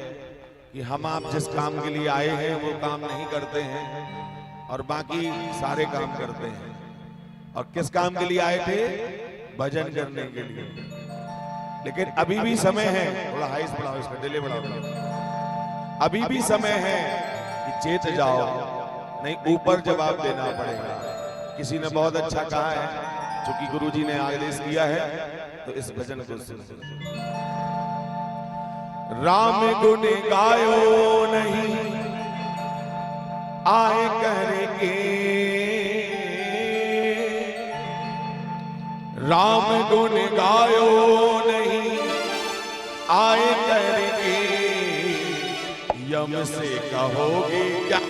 कि हम आप जिस काम के लिए आए हैं वो काम नहीं करते हैं और बाकी सारे काम करते हैं। और किस काम के लिए आए थे? भजन करने के लिए। लेकिन अभी भी समय है, थोड़ा हाइस बढ़ाओ, इसका डिले बढ़ाओ, अभी भी समय है कि चेत जाओ, नहीं ऊपर जवाब देना पड़ेगा। किसी ने बहुत अच्छा कहा है, चूंकि गुरुजी ने आदेश किया है तो इस भजन को सुनो। राम गुण गायो नहीं आए करके, राम गुण गायो नहीं आए करके, यम से कहोगे क्या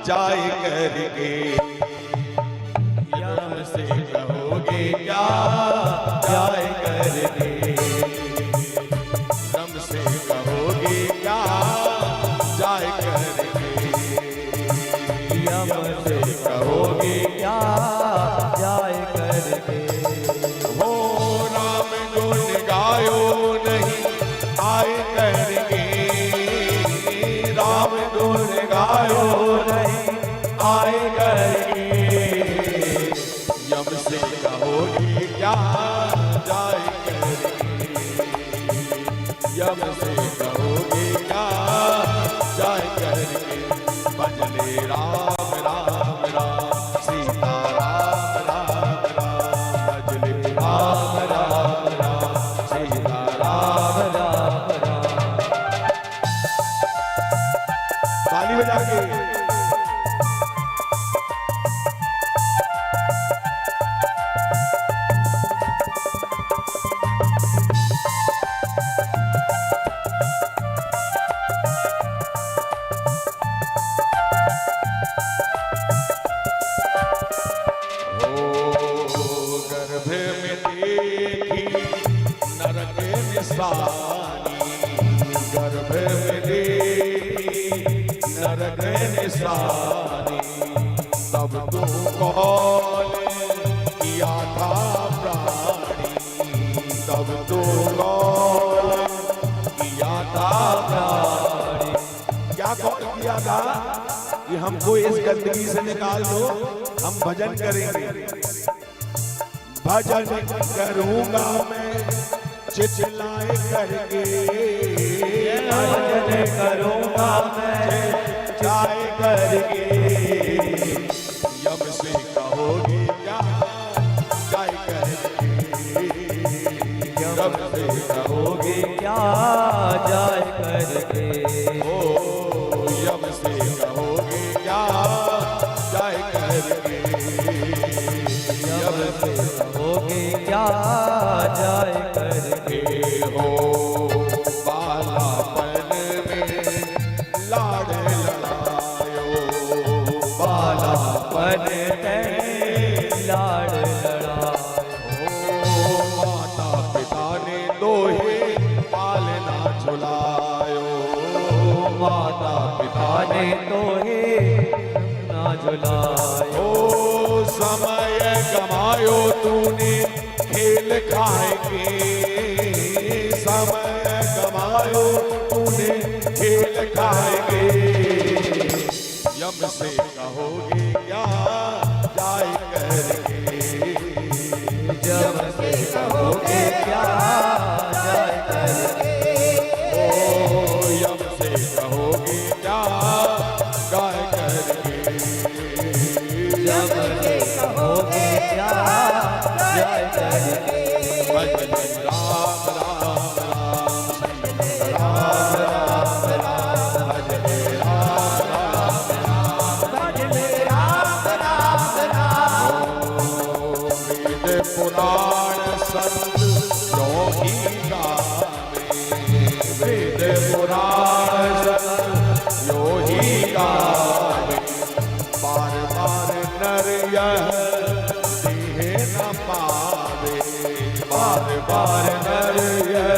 जाए करके, यम से कहोगे क्या जाए करके, यम से कहोगे क्या जाए करके, यम से कहोगे क्या जाए करके। हो राम गुण गायो नहीं आए करके, राम गुण गायो नहीं आए करके, यम से कहोगे क्या जाए करके, यम से कहोगे क्या जाए करके। भजले राम राम राम सीता राम राम राम, भजले राम राम राम सीता राम राम राम। ताली बजा के गर्भ में देखी नरक निशानी, तब तू कौन किया था प्राणी, तब तू कौन किया था प्राणी। क्या कौन किया था कि हमको इस गंदगी से निकाल दो, हम भजन करेंगे। भजन करूंगा मैं चिल्लाए करके, भजन करूंगा मैं चिल्लाए करके, यम से कहोगे क्या जाए करके, यम से कहोगे क्या जाए करके। ओ यम से कहोगे क्या जाए करके, यम से कहोगे क्या जाए करके। हो बालापन में लाड़ लड़ायो, बालापन में लाड़ लड़ायो। माता पिता ने दोहे पालना झुलायो, माता पिता ने दोहे ना झुलायो। समय गमायो तूने खेल खाएंगे, समय गमायो तूने खेल खाएंगे, यम से कहोगे क्या जाए करके, पुराण संत योगी गावे, वेद पुराण संत योगी गावे, बार बार नर यह देह न पावे, बार बार नर यह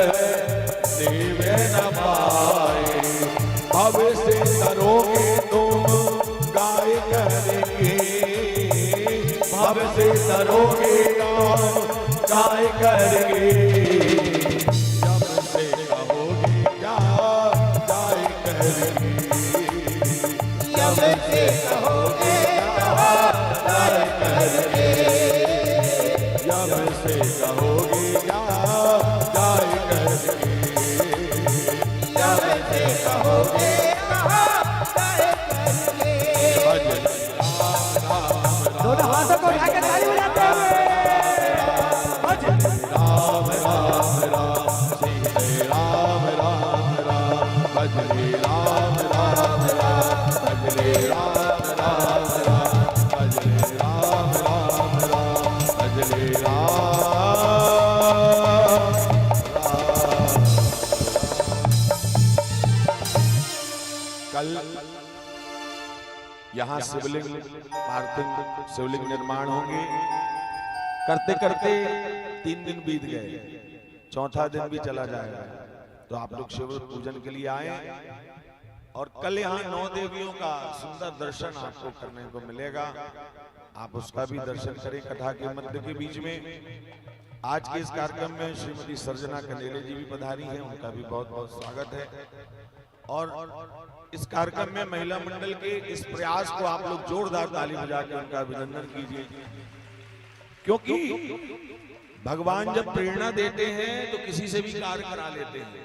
देह न पाए, भव से तरोगे तुम गाय करेंगे, भव से तरोगे तुम गाय करेंगे, जब से कहोगे क्या गाय करेंगे, जब से कहोगे क्या गाय करेंगे, जब से कहोगे क्या गाय करेंगे, जब से कहोगे दोनों हाथों को उठा के ताली बजाते हुए राम राम राम सीते राम राम राम, भजले राम राम राम, भजले राम राम राम, भजले राम राम राम, भजले राम राम। कल यहाँ शिवलिंग पार्थिव शिवलिंग निर्माण होंगे। करते करते 3 दिन बीत गए, चौथा दिन भी चला जाएगा, तो आप लोग शिव पूजन के लिए आए और कल यहाँ 9 देवियों का सुंदर दर्शन आपको करने को मिलेगा। आप उसका भी दर्शन करें कथा के मध्य के बीच में। आज के इस कार्यक्रम में श्रीमती सर्जना कनेले जी भी पधारी हैं, उनका भी बहुत बहुत स्वागत है। और इस कार्यक्रम में महिला मंडल के इस प्रयास को आप लोग जोरदार ताली बजा के उनका अभिनंदन कीजिए, क्योंकि भगवान जब प्रेरणा देते हैं तो किसी से भी कार्य करा लेते हैं।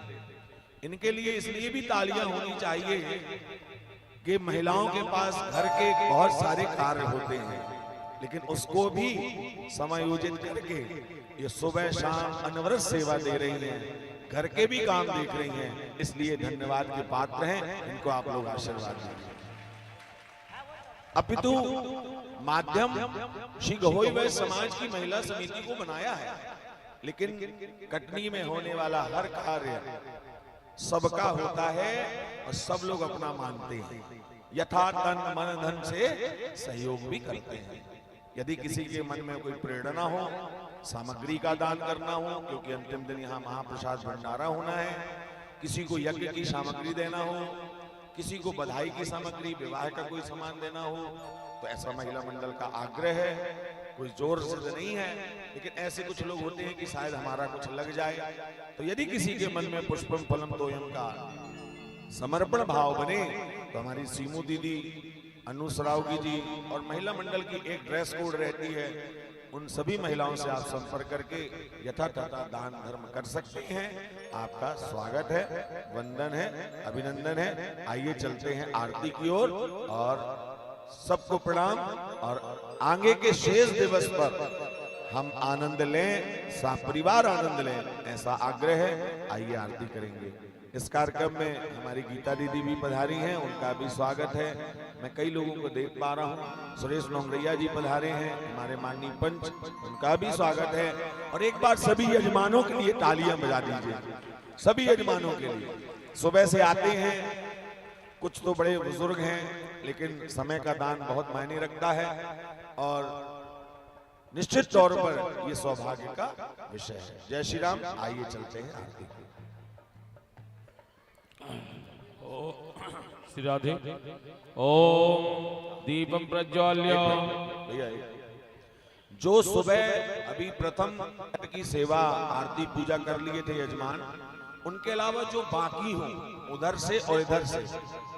इनके लिए इसलिए भी तालियां होनी चाहिए कि महिलाओं के पास घर के बहुत सारे कार्य होते हैं, लेकिन उसको भी समायोजित करके ये सुबह शाम अनवरत सेवा दे रही हैं, घर के भी काम देख रही हैं, इसलिए धन्यवाद के पात्र हैं। इनको आप लोग आशीर्वाद दीजिए। अपितु माध्यम श्री गहोई वैश्य समाज की महिला समिति को बनाया है, लेकिन कटनी में होने वाला हर कार्य सबका होता है और सब लोग अपना मानते हैं, यथा तन मन धन से सहयोग भी करते हैं। यदि किसी के मन में कोई प्रेरणा हो, सामग्री का दान करना हो, क्योंकि अंतिम दिन यहाँ महाप्रसाद भंडारा होना है, किसी को यज्ञ की सामग्री देना हो, किसी को बधाई की सामग्री, विवाह का कोई सामान देना हो, तो ऐसा महिला मंडल का आग्रह है। कोई जोर से नहीं है, लेकिन ऐसे कुछ लोग होते हैं कि शायद हमारा कुछ लग जाए, तो यदि किसी के मन में पुष्पम फलम तोयम का समर्पण भाव बने, तो हमारी सीमू दीदी, अनु सरावगी जी और महिला मंडल की एक ड्रेस कोड रहती है, उन सभी महिलाओं से आप संपर्क करके यथातथा दान धर्म कर सकते हैं। आपका स्वागत है, वंदन है, अभिनंदन है। आइए चलते हैं आरती की ओर और सबको प्रणाम। और आगे के शेष दिवस पर हम आनंद लें, परिवार आनंद लें, ऐसा आग्रह है। आइए आरती करेंगे। इस कार्यक्रम में हमारी गीता दीदी भी पधारी हैं, उनका भी स्वागत है। मैं कई लोगों को देख पा रहा हूँ, सुरेश नोंगरैया जी पधारे हैं, हमारे माननीय पंच, उनका भी स्वागत है। और एक बार सभी यजमानों के लिए तालियां बजा दीजिए, सभी यजमानों के लिए। सुबह से आते हैं, कुछ तो बड़े बुजुर्ग हैं, लेकिन समय का दान बहुत मायने रखता है और निश्चित तौर पर यह सौभाग्य का विषय है। जय श्री राम। आइए चलते हैं आरती को। श्री राधे। ओम दीपम प्रज्वाल्य। भैया जो सुबह अभी प्रथम की सेवा आरती पूजा कर लिए थे यजमान, उनके अलावा जो बाकी हो उधर से और इधर से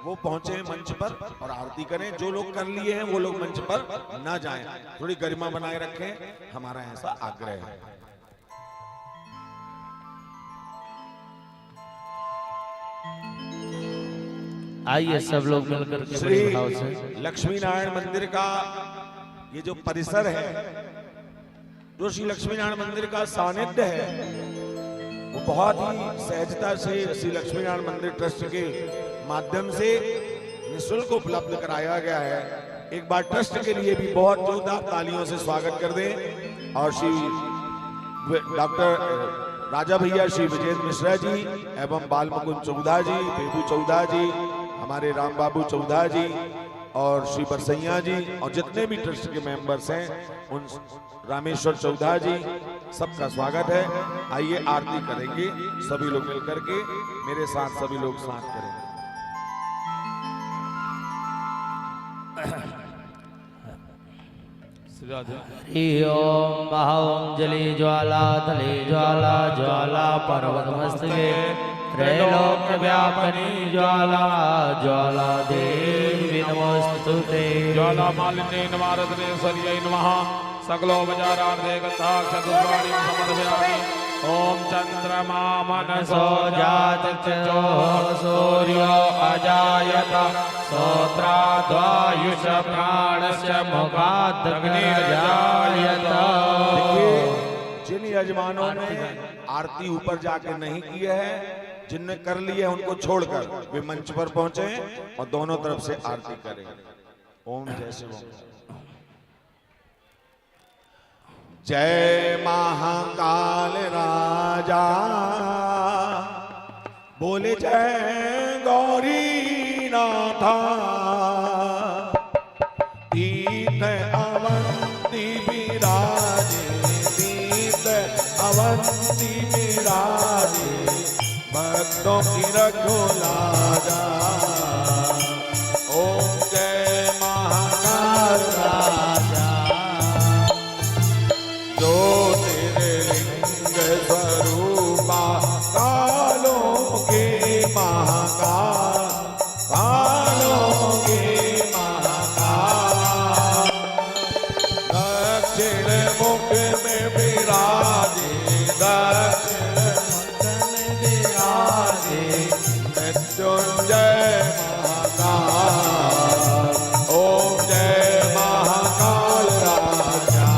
वो पहुंचे मंच पर और आरती करें। जो लोग कर लिए हैं वो लोग मंच पर ना जाएं, थोड़ी गरिमा बनाए रखें, हमारा ऐसा आग्रह है। आइए सब लोग मिलकर के श्री बड़े भाव से लक्ष्मी नारायण मंदिर का ये जो परिसर है, जो श्री लक्ष्मी नारायण मंदिर का सानिध्य है, वो बहुत ही सहजता से श्री लक्ष्मी नारायण मंदिर ट्रस्ट के माध्यम से निःशुल्क उपलब्ध कराया गया है। एक बार ट्रस्ट के लिए भी बहुत जोरदार तालियों से स्वागत कर दें और श्री डॉक्टर राजा भैया श्री विजेंद्र मिश्रा जी एवं बाल मुकुंद चौधा जी, बेबू चौधा जी, हमारे राम बाबू चौधा जी और श्री बरसैया जी और जितने भी ट्रस्ट के मेंबर्स हैं उन रामेश्वर चौधा जी, सबका स्वागत है। आइए आरती करेंगे सभी लोग मिलकर के, मेरे साथ सभी लोग साथ करेंगे। हरि ओम महाओंजलि ज्वाला थले ज्वाला ज्वाला पर्वत मस्तके त्रैलोक व्यापनी ज्वाला ज्वाला देवी नमोस्तुते। ज्वाला मालिन्ये नमारत्ने सर्यै नमः सकलोपचारार्थे गन्धाक्षतुर्वाणीं समर्पयामि। ओम चंद्रमा मनसो जातचो सूर्यो अजायत श्रोत्राद्वायुष प्राणस्य मुखादग्निर्जायत। जिन यजमानों ने आरती ऊपर जाके नहीं की है, जिनने कर ली है उनको छोड़कर वे मंच पर पहुंचे और दोनों तरफ से आरती करें। ओम जय शिव। जय महाकाल राजा बोले जय गौरी नाथा, तीर्थ अवंती विराजे, तीर्थ अवंती विराजे, भक्तों की रखो लाजा। ओम जय महाकाल राजा, जो तेरे लिंग स्वरूपा कालों के महाकाल, कालों के महाकाल, दक्षिण मुख में विराजे, दक्षिण मुख में विराजे, मृत्युंजय महाकाल। ओम जय महाकाल राजा,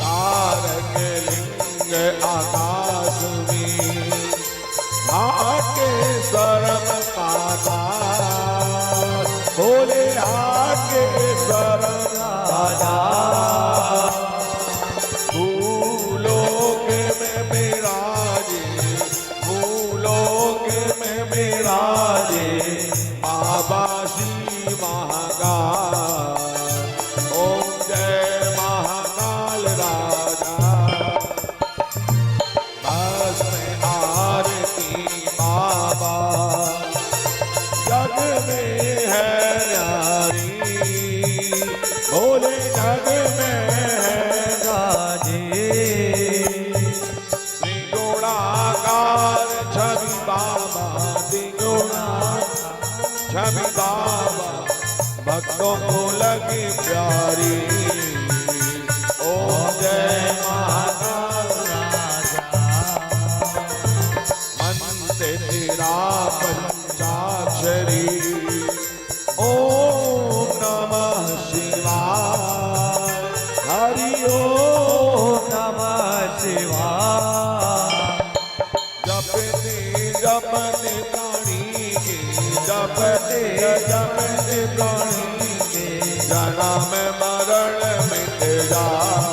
तारक लिंग आकाश में आके शरण पाता, बोले आके शरण पाता। भूलोक में विराजे, भूलोक में विराजे, बाबा श्री महाकाल। ओम जय महाकाल राजा, भस्म आरती बाबा जग में है न्यारी, बोले जग में है गाजी। त्रिगुणाकार छवि बाबा, त्रिगुणाकार छवि बाबा, भक्तों को लगी प्यारी। ओम जय महाकाल राजा, मंत्र तेरा पंचाक्षरी, ओम नमः शिवाय, हरि ओम नमः शिवाय। जपते जपते प्राणी के, जपते जपते प्राणी के, जन्म मरण मिट जाए।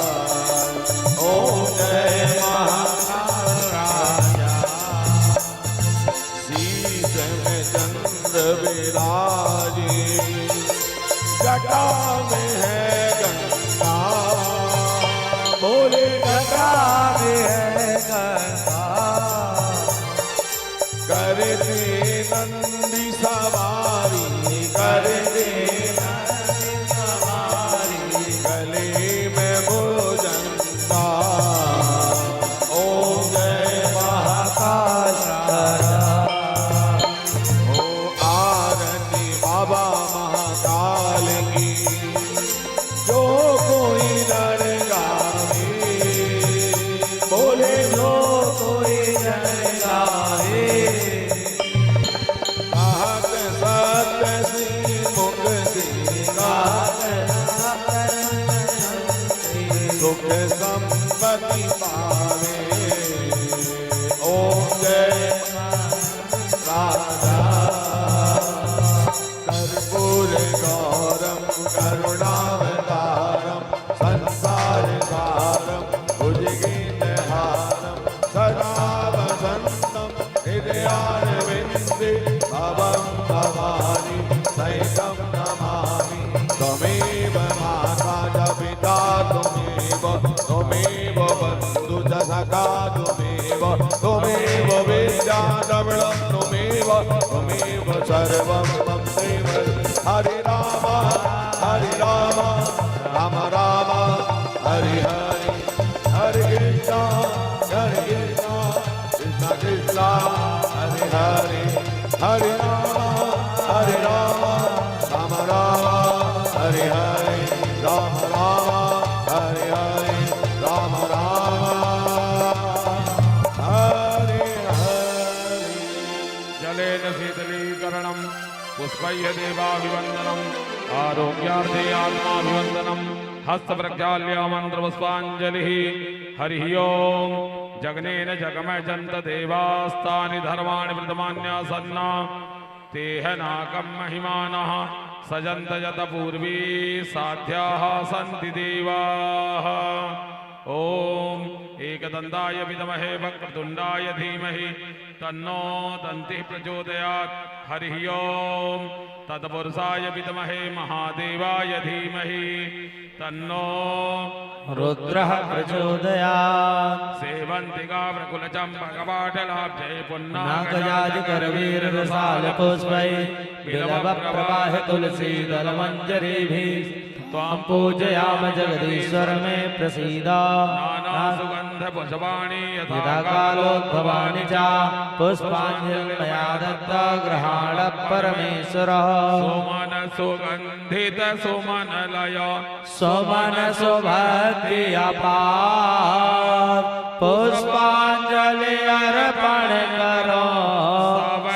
ओम जय महाकाल राजा, शीश में चंद्र विराजे, जटा में है गंगा, बोले जटा में है गंगा। करते नंदी सवारी, करते नंदी सवारी, गले में भोजनता। ओम जय महाकाल राजा, ओ आरती बाबा महाकाल की, जो कोई नर गावे, बोले जो कोई नर गावे। कहत सत्य श्री मुख से गात, सुख संपत्ति पावे। ओम जय राजा, कर्पूर गौरम करुणावतारम संसार सारम त्वमेव विद्याद्रविणं त्वमेव सर्वं मम देव हरे राम राम राम हरे हरे हरे कृष्णा कृष्णा कृष्णा हरे हरे हरे राम राम राम हरे हरे राम हरे हरे राम हरे हरे। जलेन शीतलीकरणं पुष्पैः देवाभिवन्दनम् आरोग्यार्थे आत्माभिवन्दनम् हस्तप्रक्षाल्य मन्त्रपुष्पाञ्जलिः हरिः ओम्। जगनेन जगमजन्त देवास्तानि धर्माणि प्रथमान्यासन्ना तेह नाकं महिमानः सजन्त यत पूर्वी साध्याः सन्ति देवाः। ओम एकदन्ताय विद्महे वक्रतुण्डाय धीमहि तन्नो दन्तिः प्रचोदयात्। हरिः ओम तत्पुरुषाय विद्महे महादेवाय धीमहि तन्नो रुद्रः प्रचोदयात्। सेवन्तिका प्रकुलचम्पकपाटलाब्धे नागजाजिकरवीररसालपुष्पैः बिलवप्रवाह तुलसीदलमञ्जरीभिः त्वां पूजयाम जगदीश्वर मे प्रसीद। नानासुगन्धपुष्पाणि यथा कालोद्भवानि च पुष्पाञ्जलिर्मया दत्ता गृहाण परमेश्वरः। सोमन सुगन्धित सुमनलय सोमन सुभक्ति अपार पुष्पांजलि अर्पण करो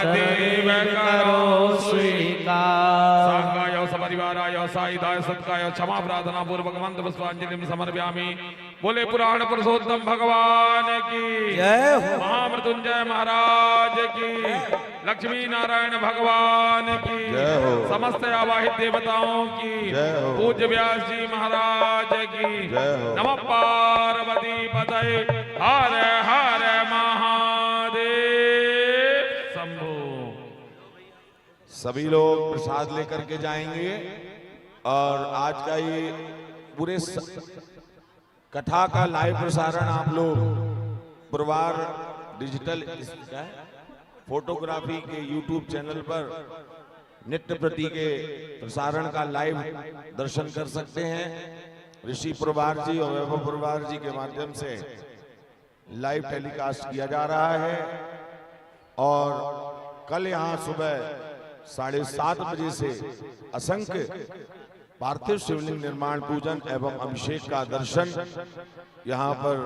सदैव करो स्वीकार। सांगाय सपरिवाराय सायुधाय सत्काय क्षमा प्रार्थना पूर्वक मंत्र पुष्पांजलि समर्पयामि। बोले पुराण पुरुषोत्तम भगवान की जय हो। महामृत्युंजय महाराज की, लक्ष्मी नारायण भगवान की, जय हो। समस्त आवाहित देवताओं की, जय हो। पूज्य व्यास जी महाराज की, जय हो। नमः पार्वती पतये हर हर महादेव शंभो। सभी लोग प्रसाद लेकर के जाएंगे और आज का ये पूरे कथा का लाइव प्रसारण आप लोग पुरवार डिजिटल फोटोग्राफी के यूट्यूब चैनल पर नित्य प्रति के प्रसारण का लाइव दर्शन कर सकते हैं। ऋषि पुरवार जी और वैभव पुरवार जी के माध्यम से लाइव टेलीकास्ट किया जा रहा है और कल यहाँ सुबह 7:30 बजे से असंख्य पार्थिव शिवलिंग निर्माण पूजन एवं अभिषेक का दर्शन यहाँ पर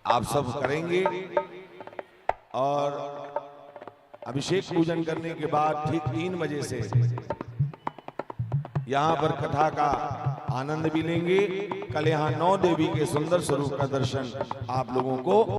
आप सब करेंगे और अभिषेक पूजन करने के बाद ठीक 3 बजे से यहाँ पर कथा का आनंद भी लेंगे। कल यहाँ 9 देवी के सुंदर स्वरूप का दर्शन आप लोगों को